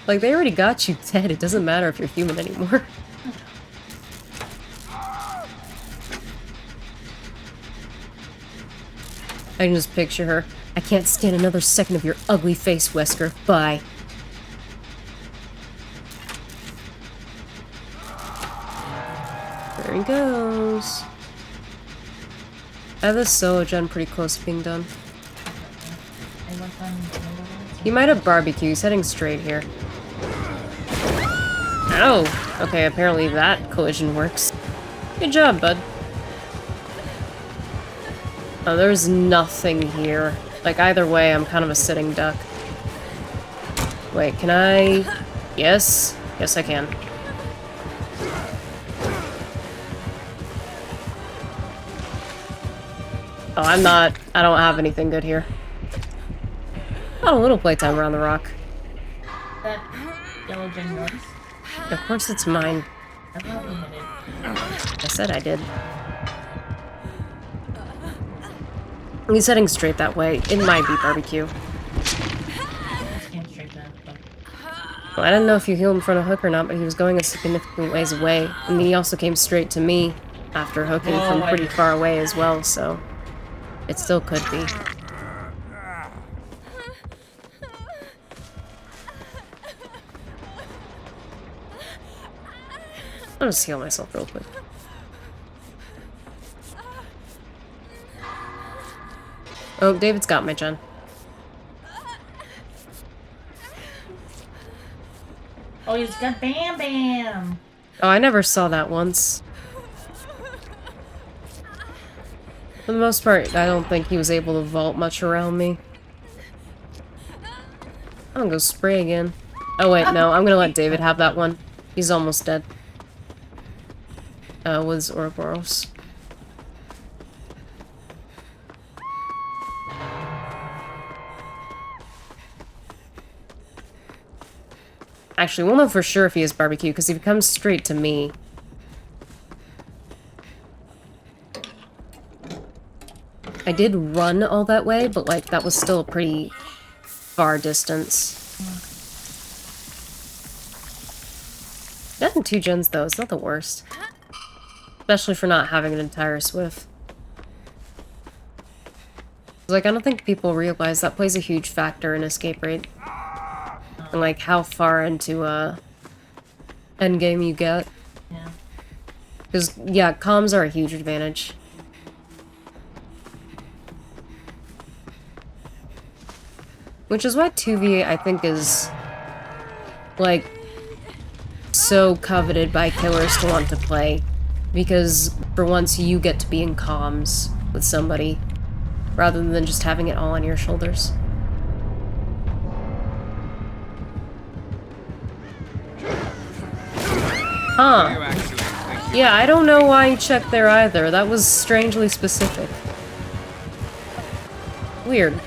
Like, they already got you dead. It doesn't matter if you're human anymore. I can just picture her. I can't stand another second of your ugly face, Wesker. Bye. There he goes. I have this solo gen pretty close to being done. He might have barbecue. He's heading straight here. Oh! Okay, apparently that collision works. Good job, bud. Oh, there's nothing here. Like, either way, I'm kind of a sitting duck. Wait, can I... Yes? Yes, I can. Oh, I'm not... I don't have anything good here. Oh, a little playtime around the rock. That yellow gen yours? Of course it's mine. I thought we hit it. I said I did. He's heading straight that way. It might be barbecue. Just came straight down. Well, I don't know if you healed in front of Hook or not, but he was going a significant ways away. I mean, he also came straight to me after hooking from pretty far away as well, so... It still could be. I'll just heal myself real quick. Oh, David's got my gen. Oh, he's got Bam Bam! Oh, I never saw that once. For the most part, I don't think he was able to vault much around me. I'm gonna go spray again. Oh wait, no, I'm gonna let David have that one. He's almost dead. With Ouroboros. Actually, we'll know for sure if he has barbecue, because if he comes straight to me, I did run all that way, but like that was still a pretty far distance. Getting 2 gens though, it's not the worst. Especially for not having an entire Swift. Like, I don't think people realize that plays a huge factor in escape rate. And like how far into endgame you get. Yeah. Because, yeah, comms are a huge advantage. Which is why 2v, I think, is, like, so coveted by killers to want to play. Because, for once, you get to be in comms with somebody, rather than just having it all on your shoulders. Huh. Yeah, I don't know why you checked there either. That was strangely specific. Weird.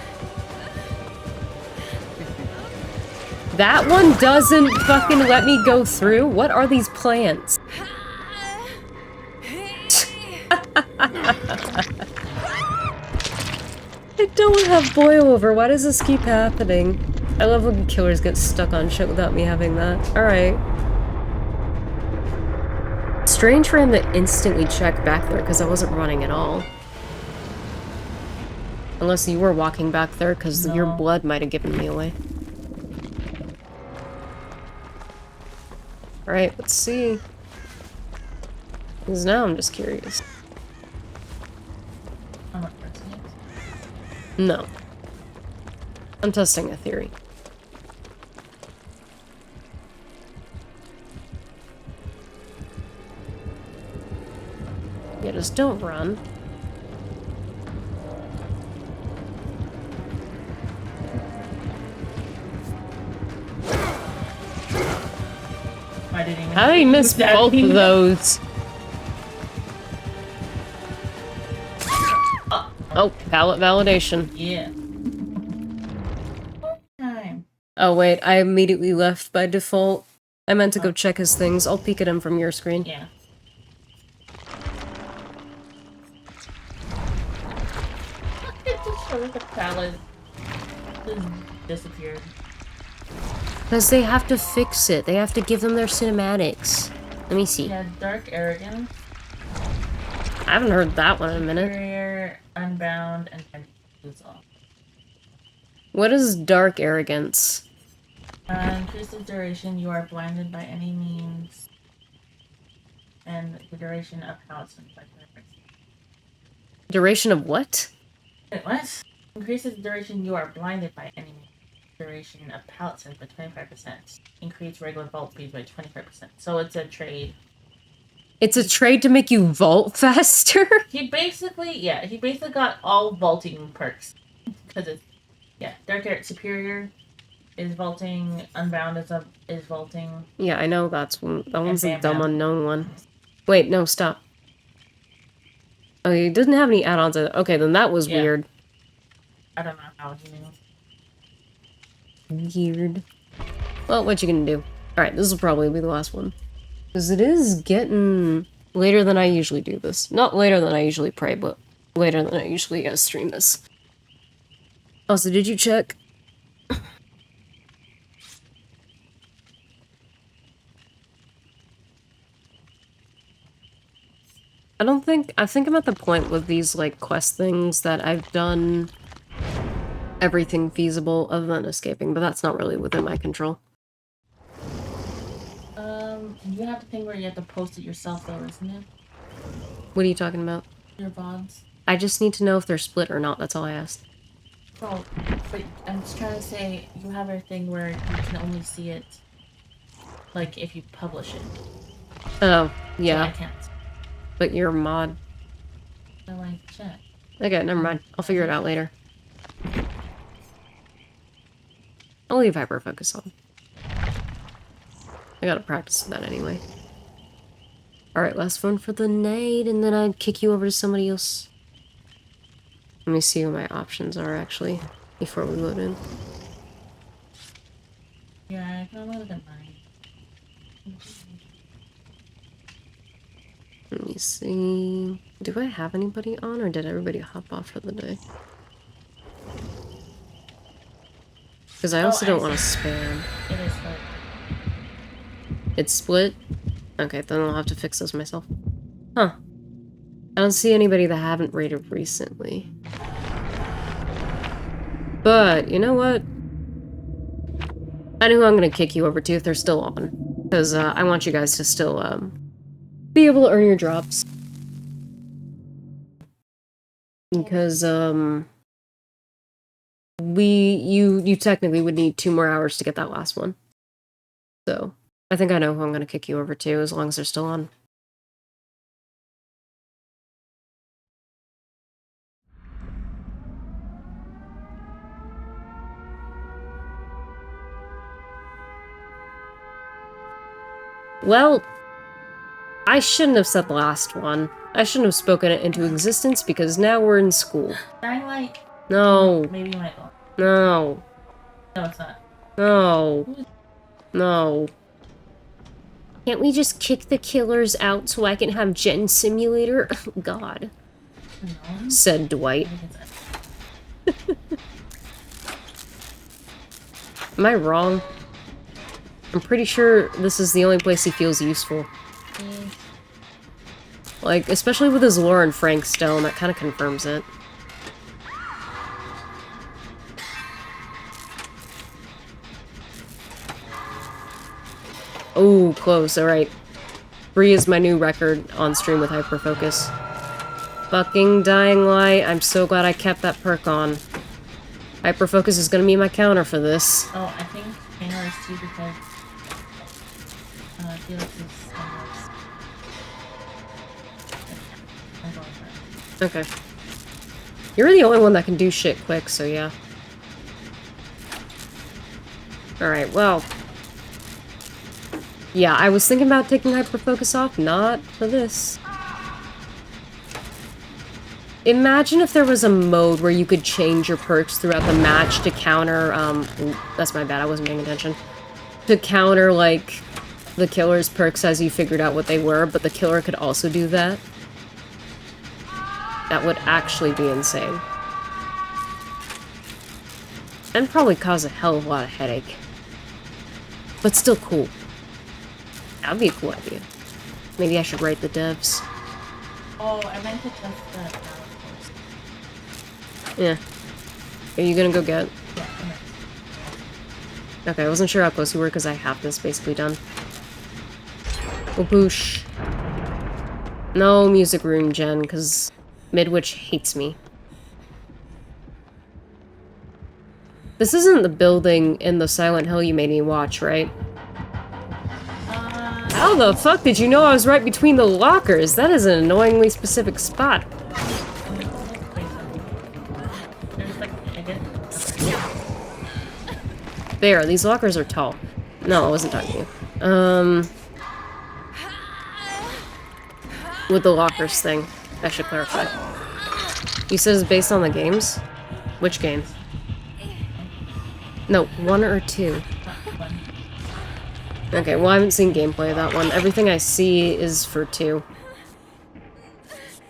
That one doesn't fucking let me go through? What are these plans? I don't have boil over. Why does this keep happening? I love when killers get stuck on shit without me having that. Alright. Strange for him to instantly check back there, because I wasn't running at all. Unless you were walking back there, because your blood might have given me away. Alright, let's see. Because now I'm just curious. I'm not pressing it. No. I'm testing a theory. Yeah, just don't run. I didn't even How did he miss that both thing. of those? Oh, pallet validation. Yeah. Time. Oh wait, I immediately left by default. I meant to go check his things. I'll peek at him from your screen. Yeah. It just shows the palette just disappeared. Because they have to fix it. They have to give them their cinematics. Let me see. Yeah, Dark Arrogance, I haven't heard that one in a minute. Superior, Unbound, and Lose All. What is dark arrogance? Increases duration, you are blinded by any means, and the duration of how it's inflicted. Duration of what? Wait, what? Increases duration, you are blinded by any means. Duration of pallet sense by 25%. Increase regular vault speed by 25%. So it's a trade. It's a trade to make you vault faster? He basically got all vaulting perks. Because it's, yeah, Dark Art Superior is vaulting, Unbound is vaulting. Yeah, I know that's one. That one's a Bam dumb Bam. unknown one. Wait, no, stop. Oh, he doesn't have any add-ons. Okay, then that was Yeah. weird. I don't know how he knew. Weird. Well, what you gonna do? Alright, this will probably be the last one. Because it is getting later than I usually do this. Not later than I usually pray, but later than I usually stream this. Also, did you check? I think I'm at the point with these, like, quest things that I've done everything feasible other than escaping, but that's not really within my control. You have the thing where you have to post it yourself though, isn't it? What are you talking about? Your VODs. I just need to know if they're split or not, that's all I asked. Oh, but I'm just trying to say, you have a thing where you can only see it, like, if you publish it. Oh, So yeah. I can't. But you're a mod. So, like, check. Okay, never mind. I'll figure it out later. I'll leave hyperfocus on. I gotta practice that anyway. Alright, last one for the night, and then I'd kick you over to somebody else. Let me see what my options are, actually, before we load in. Yeah, I can only look at mine. Let me see. Do I have anybody on, or did everybody hop off for the day? Because I also don't want to spam. It is split. It's split? Okay, then I'll have to fix those myself. Huh. I don't see anybody that haven't raided recently. But, you know what? I know who I'm gonna kick you over to if they're still on. Because I want you guys to still be able to earn your drops. Because you technically would need 2 more hours to get that last one. So I think I know who I'm gonna kick you over to as long as they're still on. Well, I shouldn't have said the last one. I shouldn't have spoken it into existence because now we're in school. Dying light. No. Maybe Michael. No. No, it's not. No. No. Can't we just kick the killers out so I can have Gen Simulator? God. No. Said Dwight. Am I wrong? I'm pretty sure this is the only place he feels useful. Like, especially with his lore and Frank Stone, that kind of confirms it. Oh, close, alright. 3 is my new record on stream with Hyperfocus. Fucking Dying Light, I'm so glad I kept that perk on. Hyperfocus is gonna be my counter for this. Oh, I think Hannah is too because Felix is I'm going for it. Okay. You're the only one that can do shit quick, so yeah. Alright, well. Yeah, I was thinking about taking Hyperfocus off, not for this. Imagine if there was a mode where you could change your perks throughout the match to counter, ooh, that's my bad, I wasn't paying attention. To counter, like, the killer's perks as you figured out what they were, but the killer could also do that. That would actually be insane. And probably cause a hell of a lot of headache. But still cool. That'd be a cool idea. Maybe I should write the devs. Oh, I meant to test that out. Yeah. Are you gonna go get? Yeah, I'm right. Okay, I wasn't sure how close you were because I have this basically done. Oh, boosh. No music room, Jen, because Midwich hates me. This isn't the building in the Silent Hill you made me watch, right? How the fuck did you know I was right between the lockers? That is an annoyingly specific spot. There's like, I guess. There, these lockers are tall. No, I wasn't talking to you. With the lockers thing, I should clarify. You said it's based on the games? Which game? No, 1 or 2. Okay, well I haven't seen gameplay of that one. Everything I see is for 2.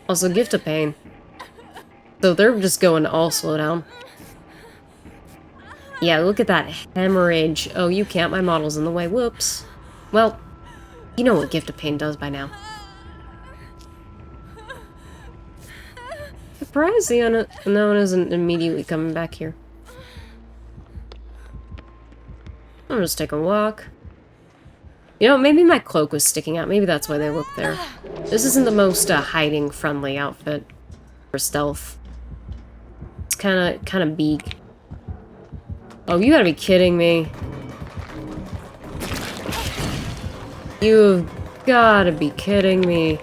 Also, Gift of Pain. So they're just going all slow down. Yeah, look at that hemorrhage. Oh, you can't. My model's in the way. Whoops. Well, you know what Gift of Pain does by now. Surprised the unknown isn't immediately coming back here. I'll just take a walk. You know, maybe my cloak was sticking out. Maybe that's why they looked there. This isn't the most hiding-friendly outfit for stealth. It's kind of beak. Oh, you gotta be kidding me. You've gotta be kidding me.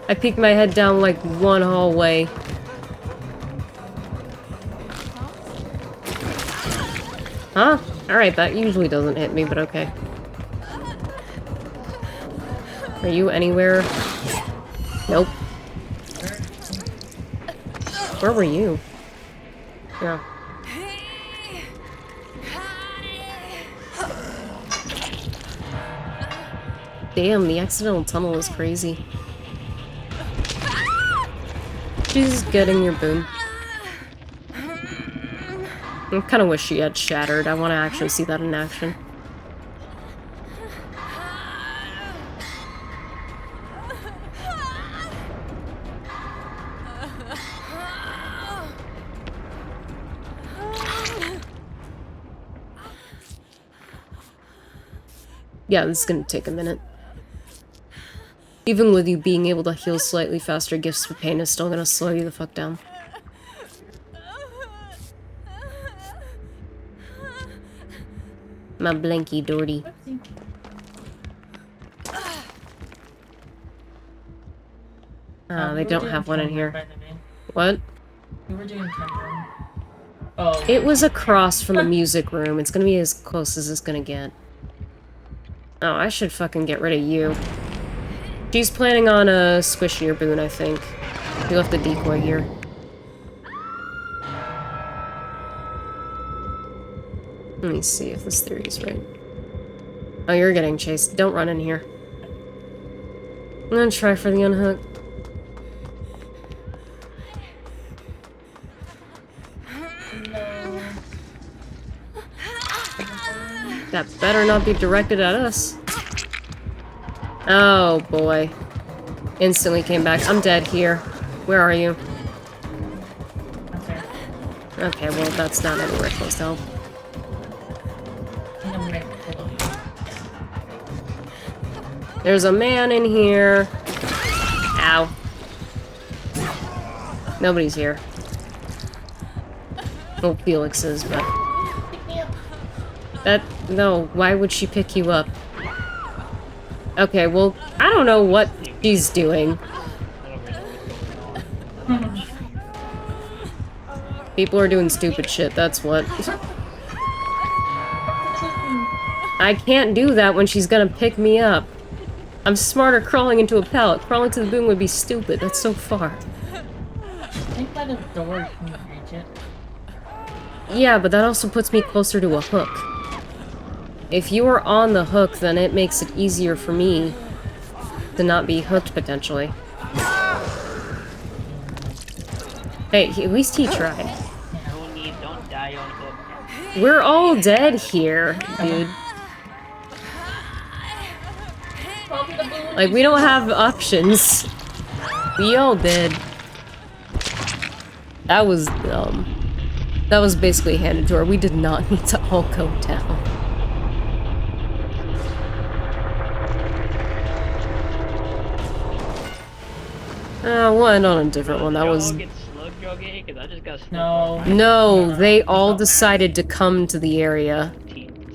I peeked my head down like one hallway. Huh? Alright, that usually doesn't hit me, but okay. Are you anywhere? Nope. Where were you? Yeah. Damn, the accidental tunnel is crazy. She's getting your boon. I kind of wish she had shattered. I want to actually see that in action. Yeah, this is gonna take a minute. Even with you being able to heal slightly faster, Gifts of Pain is still gonna slow you the fuck down. My blanky Doherty. They don't have one in here. What? We were doing Kendra. Oh. It was across from the music room. It's gonna be as close as it's gonna get. Oh, I should fucking get rid of you. She's planning on squishing your boon, I think. You left the decoy here. Let me see if this theory is right. Oh, you're getting chased. Don't run in here. I'm gonna try for the unhook. That better not be directed at us. Oh boy. Instantly came back. I'm dead here. Where are you? Okay, well that's not anywhere close to help. There's a man in here. Ow. Nobody's here. Well, Felix is, but... No, why would she pick you up? Okay, well, I don't know what she's doing. People are doing stupid shit, that's what. I can't do that when she's gonna pick me up. I'm smarter crawling into a pallet. Crawling to the boom would be stupid, that's so far. I think by the door you can reach it. Yeah, but that also puts me closer to a hook. If you are on the hook, then it makes it easier for me to not be hooked, potentially. Hey, at least he tried. Don't die on hook. We're all dead here, dude. Like, we don't have options. We all dead. That was, that was basically handed to her. We did not need to all go down. We'll end on a different one. That was... No, they all decided to come to the area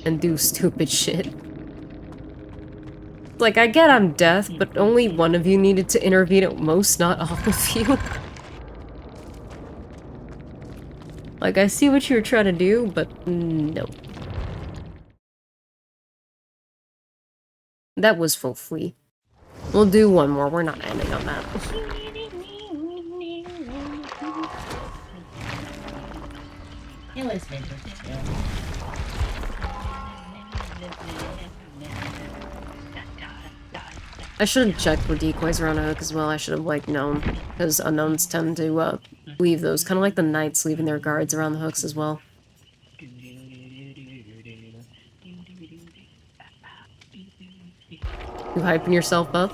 and do stupid shit. Like, I get I'm deaf, but only one of you needed to intervene at most, not all of you. Like, I see what you were trying to do, but no. That was full flea. We'll do one more. We're not ending on that. I should have checked for decoys around a hook as well. I should have, like, known. Because unknowns tend to, leave those. Kind of like the knights leaving their guards around the hooks as well. You hyping yourself up?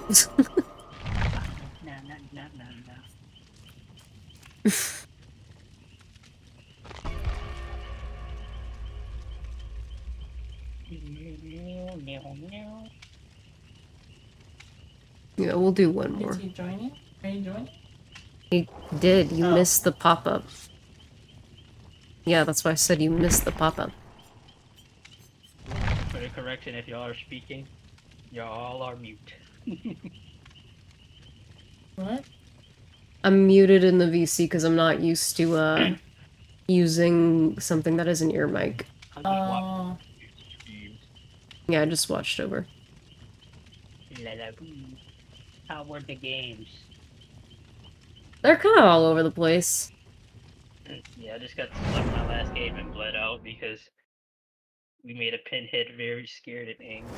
Yeah, we'll do one more. Is he joining? Are you joining? He did. You missed the pop-up. Yeah, that's why I said you missed the pop-up. For the correction, if y'all are speaking, y'all are mute. What? I'm muted in the VC because I'm not used to, using something that isn't your mic. Oh. Yeah, I just watched over. How were the games? They're kind of all over the place. Yeah, I just got stuck in my last game and bled out because we made a pinhead very scared and angry.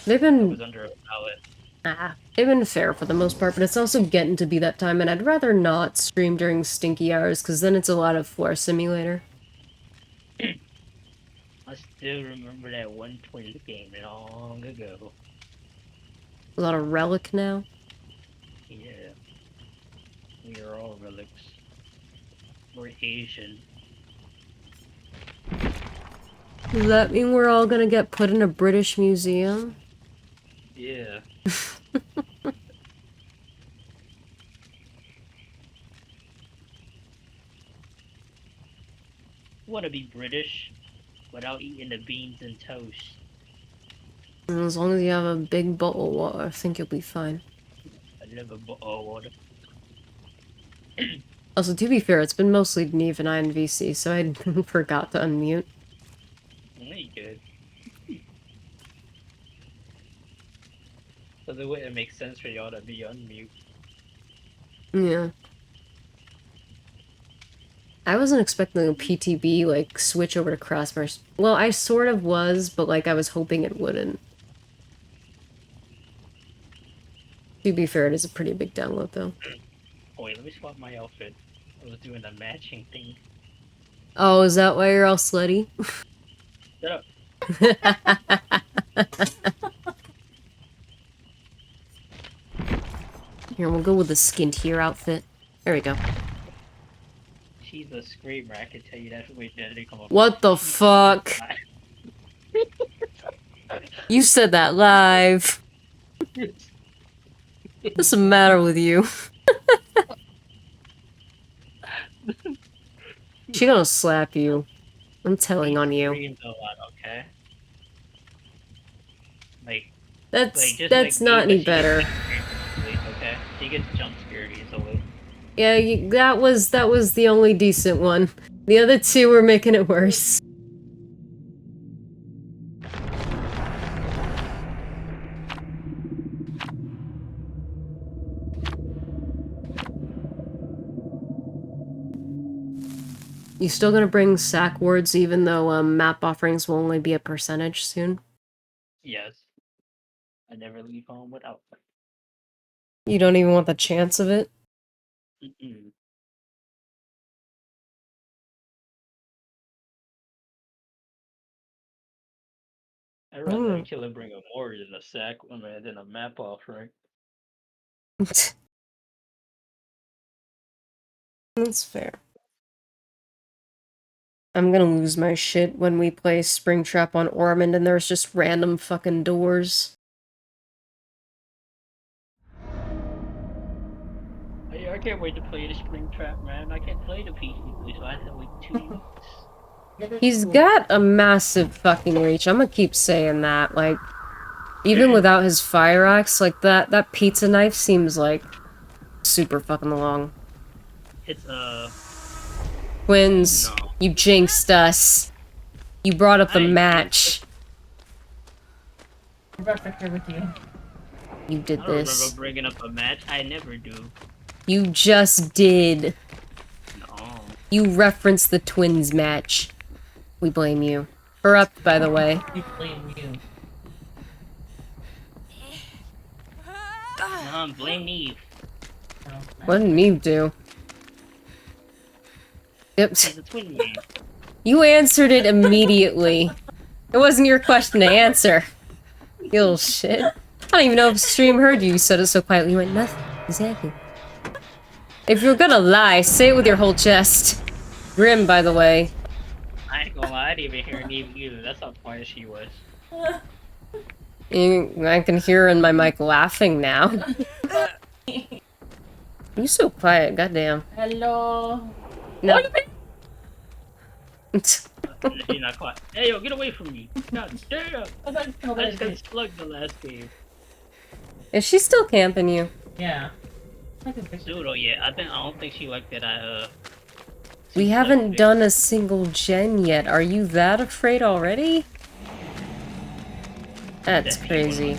They've I been... was under a pallet. They've been fair for the most part, but it's also getting to be that time, and I'd rather not stream during stinky hours, because then it's a lot of Floor Simulator. I still remember that one Twins game long ago. A lot of Relic now. Yeah. We are all relics. We're Asian. Does that mean we're all gonna get put in a British museum? Yeah. Want to be British without eating the beans and toast. And as long as you have a big bowl of water, I think you'll be fine. I love a bottle of water. Also, to be fair, it's been mostly Neve and I in VC, so I forgot to unmute. You good. So the way it makes sense for y'all to be on mute. Yeah. I wasn't expecting a PTB, like, switch over to Crossbars. Well, I sort of was, but, like, I was hoping it wouldn't. To be fair, it is a pretty big download, though. Oh, wait, let me swap my outfit. I was doing the matching thing. Oh, is that why you're all slutty? Shut up. Here, we'll go with the skintier outfit. There we go. She's a screamer, I can tell you that. Wait, that didn't come up. What the fuck? You said that live. What's the matter with you? She gonna slap you. I'm telling on you. Screams a lot, okay? Like, That's like not me, any but better. Okay, she gets jump scared easily. Yeah, that was the only decent one. The other two were making it worse. You still gonna bring sack wards even though map offerings will only be a percentage soon? Yes. I never leave home without them. You don't even want the chance of it? Mm-mm. I'd rather kill and bring a more than a sack than a map offering. That's fair. I'm gonna lose my shit when we play Springtrap on Ormond and there's just random fucking doors. I can't wait to play the Springtrap, man. I can't play the PTB, so I have to wait 2 weeks. He's got a massive fucking reach. I'm gonna keep saying that. Like, even without his fire axe, like that pizza knife seems like super fucking long. It's Twins, no. you jinxed us. You brought up the match. I'm right back here with you. You did I don't this. remember bringing up a match. I never do. You just did. No. You referenced the twins match. We blame you. Corrupt, by the way. We blame you. Blame me. What did me do? Yep. It's a twin man. You answered it immediately. It wasn't your question to answer. You little shit. I don't even know if stream heard you. You said it so quietly. You went, nothing. Exactly. If you're gonna lie, say it with your whole chest. Grim, by the way. I ain't gonna lie, I didn't even hear Neve either. That's how quiet she was. I can hear her in my mic laughing now. You're so quiet, goddamn. Hello. No. She's not quiet. Hey, yo, get away from me. God damn. I just got slugged the last game. Is she still camping you? Yeah. Pseudo, yeah. I don't think she liked that We haven't done a single gen yet. Are you that afraid already? That's crazy.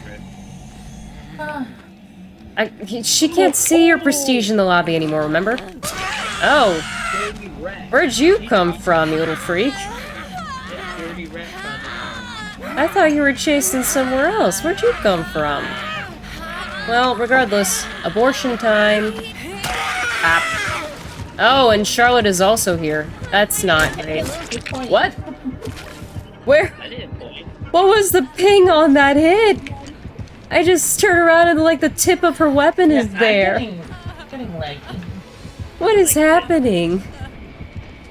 She can't see your prestige in the lobby anymore, remember? Oh. Where'd you come from, you little freak? I thought you were chasing somewhere else. Where'd you come from? Well, regardless, abortion time. Ah. Oh, and Charlotte is also here. That's not great. What? Where? I didn't point. What was the ping on that hit? I just turned around and like the tip of her weapon is there. I'm getting laggy. What is happening?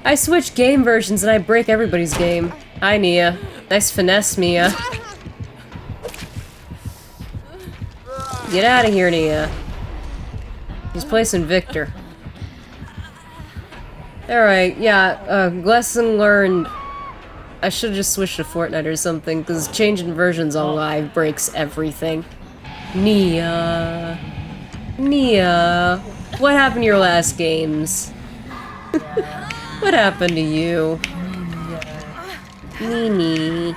I switch game versions and I break everybody's game. Hi, Nia. Nice finesse, Mia. Get out of here, Nia. He's placing Victor. Alright, yeah, lesson learned. I should've just switched to Fortnite or something, because changing versions on live breaks everything. Nia. Nia. What happened to your last games? What happened to you? Mimi.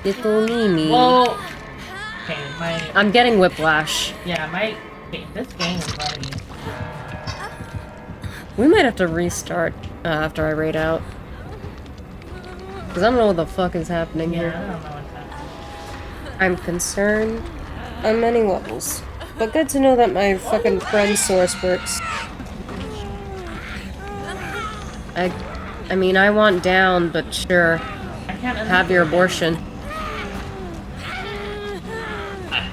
Little Mimi. Whoa! Okay, I'm getting whiplash. Yeah, this game is already... We might have to restart after I raid out. Because I don't know what the fuck is happening here. I don't know what's happening. I'm concerned on many levels. But good to know that my fucking friend source works. I mean, I want down, but sure. Have your abortion. I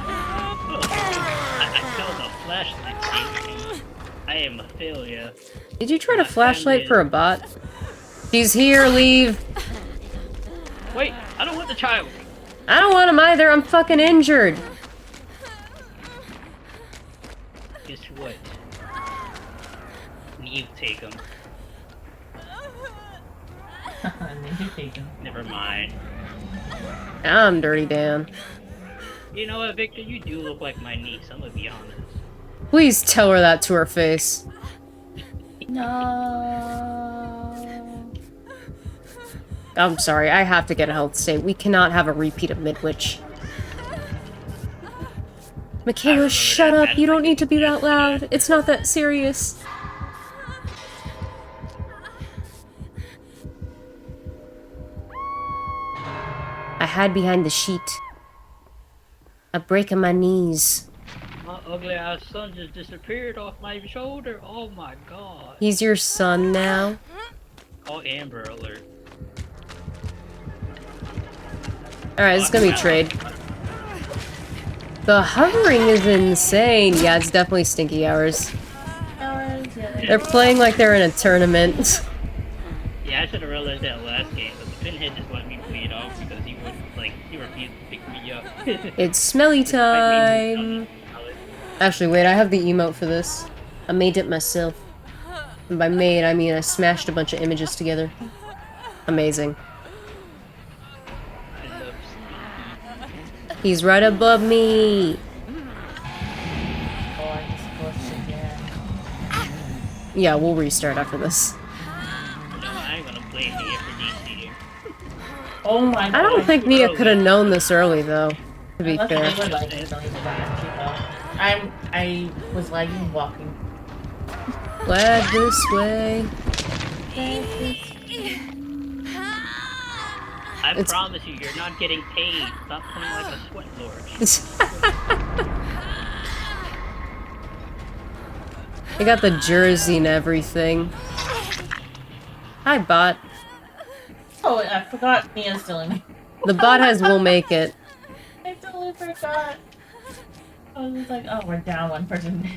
felt a flashlight. I am a failure. Did you try to flashlight for a bot? He's here, leave. Wait, I don't want the child. I don't want him either, I'm fucking injured. Guess what? You take him. Never mind. I'm Dirty Dan. You know what, Victor? You do look like my niece, I'm gonna be honest. Please tell her that to her face. No. I'm sorry, I have to get a health save. We cannot have a repeat of Midwich. Michaela, shut up. You don't need to be that loud. It's not that serious. I hide behind the sheet. I'm breaking my knees. My ugly ass son just disappeared off my shoulder. Oh my god. He's your son now? Oh, Amber Alert. Alright, this is gonna be trade. The hovering is insane. Yeah, it's definitely stinky hours. They're playing like they're in a tournament. Yeah, I should have realized that last game, but the pinhead just let me play it off because he would he refused to pick me up. It's smelly time. Actually, wait, I have the emote for this. I made it myself. And by made, I mean I smashed a bunch of images together. Amazing. He's right above me. Yeah, we'll restart after this. I'm gonna blame Nia for DC. Oh my god. I don't think Nia could have known this early, though, to be fair. I was lagging walking. Glad this way. I promise you, you're not getting paid. Stop playing like a sweat lord. I got the jersey and everything. Hi, bot. Oh, I forgot Nia's still in me. The bot has will make it. I totally forgot. I was just like, oh, we're down one person.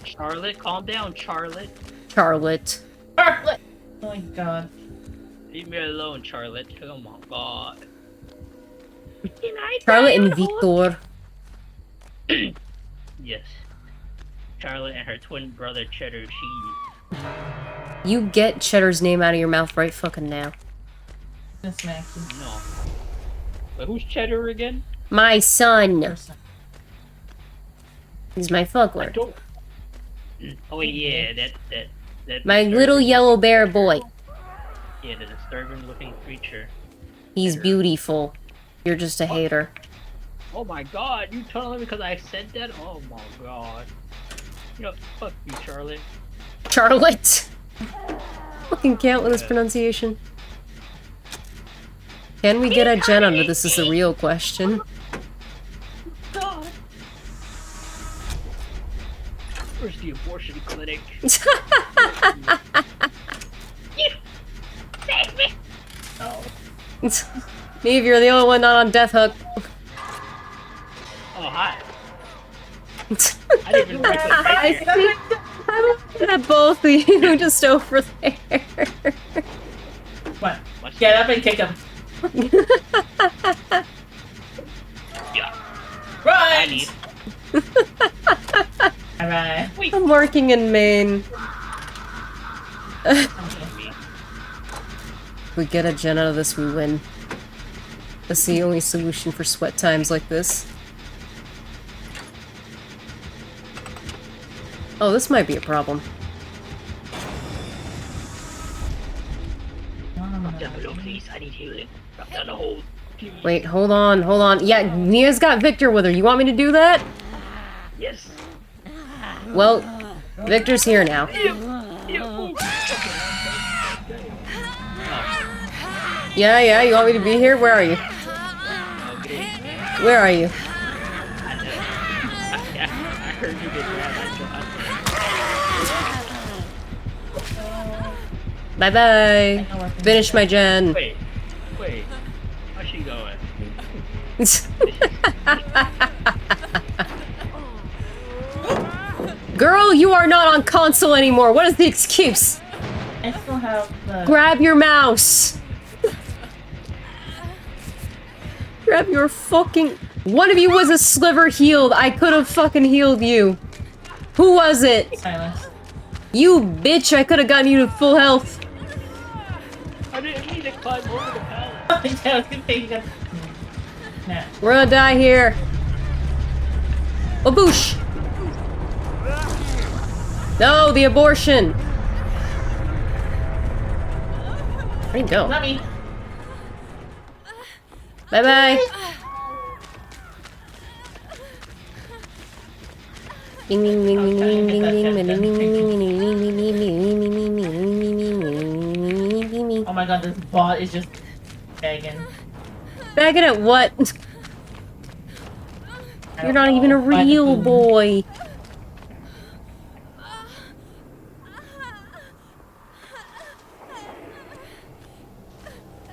Charlotte, calm down, Charlotte. Charlotte. Charlotte! Oh my god. Leave me alone, Charlotte. Oh my god. Charlotte and Victor. Yes. Charlotte and her twin brother Cheddar Cheese. You get Cheddar's name out of your mouth right fucking now. No. But who's Cheddar again? My son. He's my fuckler. Oh yeah, that My little yellow bear boy. Yeah, the disturbing looking creature. He's beautiful. You're just a hater. Oh my god, you telling me because I said that? Oh my god. You know, fuck you, Charlotte. Charlotte! Fucking count with this pronunciation. Can we get a Jen under this is the real question. God. Where's the abortion clinic? Save me! Oh. Neve, you're the only one not on death hook. Oh, hi. I didn't even break the I'm looking at both of you just over there. What? Get up and kick him. Yeah. Run! Need. Alright. I'm working in Maine. We get a gen out of this, we win. That's the only solution for sweat times like this. Oh, this might be a problem. Drop down below, please. I need healing. Drop down the hole. Please. Wait, hold on, hold on. Yeah, Nia's got Victor with her. You want me to do that? Yes. Well, Victor's here now. Yeah, you want me to be here? Where are you? Okay. Where are you? I heard you did that. Bye-bye. Finish my gen. Wait. How's she going? Girl, you are not on console anymore. What is the excuse? I still have the... Grab your mouse. Grab your fucking... One of you was a sliver healed. I could have fucking healed you. Who was it? Silence. You bitch, I could have gotten you to full health. I didn't mean to climb over the pallet. Nah. We're gonna die here. Oh, boosh. No, the abortion. Where'd he go? Not me. Bye-bye. Ding ding ding ding ding ding ding ding ding. Oh my god, this bot is just begging. Begging at what? You're not even a real boy.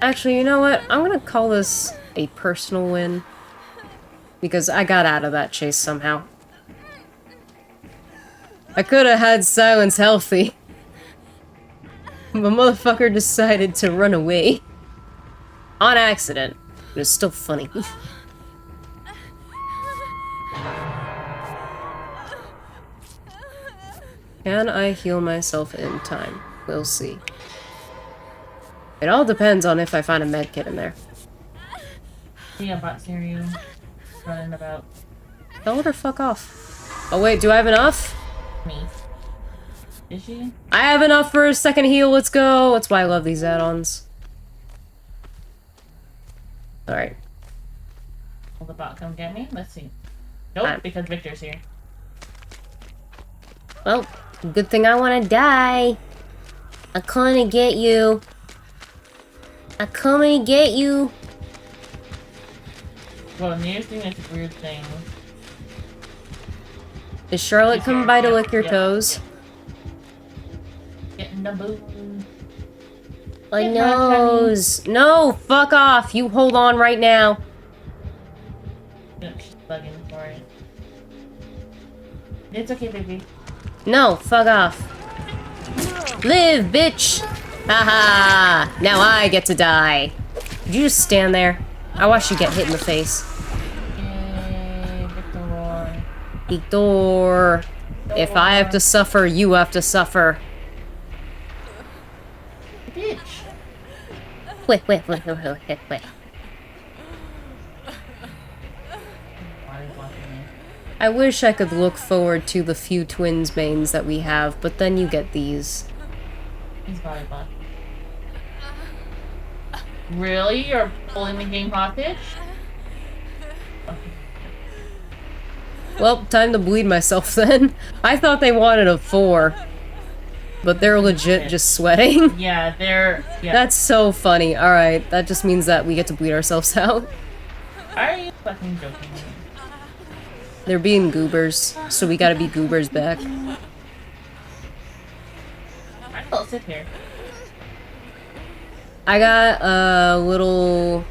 Actually, you know what? I'm gonna call this a personal win. Because I got out of that chase somehow. I could have had silence healthy. But motherfucker decided to run away. On accident. But it's still funny. Can I heal myself in time? We'll see. It all depends on if I find a med kit in there. Yeah, bot Syrio running about. Tell her to fuck off. Oh wait, do I have enough? Me. Is she? I have enough for a second heal, let's go! That's why I love these add-ons. Alright. Will the bot come get me? Let's see. Nope, because Victor's here. Well, good thing I wanna die. I'm coming to get you. I'm coming to get you. Well, Nia's doing this weird thing. Is Charlotte coming by to lick your toes? Getting the boot. My nose. No, fuck off. You hold on right now. Look, she's bugging for it. It's okay, baby. No, fuck off. Live, bitch! Haha! Now I get to die. Did you just stand there? I watched you get hit in the face. Yay, Victor. Victor. If I have to suffer, you have to suffer. Bitch. Wait. I wish I could look forward to the few twins mains that we have, but then you get these. He's body bot. Really? You're pulling the game hostage? Well, time to bleed myself then. I thought they wanted a 4. But they're legit just sweating. Yeah, they're... Yeah. That's so funny. Alright, that just means that we get to bleed ourselves out. Are you fucking joking me? They're being goobers, so we gotta be goobers back. I'll sit here. I got a little...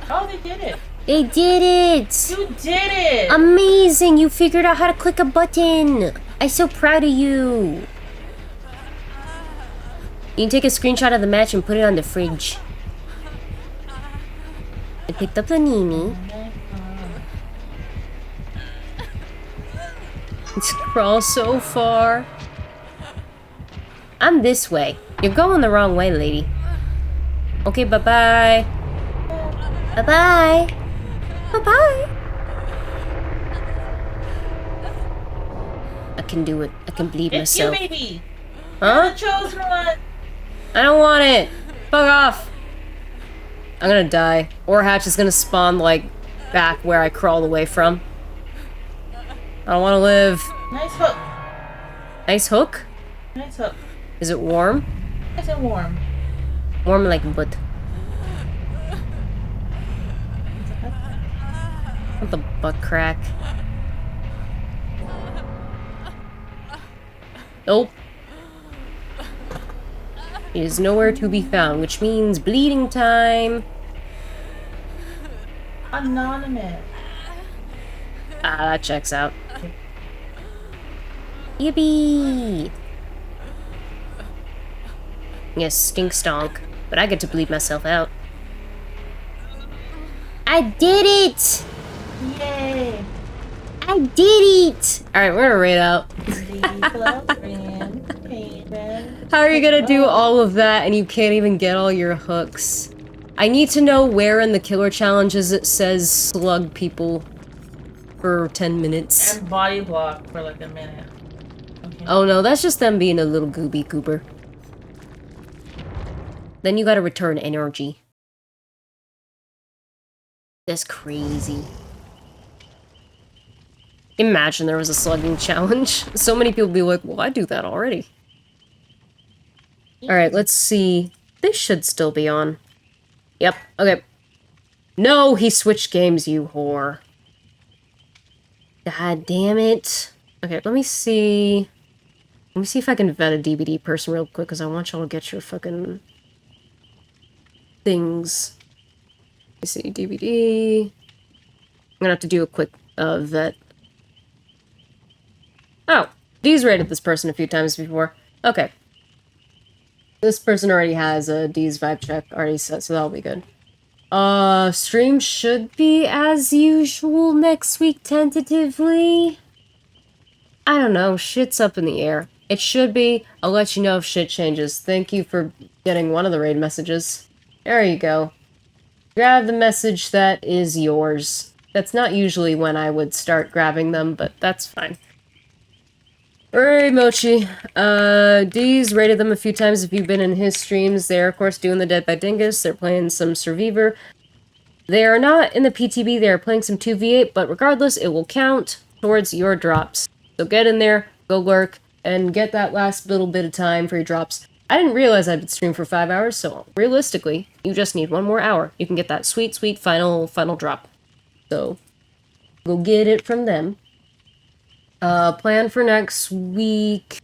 Oh, they did it. They did it! You did it! Amazing! You figured out how to click a button! I'm so proud of you! You can take a screenshot of the match and put it on the fridge. I picked up the Nini. Let's crawl so far. I'm this way. You're going the wrong way, lady. Okay, bye-bye. Bye-bye. Bye-bye. I can do it. I can bleed It's myself. you, baby. Huh? You're the chosen one. I don't want it. Fuck off. I'm gonna die. Or Hatch is gonna spawn, like, back where I crawled away from. I don't want to live. Nice hook. Nice hook? Nice hook. Is it warm? Nice and warm. Warm like butt. What the butt crack? Nope. It is nowhere to be found, which means bleeding time. Anonymous. Ah, that checks out. Yippee! Yes, stink stonk. But I get to bleed myself out. I did it! Yay! I did it! Alright, we're gonna raid out. How are you gonna do all of that and you can't even get all your hooks? I need to know where in the killer challenges it says slug people for 10 minutes. And body block for like a minute. Okay. Oh no, that's just them being a little gooby goober. Then you gotta return energy. That's crazy. Imagine there was a slugging challenge. So many people be like, well, I do that already. Alright, let's see. They should still be on. Yep, okay. No, he switched games, you whore. God damn it. Okay, let me see. Let me see if I can vet a DVD person real quick, because I want y'all to get your fucking things. Let me see, DVD. I'm gonna have to do a quick vet. Oh, D's rated this person a few times before. Okay. This person already has a D's vibe check already set, so that'll be good. Stream should be as usual next week, tentatively. I don't know, shit's up in the air. It should be. I'll let you know if shit changes. Thank you for getting one of the raid messages. There you go. Grab the message that is yours. That's not usually when I would start grabbing them, but that's fine. Alright, Mochi. D's rated them a few times if you've been in his streams. They're, of course, doing the Dead by Dingus. They're playing some Survivor. They are not in the PTB. They are playing some 2v8, but regardless, it will count towards your drops. So get in there, go lurk, and get that last little bit of time for your drops. I didn't realize I'd stream for 5 hours, so realistically, you just need 1 more hour. You can get that sweet, sweet final drop. So, go get it from them. Plan for next week.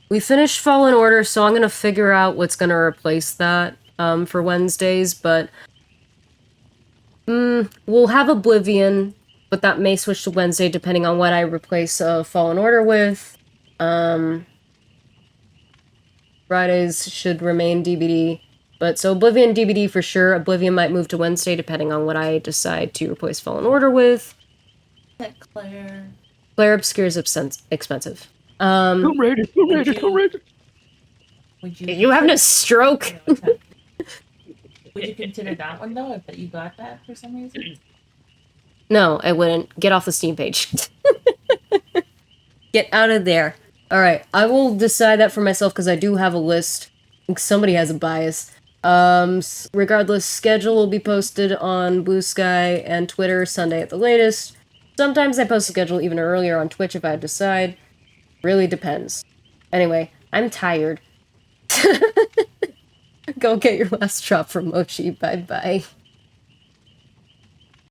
We finished Fallen Order, so I'm gonna figure out what's gonna replace that, for Wednesdays, but... we'll have Oblivion, but that may switch to Wednesday depending on what I replace, Fallen Order with. Fridays should remain DBD. But, so Oblivion DBD for sure. Oblivion might move to Wednesday depending on what I decide to replace Fallen Order with. Claire. Claire Obscure is expensive. Tomb Raider, Tomb Raider, Tomb Raider. You having a stroke? Would you consider that one though, if you got that for some reason? No, I wouldn't. Get off the Steam page. Get out of there. Alright, I will decide that for myself because I do have a list. Somebody has a bias. Regardless, schedule will be posted on Blue Sky and Twitter Sunday at the latest. Sometimes I post a schedule even earlier on Twitch if I decide. Really depends. Anyway, I'm tired. Go get your last drop from Mochi. Bye-bye.